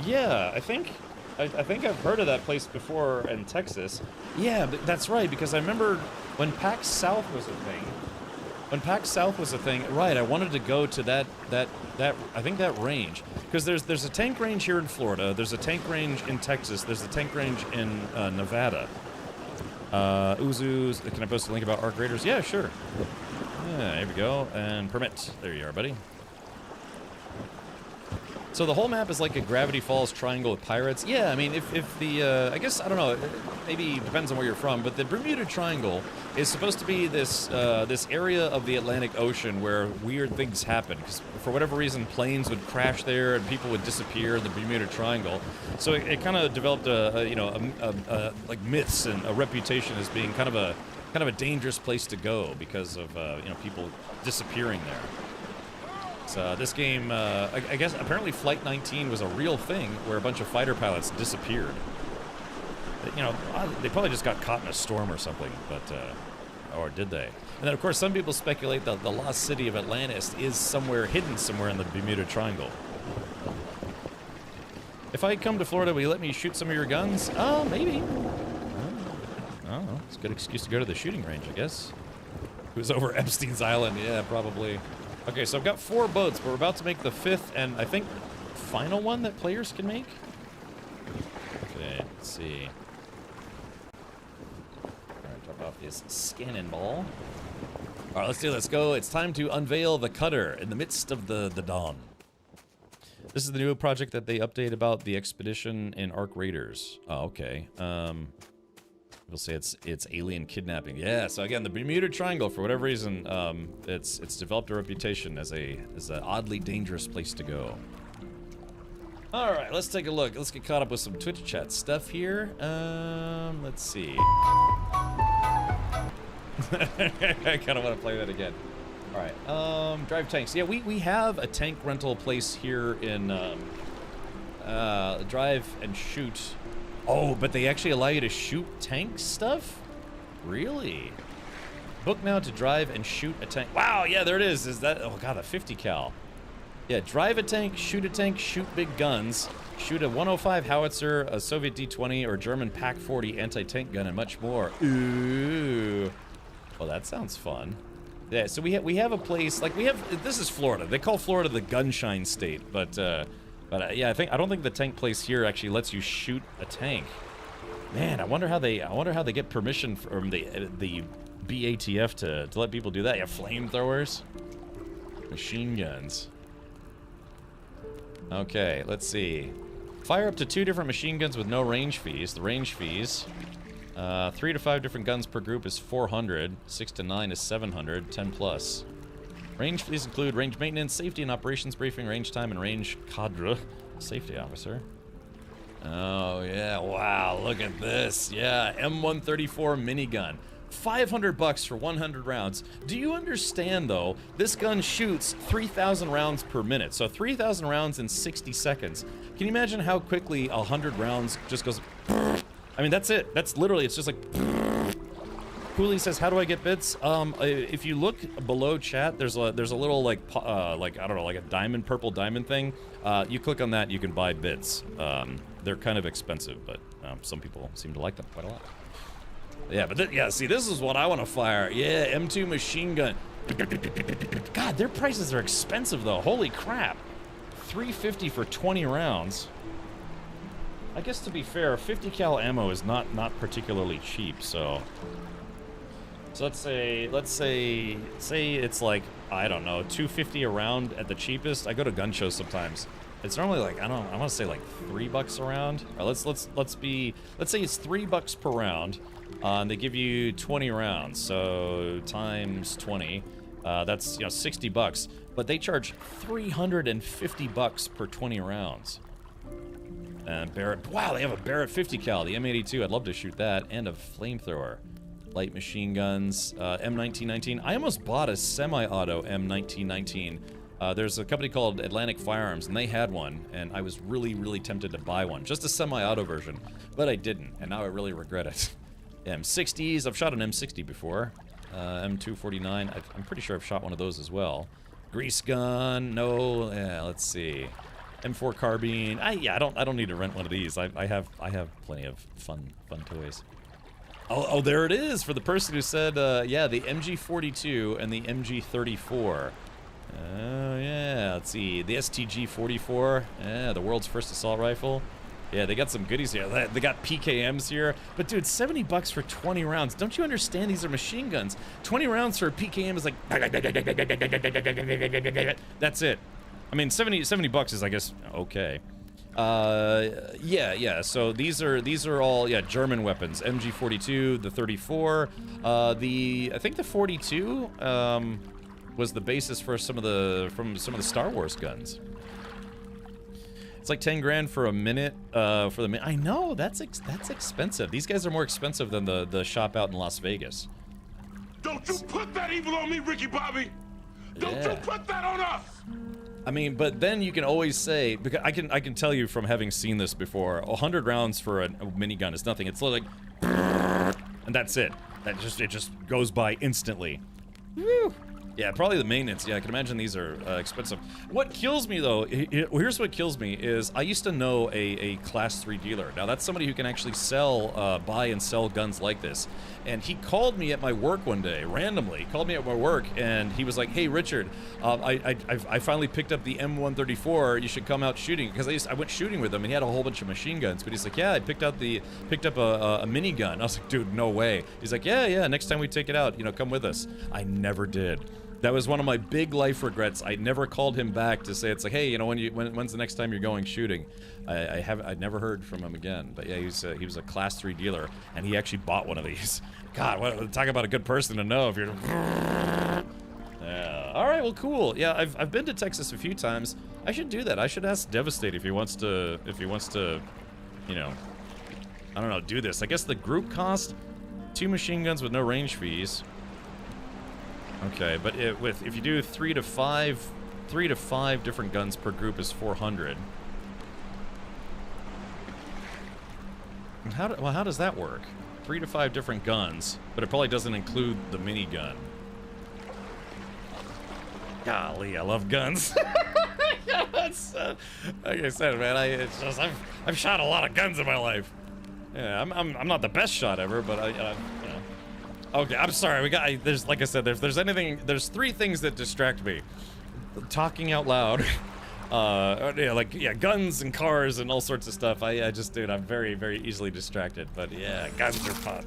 S1: Yeah, I think I've heard of that place before in Texas. Yeah, that's right, because I remember when PAX South was a thing. Right, I wanted to go to that I think that range, because there's a tank range here in Florida, there's a tank range in Texas, there's a tank range in Nevada. Uzu's, can I post a link about Arc Raiders? Yeah, sure. Yeah. Here we go. And permit. There you are, buddy. So the whole map is like a Gravity Falls triangle with pirates. Yeah, I mean, if the, I guess, I don't know, maybe depends on where you're from, but the Bermuda Triangle is supposed to be this, this area of the Atlantic Ocean where weird things happen. Because for whatever reason, planes would crash there and people would disappear in the Bermuda Triangle. So it kind of developed like myths and a reputation as being kind of a dangerous place to go because of, people disappearing there. So this game, I guess, apparently Flight 19 was a real thing where a bunch of fighter pilots disappeared. They probably just got caught in a storm or something, but, or did they? And then, of course, some people speculate that the lost city of Atlantis is somewhere hidden somewhere in the Bermuda Triangle. If I come to Florida, will you let me shoot some of your guns? Oh, maybe. I don't know. It's a good excuse to go to the shooting range, I guess. Who's over Epstein's Island? Yeah, probably. Okay, so I've got 4 boats, but we're about to make the 5th and I think final one that players can make. Okay, let's see. Alright, drop off this scanning ball. Alright, let's go. It's time to unveil the cutter in the midst of the dawn. This is the new project that they update about the expedition in Ark Raiders. Oh, okay. We'll say it's alien kidnapping. Yeah, so again, the Bermuda Triangle, for whatever reason, it's developed a reputation as an oddly dangerous place to go. All right, let's take a look. Let's get caught up with some Twitch chat stuff here. Let's see. I kind of want to play that again. All right, drive tanks. Yeah, we have a tank rental place here in Drive and Shoot. Oh, but they actually allow you to shoot tank stuff? Really? Book now to drive and shoot a tank. Wow, yeah, there it is. Is that, oh god, a 50 cal. Yeah, drive a tank, shoot big guns, shoot a 105 howitzer, a Soviet D-20, or German PaK-40 anti-tank gun, and much more. Ooh. Well, that sounds fun. Yeah, so we have a place, like this is Florida. They call Florida the gunshine state, but yeah, I don't think the tank place here actually lets you shoot a tank. Man, I wonder how they get permission from the BATF to let people do that. Yeah, flamethrowers, machine guns. Okay, let's see. Fire up to 2 different machine guns with no range fees. The range fees, 3 to 5 different guns per group is 400. 6 to 9 is 700. 10 plus. Range fees include range maintenance, safety and operations briefing, range time, and range cadre, safety officer. Oh, yeah, wow, look at this. Yeah, M134 minigun. $500 for 100 rounds. Do you understand, though, this gun shoots 3,000 rounds per minute, so 3,000 rounds in 60 seconds. Can you imagine how quickly 100 rounds just goes... I mean, that's it. That's literally, it's just like... Cooley says, how do I get bits? If you look below chat, there's a little like I don't know, like a diamond, purple diamond thing. You click on that, you can buy bits. They're kind of expensive, but some people seem to like them quite a lot. Yeah, but yeah, see, this is what I want to fire. Yeah, M2 machine gun. God, their prices are expensive though. Holy crap. $350 for 20 rounds. I guess to be fair, 50 cal ammo is not particularly cheap, so let's say it's like, I don't know, $250 a round at the cheapest. I go to gun shows sometimes. It's normally like, I want to say like $3 a round. Or let's say it's $3 per round. And they give you 20 rounds, so times 20, that's $60. But they charge $350 per 20 rounds. And Barrett, wow, they have a Barrett 50 cal, the M82. I'd love to shoot that, and a flamethrower. Light machine guns, M1919. I almost bought a semi-auto M1919. There's a company called Atlantic Firearms, and they had one, and I was really tempted to buy one, just a semi-auto version, but I didn't, and now I really regret it. M60s, I've shot an M60 before. M249, I'm pretty sure I've shot one of those as well. Grease gun, no, yeah, let's see. M4 carbine, I don't need to rent one of these. I have plenty of fun toys. Oh, there it is for the person who said, yeah, the MG42 and the MG34. Oh, yeah, let's see, the STG-44, yeah, the world's first assault rifle. Yeah, they got some goodies here. They got PKMs here. But dude, $70 for 20 rounds. Don't you understand these are machine guns? 20 rounds for a PKM is like... That's it. I mean, 70 bucks is, I guess, okay. Yeah. So these are all German weapons. MG42, the 34, I think the 42 was the basis for some of the Star Wars guns. It's like 10 grand for a minute for the minute. I know that's expensive. These guys are more expensive than the shop out in Las Vegas.
S3: Don't you put that evil on me, Ricky Bobby! Don't you put that on us!
S1: I mean, but then you can always say, because I can tell you from having seen this before, 100 rounds for a minigun is nothing. It's like, and that's it. It just goes by instantly. Woo! Yeah, probably the maintenance. Yeah, I can imagine these are expensive. What kills me, though, here's what kills me, is I used to know a Class 3 dealer. Now, that's somebody who can actually buy and sell guns like this. And he called me at my work one day, randomly. He called me at my work, and he was like, hey, Richard, I finally picked up the M134. You should come out shooting. Because I went shooting with him, and he had a whole bunch of machine guns. But he's like, yeah, I picked up a minigun. I was like, dude, no way. He's like, yeah, next time we take it out, come with us. I never did. That was one of my big life regrets. I never called him back to say, it's like, hey, when's the next time you're going shooting? I never heard from him again. But yeah, he was a Class 3 dealer, and he actually bought one of these. God, talk about a good person to know if you're... Yeah. All right, well, cool. Yeah, I've been to Texas a few times. I should do that. I should ask Devastate if he wants to, I don't know, do this. I guess the group cost 2 machine guns with no range fees. Okay, but if you do 3 to 5 different guns per group is 400. And how does that work? 3 to 5 different guns, but it probably doesn't include the minigun. Golly, I love guns. Like I said, man, I've shot a lot of guns in my life. Yeah, I'm not the best shot ever, but Okay, I'm sorry. There's, like I said, there's 3 things that distract me: talking out loud, guns and cars and all sorts of stuff. Dude, I'm very, very easily distracted. But yeah, guns are fun.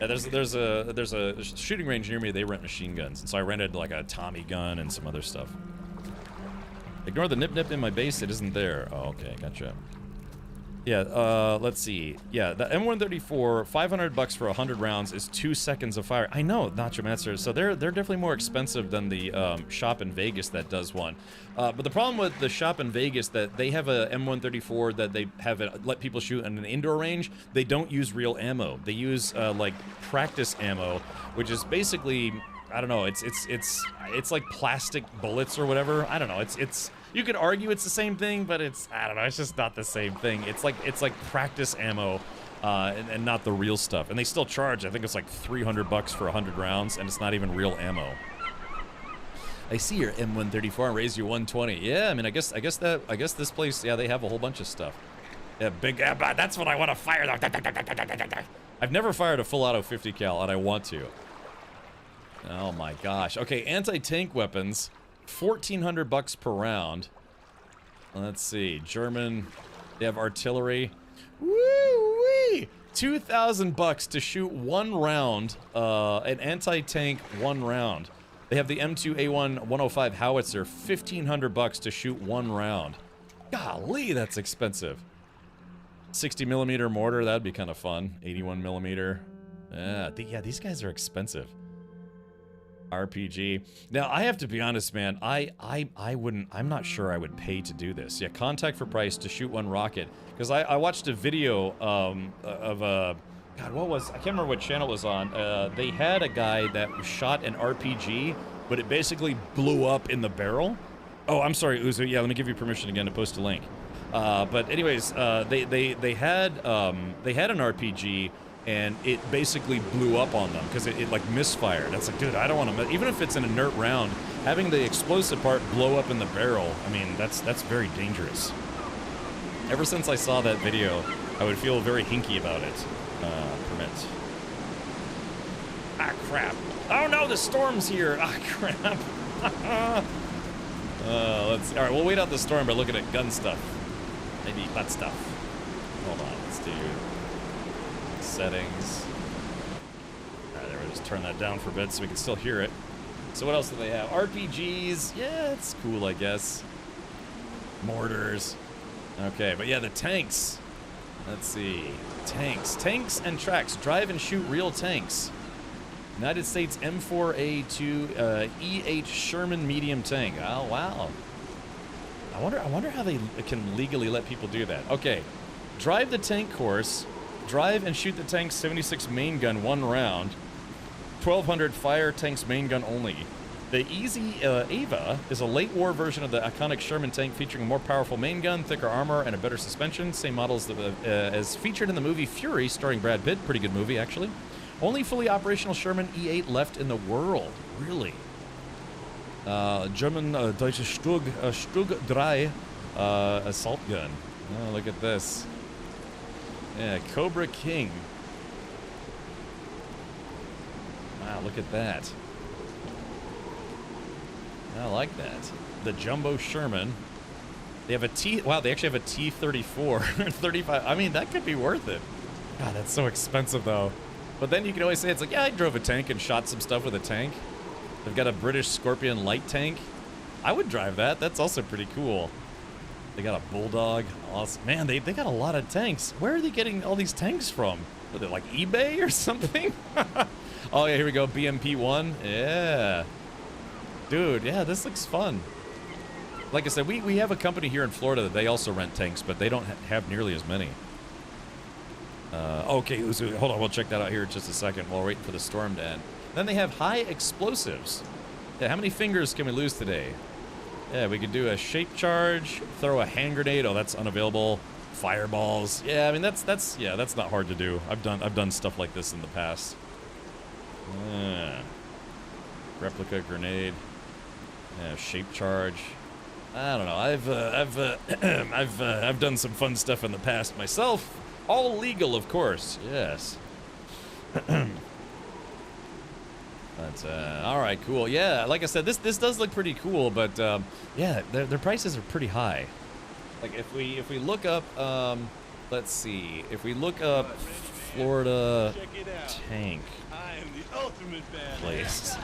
S1: Yeah, there's a shooting range near me. They rent machine guns, and so I rented like a Tommy gun and some other stuff. Ignore the nip in my base. It isn't there. Oh, okay, gotcha. Yeah, let's see. Yeah, the M134, $500 for 100 rounds is 2 seconds of fire. I know, Nacho Master. So they're definitely more expensive than the shop in Vegas that does one. But the problem with the shop in Vegas, that they have a M134 that they have let people shoot in an indoor range. They don't use real ammo. They use like practice ammo, which is basically, I don't know. It's like plastic bullets or whatever. I don't know. It's. You could argue it's the same thing, but I don't know, it's just not the same thing. It's like practice ammo, and not the real stuff. And they still charge, I think it's like $300 for 100 rounds, and it's not even real ammo. I see your M134 and raise you 120. Yeah, I mean, I guess this place, yeah, they have a whole bunch of stuff. Yeah, that's what I want to fire. I've never fired a full auto 50 cal, and I want to. Oh my gosh. Okay, anti-tank weapons. $1,400 per round. Let's see. German. They have artillery. Woo-wee! $2,000 to shoot 1 round. An anti-tank 1 round. They have the M2A1 105 howitzer. $1,500 to shoot 1 round. Golly, that's expensive. 60mm mortar. That'd be kind of fun. 81mm. Yeah, these guys are expensive. RPG. Now, I have to be honest, man. I'm not sure I would pay to do this. Yeah, contact for price to shoot 1 rocket. Because I watched a video of God, I can't remember what channel it was on. They had a guy that shot an RPG, but it basically blew up in the barrel. Oh, I'm sorry, Uzu. Yeah, let me give you permission again to post a link. But anyways, they had an RPG. And it basically blew up on them because it like misfired. It's like, dude, I don't want to. Even if it's an inert round, having the explosive part blow up in the barrel, I mean, that's very dangerous. Ever since I saw that video, I would feel very hinky about it. Permit. Ah, crap. Oh no, the storm's here. Ah, crap. All right, we'll wait out the storm by looking at gun stuff. Maybe butt stuff. dude. Settings. Alright, there we just turn that down for a bit so we can still hear it. So what else do they have? RPGs. Yeah, it's cool, I guess. Mortars. Okay, but yeah, the tanks. Let's see. Tanks and tracks. Drive and shoot real tanks. United States M4A2 EH Sherman medium tank. Oh, wow. I wonder how they can legally let people do that. Okay. Drive the tank course. Drive and shoot the tank's 76 main gun 1 round. 1200 fire tanks main gun only. The Easy Ava is a late war version of the iconic Sherman tank featuring a more powerful main gun, thicker armor, and a better suspension. Same models as featured in the movie Fury starring Brad Pitt. Pretty good movie, actually. Only fully operational Sherman E8 left in the world. Really? German Deutsche Stug 3 assault gun. Oh, look at this. Yeah, Cobra King. Wow, look at that. I like that. The Jumbo Sherman. They have a T... Wow, they actually have a T-34. 35... I mean, that could be worth it. God, that's so expensive, though. But then you can always say, it's like, yeah, I drove a tank and shot some stuff with a tank. They've got a British Scorpion light tank. I would drive that. That's also pretty cool. They got a Bulldog. Awesome. Man, they got a lot of tanks. Where are they getting all these tanks from? Are they like eBay or something? Oh, yeah, here we go. BMP-1. Yeah. Dude, yeah, this looks fun. Like I said, we have a company here in Florida that they also rent tanks, but they don't have nearly as many. Okay, hold on, we'll check that out here in just a second while we're waiting for the storm to end. Then they have high explosives. Yeah, how many fingers can we lose today? Yeah, we could do a shape charge, throw a hand grenade. Oh, that's unavailable. Fireballs. Yeah, I mean that's not hard to do. I've done stuff like this in the past. Replica grenade. Yeah, shape charge. I don't know. I've done some fun stuff in the past myself. All legal, of course. Yes. But all right, cool. Yeah, like I said, this does look pretty cool, but yeah, their prices are pretty high. Like if we look up, let's see, if we look up Florida tank place.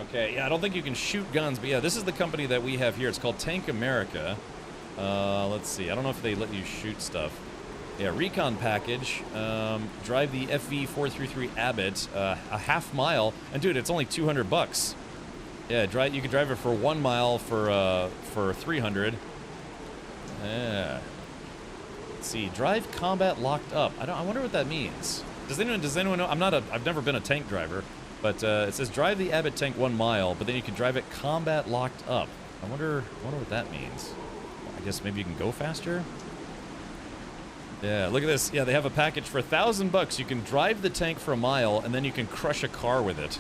S1: Okay, yeah, I don't think you can shoot guns, but yeah, this is the company that we have here. It's called Tank America. Let's see, I don't know if they let you shoot stuff. Yeah, recon package. Drive the FV433 Abbott a half mile, and dude, it's only $200. Yeah, you can drive it for 1 mile for 300. Yeah. Let's see, drive combat locked up. I wonder what that means. Does anyone know? I've never been a tank driver, but it says drive the Abbott tank 1 mile, but then you can drive it combat locked up. I wonder what that means. I guess maybe you can go faster. Yeah, look at this. Yeah, they have a package for $1,000. You can drive the tank for 1 mile, and then you can crush a car with it,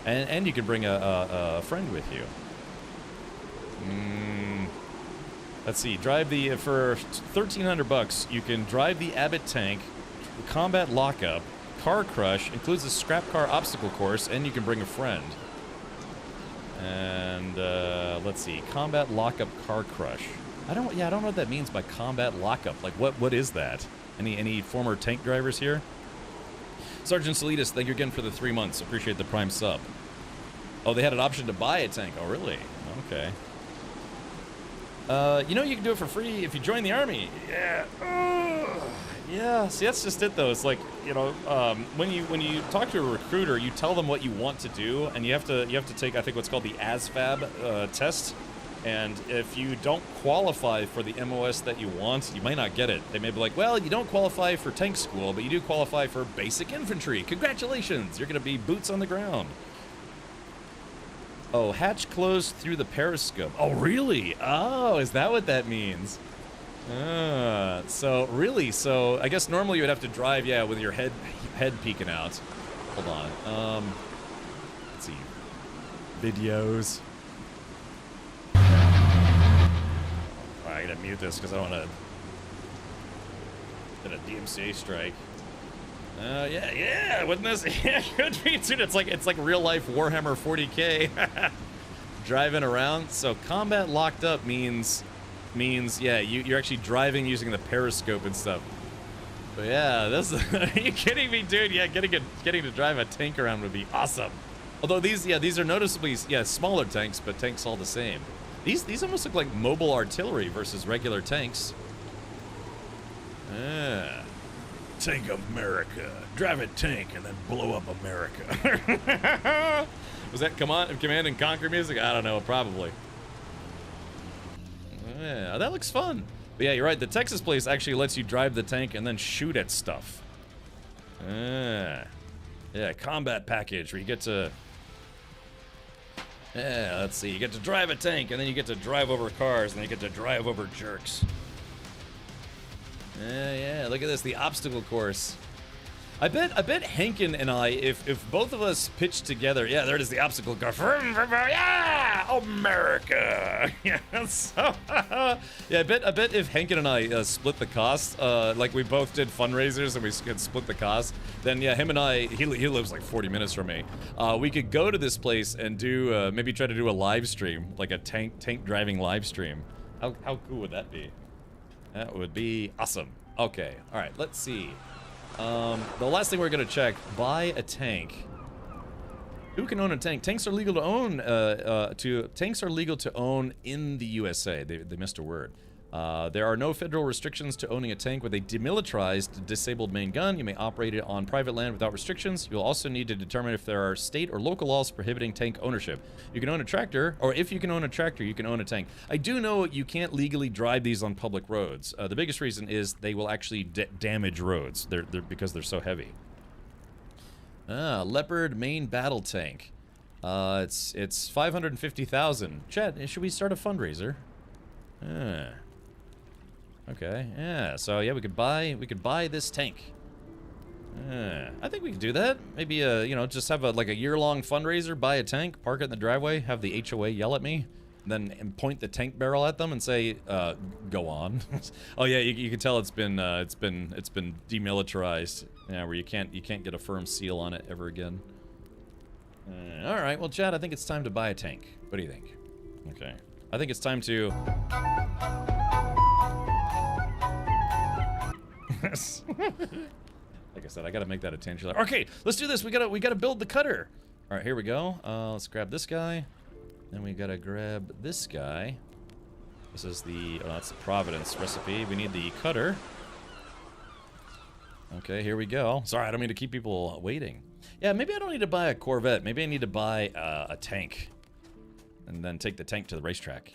S1: and you can bring a friend with you. Let's see. Drive for $1,300. You can drive the Abbott tank, combat lockup, car crush, includes a scrap car obstacle course, and you can bring a friend. And let's see. Combat lockup, car crush. I don't know what that means by combat lockup. Like, what is that? Any former tank drivers here? Sergeant Salidas, thank you again for the 3 months. Appreciate the Prime sub. Oh, they had an option to buy a tank. Oh, really? Okay. You know you can do it for free if you join the army. Yeah. Yeah. See, that's just it, though. It's like, you know, when you talk to a recruiter, you tell them what you want to do, and you have to take, I think, what's called the ASVAB test. And if you don't qualify for the MOS that you want, you might not get it. They may be like, well, you don't qualify for tank school, but you do qualify for basic infantry. Congratulations, you're going to be boots on the ground. Oh, hatch closed through the periscope. Oh, really? Oh, is that what that means? So I guess normally you would have to drive, yeah, with your head peeking out. Hold on. Let's see. Videos. I gotta mute this because I don't want to get a DMCA strike. Yeah, wouldn't this? Yeah, could be, dude. It's like real life Warhammer 40K. driving around. So combat locked up means yeah, you're actually driving using the periscope and stuff. But yeah, this are you kidding me, dude? Yeah, getting to drive a tank around would be awesome. Although these are noticeably smaller tanks, but tanks all the same. These almost look like mobile artillery versus regular tanks. Tank America. Drive a tank and then blow up America. Was that Command and Conquer music? I don't know, probably. Yeah, that looks fun. But yeah, you're right. The Texas place actually lets you drive the tank and then shoot at stuff. Yeah, combat package where you get to... Yeah, let's see. You get to drive a tank, and then you get to drive over cars, and then you get to drive over jerks. Yeah, look at this, the obstacle course. I bet Hankin and I, if both of us pitched together, yeah, there it is, the obstacle course. Yeah, America. Yeah, so, yeah, I bet if Hankin and I split the cost, like we both did fundraisers and we could split the cost, then yeah, him and I, he lives like 40 minutes from me. We could go to this place and do maybe try to do a live stream, like a tank driving live stream. How cool would that be? That would be awesome. Okay, all right, let's see. The last thing we're gonna check, buy a tank. Who can own a tank? Tanks are legal to own, tanks are legal to own in the USA. They missed a word. There are no federal restrictions to owning a tank with a demilitarized, disabled main gun. You may operate it on private land without restrictions. You'll also need to determine if there are state or local laws prohibiting tank ownership. You can own a tractor, or if you can own a tractor, you can own a tank. I do know you can't legally drive these on public roads. The biggest reason is they will actually damage roads. They're because they're so heavy. Leopard main battle tank. It's 550,000. Chat, should we start a fundraiser? Okay, yeah, so yeah, we could buy this tank. I think we could do that. Maybe, you know, just have like a year-long fundraiser, buy a tank, park it in the driveway, have the HOA yell at me, and point the tank barrel at them and say, go on. Oh yeah, you can tell it's been demilitarized. Yeah, where you can't get a firm seal on it ever again. All right, well, Chad, I think it's time to buy a tank. What do you think? Okay, I think it's time to. Like I said, I gotta make that a tangent. Okay, let's do this. We gotta build the cutter. All right, here we go. Let's grab this guy. Then we gotta grab this guy. This is that's the Providence recipe. We need the cutter. Okay, here we go. Sorry, I don't mean to keep people waiting. Yeah, maybe I don't need to buy a Corvette. Maybe I need to buy a tank, and then take the tank to the racetrack.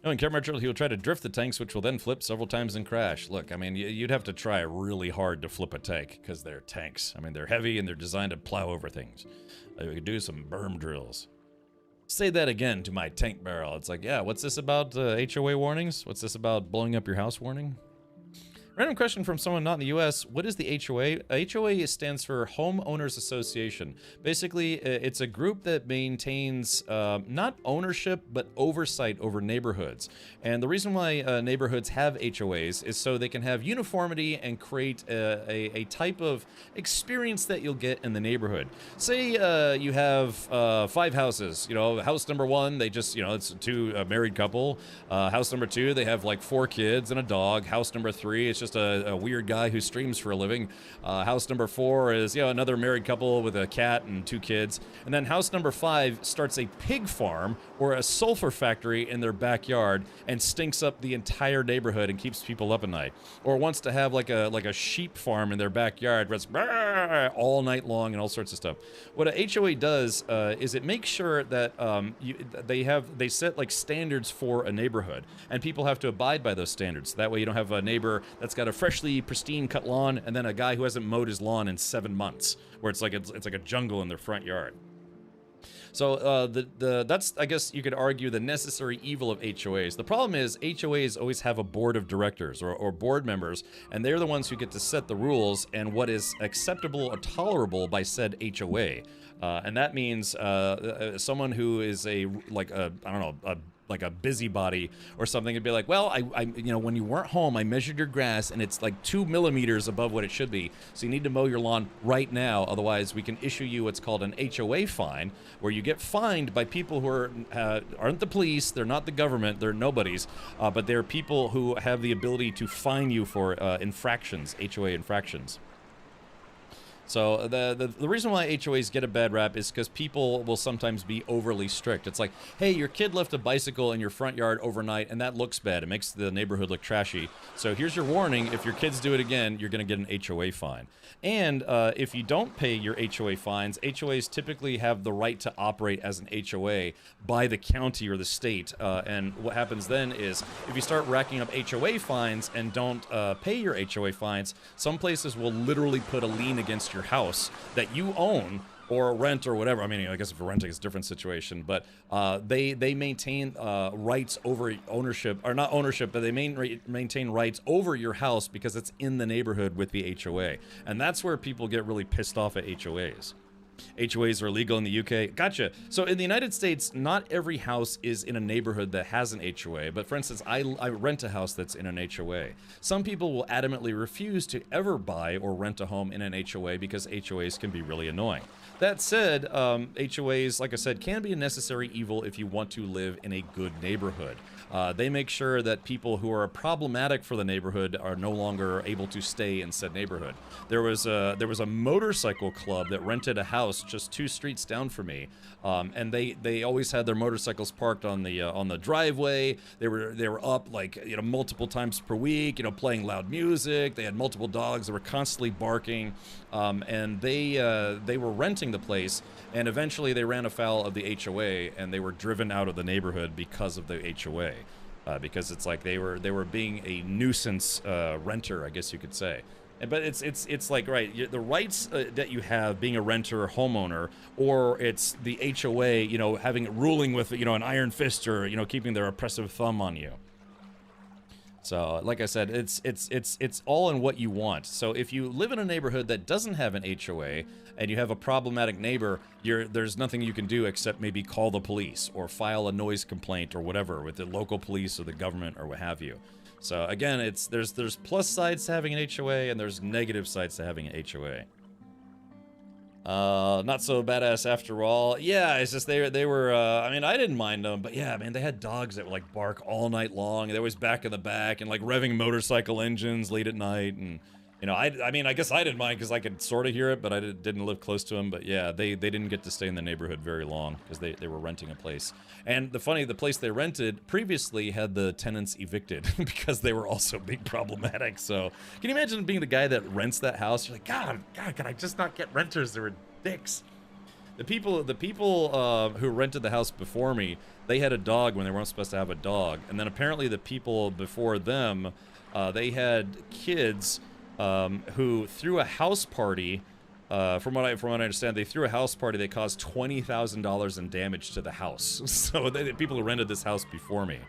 S1: Knowing Camera Turtle, he will try to drift the tanks, which will then flip several times and crash. Look, I mean, you'd have to try really hard to flip a tank, because they're tanks. I mean, they're heavy, and they're designed to plow over things. We could do some berm drills. Say that again to my tank barrel. It's like, yeah, what's this about HOA warnings? What's this about blowing up your house warning? Random question from someone not in the U.S. What is the HOA? HOA stands for Homeowners Association. Basically, it's a group that maintains not ownership, but oversight over neighborhoods. And the reason why neighborhoods have HOAs is so they can have uniformity and create a type of experience that you'll get in the neighborhood. Say you have 5 houses. You know, house number 1, they just, you know, it's a married couple. House number 2, they have like 4 kids and a dog. House number 3, it's just a weird guy who streams for a living. House number 4 is, you know, another married couple with a cat and 2 kids. And then house number 5 starts a pig farm or a sulfur factory in their backyard and stinks up the entire neighborhood and keeps people up at night. Or wants to have like a sheep farm in their backyard where it's all night long and all sorts of stuff. What a HOA does is it makes sure that they set like standards for a neighborhood, and people have to abide by those standards. That way you don't have a neighbor that's got a freshly pristine cut lawn and then a guy who hasn't mowed his lawn in 7 months, where it's like a jungle in their front yard. So that's, I guess you could argue, the necessary evil of HOAs. The problem is HOAs always have a board of directors or board members, and they're the ones who get to set the rules and what is acceptable or tolerable by said HOA. And that means someone who is a like a busybody or something and be like, well, I you know, when you weren't home, I measured your grass and it's like 2 millimeters above what it should be. So you need to mow your lawn right now. Otherwise, we can issue you what's called an HOA fine, where you get fined by people who aren't the police, they're not the government, they're nobodies, but they're people who have the ability to fine you for infractions, HOA infractions. So the reason why HOAs get a bad rap is because people will sometimes be overly strict. It's like, hey, your kid left a bicycle in your front yard overnight, and that looks bad. It makes the neighborhood look trashy. So here's your warning. If your kids do it again, you're going to get an HOA fine. And if you don't pay your HOA fines, HOAs typically have the right to operate as an HOA by the county or the state. And what happens then is if you start racking up HOA fines and don't pay your HOA fines, some places will literally put a lien against your house that you own or rent or whatever. I mean, I guess if you're renting, it's a different situation, but they maintain rights over ownership, or not ownership, but they maintain rights over your house because it's in the neighborhood with the HOA. And that's where people get really pissed off at HOAs. HOAs are illegal in the UK. Gotcha. So in the United States, not every house is in a neighborhood that has an HOA. But for instance, I rent a house that's in an HOA. Some people will adamantly refuse to ever buy or rent a home in an HOA because HOAs can be really annoying. That said, HOAs, like I said, can be a necessary evil if you want to live in a good neighborhood. They make sure that people who are problematic for the neighborhood are no longer able to stay in said neighborhood. There was a motorcycle club that rented a house just 2 streets down from me, and they always had their motorcycles parked on the driveway. They were up like, you know, multiple times per week, you know, playing loud music. They had multiple dogs that were constantly barking, and they were renting the place. And eventually they ran afoul of the HOA and they were driven out of the neighborhood because of the HOA. Because it's like they were being a nuisance renter, I guess you could say. But it's like, right, the rights that you have being a renter or homeowner, or it's the HOA, you know, ruling with, you know, an iron fist, or, you know, keeping their oppressive thumb on you. So, like I said, it's all in what you want. So if you live in a neighborhood that doesn't have an HOA and you have a problematic neighbor, there's nothing you can do except maybe call the police or file a noise complaint or whatever with the local police or the government or what have you. So again, there's plus sides to having an HOA and there's negative sides to having an HOA. Not so badass after all. Yeah, it's just they were, I mean, I didn't mind them, but yeah, man, they had dogs that would like bark all night long. They always back in the back and like revving motorcycle engines late at night. And, you know, I mean, I guess I didn't mind because I could sort of hear it, but I didn't live close to them. But yeah, they didn't get to stay in the neighborhood very long because they were renting a place. And the place they rented previously had the tenants evicted because they were also being problematic. So can you imagine being the guy that rents that house? You're like, God, can I just not get renters? They were dicks. The people who rented the house before me, they had a dog when they weren't supposed to have a dog. And then apparently the people before them, they had kids who threw a house party. From what I understand, they threw a house party that caused $20,000 in damage to the house. So the people who rented this house before me.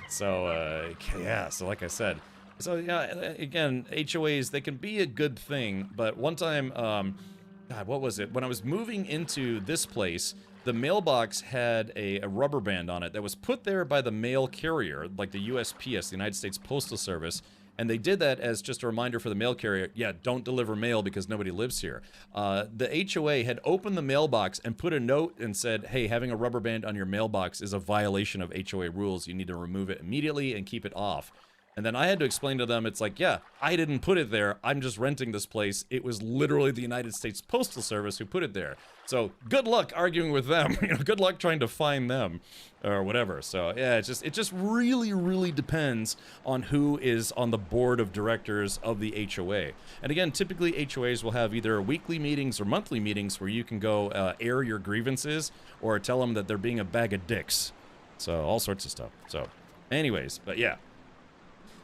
S1: So yeah. So like I said, so yeah. Again, HOAs, they can be a good thing, but one time, God, what was it? When I was moving into this place, the mailbox had a rubber band on it that was put there by the mail carrier, like the USPS, the United States Postal Service. And they did that as just a reminder for the mail carrier, yeah, don't deliver mail because nobody lives here. The HOA had opened the mailbox and put a note and said, hey, having a rubber band on your mailbox is a violation of HOA rules. You need to remove it immediately and keep it off. And then I had to explain to them, it's like, yeah, I didn't put it there. I'm just renting this place. It was literally the United States Postal Service who put it there. So good luck arguing with them. You know, good luck trying to find them or whatever. So yeah, it just really, really depends on who is on the board of directors of the HOA. And again, typically HOAs will have either weekly meetings or monthly meetings where you can go air your grievances or tell them that they're being a bag of dicks. So all sorts of stuff. So anyways, but yeah.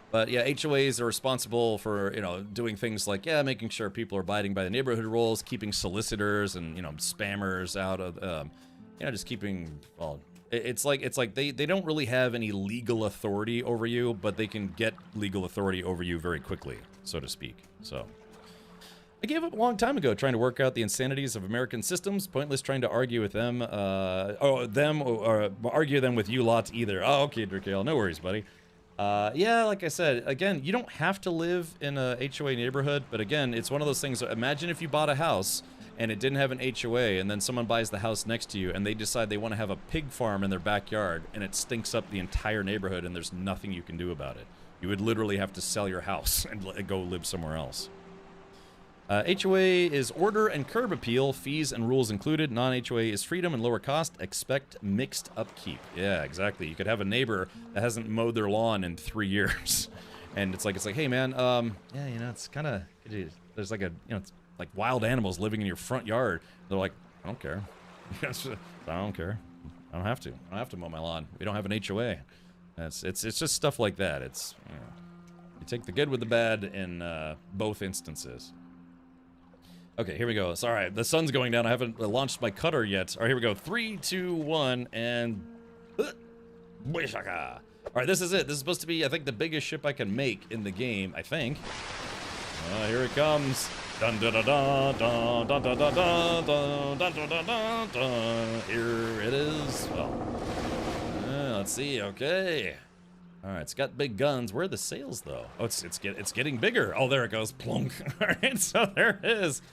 S1: But yeah, HOAs are responsible for, you know, doing things like, yeah, making sure people are abiding by the neighborhood rules, keeping solicitors and, you know, spammers out of, you know, just keeping, well, it's like they don't really have any legal authority over you, but they can get legal authority over you very quickly, so to speak. So, I gave up a long time ago trying to work out the insanities of American systems. Pointless trying to argue with them, or argue them with you lot either. Oh, okay, Drakale, no worries, buddy. Yeah, like I said, again, you don't have to live in a HOA neighborhood, but again, it's one of those things. Imagine if you bought a house and it didn't have an HOA, and then someone buys the house next to you, and they decide they want to have a pig farm in their backyard, and it stinks up the entire neighborhood, and there's nothing you can do about it. You would literally have to sell your house and go live somewhere else. HOA is order and curb appeal, fees and rules included. Non-HOA is freedom and lower cost. Expect mixed upkeep. Yeah, exactly. You could have a neighbor that hasn't mowed their lawn in 3 years, and it's like, hey man, yeah, you know, it's kind of, there's like a, you know, it's like wild animals living in your front yard. They're like, I don't care. I don't care. I don't have to mow my lawn. We don't have an HOA. It's just stuff like that. It's, you know, you take the good with the bad in both instances. Okay, here we go. Sorry, the sun's going down. I haven't launched my cutter yet. All right, here we go. 3, 2, 1, and... All right, this is it. This is supposed to be, I think, the biggest ship I can make in the game, I think. Here it comes. Dun dun dun dun dun dun dun dun dun dun dun dun dun dun. Here it is. Well, let's see. Okay. All right, it's got big guns. Where are the sails, though? Oh, it's getting bigger. Oh, there it goes. Plunk. All right, so there it is.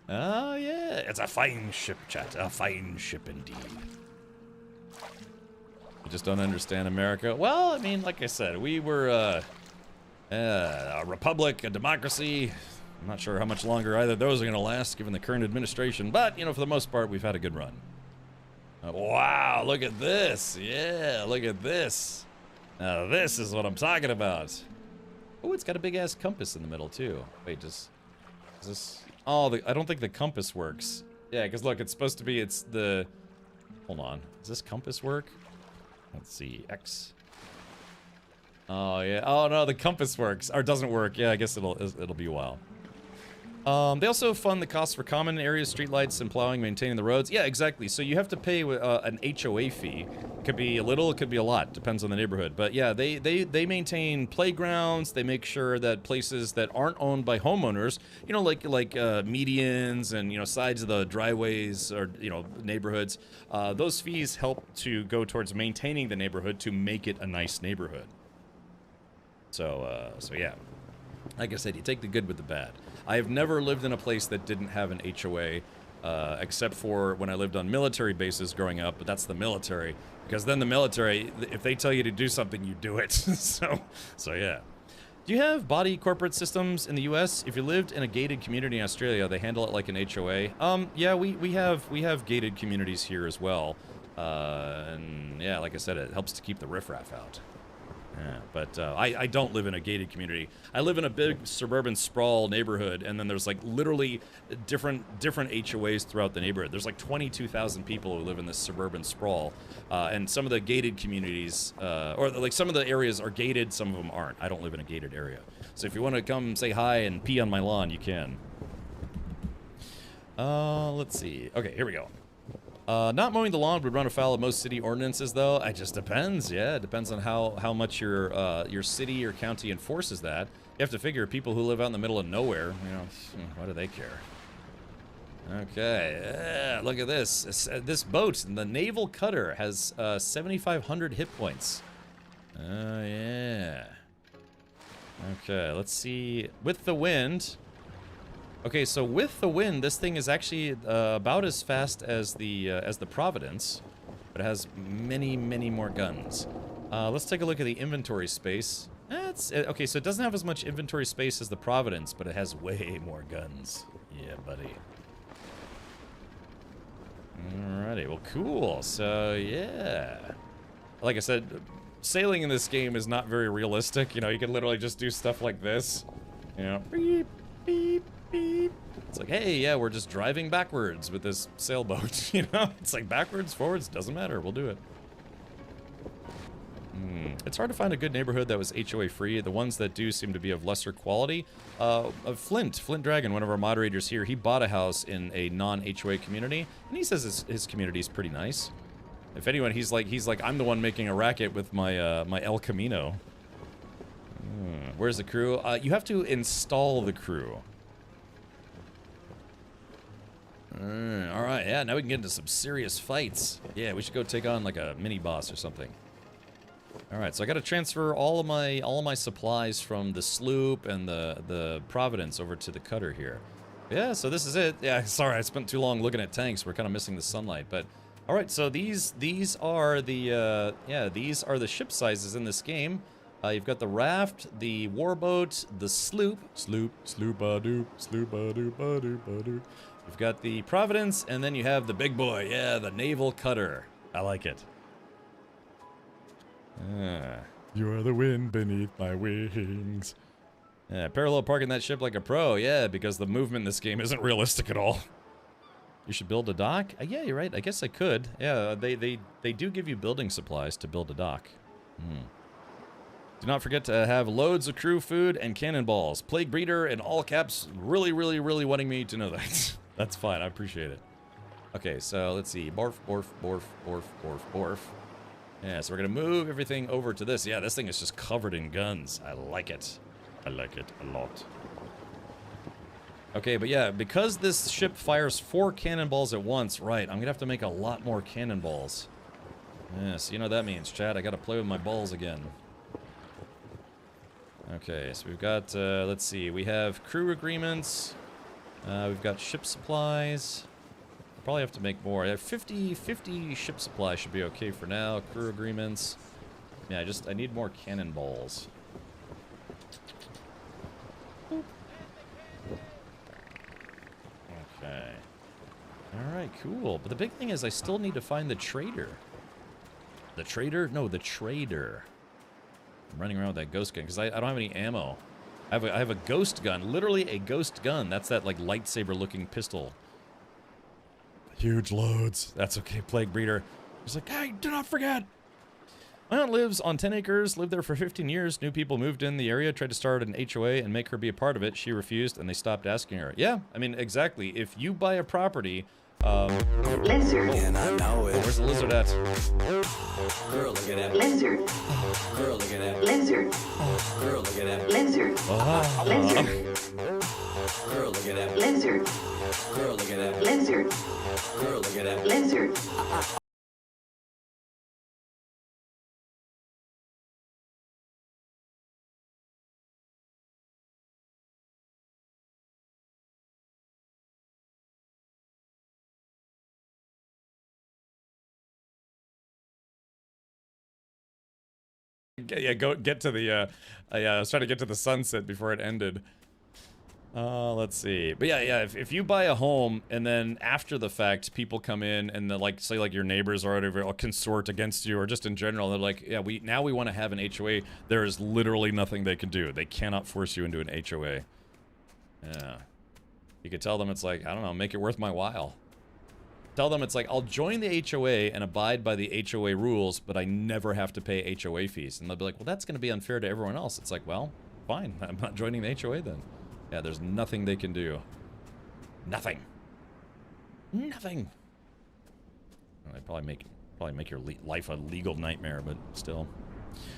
S1: Oh, yeah. It's a fine ship, chat. A fine ship indeed. You just don't understand America. Well, I mean, like I said, we were a republic, a democracy. I'm not sure how much longer either of those are going to last, given the current administration. But, you know, for the most part, we've had a good run. Wow, look at this. Yeah, look at this. Now, this is what I'm talking about. Oh, it's got a big-ass compass in the middle, too. Wait, is this... Oh, I don't think the compass works. Yeah, because look, it's supposed to be, it's the... Hold on. Does this compass work? Let's see. X. Oh, yeah. Oh, no, the compass works. Or doesn't work. Yeah, I guess it'll be a while. They also fund the costs for common areas, streetlights, and plowing, maintaining the roads. Yeah, exactly. So you have to pay an HOA fee. It could be a little, it could be a lot. Depends on the neighborhood. But yeah, they maintain playgrounds. They make sure that places that aren't owned by homeowners, you know, like medians and, you know, sides of the driveways or, you know, neighborhoods, those fees help to go towards maintaining the neighborhood to make it a nice neighborhood. So yeah. Like I said, you take the good with the bad. I have never lived in a place that didn't have an HOA, except for when I lived on military bases growing up, but that's the military. Because then the military, if they tell you to do something, you do it. so yeah. Do you have body corporate systems in the U.S.? If you lived in a gated community in Australia, they handle it like an HOA. Yeah, we have gated communities here as well. And yeah, like I said, it helps to keep the riffraff out. Yeah, but I don't live in a gated community. I live in a big suburban sprawl neighborhood, and then there's like literally different HOAs throughout the neighborhood. There's like 22,000 people who live in this suburban sprawl, and some of the gated communities, or like some of the areas are gated, some of them aren't. I don't live in a gated area. So if you want to come say hi and pee on my lawn, you can. Let's see. Okay, here we go. Not mowing the lawn would run afoul of most city ordinances, though. It just depends. Yeah, it depends on how much your city or county enforces that. You have to figure people who live out in the middle of nowhere, you know, what do they care? Okay, yeah, look at this. This boat, the Naval Cutter, has 7,500 hit points. Yeah. Okay, let's see. With the wind... Okay, so with the wind, this thing is actually about as fast as the Providence, but it has many, many more guns. Let's take a look at the inventory space. Okay, so it doesn't have as much inventory space as the Providence, but it has way more guns. Yeah, buddy. Alrighty, well, cool. So, yeah. Like I said, sailing in this game is not very realistic. You know, you can literally just do stuff like this. You know, beep, beep. Beep. It's like, hey, yeah, we're just driving backwards with this sailboat, you know? It's like backwards, forwards, doesn't matter, we'll do it. It's hard to find a good neighborhood that was HOA free. The ones that do seem to be of lesser quality. Flint Dragon, one of our moderators here, he bought a house in a non-HOA community, and he says his community is pretty nice. If anyone, he's like, I'm the one making a racket with my my El Camino. Where's the crew? You have to install the crew. All right, yeah, now we can get into some serious fights. Yeah, we should go take on like a mini boss or something. All right, so I got to transfer all of my supplies from the sloop and the Providence over to the cutter here. Yeah, so this is it. Yeah, sorry, I spent too long looking at tanks. We're kind of missing the sunlight, but all right. So these are the these are the ship sizes in this game. You've got the raft, the warboat, the sloop, sloop-a-doop. You've got the Providence, and then you have the big boy. Yeah, the naval cutter. I like it. You are the wind beneath my wings. Yeah, parallel parking that ship like a pro. Yeah, because the movement in this game isn't realistic at all. You should build a dock? Yeah, you're right. I guess I could. Yeah, they do give you building supplies to build a dock. Do not forget to have loads of crew food and cannonballs. Plague Breeder in all caps, really wanting me to know that. That's fine. I appreciate it. Okay, so let's see. Borf, borf, borf, borf, borf, borf. Yeah, so we're going to move everything over to this. Yeah, this thing is just covered in guns. I like it. I like it a lot. Okay, but yeah, because this ship fires 4 cannonballs at once, right, I'm going to have to make a lot more cannonballs. Yes, you know what that means, Chad. I got to play with my balls again. Okay, so we've got, let's see, we have crew agreements. We've got ship supplies. Probably have to make more. I have 50 ship supply should be okay for now. Crew agreements. Yeah, I need more cannonballs. Okay. Alright, cool. But the big thing is I still need to find the trader. The trader? No, the trader. I'm running around with that ghost gun because I don't have any ammo. I have a ghost gun. Literally a ghost gun. That's that like lightsaber looking pistol. Huge loads. That's okay, Plague Breeder. He's like, hey, do not forget. My aunt lives on 10 acres, lived there for 15 years. New people moved in the area, tried to start an HOA and make her be a part of it. She refused, and they stopped asking her. Yeah, I mean, exactly. If you buy a property...
S7: lizard.
S8: And I know it.
S1: Where's the lizard at?
S8: Girl, look at that.
S7: Lizard.
S8: Girl, look at that.
S7: Lizard.
S8: Girl, look at that.
S7: Lizard. Lizard.
S8: Girl, look at that.
S7: Lizard.
S8: Girl, look at that.
S7: Lizard.
S8: Girl, look at that.
S7: Lizard.
S1: Yeah, get to the, I was trying to get to the sunset before it ended. Let's see. But yeah, if you buy a home and then after the fact, people come in and they're like, say like your neighbors are or consort against you or just in general, they're like, yeah, now we want to have an HOA. There is literally nothing they can do. They cannot force you into an HOA. Yeah. You could tell them it's like, I don't know, make it worth my while. Tell them it's like, I'll join the HOA and abide by the HOA rules, but I never have to pay HOA fees. And they'll be like, well, that's going to be unfair to everyone else. It's like, well, fine. I'm not joining the HOA then. Yeah, there's nothing they can do. Nothing. Nothing. Well, they probably make your life a legal nightmare, but still.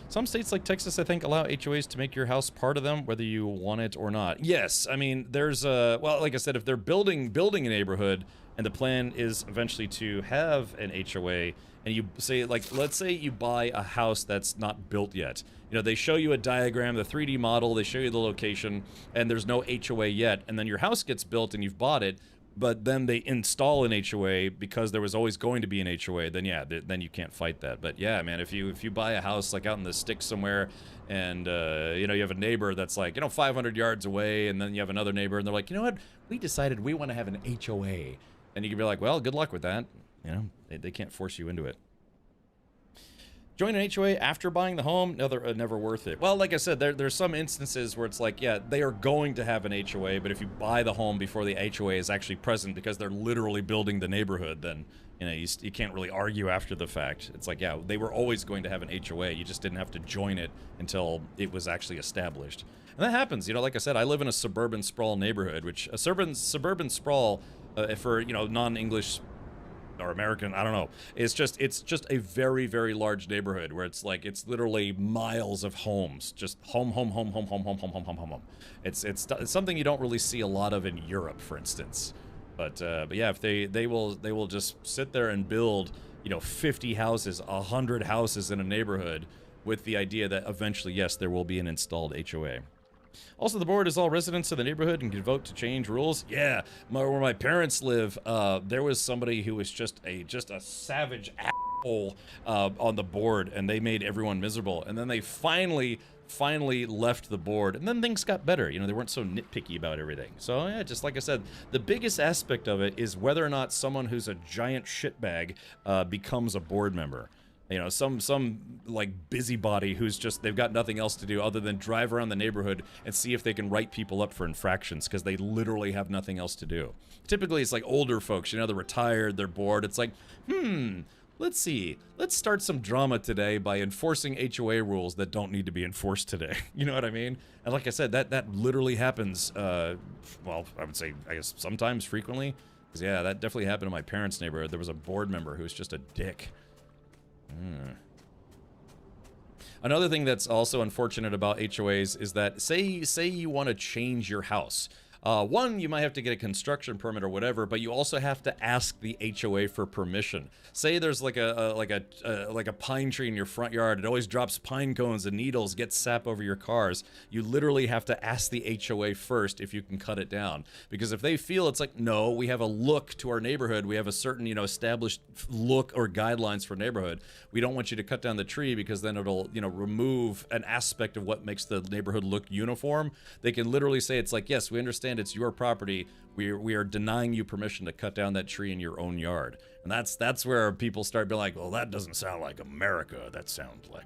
S1: Some states like Texas, I think, allow HOAs to make your house part of them, whether you want it or not. Yes, I mean, there's well, like I said, if they're building a neighborhood, and the plan is eventually to have an HOA, and you say, like, let's say you buy a house that's not built yet. You know, they show you a diagram, the 3D model, they show you the location, and there's no HOA yet, and then your house gets built and you've bought it, but then they install an HOA because there was always going to be an HOA, then yeah, then you can't fight that. But yeah, man, if you buy a house like out in the sticks somewhere, and you know, you have a neighbor that's like, you know, 500 yards away, and then you have another neighbor, and they're like, you know what, we decided we want to have an HOA. And you can be like, well, good luck with that. You know, they can't force you into it. Join an HOA after buying the home, never worth it. Well, like I said, there's some instances where it's like, yeah, they are going to have an HOA, but if you buy the home before the HOA is actually present because they're literally building the neighborhood, then, you know, you can't really argue after the fact. It's like, yeah, they were always going to have an HOA. You just didn't have to join it until it was actually established. And that happens. You know, like I said, I live in a suburban sprawl neighborhood, which a suburban sprawl, for, you know, non-English or American, I don't know. It's just a very, very large neighborhood where it's like, it's literally miles of homes. Just home. It's something you don't really see a lot of in Europe, for instance. But yeah, if they will just sit there and build, you know, 50 houses, 100 houses in a neighborhood with the idea that eventually, yes, there will be an installed HOA. Also, the board is all residents of the neighborhood and can vote to change rules. Yeah, where my parents live, there was somebody who was just a savage asshole on the board, and they made everyone miserable. And then they finally left the board, and then things got better. You know, they weren't so nitpicky about everything. So yeah, just like I said, the biggest aspect of it is whether or not someone who's a giant shitbag becomes a board member. You know, some like busybody who's just, they've got nothing else to do other than drive around the neighborhood and see if they can write people up for infractions because they literally have nothing else to do. Typically, it's like older folks, you know, they're retired, they're bored. It's like, let's see, let's start some drama today by enforcing HOA rules that don't need to be enforced today. You know what I mean? And like I said, that literally happens, well, I would say, I guess sometimes, frequently. Because yeah, that definitely happened in my parents' neighborhood. There was a board member who was just a dick. Another thing that's also unfortunate about HOAs is that say you want to change your house. One, you might have to get a construction permit or whatever, but you also have to ask the HOA for permission. Say there's like a pine tree in your front yard. It always drops pine cones and needles, gets sap over your cars. You literally have to ask the HOA first if you can cut it down. Because if they feel it's like, no, we have a look to our neighborhood, we have a certain, you know, established look or guidelines for neighborhood, we don't want you to cut down the tree because then it'll, you know, remove an aspect of what makes the neighborhood look uniform. They can literally say, it's like, yes, we understand it's your property. We are denying you permission to cut down that tree in your own yard. And that's where people start being like, well, that doesn't sound like America. That sounds like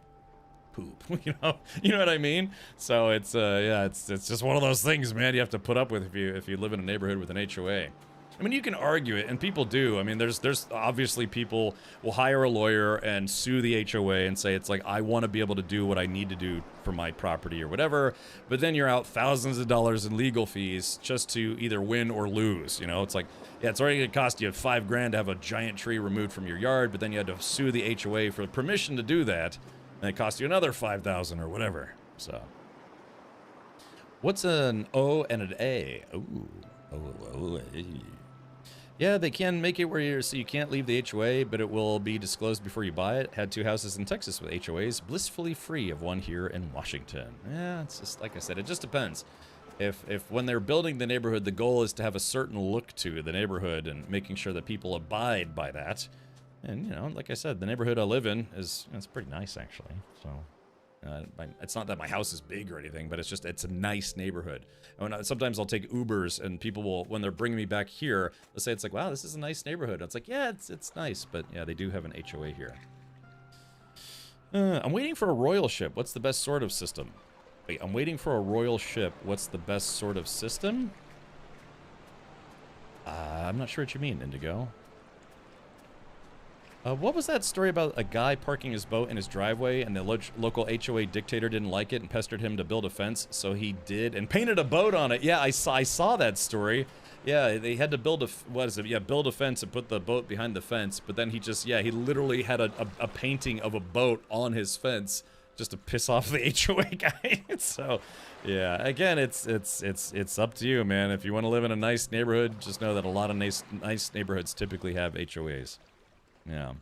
S1: poop. You know what I mean? So it's yeah, it's just one of those things, man. You have to put up with if you live in a neighborhood with an HOA. I mean, you can argue it, and people do. I mean, there's obviously people will hire a lawyer and sue the HOA and say, it's like, I want to be able to do what I need to do for my property or whatever, but then you're out thousands of dollars in legal fees just to either win or lose. You know, it's like, yeah, it's already going to cost you $5,000 to have a giant tree removed from your yard, but then you had to sue the HOA for permission to do that, and it cost you another $5,000 or whatever. So, what's an O and an A? Ooh, oh, A. Yeah, they can make it where so you can't leave the HOA, but it will be disclosed before you buy it. Had 2 houses in Texas with HOAs, blissfully free of one here in Washington. Yeah, it's just like I said, it just depends. If when they're building the neighborhood, the goal is to have a certain look to the neighborhood and making sure that people abide by that. And, you know, like I said, the neighborhood I live in is, it's pretty nice, actually. So, it's not that my house is big or anything, but it's a nice neighborhood. And sometimes I'll take Ubers, and people will, when they're bringing me back here, they'll say, it's like, wow, this is a nice neighborhood. And it's like, yeah, it's nice, but yeah, they do have an HOA here. I'm waiting for a royal ship. What's the best sort of system? Wait, I'm waiting for a royal ship. What's the best sort of system? I'm not sure what you mean, Indigo. What was that story about a guy parking his boat in his driveway and the local HOA dictator didn't like it and pestered him to build a fence, so he did and painted a boat on it? Yeah, I saw that story. Yeah, they had to build build a fence and put the boat behind the fence, but then he literally had a painting of a boat on his fence just to piss off the HOA guy. So, yeah, again, it's up to you, man. If you want to live in a nice neighborhood, just know that a lot of nice neighborhoods typically have HOAs. Yeah.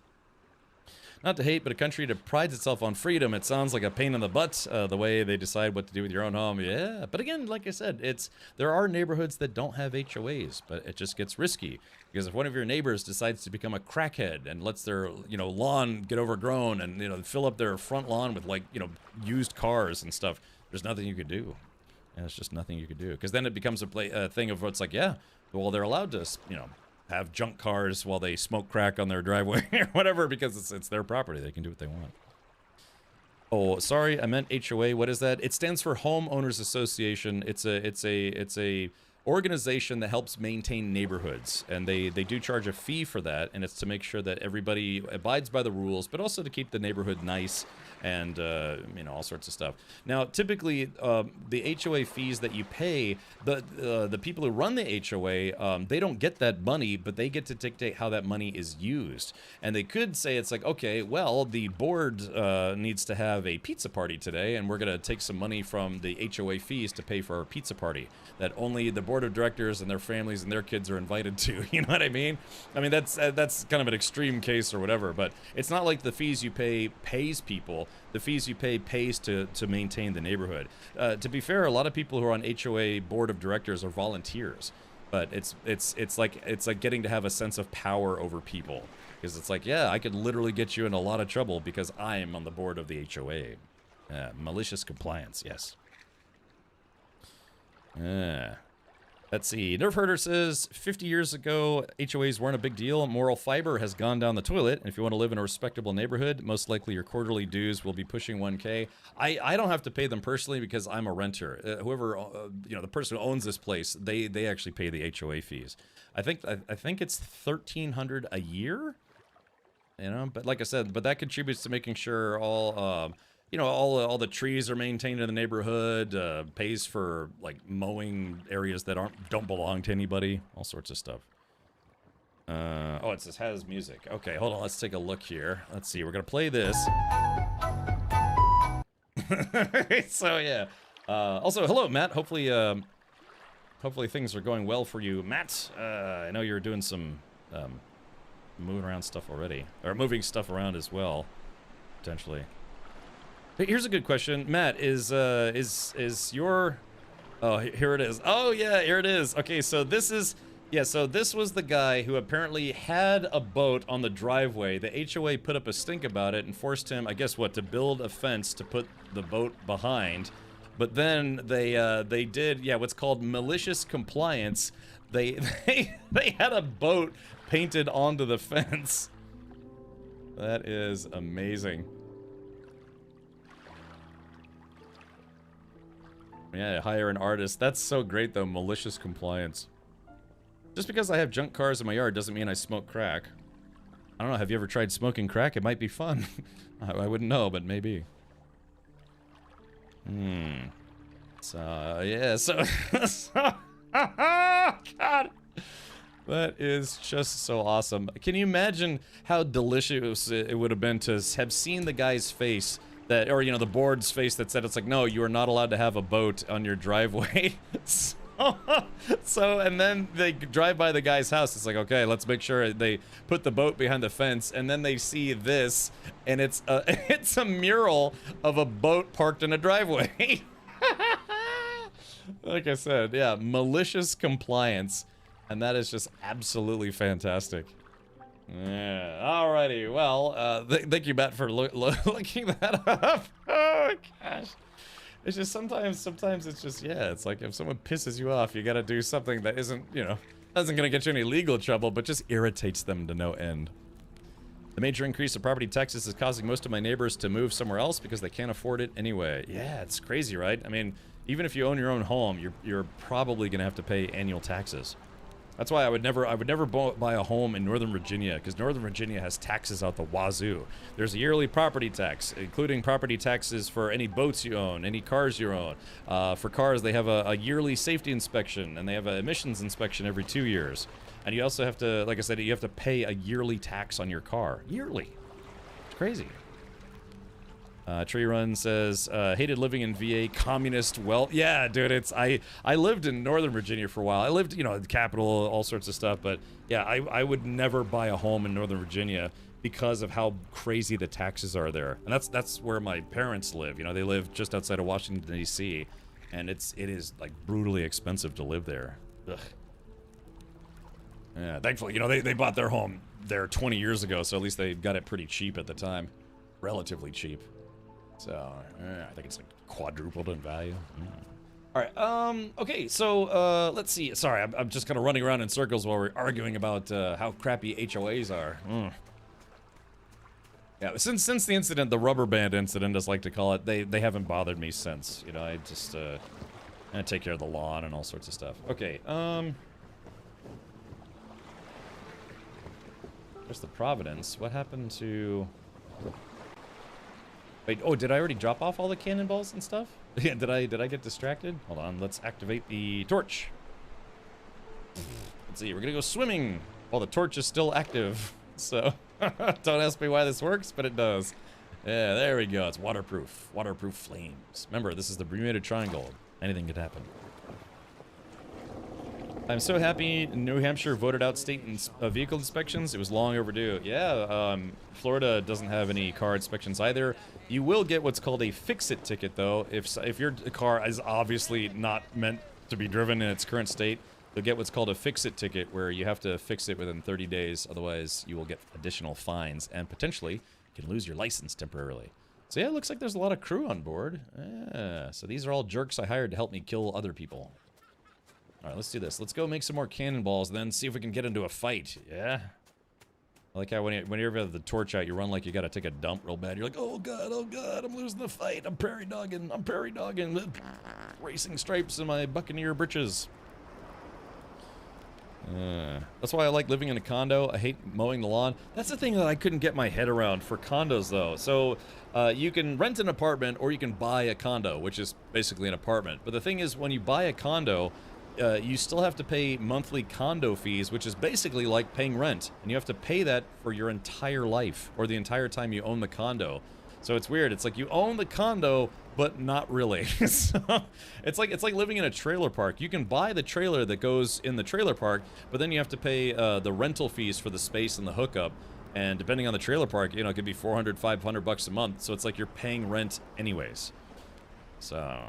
S1: Not to hate, but a country that prides itself on freedom, it sounds like a pain in the butt, the way they decide what to do with your own home. Yeah, but again, like I said, there are neighborhoods that don't have HOAs, but it just gets risky. Because if one of your neighbors decides to become a crackhead and lets their, lawn get overgrown and, fill up their front lawn with, used cars and stuff, there's nothing you could do. And it's just nothing you could do. Because then it becomes a thing of what's like, yeah, well, they're allowed to, have junk cars while they smoke crack on their driveway or whatever, because it's their property. They can do what they want. Oh, sorry, I meant HOA. What is that? It stands for Homeowners Association. It's a organization that helps maintain neighborhoods, and they do charge a fee for that, and it's to make sure that everybody abides by the rules, but also to keep the neighborhood nice. and you know, all sorts of stuff. Now, typically, the HOA fees that you pay, the people who run the HOA, they don't get that money, but they get to dictate how that money is used. And they could say it's like, okay, well, the board needs to have a pizza party today, and we're gonna take some money from the HOA fees to pay for our pizza party that only the board of directors and their families and their kids are invited to. You know what I mean? I mean, that's kind of an extreme case or whatever, but it's not like the fees you pay pays people. The fees you pay pays to maintain the neighborhood. To be fair, a lot of people who are on HOA board of directors are volunteers, but it's like getting to have a sense of power over people, because it's like, yeah, I could literally get you in a lot of trouble because I am on the board of the HOA. Malicious compliance, yes. Let's see. Nerf Herder says 50 years ago, HOAs weren't a big deal. Moral fiber has gone down the toilet. And if you want to live in a respectable neighborhood, most likely your quarterly dues will be pushing 1K. I don't have to pay them personally because I'm a renter. Whoever, you know, the person who owns this place, they actually pay the HOA fees. I think it's $1,300 a year. You know, but like I said, but that contributes to making sure all you know, all the trees are maintained in the neighborhood, pays for like mowing areas that don't belong to anybody, all sorts of stuff. Oh, it says has music. Okay, hold on, let's take a look here. Let's see, we're gonna play this. So yeah. Also, hello, Matt. Hopefully things are going well for you, Matt. I know you're doing some moving around stuff already, or moving stuff around as well, potentially. Hey, here's a good question, Matt. Is your... Oh, here it is. Oh yeah, here it is. Okay, so this is... Yeah, so this was the guy who apparently had a boat on the driveway. The HOA put up a stink about it and forced him, I guess what, to build a fence to put the boat behind. But then they did, yeah, what's called malicious compliance. They had a boat painted onto the fence. That is amazing. Yeah, hire an artist. That's so great, though. Malicious compliance. Just because I have junk cars in my yard doesn't mean I smoke crack. I don't know. Have you ever tried smoking crack? It might be fun. I wouldn't know, but maybe. So, yeah. So, God. That is just so awesome. Can you imagine how delicious it would have been to have seen the guy's face that, or, you know, the board's face that said, it's like, no, you are not allowed to have a boat on your driveway. So, and then they drive by the guy's house. It's like, okay, let's make sure they put the boat behind the fence. And then they see this, and it's a mural of a boat parked in a driveway. Like I said, yeah, malicious compliance. And that is just absolutely fantastic. Yeah, alrighty, well, thank you, Matt, for looking that up. Oh, gosh. It's just sometimes it's just, yeah, it's like if someone pisses you off, you gotta do something that isn't, you know, isn't gonna get you any legal trouble, but just irritates them to no end. The major increase of property taxes is causing most of my neighbors to move somewhere else because they can't afford it anyway. Yeah, it's crazy, right? I mean, even if you own your own home, you're probably gonna have to pay annual taxes. That's why I would never buy a home in Northern Virginia, because Northern Virginia has taxes out the wazoo. There's a yearly property tax, including property taxes for any boats you own, any cars you own. For cars, they have a yearly safety inspection, and they have an emissions inspection every 2 years. And you also have to, like I said, you have to pay a yearly tax on your car. Yearly. It's crazy. Tree Run says, hated living in VA, communist, well, yeah, dude, it's, I lived in Northern Virginia for a while. I lived, you know, the capital, all sorts of stuff, but yeah, I would never buy a home in Northern Virginia because of how crazy the taxes are there. And that's where my parents live, you know, they live just outside of Washington, D.C., and it is, like, brutally expensive to live there. Ugh. Yeah, thankfully, you know, they bought their home there 20 years ago, so at least they got it pretty cheap at the time. Relatively cheap. So, I think it's like quadrupled in value. All right, okay, so, let's see. Sorry, I'm just kind of running around in circles while we're arguing about how crappy HOAs are. Yeah, since the incident, the rubber band incident, as I like to call it, they haven't bothered me since. You know, I just, I take care of the lawn and all sorts of stuff. Okay, there's the Providence. What happened to... Wait, oh, did I already drop off all the cannonballs and stuff? Yeah, did I get distracted? Hold on, let's activate the torch. Let's see, we're gonna go swimming while the torch is still active. So, don't ask me why this works, but it does. Yeah, there we go. It's waterproof. Waterproof flames. Remember, this is the Bermuda Triangle. Anything could happen. I'm so happy New Hampshire voted out state vehicle inspections. It was long overdue. Yeah, Florida doesn't have any car inspections either. You will get what's called a fix-it ticket, though. If your car is obviously not meant to be driven in its current state, you'll get what's called a fix-it ticket, where you have to fix it within 30 days. Otherwise, you will get additional fines and potentially can lose your license temporarily. So yeah, it looks like there's a lot of crew on board. Yeah, so these are all jerks I hired to help me kill other people. All right, let's do this. Let's go make some more cannonballs, and then see if we can get into a fight. Yeah? I like how when you have the torch out, you run like you gotta take a dump real bad. You're like, oh god, I'm losing the fight. I'm prairie dogging. Racing stripes in my Buccaneer britches. That's why I like living in a condo. I hate mowing the lawn. That's the thing that I couldn't get my head around for condos, though. So you can rent an apartment or you can buy a condo, which is basically an apartment. But the thing is, when you buy a condo, you still have to pay monthly condo fees, which is basically like paying rent. And you have to pay that for your entire life or the entire time you own the condo. So it's weird. It's like you own the condo, but not really. So it's like living in a trailer park. You can buy the trailer that goes in the trailer park, but then you have to pay the rental fees for the space and the hookup. And depending on the trailer park, you know, it could be $400, $500 a month. So it's like you're paying rent anyways. So,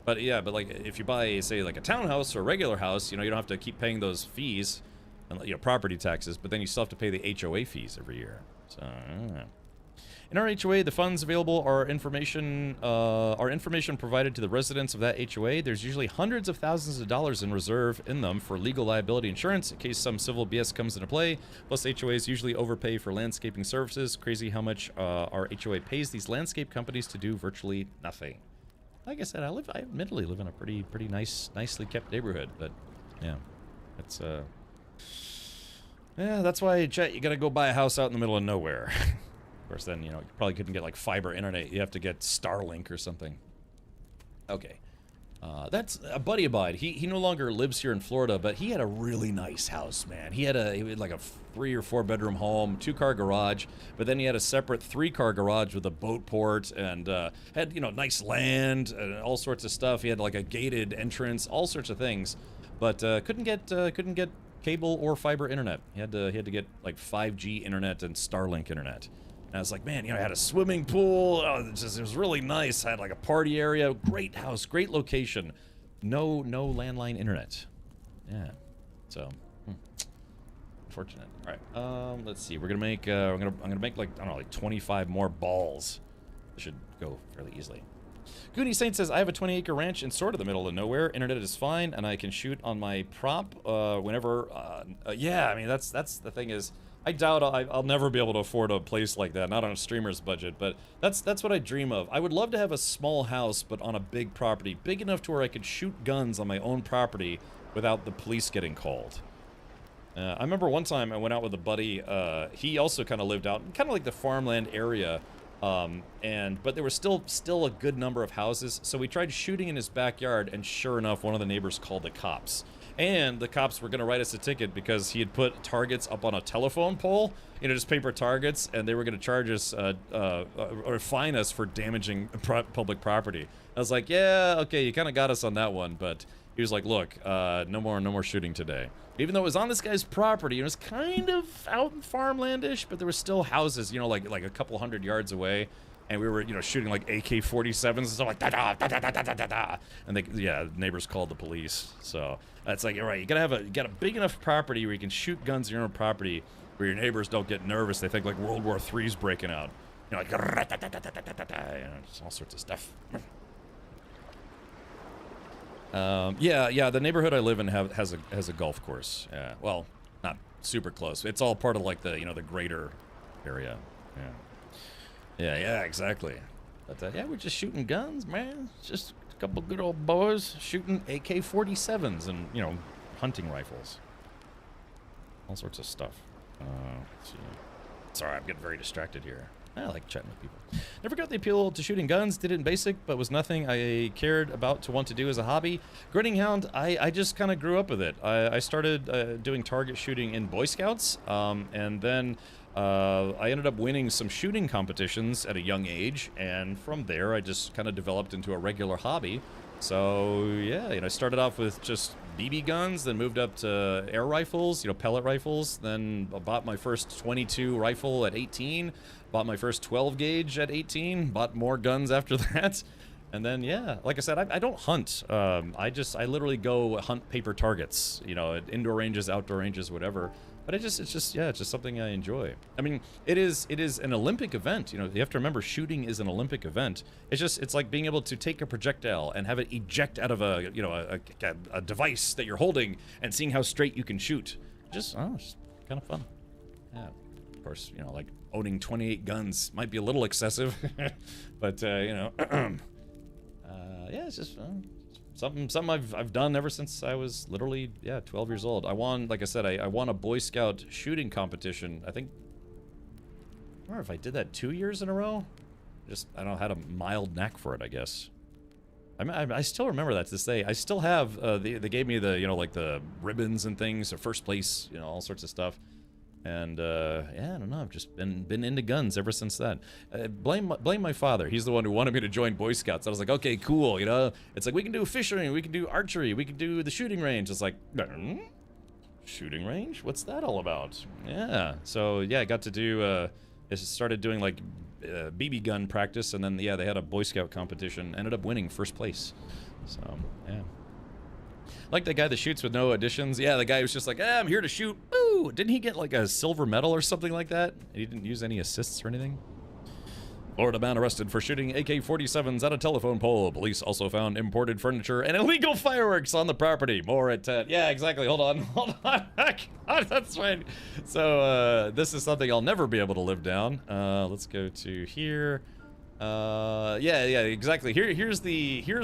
S1: but yeah, but like if you buy, say, like a townhouse or a regular house, you know, you don't have to keep paying those fees, you know, property taxes, but then you still have to pay the HOA fees every year. So, in our HOA, the funds available are information provided to the residents of that HOA. There's usually hundreds of thousands of dollars in reserve in them for legal liability insurance in case some civil BS comes into play. Plus, HOAs usually overpay for landscaping services. Crazy how much our HOA pays these landscape companies to do virtually nothing. Like I said, I admittedly live in a pretty nicely kept neighborhood, but yeah, it's yeah, that's why, Chet, you gotta go buy a house out in the middle of nowhere. Of course, then, you know, you probably couldn't get, like, fiber internet. You have to get Starlink or something. Okay. That's a buddy of mine. He no longer lives here in Florida, but he had a really nice house, man. He had like a 3 or 4 bedroom home, 2-car garage, but then he had a separate 3-car garage with a boat port and had, you know, nice land and all sorts of stuff. He had, like, a gated entrance, all sorts of things, but couldn't get cable or fiber internet. He had to get, like, 5G internet and Starlink internet. And I was like, man, you know, I had a swimming pool. Oh, it was really nice. I had like a party area. Great house, great location. No landline internet. Yeah. So, unfortunate. All right. Let's see. We're gonna make. I'm gonna make like, I don't know, like 25 more balls. It should go fairly easily. Goonie Saint says, I have a 20-acre ranch in sort of the middle of nowhere. Internet is fine, and I can shoot on my prop whenever. Yeah, I mean that's the thing is. I doubt I'll never be able to afford a place like that, not on a streamer's budget, but that's what I dream of. I would love to have a small house, but on a big property, big enough to where I could shoot guns on my own property without the police getting called. I remember one time I went out with a buddy. He also kind of lived out, kind of like the farmland area, but there was still a good number of houses, so we tried shooting in his backyard, and sure enough, one of the neighbors called the cops. And the cops were going to write us a ticket because he had put targets up on a telephone pole, you know, just paper targets, and they were going to charge us or fine us for damaging public property. I was like, yeah, okay, you kind of got us on that one, but he was like, look, no more shooting today. Even though it was on this guy's property, it was kind of out in farmlandish, but there were still houses, you know, like a couple hundred yards away. And we were, you know, shooting like AK-47s and stuff like da-da-da-da-da-da-da-da. And neighbors called the police. So that's like, all right, you got a big enough property where you can shoot guns on your own property where your neighbors don't get nervous. They think like World War III's breaking out. You know, like just all sorts of stuff. The neighborhood I live in has a golf course. Yeah, well, not super close. It's all part of like the, you know, the greater area. Yeah. Yeah, exactly. But yeah, we're just shooting guns, man. It's just a couple good old boys shooting AK-47s and, you know, hunting rifles. All sorts of stuff. Let's see. Sorry, I'm getting very distracted here. I like chatting with people. Never got the appeal to shooting guns. Did it in basic, but was nothing I cared about to want to do as a hobby. Grinning Hound, I just kind of grew up with it. I started doing target shooting in Boy Scouts, and then I ended up winning some shooting competitions at a young age, and from there I just kind of developed into a regular hobby. So yeah, I started off with just BB guns, then moved up to air rifles, pellet rifles, then I bought my first 22 rifle at 18, bought my first 12 gauge at 18, bought more guns after that. And then, yeah, like I said, I don't hunt. I literally go hunt paper targets, at indoor ranges, outdoor ranges, whatever. But it's just something I enjoy. I mean, it is an Olympic event. You have to remember, shooting is an Olympic event. It's like being able to take a projectile and have it eject out of a device that you're holding and seeing how straight you can shoot. It's kind of fun. Yeah, of course, like owning 28 guns might be a little excessive, but yeah, it's just something I've done ever since I was literally 12 years old. I won, like I said, I won a Boy Scout shooting competition. I think, I don't remember if I did that 2 years in a row. I don't know, had a mild knack for it, I guess. I still remember that to this day. I still have they gave me the like the ribbons and things, or first place, all sorts of stuff. And yeah, I don't know. I've just been into guns ever since that. Blame my father. He's the one who wanted me to join Boy Scouts. I was like, okay, cool. It's like we can do fishing, we can do archery, we can do the shooting range. It's like, shooting range? What's that all about? Yeah. So yeah, I got to do. I started doing like BB gun practice, and then they had a Boy Scout competition. Ended up winning first place. So yeah. Like that guy that shoots with no additions. Yeah, the guy who's just like, I'm here to shoot. Ooh, didn't he get like a silver medal or something like that? He didn't use any assists or anything? Florida man arrested for shooting AK-47s at a telephone pole. Police also found imported furniture and illegal fireworks on the property. More at 10. Yeah, exactly. Hold on. God, that's right. So this is something I'll never be able to live down. Let's go to here. Yeah, exactly. Here's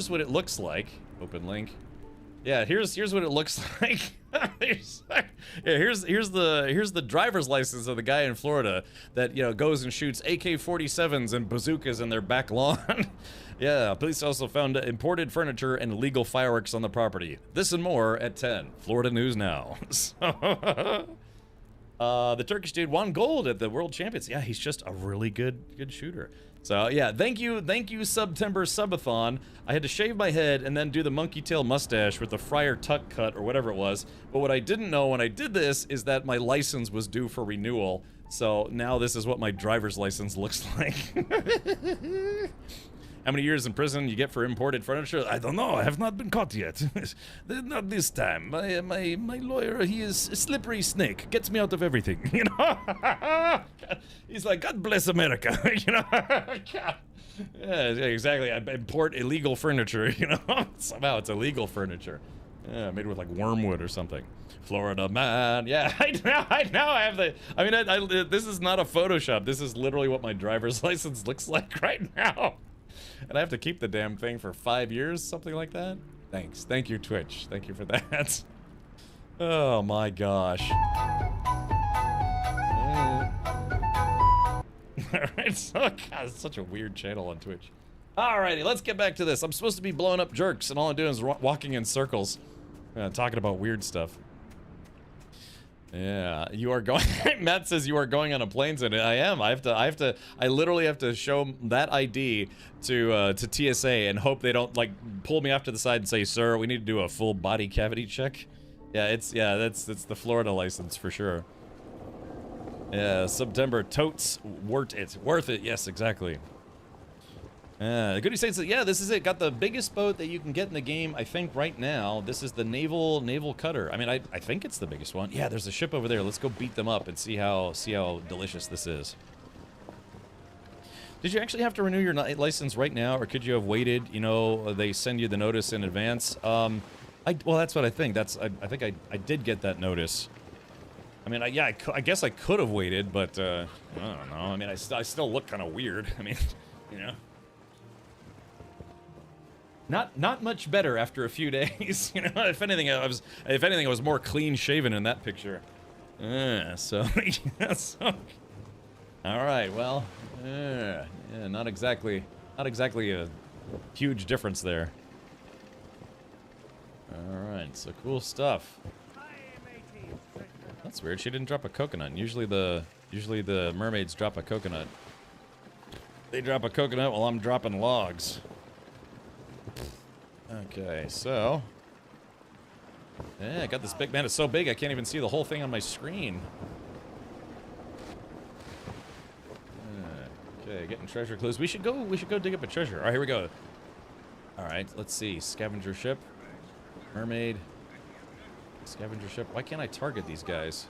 S1: what it looks like. Open link. Yeah, here's what it looks like. Here's the driver's license of the guy in Florida that goes and shoots AK-47s and bazookas in their back lawn. Yeah, police also found imported furniture and illegal fireworks on the property. This and more at 10. Florida News Now. The Turkish dude won gold at the World Champions. Yeah, he's just a really good shooter. So yeah, thank you, September Subathon. I had to shave my head and then do the monkey tail mustache with the Friar Tuck cut or whatever it was. But what I didn't know when I did this is that my license was due for renewal. So now this is what my driver's license looks like. How many years in prison you get for imported furniture? I don't know. I have not been caught yet. Not this time. My lawyer, he is a slippery snake. Gets me out of everything, He's like, God bless America, God. Yeah, exactly. I import illegal furniture, Somehow it's illegal furniture. Yeah, made with like wormwood or something. Florida man. Yeah, I now have the. I mean, this is not a Photoshop. This is literally what my driver's license looks like right now. And I have to keep the damn thing for 5 years, something like that. Thanks. Thank you, Twitch. Thank you for that. Oh my gosh. Alright, so God, it's such a weird channel on Twitch. Alrighty, let's get back to this. I'm supposed to be blowing up jerks, and all I'm doing is walking in circles, talking about weird stuff. Yeah, you are going. Matt says you are going on a plane today. I am. I literally have to show that ID to TSA and hope they don't like pull me off to the side and say, "Sir, we need to do a full body cavity check." Yeah, that's the Florida license for sure. Yeah, September totes worth it. Yes, exactly. Goody Saints says, yeah, this is it. Got the biggest boat that you can get in the game, I think, right now. This is the naval cutter. I mean, I think it's the biggest one. Yeah, there's a ship over there. Let's go beat them up and see how delicious this is. Did you actually have to renew your license right now, or could you have waited? They send you the notice in advance. Well, that's what I think. I think I did get that notice. I mean, I guess I could have waited, but I don't know. I mean, I still look kind of weird. I mean, Not much better after a few days, If anything, I was more clean shaven in that picture. So, all right. Well, Yeah, not exactly a huge difference there. Alright, so cool stuff. That's weird, she didn't drop a coconut. Usually the mermaids drop a coconut. They drop a coconut while I'm dropping logs. Okay, so... yeah, I got this big... man, it's so big I can't even see the whole thing on my screen. Okay, getting treasure clues. We should go dig up a treasure. Alright, here we go. Alright, let's see. Scavenger ship. Mermaid. Scavenger ship. Why can't I target these guys?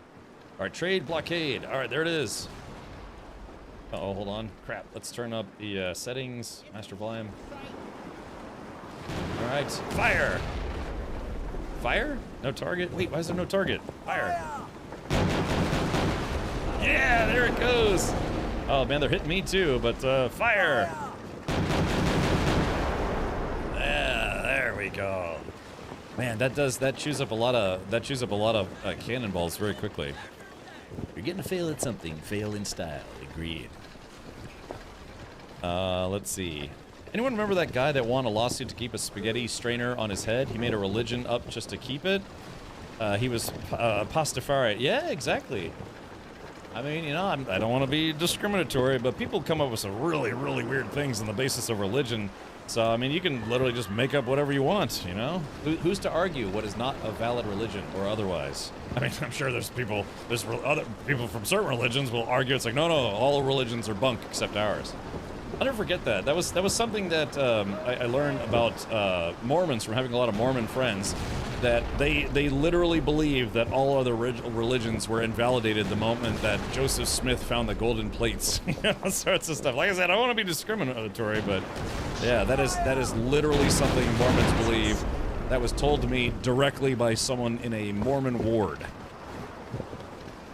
S1: Alright, trade blockade. Alright, there it is. Uh-oh, hold on. Crap. Let's turn up the settings. Master volume. Alright. Fire! Fire? No target? Wait, why is there no target? Fire! Yeah, there it goes! Oh man, they're hitting me too, but fire! Yeah, there we go. Man, that chews up a lot of cannonballs very quickly. You're getting to fail at something. Fail in style. Agreed. Let's see. Anyone remember that guy that won a lawsuit to keep a spaghetti strainer on his head? He made a religion up just to keep it. He was Pastafari. Yeah, exactly. I mean, you know, I don't want to be discriminatory, but people come up with some really, really weird things on the basis of religion. So, I mean, you can literally just make up whatever you want, you know? Who's to argue what is not a valid religion or otherwise? I mean, I'm sure other people from certain religions will argue it's like, no, all religions are bunk except ours. I'll never forget that. That was something that I learned about Mormons from having a lot of Mormon friends, that they literally believe that all other religions were invalidated the moment that Joseph Smith found the golden plates. You know, all sorts of stuff. Like I said, I don't want to be discriminatory, but yeah, that is literally something Mormons believe. That was told to me directly by someone in a Mormon ward.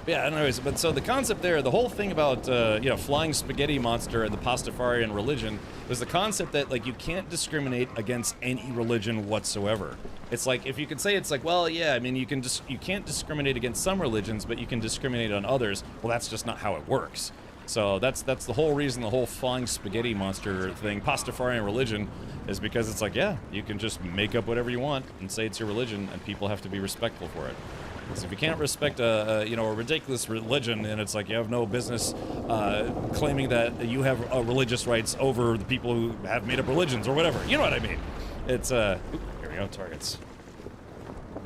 S1: Yeah, anyways, but so the concept there, the whole thing about, you know, flying spaghetti monster and the Pastafarian religion was the concept that, like, you can't discriminate against any religion whatsoever. It's like, if you could say, it's like, well, yeah, I mean, you can't discriminate against some religions, but you can discriminate on others. Well, that's just not how it works. So that's the whole reason the whole flying spaghetti monster thing, Pastafarian religion, is because it's like, yeah, you can just make up whatever you want and say it's your religion, and people have to be respectful for it. So if you can't respect a ridiculous religion, and it's like you have no business claiming that you have religious rights over the people who have made up religions or whatever. You know what I mean? It's here we go, targets.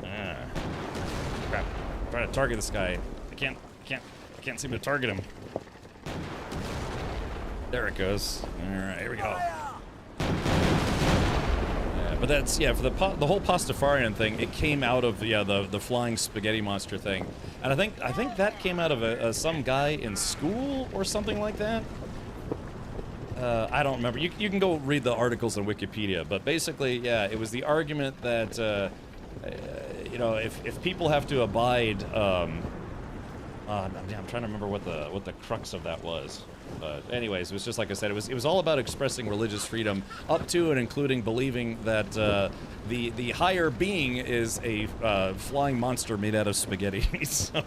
S1: Crap. I'm trying to target this guy. I can't seem to target him. There it goes. All right, here we go. But that's, yeah, for the whole Pastafarian thing, it came out of, yeah, the flying spaghetti monster thing. And I think that came out of some guy in school or something like that. I don't remember. You can go read the articles on Wikipedia, but basically, yeah, it was the argument that, you know, if people have to abide, I'm trying to remember what the crux of that was. But anyways, it was just like I said, it was all about expressing religious freedom, up to and including believing that the higher being is a flying monster made out of spaghetti. So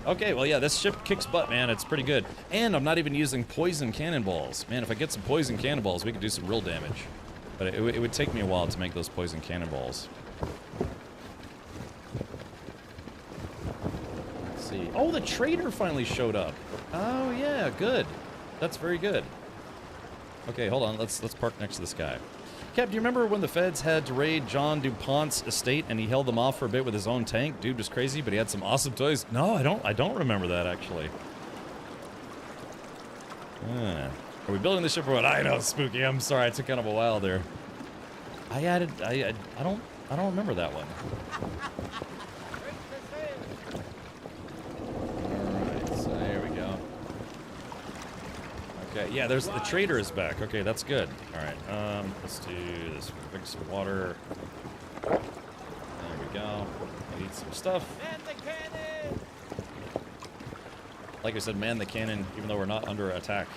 S1: okay, well, yeah, this ship kicks butt, man. It's pretty good, and I'm not even using poison cannonballs. Man, if I get some poison cannonballs, we could do some real damage. But it would take me a while to make those poison cannonballs. Oh, the trader finally showed up. Oh yeah, good. That's very good. Okay, hold on. Let's park next to this guy. Cap, do you remember when the feds had to raid John DuPont's estate and he held them off for a bit with his own tank? Dude was crazy, but he had some awesome toys. No, I don't remember that actually. Are we building this ship or what? I know, spooky. I'm sorry, I took kind of a while there. I don't remember that one. Okay, yeah, there's the trader is back. Okay, that's good. All right, let's do this. Drink some water. There we go. I need some stuff.
S5: Man the cannon!
S1: Like I said, man the cannon, even though we're not under attack.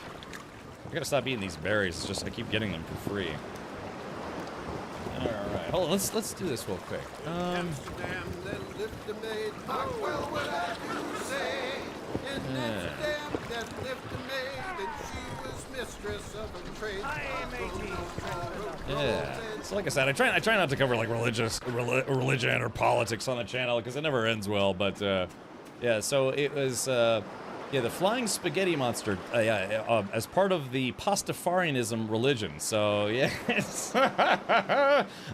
S1: I gotta stop eating these berries. It's just I keep getting them for free. All right, hold on. Let's do this real quick. Yeah. So like I said, I try not to cover like religion or politics on the channel because it never ends well. But yeah, so it was yeah, the Flying Spaghetti Monster, as part of the Pastafarianism religion. So yeah,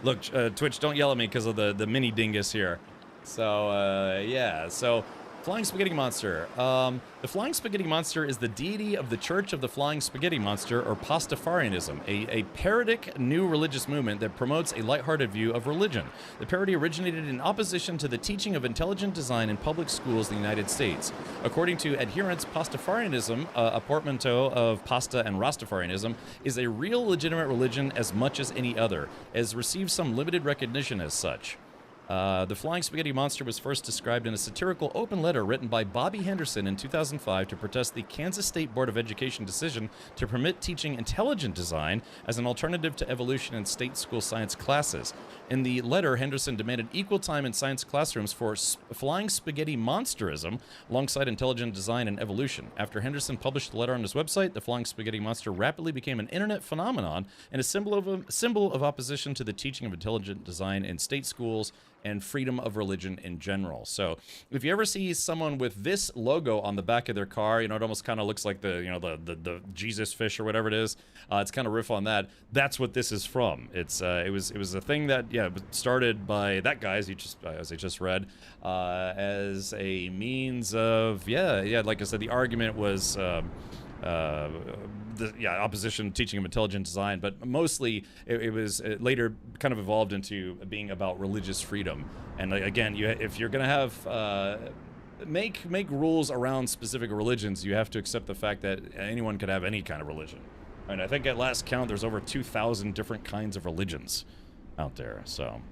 S1: look, Twitch, don't yell at me because of the mini dingus here. So yeah, so. Flying Spaghetti Monster. The Flying Spaghetti Monster is the deity of the Church of the Flying Spaghetti Monster, or Pastafarianism, a parodic new religious movement that promotes a lighthearted view of religion. The parody originated in opposition to the teaching of intelligent design in public schools in the United States. According to adherents, Pastafarianism, a portmanteau of pasta and Rastafarianism, is a real legitimate religion as much as any other, has received some limited recognition as such. The Flying Spaghetti Monster was first described in a satirical open letter written by Bobby Henderson in 2005 to protest the Kansas State Board of Education decision to permit teaching intelligent design as an alternative to evolution in state school science classes. In the letter, Henderson demanded equal time in science classrooms for Flying Spaghetti Monsterism alongside intelligent design and evolution. After Henderson published the letter on his website, the Flying Spaghetti Monster rapidly became an internet phenomenon and a symbol of opposition to the teaching of intelligent design in state schools and freedom of religion in general. So if you ever see someone with this logo on the back of their car, you know, it almost kind of looks like the Jesus fish or whatever it is. It's kind of riff on that. That's what this is from. It was a thing that started by that guy, as I just read, as a means of like I said, the argument was opposition teaching of intelligent design, but mostly it later kind of evolved into being about religious freedom. And again, if you're gonna have make rules around specific religions, you have to accept the fact that anyone could have any kind of religion. And I think at last count, there's over 2,000 different kinds of religions out there. So.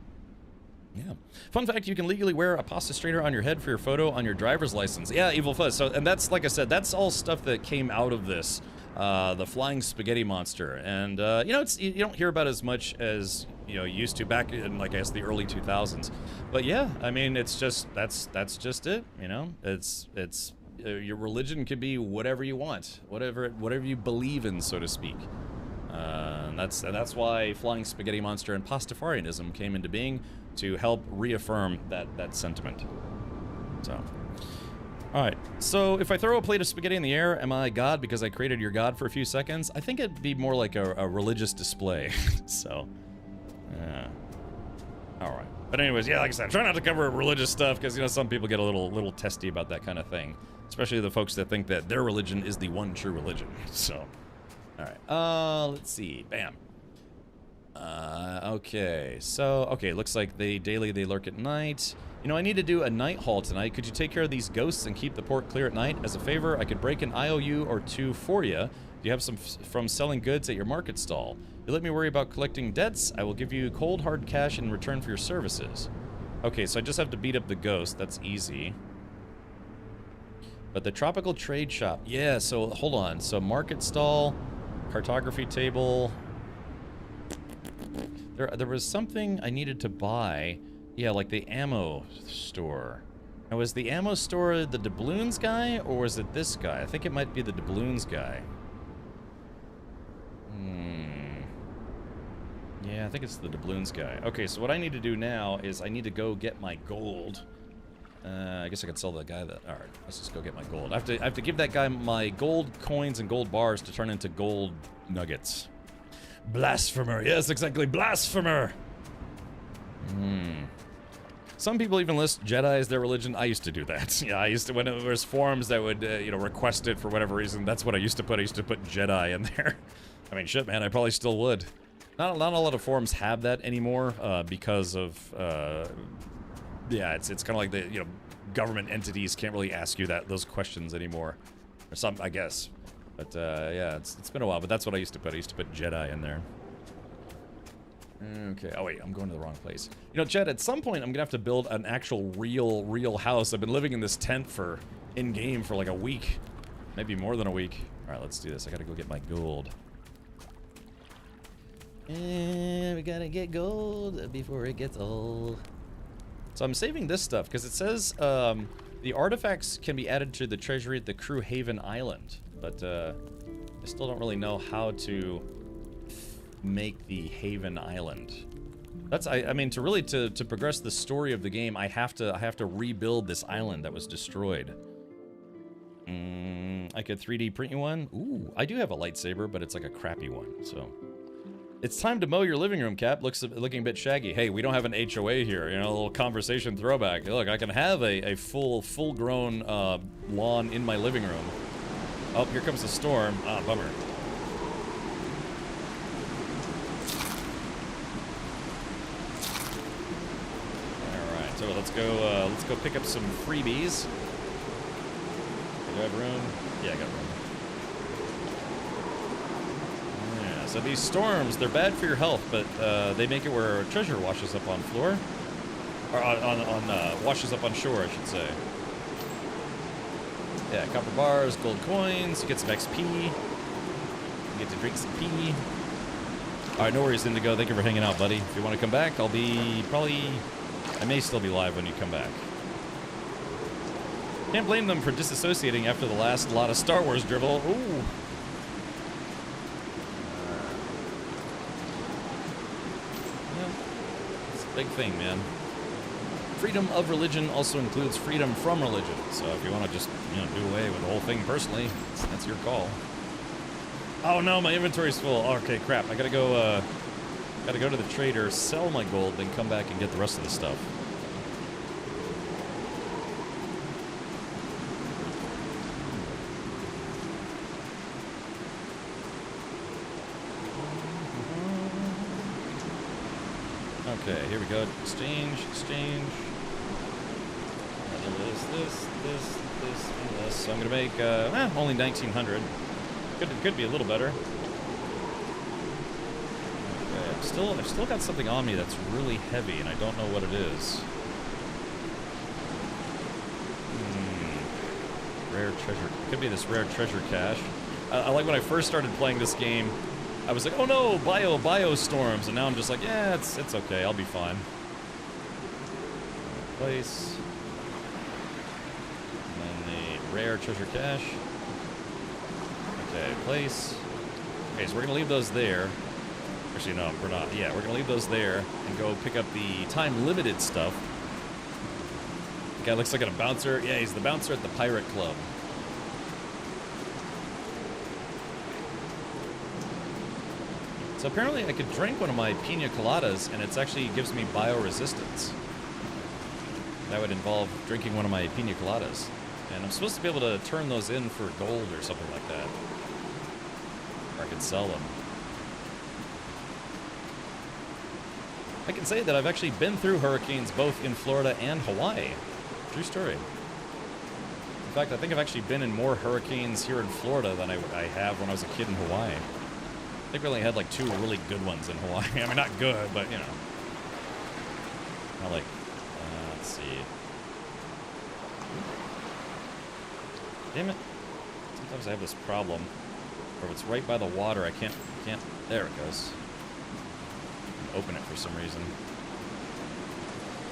S1: Yeah. Fun fact, you can legally wear a pasta strainer on your head for your photo on your driver's license. Yeah, Evil Fuzz. So, and that's, like I said, that's all stuff that came out of this, the Flying Spaghetti Monster. And, you know, you don't hear about it as much as, you know, you used to back in, like, I guess, the early 2000s. But yeah, I mean, it's just, that's just it, you know? It's your religion can be whatever you want, whatever you believe in, so to speak. And that's why Flying Spaghetti Monster and Pastafarianism came into being, to help reaffirm that sentiment. So, all right. So if I throw a plate of spaghetti in the air, am I God because I created your God for a few seconds? I think it'd be more like a religious display. So, yeah. All right. But anyways, yeah, like I said, try not to cover religious stuff because, you know, some people get a little testy about that kind of thing, especially the folks that think that their religion is the one true religion. So, all right. Let's see. Bam. Okay, so, looks like they lurk at night. You know, I need to do a night haul tonight. Could you take care of these ghosts and keep the port clear at night? As a favor, I could break an IOU or two for you. Do you have some from selling goods at your market stall? You let me worry about collecting debts. I will give you cold, hard cash in return for your services. Okay, so I just have to beat up the ghost. That's easy. But the tropical trade shop. Yeah, so hold on. So market stall, cartography table. There was something I needed to buy. Yeah, like the ammo store. Now, was the ammo store the doubloons guy, or was it this guy? I think it might be the doubloons guy. Yeah, I think it's the doubloons guy. Okay, so what I need to do now is I need to go get my gold. I guess I could sell the guy that... Alright, let's just go get my gold. I have to give that guy my gold coins and gold bars to turn into gold nuggets. Blasphemer. Yes, exactly. Blasphemer. Some people even list Jedi as their religion. I used to do that. Yeah, I used to, when there was forums that would, you know, request it for whatever reason. That's what I used to put. I used to put Jedi in there. I mean, shit, man, I probably still would. Not a lot of forums have that anymore because of, yeah, it's kind of like the, you know, government entities can't really ask you those questions anymore. Or some, I guess. But, yeah, it's been a while, but that's what I used to put. I used to put Jedi in there. Okay, oh wait, I'm going to the wrong place. You know, Jed, at some point I'm gonna have to build an actual real house. I've been living in this tent in-game for like a week. Maybe more than a week. Alright, let's do this. I gotta go get my gold. And we gotta get gold before it gets old. So I'm saving this stuff, because it says, The artifacts can be added to the treasury at the Crew Haven Island, but I still don't really know how to make the Haven Island. That's I mean to really to progress the story of the game, I have to rebuild this island that was destroyed. I could 3D print you one. Ooh, I do have a lightsaber, but it's like a crappy one. So it's time to mow your living room, Cap. Looking a bit shaggy. Hey, we don't have an HOA here. You know, a little conversation throwback. Look, I can have a full-grown lawn in my living room. Oh, here comes the storm. Ah, bummer. All right, so let's go pick up some freebies. Do I have room? Yeah, I got room. Yeah, so these storms, they're bad for your health, but they make it where treasure washes up on floor. Or washes up on shore, I should say. Yeah, copper bars, gold coins, you get some XP. You get to drink some pee. Alright, no worries, Indigo. Thank you for hanging out, buddy. If you want to come back, I'll be I may still be live when you come back. Can't blame them for disassociating after the last lot of Star Wars drivel. Ooh. Yeah, it's a big thing, man. Freedom of religion also includes freedom from religion. So if you want to just, do away with the whole thing personally, that's your call. Oh no, my inventory's full. Oh, okay, crap. I gotta go to the trader, sell my gold, then come back and get the rest of the stuff. Okay, here we go. Exchange. This, and this. So I'm gonna make only 1,900. Could be a little better. Okay, I've still got something on me that's really heavy, and I don't know what it is. Rare treasure. Could be this rare treasure cache. I like when I first started playing this game. I was like, oh no, bio storms, and now I'm just like, yeah, it's okay, I'll be fine. Place. And then the rare treasure cache. Okay, place. Okay, so we're gonna leave those there. Actually, no, we're not. Yeah, we're gonna leave those there and go pick up the time-limited stuff. The guy looks like a bouncer. Yeah, he's the bouncer at the Pirate Club. So apparently I could drink one of my pina coladas and it actually gives me bioresistance. That would involve drinking one of my pina coladas. And I'm supposed to be able to turn those in for gold or something like that. Or I could sell them. I can say that I've actually been through hurricanes both in Florida and Hawaii. True story. In fact, I think I've actually been in more hurricanes here in Florida than I have when I was a kid in Hawaii. I think we only had like 2 really good ones in Hawaii. I mean, not good, but Not like, let's see. Damn it. Sometimes I have this problem where if it's right by the water, I can't, there it goes. Open it for some reason.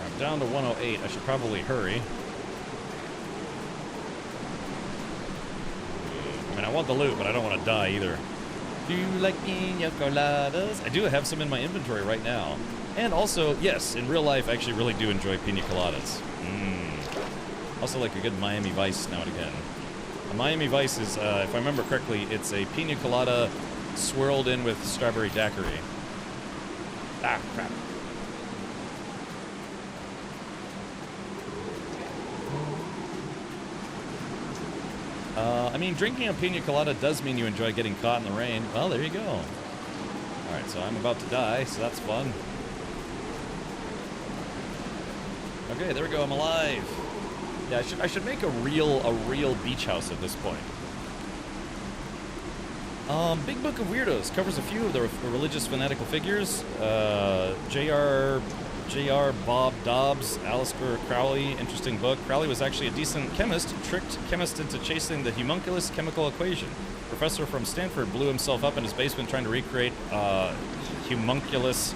S1: I'm down to 108. I should probably hurry. I mean, I want the loot, but I don't want to die either. Do you like pina coladas? I do have some in my inventory right now. And also, yes, in real life, I actually really do enjoy pina coladas. Also like a good Miami Vice now and again. A Miami Vice is, if I remember correctly, it's a pina colada swirled in with strawberry daiquiri. Ah, crap. I mean, drinking a pina colada does mean you enjoy getting caught in the rain. Well, there you go. Alright, so I'm about to die, so that's fun. Okay, there we go, I'm alive. Yeah, I should make a real beach house at this point. Big Book of Weirdos covers a few of the religious fanatical figures. J.R. Bob Dobbs, Aleister Crowley, interesting book. Crowley was actually a decent chemist, tricked chemists into chasing the homunculus chemical equation. Professor from Stanford blew himself up in his basement trying to recreate homunculus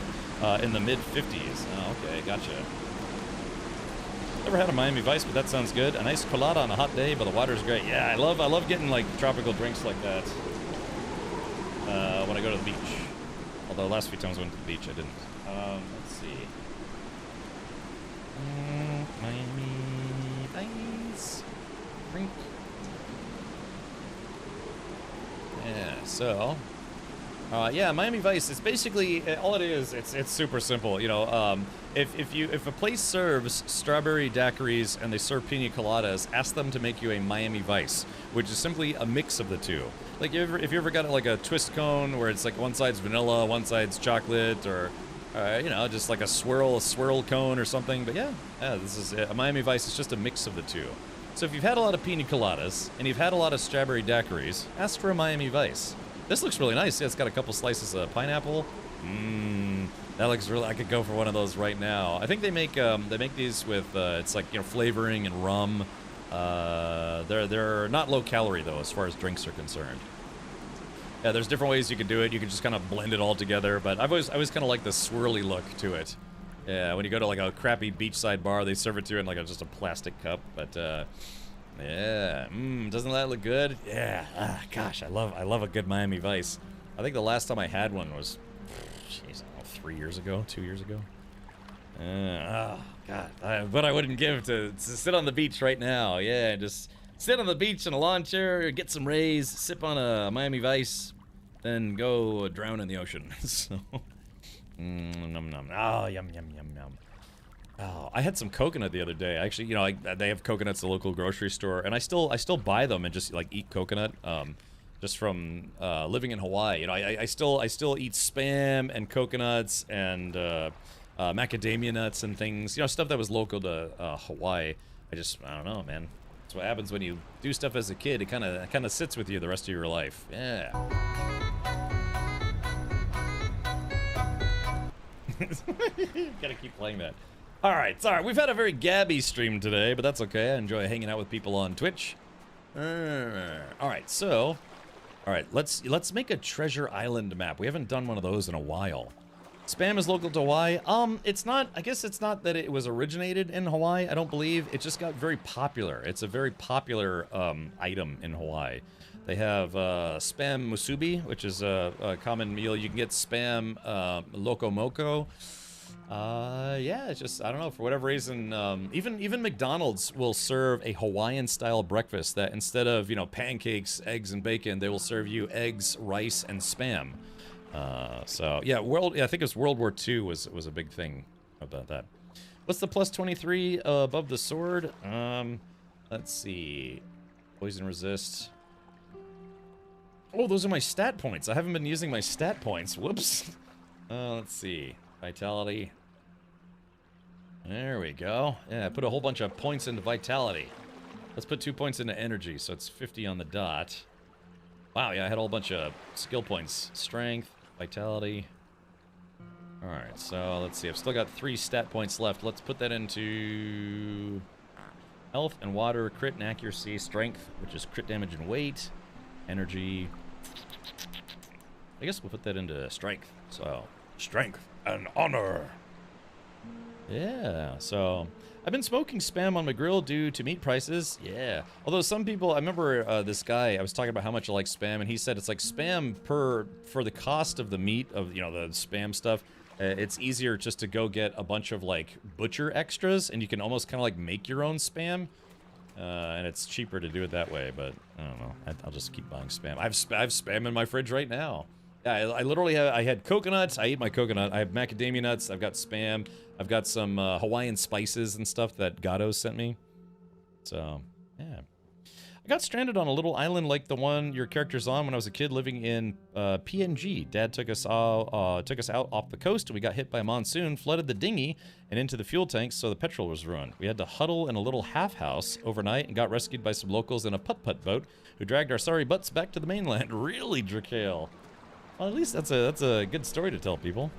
S1: in the mid-50s. Oh, okay, gotcha. Never had a Miami Vice, but that sounds good. A nice colada on a hot day, but the water's great. Yeah, I love getting like tropical drinks like that when I go to the beach. Although last few times I went to the beach, I didn't. Let's see. Miami Vice drink. Yeah, so. Yeah, Miami Vice. It's basically all it is. It's super simple. You know, if a place serves strawberry daiquiris and they serve pina coladas, ask them to make you a Miami Vice, which is simply a mix of the two. Like if you ever got like a twist cone where it's like one side's vanilla, one side's chocolate, or you know, just like a swirl cone or something. But yeah, this is a Miami Vice. It's just a mix of the two. So if you've had a lot of pina coladas and you've had a lot of strawberry daiquiris, ask for a Miami Vice. This looks really nice. Yeah, it's got a couple slices of pineapple. That looks really. I could go for one of those right now. I think they make these with it's like, you know, flavoring and rum. They're not low calorie though, as far as drinks are concerned. Yeah, there's different ways you can do it. You can just kind of blend it all together. But I always kind of like the swirly look to it. Yeah, when you go to like a crappy beachside bar, they serve it to you in like just a plastic cup. But yeah, doesn't that look good? Yeah, gosh, I love a good Miami Vice. I think the last time I had one was, jeez, I don't know, 3 years ago, 2 years ago. Oh God, what I wouldn't give to sit on the beach right now. Yeah, just sit on the beach in a lawn chair, get some rays, sip on a Miami Vice, then go drown in the ocean. So, nom nom. Oh, yum yum yum yum. Oh, I had some coconut the other day. Actually, you know, they have coconuts at the local grocery store, and I still buy them and just like eat coconut. Just from living in Hawaii, you know, I still eat Spam and coconuts and macadamia nuts and things. You know, stuff that was local to Hawaii. I don't know, man. That's what happens when you do stuff as a kid. It kind of sits with you the rest of your life. Yeah. Gotta keep playing that. All right, sorry. We've had a very gabby stream today, but that's okay. I enjoy hanging out with people on Twitch. All right, so, let's make a Treasure Island map. We haven't done one of those in a while. Spam is local to Hawaii. It's not. I guess it's not that it was originated in Hawaii. I don't believe. It just got very popular. It's a very popular item in Hawaii. They have Spam musubi, which is a common meal. You can get Spam loco moco. Yeah, it's just, I don't know, for whatever reason, even McDonald's will serve a Hawaiian-style breakfast that instead of, you know, pancakes, eggs, and bacon, they will serve you eggs, rice, and Spam. So, yeah, I think it was World War II was a big thing about that. What's the plus 23 above the sword? Let's see. Poison resist. Oh, those are my stat points. I haven't been using my stat points. Whoops. Let's see. Vitality. There we go. Yeah, I put a whole bunch of points into vitality. Let's put 2 points into energy, so it's 50 on the dot. Wow, yeah, I had a whole bunch of skill points. Strength, vitality. Alright, so let's see. I've still got 3 stat points left. Let's put that into health and water, crit and accuracy, strength, which is crit damage and weight, energy. I guess we'll put that into strength. So, strength and honor. Yeah, so I've been smoking Spam on my grill due to meat prices. Yeah, although some people, I remember this guy, I was talking about how much I like Spam, and he said it's like Spam for the cost of the meat of, you know, the Spam stuff. It's easier just to go get a bunch of like butcher extras, and you can almost kind of like make your own Spam. And it's cheaper to do it that way, but I don't know. I'll just keep buying Spam. I have Spam in my fridge right now. Yeah, I literally have, I had coconuts. I eat my coconut. I have macadamia nuts. I've got Spam. I've got some Hawaiian spices and stuff that Gato sent me. So, yeah. I got stranded on a little island like the one your character's on when I was a kid living in PNG. Dad took us out off the coast, and we got hit by a monsoon, flooded the dinghy and into the fuel tanks, so the petrol was ruined. We had to huddle in a little half house overnight and got rescued by some locals in a putt-putt boat who dragged our sorry butts back to the mainland. Really, Drakale? Well, at least that's a good story to tell people.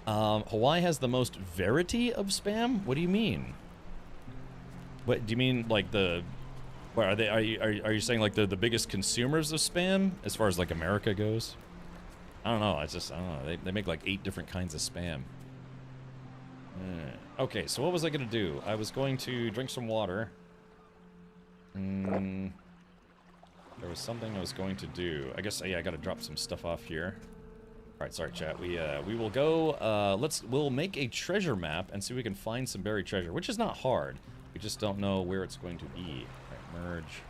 S1: Hawaii has the most variety of Spam? What do you mean? What do you mean, like the? What are they? Are you saying like the biggest consumers of Spam as far as like America goes? I don't know. I don't know. They make like 8 different kinds of Spam. Okay, so what was I gonna do? I was going to drink some water. There was something I was going to do. I guess, yeah, I gotta drop some stuff off here. Alright, sorry chat. We will go, we'll make a treasure map and see if we can find some buried treasure, which is not hard. We just don't know where it's going to be. Alright, merge.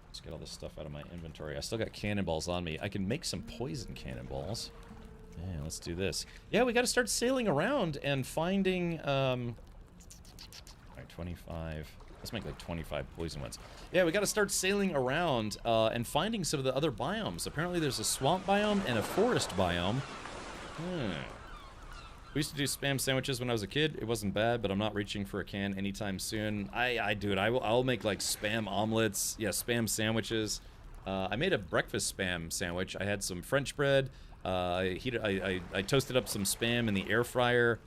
S1: Let's get all this stuff out of my inventory. I still got cannonballs on me. I can make some poison cannonballs. Yeah, let's do this. Yeah, we gotta start sailing around and finding, alright, 25. Let's make like 25 poison ones. Yeah, we gotta start sailing around and finding some of the other biomes. Apparently there's a swamp biome and a forest biome. We used to do spam sandwiches when I was a kid. It wasn't bad, but I'm not reaching for a can anytime soon. I do it. I'll make like spam omelets. Yeah, spam sandwiches. I made a breakfast spam sandwich. I had some French bread. I toasted up some spam in the air fryer.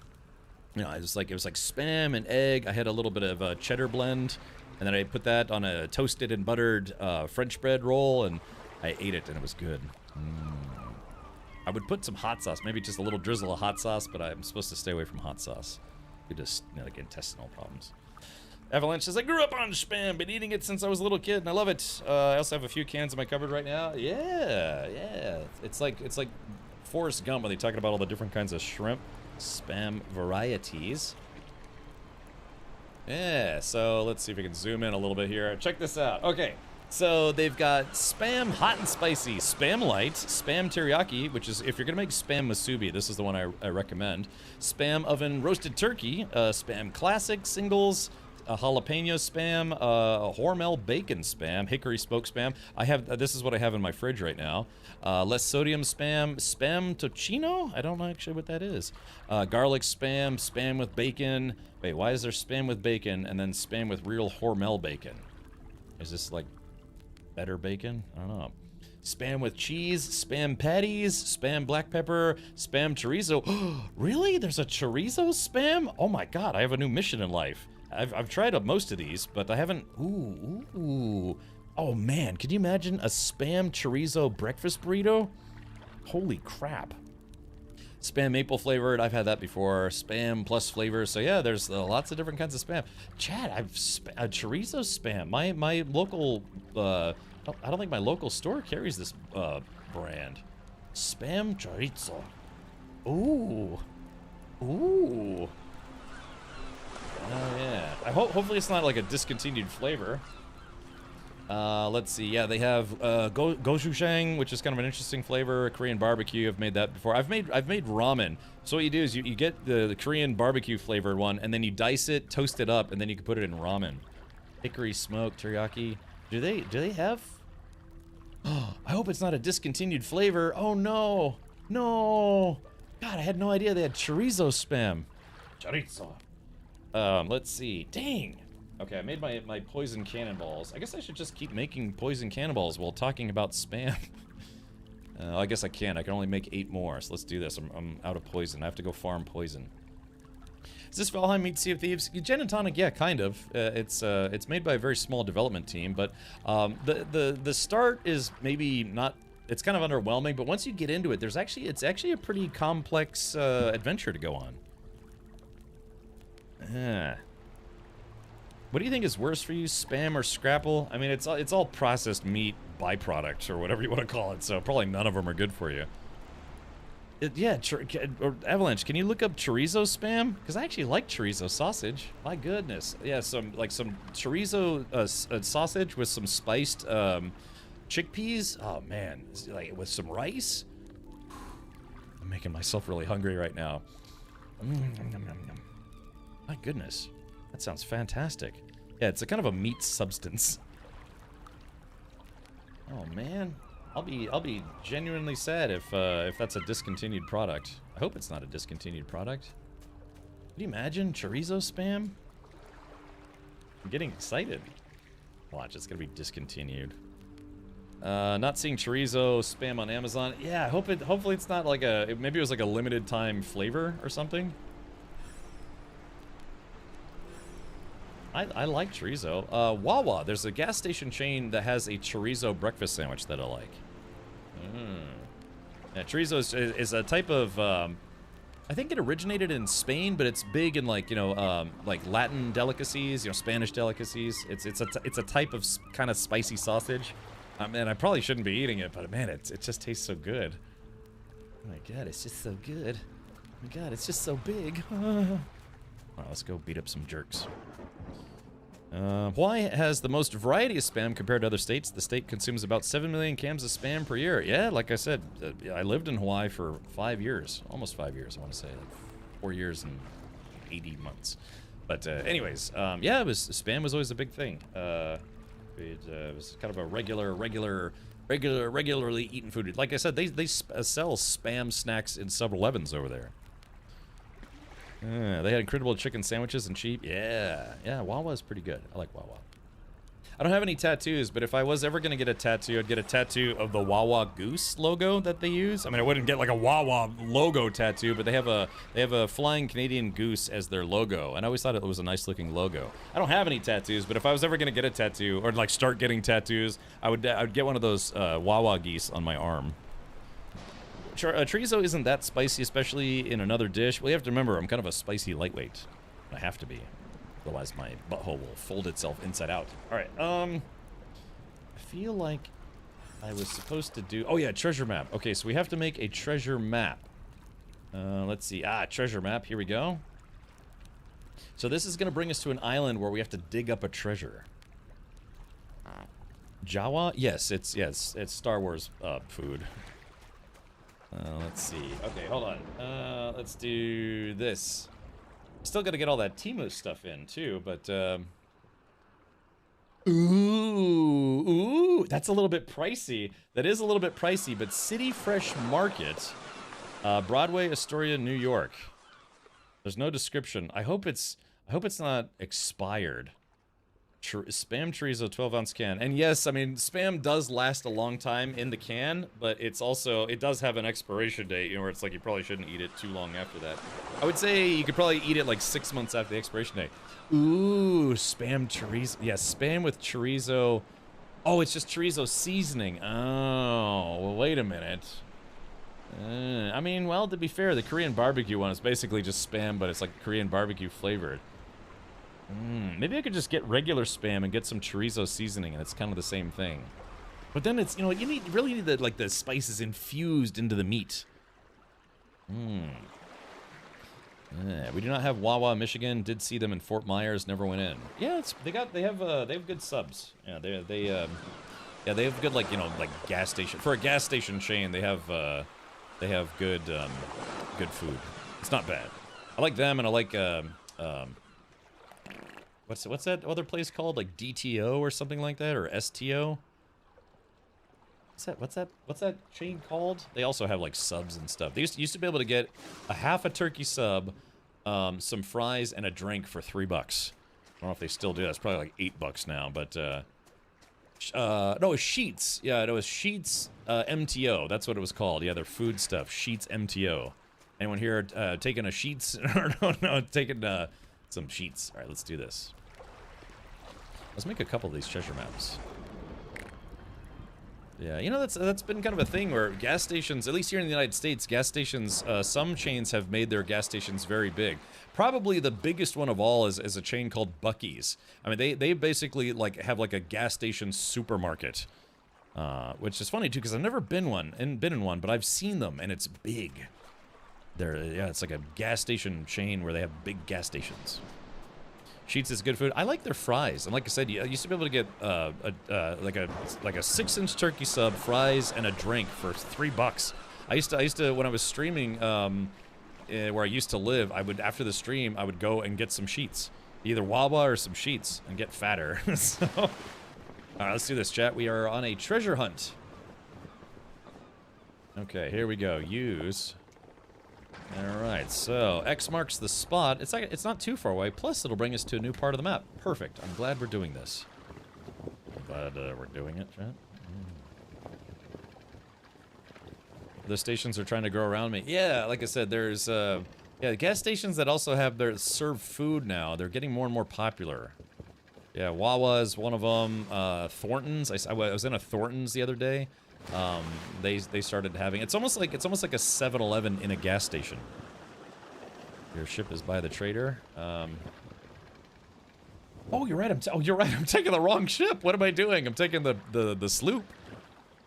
S1: You know, it was like spam and egg. I had a little bit of a cheddar blend, and then I put that on a toasted and buttered French bread roll, and I ate it, and it was good. I would put some hot sauce, maybe just a little drizzle of hot sauce, but I'm supposed to stay away from hot sauce. You just, you know, like intestinal problems. Avalanche says, I grew up on spam, been eating it since I was a little kid, and I love it. I also have a few cans in my cupboard right now. Yeah. It's like Forrest Gump when they talking about all the different kinds of shrimp spam varieties. Yeah, so let's see if we can zoom in a little bit here. Check this out. Okay, so they've got spam hot and spicy, spam light, spam teriyaki, which is, if you're gonna make spam musubi, this is the one I recommend. Spam oven roasted turkey, spam classic singles, a jalapeno spam, Hormel bacon spam, hickory smoked spam. I have, this is what I have in my fridge right now. Less sodium spam, spam tocino? I don't know actually what that is. Garlic spam, spam with bacon. Wait, why is there spam with bacon and then spam with real Hormel bacon? Is this like better bacon? I don't know. Spam with cheese, spam patties, spam black pepper, spam chorizo. Really? There's a chorizo spam? Oh my god, I have a new mission in life. I've tried most of these, but I haven't. Ooh. Oh man, can you imagine a spam chorizo breakfast burrito? Holy crap. Spam maple flavored, I've had that before. Spam plus flavor. So yeah, there's lots of different kinds of spam. Chad, I've a chorizo spam. My local, I don't think my local store carries this brand. Spam chorizo. Ooh. Oh yeah. Hopefully it's not like a discontinued flavor. Let's see. Yeah, they have gochujang, which is kind of an interesting flavor. Korean barbecue. I've made that before. I've made ramen. So what you do is you get the Korean barbecue flavored one, and then you dice it, toast it up, and then you can put it in ramen. Hickory smoked teriyaki. Do they have? Oh, I hope it's not a discontinued flavor. Oh no, no. God, I had no idea they had chorizo spam. Chorizo. Let's see. Dang. Okay, I made my poison cannonballs. I guess I should just keep making poison cannonballs while talking about spam. I guess I can't. I can only make 8 more, so let's do this. I'm out of poison. I have to go farm poison. Is this Valheim meets Sea of Thieves? Gin and Tonic, yeah, kind of. It's made by a very small development team, but the start is maybe not. It's kind of underwhelming, but once you get into it, it's actually a pretty complex adventure to go on. What do you think is worse for you, spam or Scrapple? I mean, it's all processed meat byproduct or whatever you want to call it, so probably none of them are good for you. Or Avalanche, can you look up chorizo spam? Because I actually like chorizo sausage. My goodness. Yeah, some chorizo sausage with some spiced chickpeas. Oh man, like with some rice. I'm making myself really hungry right now. My goodness, that sounds fantastic. Yeah, it's a kind of a meat substance. Oh man, I'll be genuinely sad if that's a discontinued product. I hope it's not a discontinued product. Can you imagine chorizo spam? I'm getting excited. Watch, it's gonna be discontinued. Not seeing chorizo spam on Amazon. Yeah, hopefully it's not like maybe it was like a limited time flavor or something. I like chorizo. Wawa, there's a gas station chain that has a chorizo breakfast sandwich that I like. Yeah, chorizo is a type of I think it originated in Spain, but it's big in like, you know, like Latin delicacies, you know, Spanish delicacies. It's a type of kind of spicy sausage. Man, I probably shouldn't be eating it, but man, it just tastes so good. Oh my god, it's just so good. Oh my god, it's just so big. Alright, let's go beat up some jerks. Hawaii has the most variety of Spam compared to other states. The state consumes about 7 million cans of Spam per year. Yeah, like I said, I lived in Hawaii for 5 years. Almost 5 years, I want to say. Like 4 years and 80 months. But anyways, yeah, Spam was always a big thing. It was kind of a regularly eaten food. Like I said, they sell Spam snacks in 7-Elevens over there. They had incredible chicken sandwiches and cheap. Yeah, Wawa's pretty good. I like Wawa. I don't have any tattoos, but if I was ever gonna get a tattoo, I'd get a tattoo of the Wawa Goose logo that they use. I mean, I wouldn't get like a Wawa logo tattoo, but they have a flying Canadian goose as their logo, and I always thought it was a nice looking logo. I don't have any tattoos, but if I was ever gonna get a tattoo or like start getting tattoos, I'd get one of those Wawa geese on my arm. Chorizo isn't that spicy, especially in another dish. Well, you have to remember, I'm kind of a spicy lightweight. I have to be. Otherwise, my butthole will fold itself inside out. All right, I feel like I was supposed to do... Oh, yeah, treasure map. Okay, so we have to make a treasure map. Let's see. Treasure map. Here we go. So this is going to bring us to an island where we have to dig up a treasure. Jawa? Yes, it's Star Wars food. Let's see. Okay, hold on. Let's do this. Still got to get all that Temu stuff in too, but ooh, that's a little bit pricey. That is a little bit pricey, but City Fresh Market, Broadway, Astoria, New York. There's no description. I hope it's not expired. Spam chorizo 12-ounce can. And yes, I mean, Spam does last a long time in the can, but it does have an expiration date, you know, where it's like you probably shouldn't eat it too long after that. I would say you could probably eat it like 6 months after the expiration date. Ooh, Spam chorizo. Yeah, Spam with chorizo. Oh, it's just chorizo seasoning. Oh, well, wait a minute. I mean, well, to be fair, the Korean barbecue one is basically just Spam, but it's like Korean barbecue flavored. Maybe I could just get regular Spam and get some chorizo seasoning, and it's kind of the same thing. But then it's, you know, you really need the spices infused into the meat. We do not have Wawa, Michigan. Did see them in Fort Myers. Never went in. Yeah, they have good subs. Yeah, they have good, like, you know, like gas station, for a gas station chain. They have good good food. It's not bad. I like them, and I like what's that other place called? Like DTO or something like that, or STO? What's that chain called? They also have like subs and stuff. They used to be able to get a half a turkey sub, some fries, and a drink for $3. I don't know if they still do that. It's probably like $8 now, but no, it was Sheets. Yeah, it was Sheets MTO. That's what it was called. Yeah, their food stuff. Sheets MTO. Anyone here taking a Sheets? no, taking some Sheets. All right, let's do this. Let's make a couple of these treasure maps. Yeah, you know, that's been kind of a thing where gas stations, at least here in the United States, gas stations, some chains have made their gas stations very big. Probably the biggest one of all is a chain called Buc-ee's. I mean, they basically like have like a gas station supermarket, which is funny too because I've never been in one, but I've seen them and it's big. It's like a gas station chain where they have big gas stations. Sheets is good food. I like their fries, and like I said, you used to be able to get like a 6-inch turkey sub, fries, and a drink for $3. I used to when I was streaming where I used to live, after the stream I would go and get some Sheets, either Wawa or some Sheets, and get fatter. So, all right, let's do this, chat. We are on a treasure hunt. Okay, here we go. Use. Alright, so X marks the spot. It's not too far away, plus it'll bring us to a new part of the map. Perfect. I'm glad we're doing this. I'm glad we're doing it, chat. The stations are trying to grow around me. Yeah, like I said, there's gas stations that also have serve food now. They're getting more and more popular. Yeah, Wawa is one of them. Thornton's. I was in a Thornton's the other day. They started having, it's almost like a 7-Eleven in a gas station. Your ship is by the trader. Oh, you're right. You're right. I'm taking the wrong ship. What am I doing? I'm taking the sloop.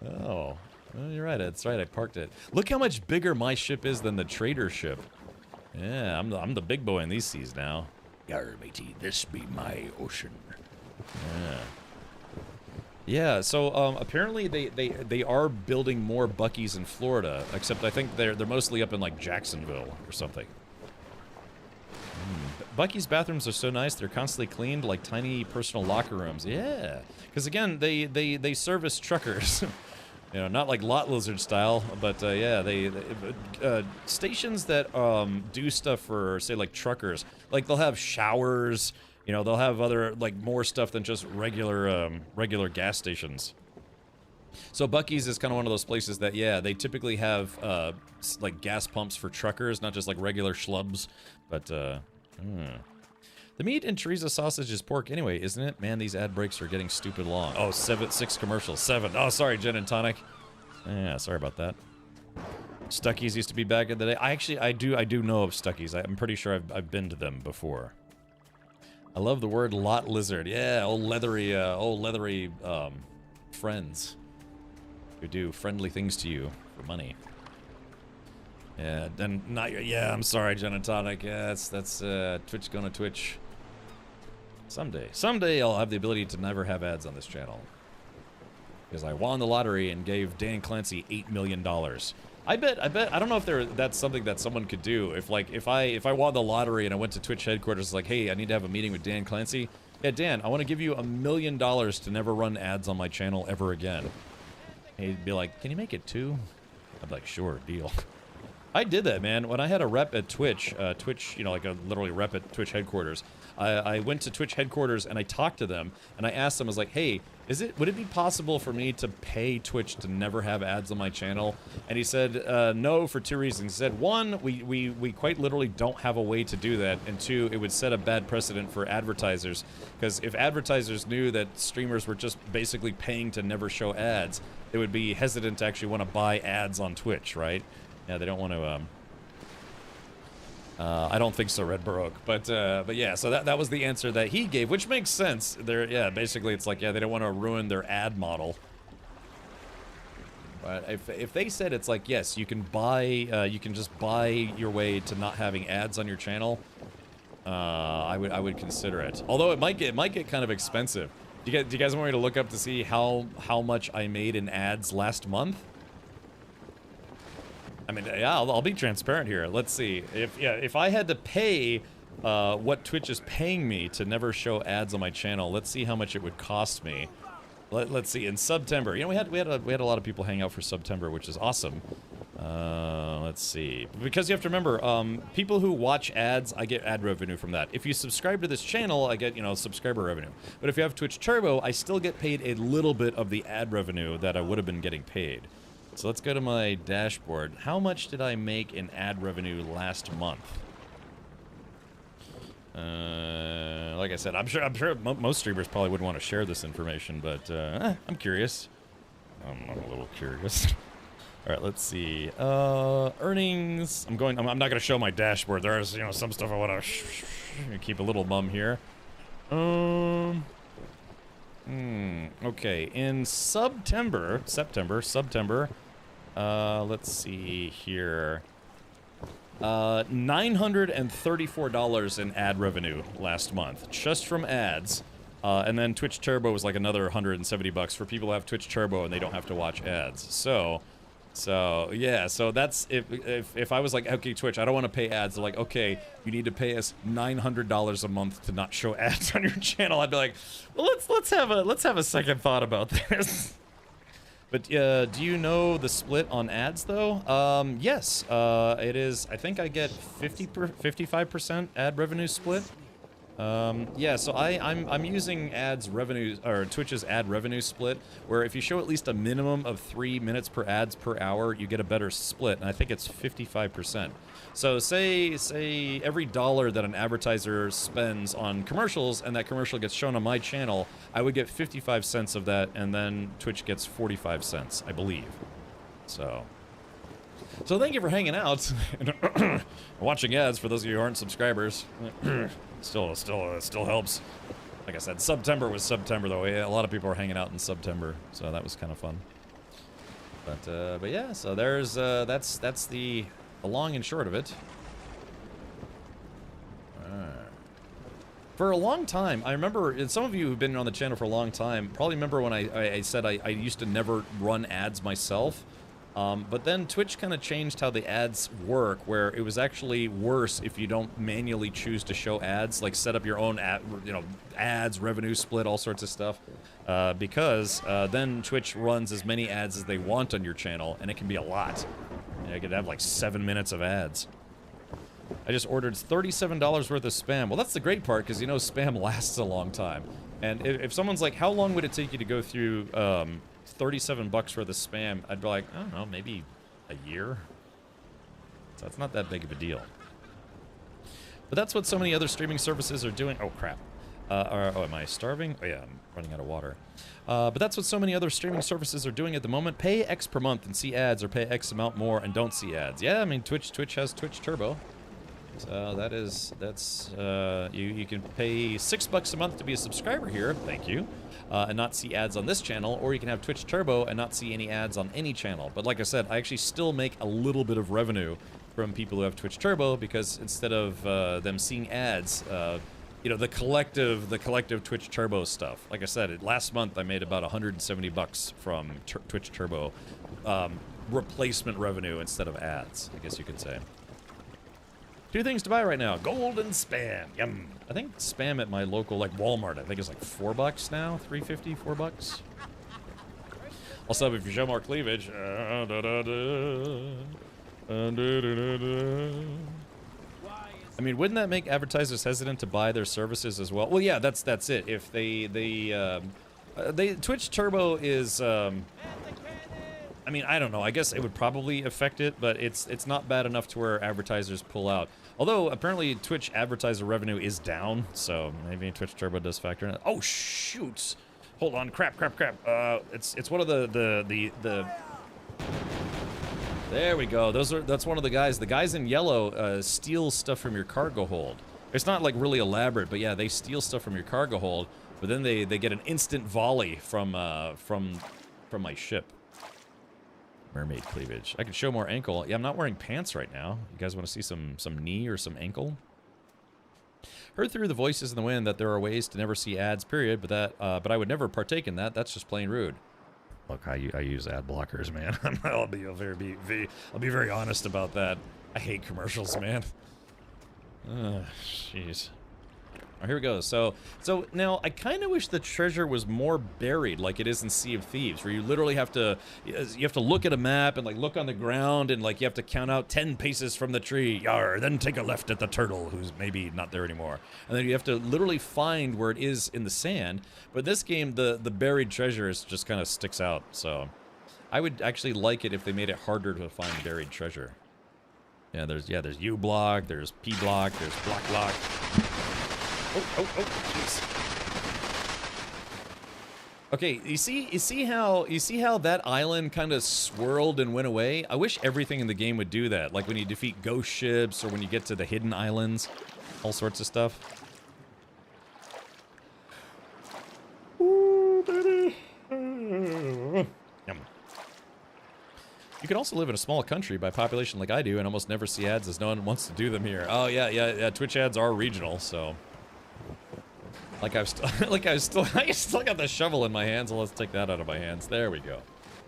S1: Oh, well, you're right. That's right. I parked it. Look how much bigger my ship is than the trader ship. Yeah, I'm the big boy in these seas now. Yar, matey, this be my ocean. Yeah. Yeah, so apparently they are building more Buc-ee's in Florida, except I think they're mostly up in like Jacksonville or something. Buc-ee's bathrooms are so nice; they're constantly cleaned, like tiny personal locker rooms. Yeah, because again, they service truckers, you know, not like Lot Lizard style, but yeah, they stations that do stuff for say like truckers, like they'll have showers. You know, they'll have other, like, more stuff than just regular gas stations. So Buc-ee's is kind of one of those places that, yeah, they typically have, like, gas pumps for truckers, not just, like, regular schlubs. But, The meat in chorizo sausage is pork anyway, isn't it? Man, these ad breaks are getting stupid long. Oh, 6 commercials. 7. Oh, sorry, Gin and Tonic. Yeah, sorry about that. Stuckey's used to be back in the day. I do know of Stuckey's. I'm pretty sure I've been to them before. I love the word Lot Lizard. Yeah, old leathery friends who do friendly things to you for money. Yeah, and not your, yeah, I'm sorry, Gin and Tonic. Yeah, that's Twitch gonna Twitch. Someday I'll have the ability to never have ads on this channel. Because I won the lottery and gave Dan Clancy $8 million. I bet, I don't know if that's something that someone could do. If I won the lottery and I went to Twitch headquarters, like, hey, I need to have a meeting with Dan Clancy. Yeah, Dan, I want to give you $1 million to never run ads on my channel ever again. And he'd be like, can you make it 2? I'd be like, sure, deal. I did that, man. When I had a rep at Twitch, you know, like a literally rep at Twitch headquarters, I went to Twitch headquarters and I talked to them and I asked them, I was like, hey, would it be possible for me to pay Twitch to never have ads on my channel? And he said, no, for 2 reasons. He said, 1, we quite literally don't have a way to do that, and 2, it would set a bad precedent for advertisers, because if advertisers knew that streamers were just basically paying to never show ads, they would be hesitant to actually want to buy ads on Twitch, right? Yeah, they don't want to, I don't think so, Red Baroque, but yeah, so that was the answer that he gave, which makes sense. Yeah, basically it's like, yeah, they don't want to ruin their ad model. But if they said it's like, yes, you can just buy your way to not having ads on your channel, I would consider it. Although it might get kind of expensive. Do you guys want me to look up to see how much I made in ads last month? I mean, yeah, I'll be transparent here. Let's see. If I had to pay what Twitch is paying me to never show ads on my channel, let's see how much it would cost me. Let's see. In September, you know, we had a lot of people hang out for September, which is awesome. Let's see. Because you have to remember, people who watch ads, I get ad revenue from that. If you subscribe to this channel, I get, you know, subscriber revenue. But if you have Twitch Turbo, I still get paid a little bit of the ad revenue that I would have been getting paid. So let's go to my dashboard. How much did I make in ad revenue last month? Like I said, I'm sure most streamers probably wouldn't want to share this information, but I'm curious. I'm a little curious. All right, let's see. Earnings. I'm not going to show my dashboard. There's, you know, some stuff I want to keep a little mum here. Okay, in September, let's see here. $934 in ad revenue last month, just from ads. And then Twitch Turbo was like another $170 for people who have Twitch Turbo and they don't have to watch ads. So yeah, so that's if I was like, okay, Twitch, I don't want to pay ads. They're like, okay, you need to pay us $900 a month to not show ads on your channel. I'd be like, well, let's have a second thought about this. But do you know the split on ads though? Yes, it is. I think I get 55% ad revenue split. Yeah, so I'm using ads revenue, or Twitch's ad revenue split, where if you show at least a minimum of 3 minutes per ads per hour, you get a better split, and I think it's 55%. So say every dollar that an advertiser spends on commercials and that commercial gets shown on my channel, I would get 55 cents of that, and then Twitch gets 45 cents, I believe. So So thank you for hanging out and watching ads for those of you who aren't subscribers. still helps. Like I said, September was September though. A lot of people are hanging out in September, so that was kind of fun. But yeah, so there's that's the long and short of it. For a long time, I remember, and some of you who've been on the channel for a long time probably remember when I said I used to never run ads myself. But then Twitch kind of changed how the ads work, where it was actually worse if you don't manually choose to show ads, like set up your own ad, ads, revenue split, all sorts of stuff. Because then Twitch runs as many ads as they want on your channel, and it can be a lot. You could have like 7 minutes of ads. I just ordered $37 worth of Spam. Well, that's the great part, because you know Spam lasts a long time. And if someone's like, how long would it take you to go through 37 bucks worth of Spam, I'd be like, I don't know, maybe a year? So it's not that big of a deal. But that's what so many other streaming services are doing. Oh, crap. Oh, am I starving? Oh, yeah, I'm running out of water. But that's what so many other streaming services are doing at the moment. Pay X per month and see ads, or pay X amount more and don't see ads. Yeah, I mean, Twitch has Twitch Turbo. So you can pay $6 a month to be a subscriber here, thank you, and not see ads on this channel, or you can have Twitch Turbo and not see any ads on any channel. But like I said, I actually still make a little bit of revenue from people who have Twitch Turbo, because instead of them seeing ads, the collective Twitch Turbo stuff. Like I said, last month I made about 170 bucks from Twitch Turbo replacement revenue instead of ads, I guess you could say. 2 things to buy right now. Gold and Spam. Yum. I think Spam at my local, like, Walmart, I think is like $4 now. $3.50, $4. Also, if you show more cleavage. I mean, wouldn't that make advertisers hesitant to buy their services as well? Well, yeah, that's it. If Twitch Turbo is, I mean, I don't know. I guess it would probably affect it, but it's not bad enough to where advertisers pull out. Although, apparently, Twitch advertiser revenue is down, so maybe Twitch Turbo does factor in it. Oh, shoot! Hold on, crap. It's one of the... There we go. That's one of the guys. The guys in yellow steal stuff from your cargo hold. It's not, like, really elaborate, but yeah, they steal stuff from your cargo hold, but then they get an instant volley from my ship. Mermaid cleavage. I could show more ankle. Yeah, I'm not wearing pants right now. You guys want to see some knee or some ankle? Heard through the voices in the wind that there are ways to never see ads, period, but I would never partake in that. That's just plain rude. Look, I use ad blockers, man. I'll be very honest about that. I hate commercials, man. Jeez. Oh, here we go. So now I kind of wish the treasure was more buried, like it is in Sea of Thieves, where you literally have to look at a map and like look on the ground, and like you have to count out 10 paces from the tree. Yar, then take a left at the turtle, who's maybe not there anymore, and then you have to literally find where it is in the sand. But this game, the buried treasure just kind of sticks out. So I would actually like it if they made it harder to find buried treasure. Yeah, there's U block, there's P block, there's block. Oh, jeez. Okay, you see how that island kind of swirled and went away? I wish everything in the game would do that, like when you defeat ghost ships or when you get to the hidden islands, all sorts of stuff. Ooh, baby. Yum. You can also live in a small country by population like I do and almost never see ads as no one wants to do them here. Oh yeah, Twitch ads are regional, so... I still got the shovel in my hands, so let's take that out of my hands. There we go.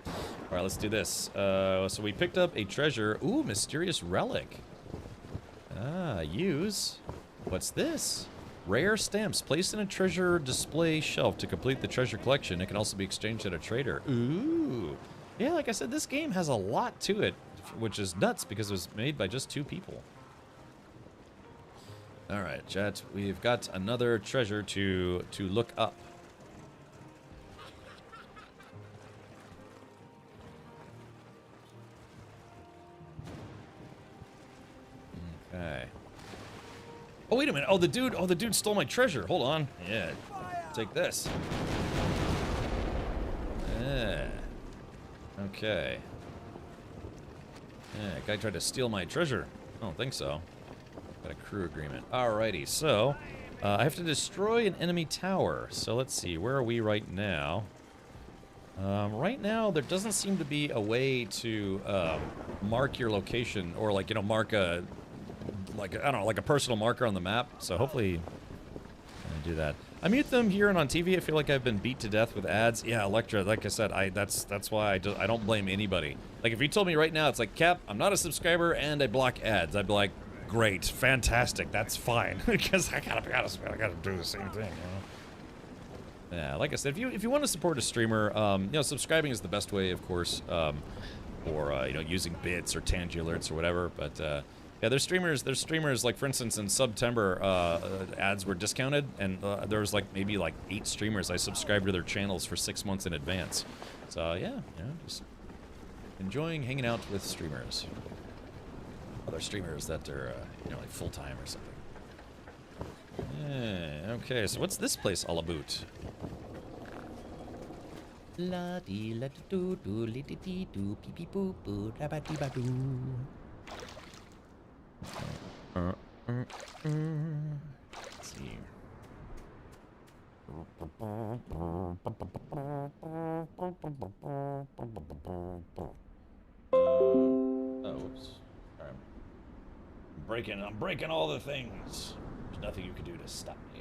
S1: All right, let's do this. So we picked up a treasure. Ooh, mysterious relic. Use. What's this? Rare stamps placed in a treasure display shelf to complete the treasure collection. It can also be exchanged at a trader. Ooh. Yeah, like I said, this game has a lot to it, which is nuts because it was made by just 2 people. All right, chat. We've got another treasure to look up. Okay. Oh, wait a minute. Oh, the dude stole my treasure. Hold on. Yeah. Take this. Yeah. Okay. Yeah, guy tried to steal my treasure. I don't think so. Got a crew agreement. Alrighty, so I have to destroy an enemy tower. So let's see, where are we right now? Right now, there doesn't seem to be a way to mark your location, or like, you know, mark a, like, I don't know, like a personal marker on the map. So hopefully I do that. I mute them here and on TV. I feel like I've been beat to death with ads. Yeah, Electra, like I said, that's why I don't blame anybody. Like, if you told me right now, it's like, Cap, I'm not a subscriber and I block ads, I'd be like, great, fantastic, that's fine, because I gotta be honest, man, I gotta do the same thing, you know? Yeah, like I said, if you want to support a streamer, you know, subscribing is the best way, of course, or you know, using bits or Tangy alerts or whatever. But yeah, there's streamers like, for instance, in September, ads were discounted, and there was like maybe like 8 streamers I subscribed to their channels for 6 months in advance. So yeah, you know, just enjoying hanging out with streamers, other streamers that are you know, like full time or something. Yeah, okay, so what's this place all about? La dee la doo doo li dee dee doo pee pee boo boo da ba dee ba doo. Let's see. Oh, whoops. All right. I'm breaking all the things. There's nothing you can do to stop me.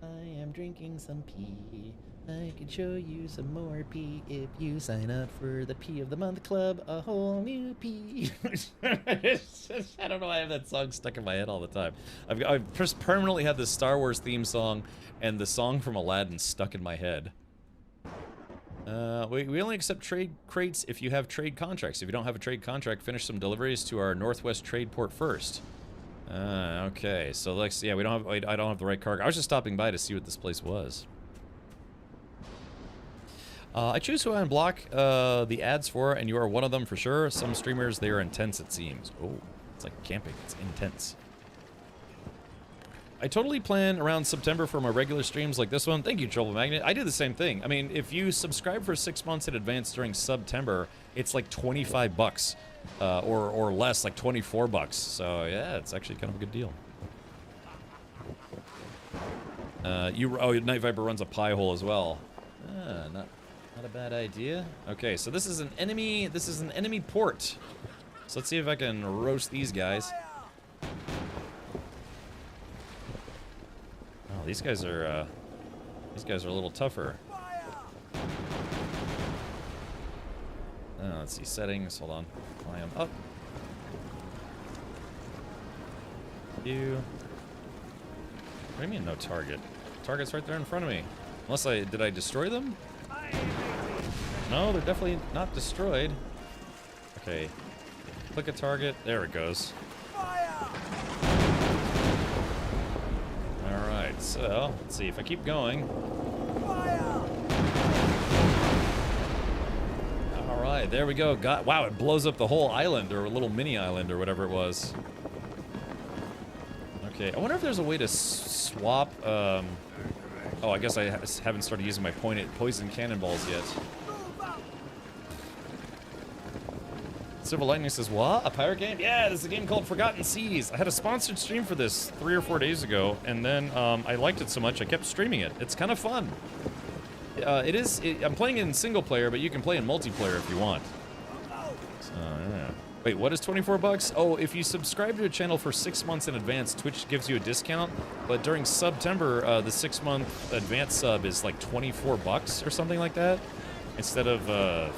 S1: I am drinking some pee. I can show you some more pee if you sign up for the Pee of the Month Club. A whole new pee. I don't know why I have that song stuck in my head all the time. I've just permanently had the Star Wars theme song and the song from Aladdin stuck in my head. We only accept trade crates if you have trade contracts. If you don't have a trade contract, finish some deliveries to our Northwest Trade Port first. Okay, so let's, yeah, I don't have the right cargo. I was just stopping by to see what this place was. I choose who I unblock the ads for, and you are one of them for sure. Some streamers, they are intense, it seems. Oh, it's like camping. It's intense. I totally plan around September for my regular streams like this one. Thank you, Trouble Magnet. I do the same thing. I mean, if you subscribe for 6 months in advance during September, it's like 25 bucks. Or less, like 24 bucks. So yeah, it's actually kind of a good deal. Night Viper runs a pie hole as well. Not a bad idea. Okay, so this is an enemy port. So let's see if I can roast these guys. Oh, these guys are a little tougher. Let's see, settings, hold on. I am up. You. What do you mean no target? Target's right there in front of me. Unless did I destroy them? No, they're definitely not destroyed. Okay. Click a target. There it goes. Alright, so let's see if I keep going. Alright, there we go. Wow, it blows up the whole island, or a little mini island, or whatever it was. Okay, I wonder if there's a way to swap, oh, I guess I haven't started using my poison cannonballs yet. Silver Lightning says, what? A pirate game? Yeah, this is a game called Forgotten Seas. I had a sponsored stream for this 3 or 4 days ago, and then I liked it so much I kept streaming it. It's kind of fun. I'm playing in single player, but you can play in multiplayer if you want. So, yeah. Wait, what is 24 bucks? Oh, if you subscribe to a channel for 6 months in advance, Twitch gives you a discount. But during September, the 6-month advance sub is like 24 bucks or something like that, instead of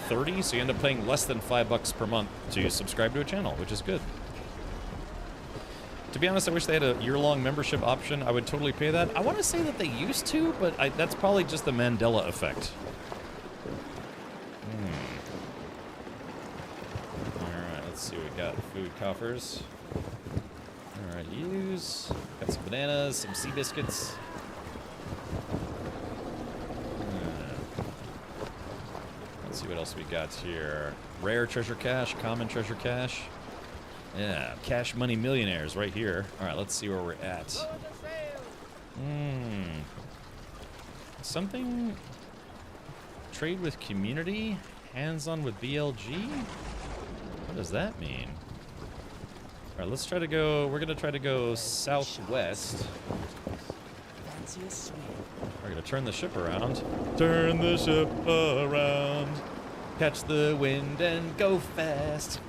S1: 30. So you end up paying less than $5 per month to subscribe to a channel, which is good. To be honest, I wish they had a year-long membership option. I would totally pay that. I want to say that they used to, but that's probably just the Mandela effect. Alright, let's see what we got. Food coffers. Alright, use. Got some bananas, some sea biscuits. Let's see what else we got here. Rare treasure cache, common treasure cache. Yeah, cash money millionaires right here. All right, let's see where we're at. Something. Trade with community. hands-on with BLG? What does that mean? All right, let's try to go. We're gonna try to go southwest. We're gonna turn the ship around. Turn the ship around. Catch the wind and go fast.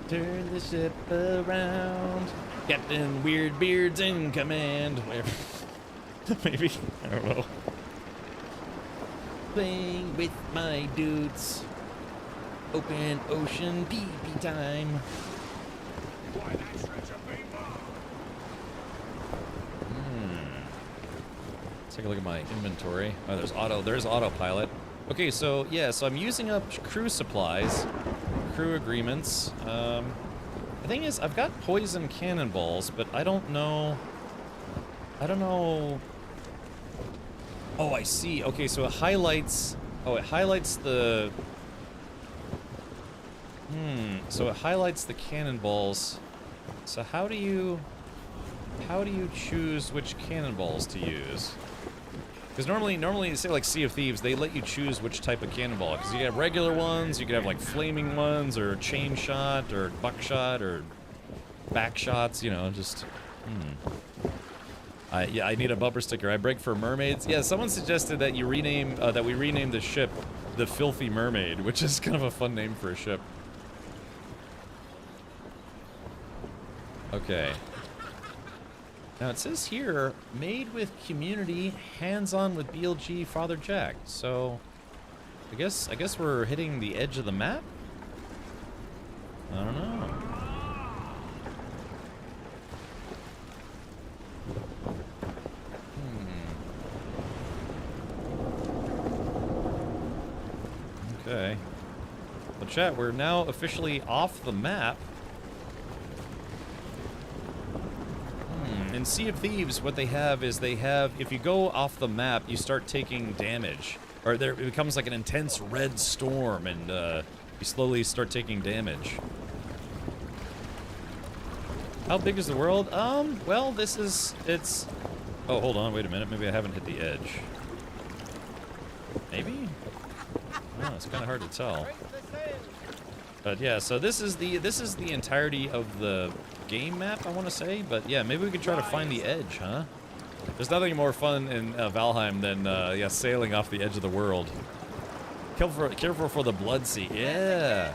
S1: Turn the ship around. Captain Weird Beard's in command. Maybe. I don't know. Playing with my dudes. Open ocean pee-pee time. Let's take a look at my inventory. Oh, there's autopilot. Okay, so yeah, so I'm using up crew supplies, crew agreements. The thing is, I've got poison cannonballs, but I don't know. Oh, I see. Okay, so it highlights. Oh, it highlights the. So it highlights the cannonballs. So how do you choose which cannonballs to use? Because normally, say like Sea of Thieves, they let you choose which type of cannonball. Because you can have regular ones, you can have like flaming ones, or chain shot, or buckshot, or back shots. You know, just. Yeah, I need a bumper sticker. I break for mermaids. Yeah, someone suggested that you rename that we rename the ship the Filthy Mermaid, which is kind of a fun name for a ship. Okay. Now it says here, made with community, hands-on with BLG, Father Jack. So, I guess we're hitting the edge of the map. I don't know. Okay. Well, chat, we're now officially off the map. In Sea of Thieves, what they have is if you go off the map, you start taking damage. Or it becomes like an intense red storm, and you slowly start taking damage. How big is the world? Well, it's... Oh, hold on, wait a minute. Maybe I haven't hit the edge. Maybe? Oh, it's kind of hard to tell. But yeah, so this is the entirety of the game map, I want to say. But yeah, maybe we could try to find the edge, huh? There's nothing more fun in Valheim than yeah, sailing off the edge of the world. Careful for the Blood Sea. Yeah.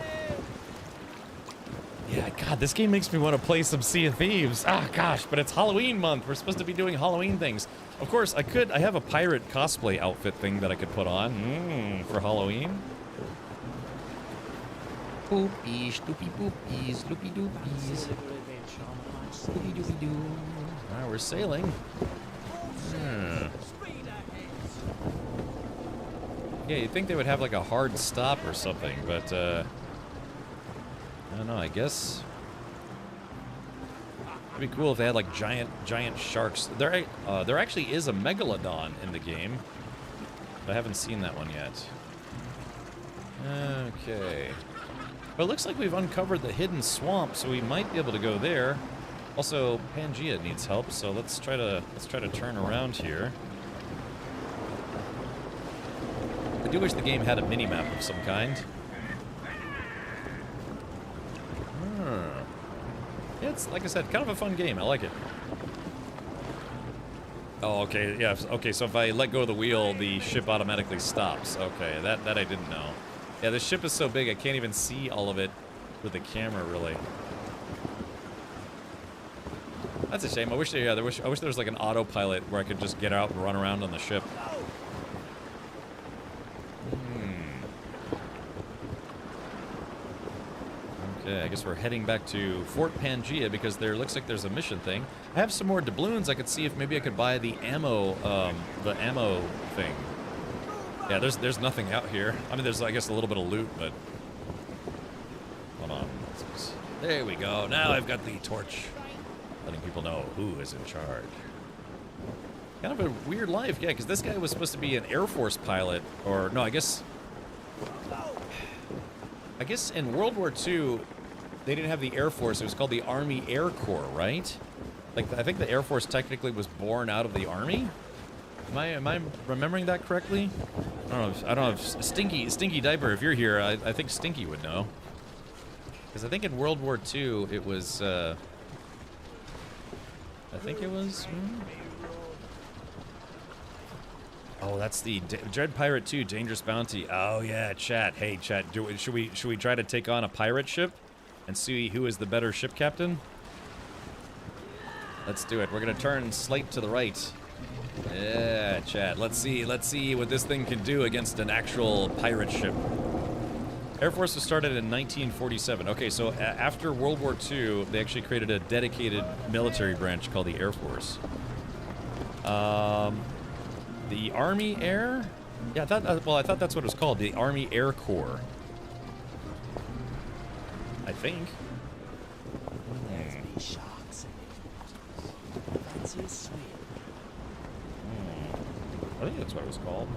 S1: Yeah, God, this game makes me want to play some Sea of Thieves. Ah, gosh, but it's Halloween month. We're supposed to be doing Halloween things. Of course, I have a pirate cosplay outfit thing that I could put on for Halloween. Boopies, doopy boopies, loopy doopies. Doopy doopy doo. Alright, we're sailing. Yeah, you'd think they would have like a hard stop or something, but I don't know, I guess it'd be cool if they had like giant sharks. There actually is a megalodon in the game, but I haven't seen that one yet. Okay. But it looks like we've uncovered the hidden swamp, so we might be able to go there. Also, Pangea needs help, so let's try to turn around here. I do wish the game had a mini-map of some kind. It's, like I said, kind of a fun game. I like it. Oh, okay, yeah, okay, so if I let go of the wheel, the ship automatically stops. Okay, that I didn't know. Yeah, the ship is so big, I can't even see all of it with the camera, really. That's a shame. I wish there was like an autopilot where I could just get out and run around on the ship. Okay, I guess we're heading back to Fort Pangea because there looks like there's a mission thing. I have some more doubloons. I could see if maybe I could buy the ammo thing. Yeah, there's nothing out here. I mean, there's, I guess, a little bit of loot, but... Hold on. There we go. Now I've got the torch. Letting people know who is in charge. Kind of a weird life, yeah, because this guy was supposed to be an Air Force pilot. Or, no, I guess in World War II, they didn't have the Air Force. It was called the Army Air Corps, right? Like, I think the Air Force technically was born out of the Army? Am I remembering that correctly? I don't know if Stinky Diaper, if you're here, I think Stinky would know. Because I think in World War II it was I think it was oh, that's the Dread Pirate 2 Dangerous Bounty. Oh yeah, chat. Hey chat, should we try to take on a pirate ship and see who is the better ship captain? Let's do it. We're gonna turn Slate to the right. Yeah, chat. Let's see what this thing can do against an actual pirate ship. Air Force was started in 1947. Okay, so after World War II, they actually created a dedicated military branch called the Air Force. The Army Air? Yeah, I thought that's what it was called, the Army Air Corps. I think. I think that's what it was called.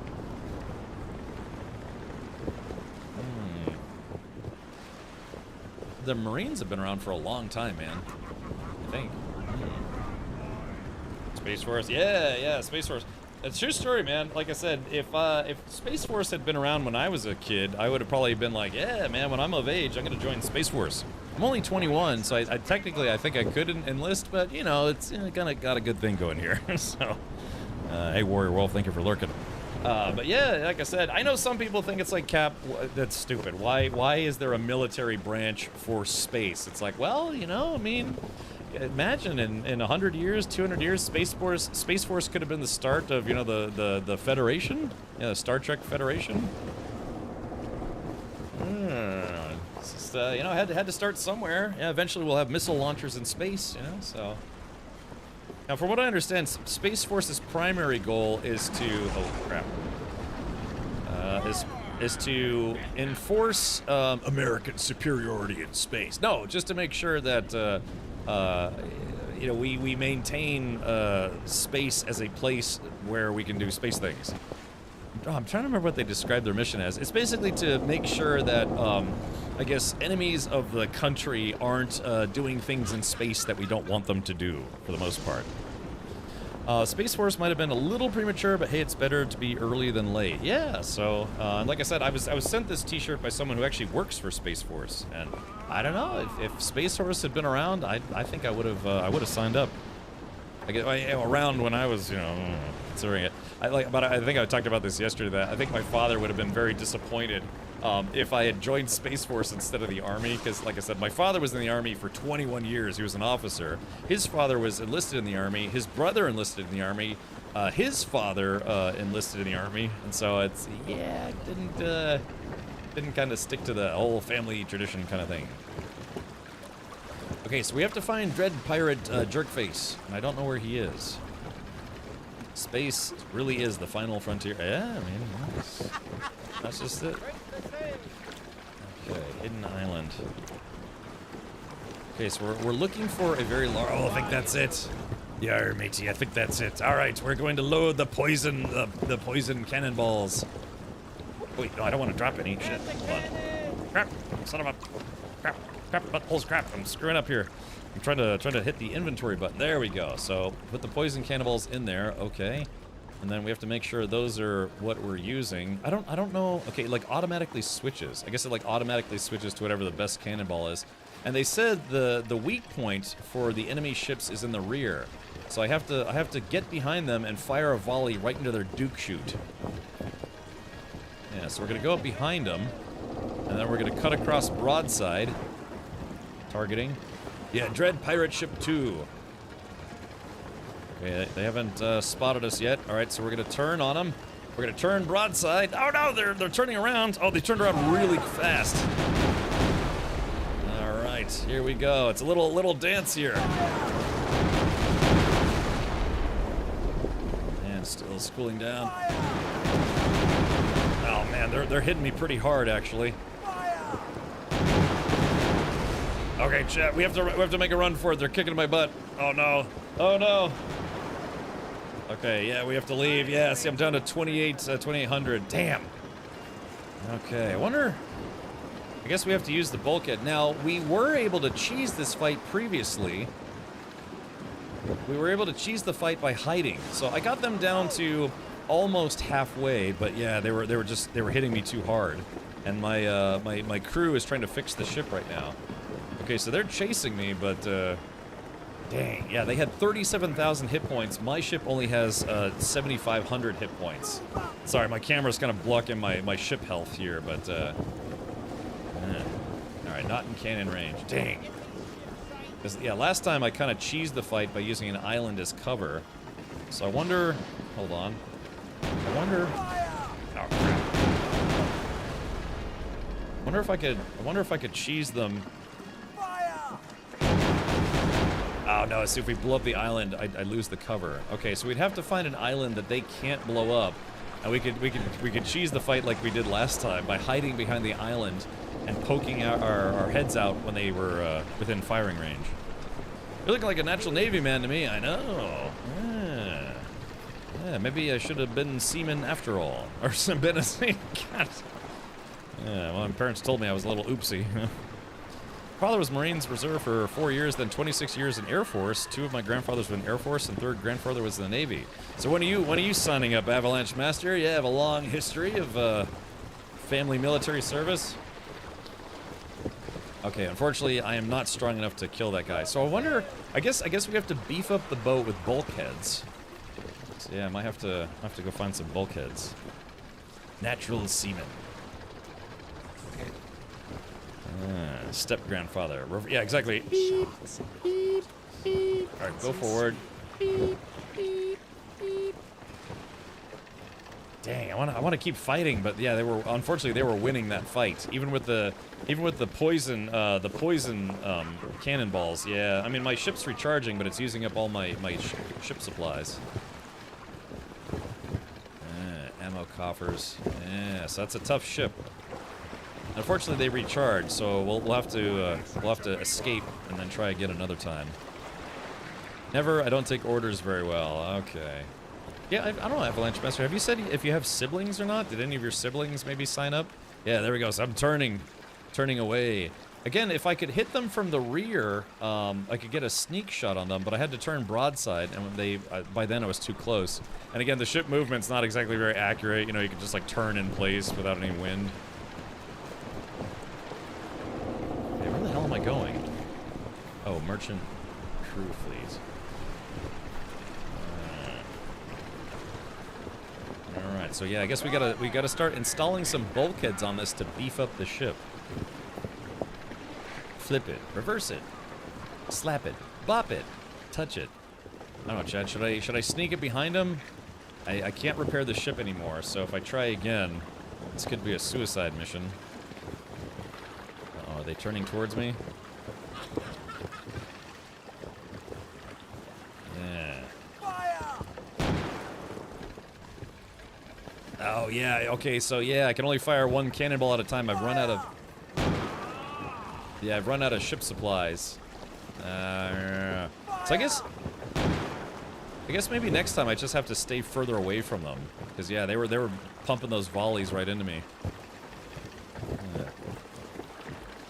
S1: The Marines have been around for a long time, man. I think. Space Force, yeah, Space Force. It's a true story, man. Like I said, if Space Force had been around when I was a kid, I would have probably been like, yeah, man, when I'm of age, I'm gonna join Space Force. I'm only 21, so I technically I think I could enlist, but you know, it's kind of got a good thing going here. So, hey, Warrior Wolf, thank you for lurking. But yeah, like I said, I know some people think it's like Cap. That's stupid. Why is there a military branch for space? It's like, well, you know, I mean, imagine in 100 years, 200 years, Space Force could have been the start of, you know, the Federation, the Star Trek Federation. It's just, you know, had to start somewhere. Yeah, eventually we'll have missile launchers in space, you know, so. Now, from what I understand, Space Force's primary goal is to, oh crap, is to enforce American superiority in space. No, just to make sure that you know, we maintain space as a place where we can do space things. Oh, I'm trying to remember what they described their mission as. It's basically to make sure that I guess enemies of the country aren't doing things in space that we don't want them to do, for the most part. Space Force might have been a little premature, but hey, it's better to be early than late. Yeah, so, and like I said, I was sent this t-shirt by someone who actually works for Space Force, and I don't know, if Space Force had been around, I think I would have signed up. Around when I was, you know, considering it. But I think I talked about this yesterday, that I think my father would have been very disappointed if I had joined Space Force instead of the Army, because, like I said, my father was in the Army for 21 years. He was an officer. His father was enlisted in the Army. His brother enlisted in the Army. His father enlisted in the Army, and so it's, yeah, didn't kind of stick to the whole family tradition kind of thing. Okay, so we have to find Dread Pirate Jerkface, and I don't know where he is. Space really is the final frontier. Yeah, I mean, that's just it. Okay, Hidden Island. Okay, so we're looking for a very large. Oh, I think that's it. Yeah, matey, I think that's it. All right, we're going to load the poison cannonballs. Wait, no, I don't want to drop any. Shit, hold on. Crap, son of a crap. Buttholes, crap. I'm screwing up here. I'm trying to hit the inventory button. There we go. So put the poison cannonballs in there. Okay. And then we have to make sure those are what we're using. I don't know. Okay, like automatically switches. I guess it like automatically switches to whatever the best cannonball is. And they said the weak point for the enemy ships is in the rear. So I have to get behind them and fire a volley right into their Duke chute. Yeah, so we're gonna go up behind them, and then we're gonna cut across broadside. Targeting. Yeah, Dread Pirate Ship 2. Okay, they haven't spotted us yet. All right, so we're gonna turn on them. We're gonna turn broadside. Oh no, they're turning around. Oh, they turned around really fast. All right, here we go. It's a little dance here. And still cooling down. Oh man, they're hitting me pretty hard actually. Okay, chat, we have to make a run for it. They're kicking my butt. Oh no. Oh no. Okay, yeah, we have to leave. Yeah, see, I'm down to 2,800. Damn. Okay, I wonder. I guess we have to use the bulkhead. Now, we were able to cheese this fight previously. we were able to cheese the fight by hiding. So I got them down to almost halfway, but yeah, they were hitting me too hard. And my crew is trying to fix the ship right now. Okay, so they're chasing me, but dang, yeah, they had 37,000 hit points. My ship only has 7,500 hit points. Sorry, my camera's kind of blocking my ship health here, but all right, not in cannon range. Dang. Yeah, last time I kind of cheesed the fight by using an island as cover. So I wonder, hold on. I wonder, oh crap. I wonder if I could cheese them. Oh no, see if we blow up the island, I lose the cover. Okay, so we'd have to find an island that they can't blow up. And we could cheese the fight like we did last time by hiding behind the island and poking our heads out when they were within firing range. You're looking like a natural Navy man to me, I know. Yeah, maybe I should have been seaman after all. Or been a seaman. God. Yeah, well, my parents told me I was a little oopsie. Father was Marines Reserve for 4 years, then 26 years in Air Force. 2 of my grandfathers were in Air Force, and 3rd grandfather was in the Navy. So when are you signing up, Avalanche Master? You have a long history of family military service. Okay, unfortunately, I am not strong enough to kill that guy. So I wonder. I guess we have to beef up the boat with bulkheads. So yeah, I might have to go find some bulkheads. Natural seaman. Step grandfather. Yeah, exactly. Beep, beep, beep. All right, go forward. Beep, beep, beep. Dang, I want to keep fighting, but yeah, unfortunately they were winning that fight, even with the poison cannonballs. Yeah, I mean my ship's recharging, but it's using up all my ship supplies. Ammo coffers. Yeah, so that's a tough ship. Unfortunately, they recharge, so we'll have to escape and then try again another time. I don't take orders very well. Okay. Yeah, I don't know, Avalanche Master. Have you said if you have siblings or not? Did any of your siblings maybe sign up? Yeah, there we go. So I'm turning away. Again, if I could hit them from the rear, I could get a sneak shot on them, but I had to turn broadside, and by then I was too close. And again, the ship movement's not exactly very accurate. You know, you can just like turn in place without any wind. Okay, where the hell am I going? Oh, merchant crew fleet. All right, so yeah, I guess we gotta start installing some bulkheads on this to beef up the ship. Flip it, reverse it, slap it, bop it, touch it. I don't know, Chad. Should I sneak it behind him? I can't repair the ship anymore, so if I try again, this could be a suicide mission. Uh-oh, are they turning towards me? Yeah. Oh yeah. Okay, so yeah, I can only fire one cannonball at a time. I've run out of ship supplies. So I guess maybe next time I just have to stay further away from them, because yeah, they were pumping those volleys right into me.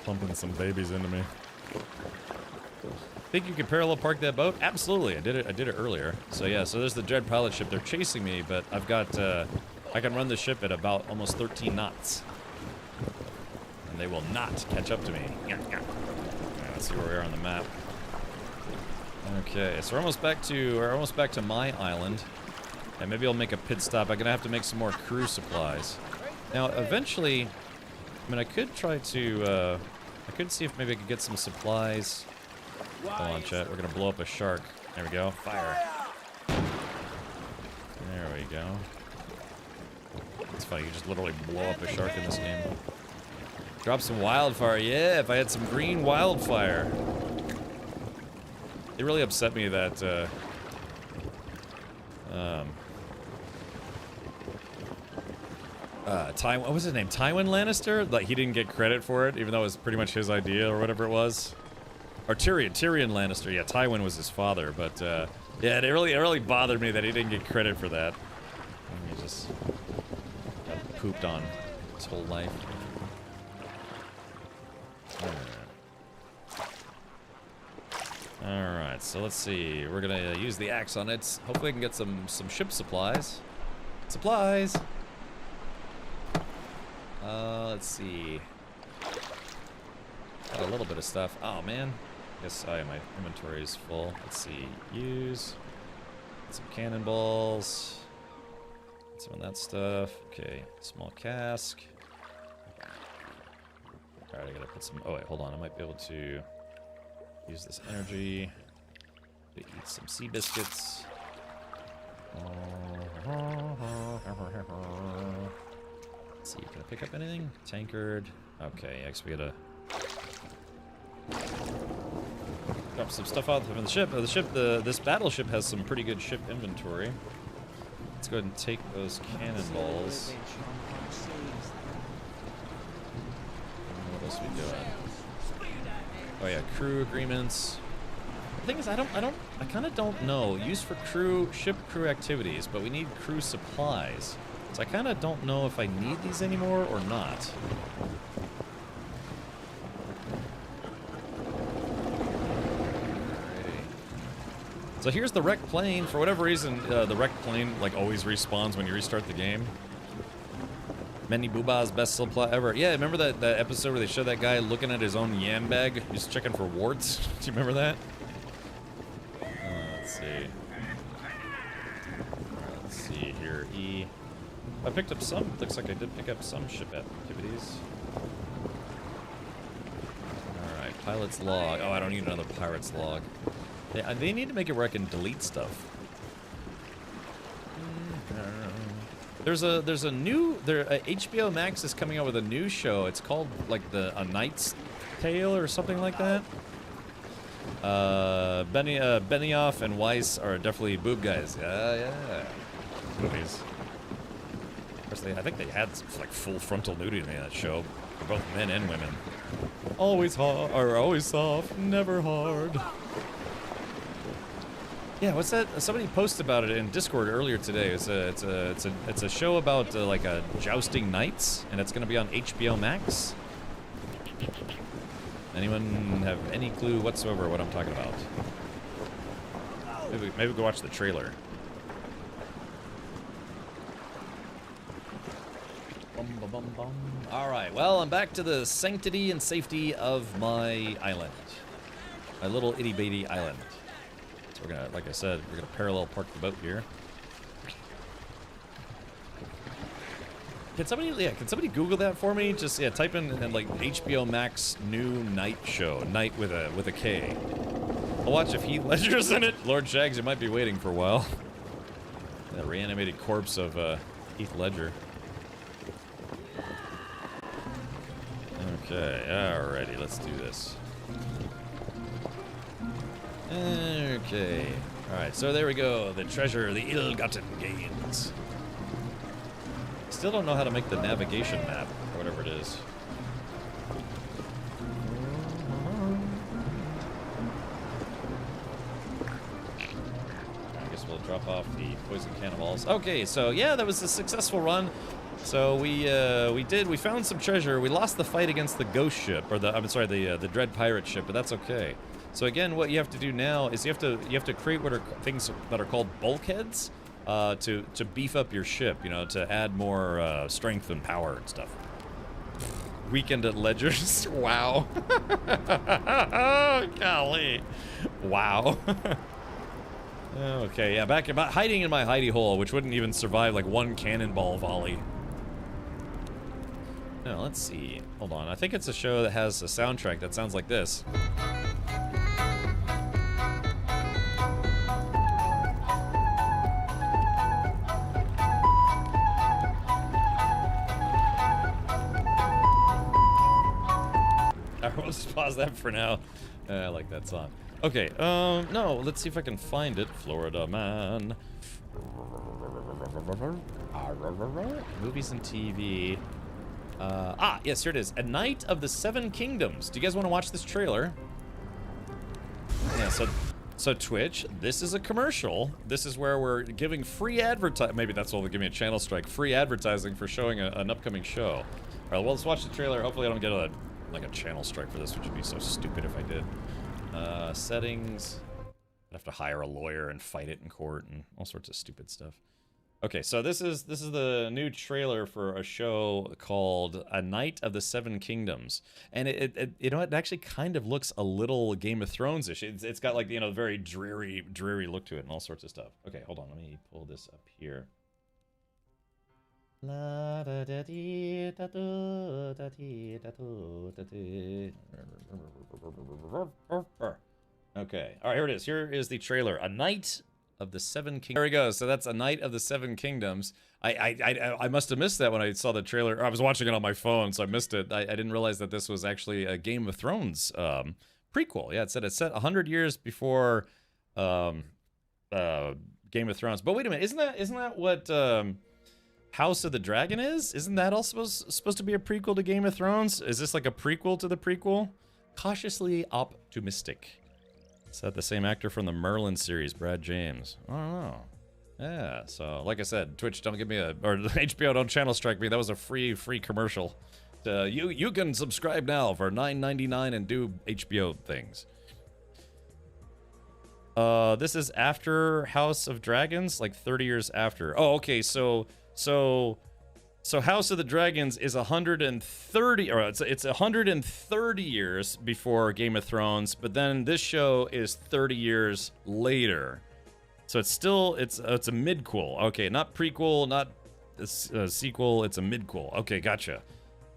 S1: Pumping some babies into me. Think you could parallel park that boat? Absolutely, I did it earlier. So yeah, so there's the Dread pilot ship. They're chasing me, but I've got I can run the ship at about almost 13 knots. And they will not catch up to me. Right, let's see where we are on the map. Okay, so we're almost back to my island. And maybe I'll make a pit stop. I'm gonna have to make some more crew supplies. Now, eventually, I mean, I could try to, I could see if maybe I could get some supplies. Hold on, chat. We're gonna blow up a shark. There we go. Fire. There we go. It's funny, you just literally blow up a shark in this game. Drop some wildfire. Yeah, if I had some green wildfire. It really upset me that, what was his name? Tywin Lannister? Like, he didn't get credit for it, even though it was pretty much his idea or whatever it was. Or Tyrion Lannister. Yeah, Tywin was his father, but, yeah, it really bothered me that he didn't get credit for that. And he just got pooped on his whole life. Alright, so let's see. We're gonna use the axe on it. Hopefully, I can get some ship supplies. Supplies. Let's see. Got a little bit of stuff. Oh man. Guess my inventory is full. Let's see. Use. Get some cannonballs. Get some of that stuff. Okay. Small cask. Alright, I gotta put some. Oh wait, hold on. I might be able to use this energy to eat some sea biscuits. Let's see, can I pick up anything? Tankard. Okay, I guess we gotta drop some stuff out from the ship. This battleship has some pretty good ship inventory. Let's go ahead and take those cannonballs. What else we doing? Oh yeah, crew agreements. The thing is, I kind of don't know. Used for ship crew activities, but we need crew supplies. So I kind of don't know if I need these anymore or not. So here's the wrecked plane. For whatever reason, the wrecked plane like always respawns when you restart the game. Many Booba's best supply ever. Yeah, remember that episode where they showed that guy looking at his own yam bag? He's checking for warts. Do you remember that? Let's see. Let's see here. E. I picked up some. Looks like I did pick up some ship activities. Alright, pilot's log. Oh, I don't need another pirate's log. They need to make it where I can delete stuff. There's a new HBO Max is coming out with a new show. It's called like A Knight's Tale or something like that. Benioff and Weiss are definitely boob guys. Yeah. Movies. Of course, I think they had like full frontal nudity in that show for both men and women. Always hard, or always soft, never hard. Yeah, what's that? Somebody posted about it in Discord earlier today. It's a show about like jousting knights, and it's gonna be on HBO Max. Anyone have any clue whatsoever what I'm talking about? Maybe go watch the trailer. All right. Well, I'm back to the sanctity and safety of my island, my little itty bitty island. So we're gonna, like I said, we're gonna parallel park the boat here. Can somebody Google that for me? Just type in like HBO Max new Knight show, Knight with a K. I'll watch if Heath Ledger's in it. Lord Shags, you might be waiting for a while. That reanimated corpse of Heath Ledger. Okay, alrighty, let's do this. Okay. Alright, so there we go. The treasure, the ill-gotten gains. Still don't know how to make the navigation map, or whatever it is. I guess we'll drop off the poison cannonballs. Okay, so yeah, that was a successful run. So we found some treasure. We lost the fight against the ghost ship, or the dread pirate ship, but that's okay. So again, what you have to do now is you have to create what are things that are called bulkheads to beef up your ship, to add more strength and power and stuff. Weekend at Ledger's. Wow. Golly. Wow. Okay, yeah, back about hiding in my hidey hole, which wouldn't even survive like one cannonball volley. No, let's see. Hold on. I think it's a show that has a soundtrack that sounds like this. I'll just pause that for now. I like that song. Okay, no, let's see if I can find it. Florida Man. Movies and TV. Yes, here it is. A Knight of the Seven Kingdoms. Do you guys want to watch this trailer? Yeah, so Twitch, this is a commercial. This is where we're giving free advertising. Maybe that's what will give me a channel strike. Free advertising for showing an upcoming show. All right, well, let's watch the trailer. Hopefully I don't get a channel strike for this, which would be so stupid if I did. Settings. I'd have to hire a lawyer and fight it in court and all sorts of stupid stuff. Okay, so this is the new trailer for a show called A Knight of the Seven Kingdoms, and it you know, it actually kind of looks a little Game of Thrones-ish. It's got like, you know, very dreary look to it and all sorts of stuff. Okay, hold on, let me pull this up here. La da da dee da do da dee da do da dee. Okay, all right, here it is. Here is the trailer. A Knight of the Seven Kingdoms. There we go. So that's A Knight of the Seven Kingdoms. I must have missed that when I saw the trailer. I was watching it on my phone, so I missed it. I didn't realize that this was actually a Game of Thrones prequel. Yeah, it said it's set 100 years before Game of Thrones. But wait a minute, isn't that what House of the Dragon is? Isn't that also supposed to be a prequel to Game of Thrones? Is this like a prequel to the prequel? Cautiously optimistic. Is that the same actor from the Merlin series, Brad James? I don't know. Yeah, so like I said, Twitch, don't give me or HBO, don't channel strike me. That was a free commercial. You can subscribe now for $9.99 and do HBO things. This is after House of Dragons, like 30 years after. Oh, okay, so House of the Dragons is 130, or it's 130 years before Game of Thrones, but then this show is 30 years later. So it's still, it's a midquel. Okay, not prequel, not a sequel, it's a midquel. Okay, gotcha.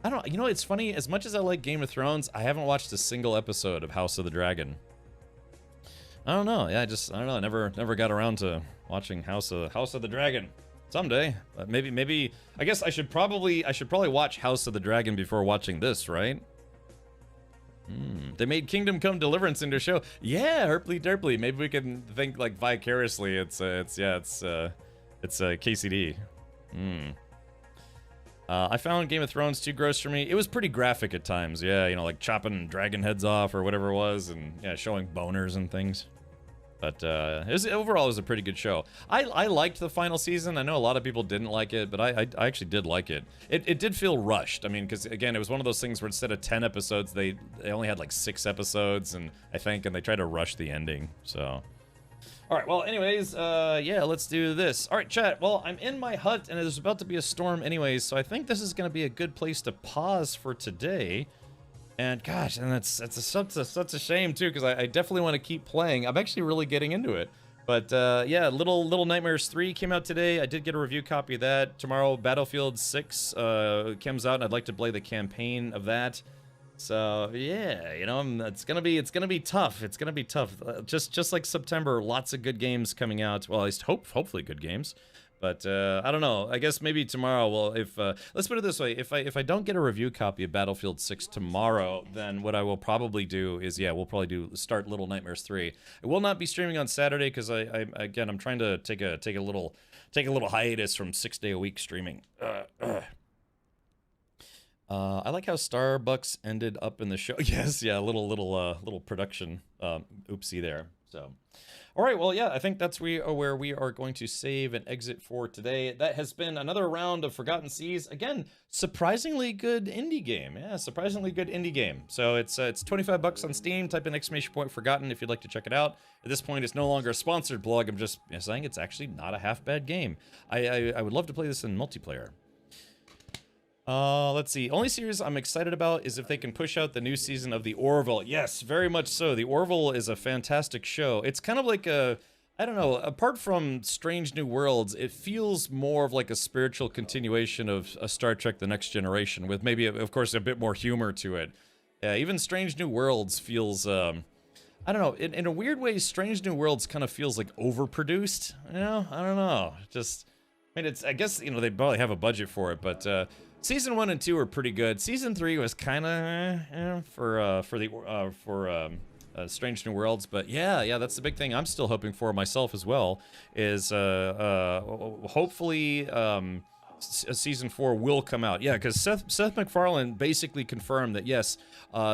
S1: I don't, you know, it's funny, as much as I like Game of Thrones, I haven't watched a single episode of House of the Dragon. I don't know, yeah, I don't know, I never got around to watching House of the Dragon. Someday, maybe. I guess I should probably watch House of the Dragon before watching this, right? They made Kingdom Come Deliverance into a show. Yeah, herply derply. Maybe we can think like vicariously. It's KCD. I found Game of Thrones too gross for me. It was pretty graphic at times. Yeah, you know, like chopping dragon heads off or whatever it was, and yeah, showing boners and things. But overall, it was a pretty good show. I liked the final season. I know a lot of people didn't like it, but I actually did like it. It did feel rushed. I mean, because again, it was one of those things where instead of 10 episodes, they only had like 6 episodes, and they tried to rush the ending. So, all right. Well, anyways, yeah, let's do this. All right, chat. Well, I'm in my hut, and there's about to be a storm, anyways. So I think this is going to be a good place to pause for today. And gosh, and that's such a shame too, because I definitely want to keep playing. I'm actually really getting into it. But yeah, Little Nightmares 3 came out today. I did get a review copy of that. Tomorrow, Battlefield 6 comes out, and I'd like to play the campaign of that. So yeah, you know, it's gonna be tough. It's gonna be tough. Just like September, lots of good games coming out. Well, at least hopefully good games. But I don't know. I guess maybe tomorrow. Well, if let's put it this way: if I don't get a review copy of Battlefield 6 tomorrow, then what I will probably do is, yeah, we'll probably start Little Nightmares 3. It will not be streaming on Saturday because I'm trying to take a little hiatus from 6-day-a-week streaming. I like how Starbucks ended up in the show. Yes, yeah, little production oopsie there. So. All right, well, yeah, I think that's where we are going to save and exit for today. That has been another round of Forgotten Seas. Again, surprisingly good indie game. Yeah, surprisingly good indie game. So it's $25 on Steam. Type in !Forgotten if you'd like to check it out. At this point, it's no longer a sponsored blog. I'm just saying it's actually not a half bad game. I would love to play this in multiplayer. Let's see. Only series I'm excited about is if they can push out the new season of The Orville. Yes, very much so. The Orville is a fantastic show. It's kind of like I don't know, apart from Strange New Worlds, it feels more of like a spiritual continuation of Star Trek The Next Generation, with maybe, of course, a bit more humor to it. Even Strange New Worlds feels, I don't know, in a weird way, Strange New Worlds kind of feels like overproduced. You know? I don't know. I guess, you know, they probably have a budget for it, but, Season 1 and 2 are pretty good. Season 3 was kind of for Strange New Worlds, but yeah, that's the big thing I'm still hoping for myself as well. Is hopefully season 4 will come out. Yeah, because Seth MacFarlane basically confirmed that yes,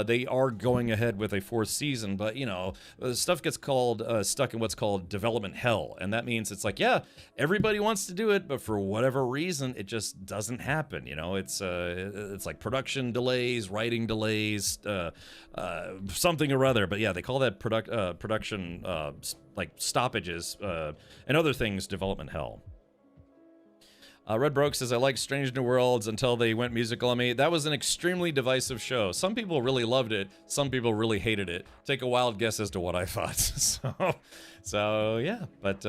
S1: they are going ahead with a 4th season, but you know, stuff gets called stuck in what's called development hell, and that means it's like, yeah, everybody wants to do it, but for whatever reason, it just doesn't happen. You know, it's like production delays, writing delays, something or other. But yeah, they call that production like stoppages and other things development hell. Red Broke says, I like Strange New Worlds until they went musical on me. That was an extremely divisive show. Some people really loved it. Some people really hated it. Take a wild guess as to what I thought. So yeah. But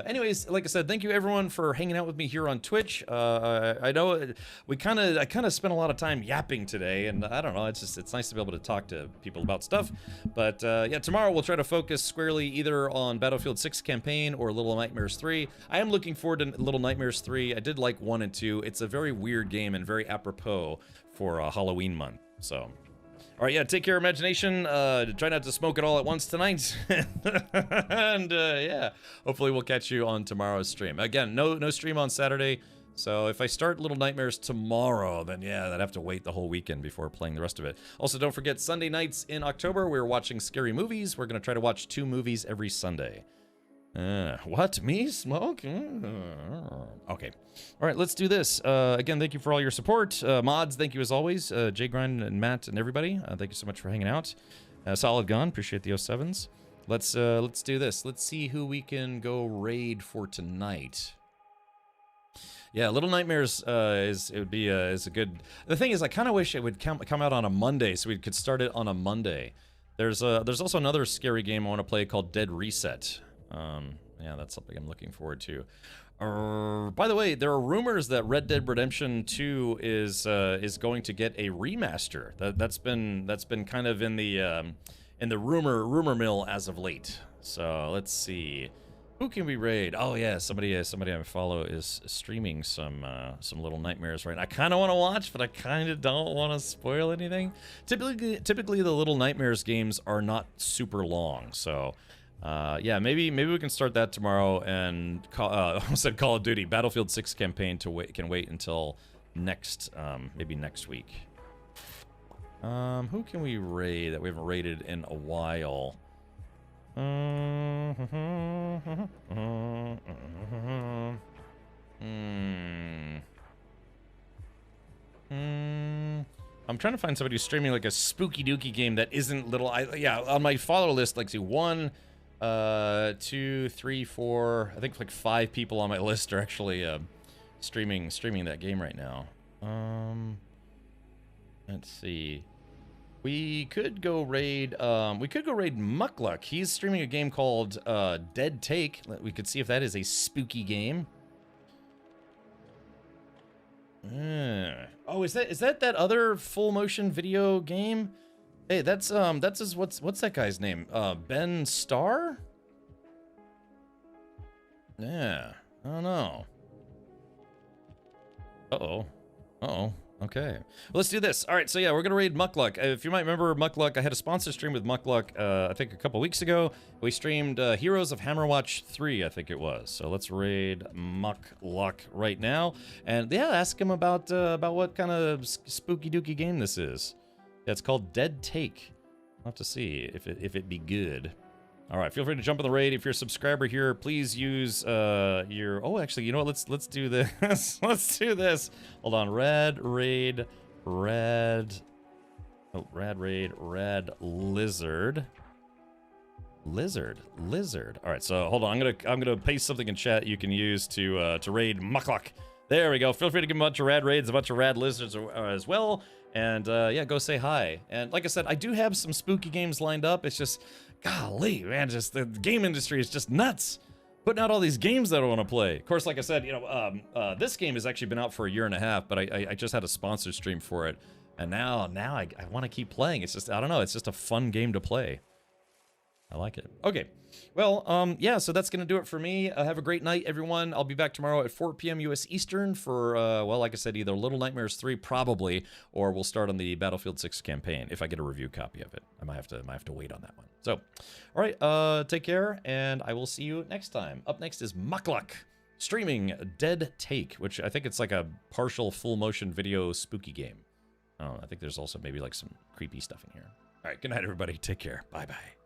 S1: anyways, like I said, thank you everyone for hanging out with me here on Twitch. I know I kind of spent a lot of time yapping today, and I don't know, it's nice to be able to talk to people about stuff. But yeah, tomorrow we'll try to focus squarely either on Battlefield 6 campaign or Little Nightmares 3. I am looking forward to Little Nightmares 3. I did like 1 and 2. It's a very weird game and very apropos for Halloween month. So, all right, yeah, take care, imagination. Try not to smoke it all at once tonight. And yeah, hopefully we'll catch you on tomorrow's stream. Again, no stream on Saturday. So if I start Little Nightmares tomorrow, then yeah, I'd have to wait the whole weekend before playing the rest of it. Also, don't forget, Sunday nights in October, we're watching scary movies. We're going to try to watch 2 movies every Sunday. What? Me? Smoke? Okay. All right, let's do this. Again, thank you for all your support. Mods, thank you as always. J-Grind and Matt and everybody, thank you so much for hanging out. Solid Gun, appreciate the 07s. Let's do this. Let's see who we can go raid for tonight. Yeah, Little Nightmares is a good. The thing is, I kind of wish it would come out on a Monday, so we could start it on a Monday. There's also another scary game I want to play called Dead Reset. Yeah, that's something I'm looking forward to. By the way, there are rumors that Red Dead Redemption 2 is going to get a remaster. That's been kind of in the rumor mill as of late. So let's see. Who can we raid? Oh yeah, somebody I follow is streaming some Little Nightmares right now. I kind of want to watch, but I kind of don't want to spoil anything. Typically the Little Nightmares games are not super long, so yeah, maybe we can start that tomorrow. And I said Call of Duty Battlefield 6 campaign can wait until next maybe next week. Who can we raid that we haven't raided in a while? I'm trying to find somebody who's streaming like a spooky dooky game that isn't little. Yeah, on my follower list, like see 1, 2, 3, 4. I think like 5 people on my list are actually streaming that game right now. Let's see. We could go raid Muckluck. He's streaming a game called Dead Take. We could see if that is a spooky game. Oh, is that other full motion video game? Hey, that's what's that guy's name? Ben Starr? Yeah, I don't know. Uh-oh. Okay. Well, let's do this. All right, so yeah, we're going to raid Muckluck. If you might remember Muckluck, I had a sponsor stream with Muckluck, I think a couple weeks ago. We streamed Heroes of Hammerwatch 3, I think it was. So let's raid Muckluck right now. And yeah, ask him about what kind of spooky dooky game this is. Yeah, it's called Dead Take. I'll have to see if it be good. All right, feel free to jump in the raid. If you're a subscriber here, please use your... Oh, actually, you know what? Let's do this. Let's do this. Hold on. Red Lizard. Lizard. All right, so hold on. I'm gonna paste something in chat you can use to raid Muckluck. There we go. Feel free to give a bunch of rad raids, a bunch of rad lizards as well. And yeah, go say hi. And like I said, I do have some spooky games lined up. It's just... Golly, man, just the game industry is just nuts. Putting out all these games that I want to play. Of course, like I said, you know, this game has actually been out for 1.5 years, but I just had a sponsor stream for it. And now I want to keep playing. It's just, I don't know, it's just a fun game to play. I like it. Okay. Well, yeah, so that's going to do it for me. Have a great night, everyone. I'll be back tomorrow at 4 p.m. U.S. Eastern for, well, like I said, either Little Nightmares 3, probably, or we'll start on the Battlefield 6 campaign if I get a review copy of it. I might have to wait on that one. So, all right, take care, and I will see you next time. Up next is Muckluck. streaming Dead Take, which I think it's like a partial full motion video spooky game. Oh, I think there's also maybe like some creepy stuff in here. All right, good night, everybody. Take care. Bye-bye.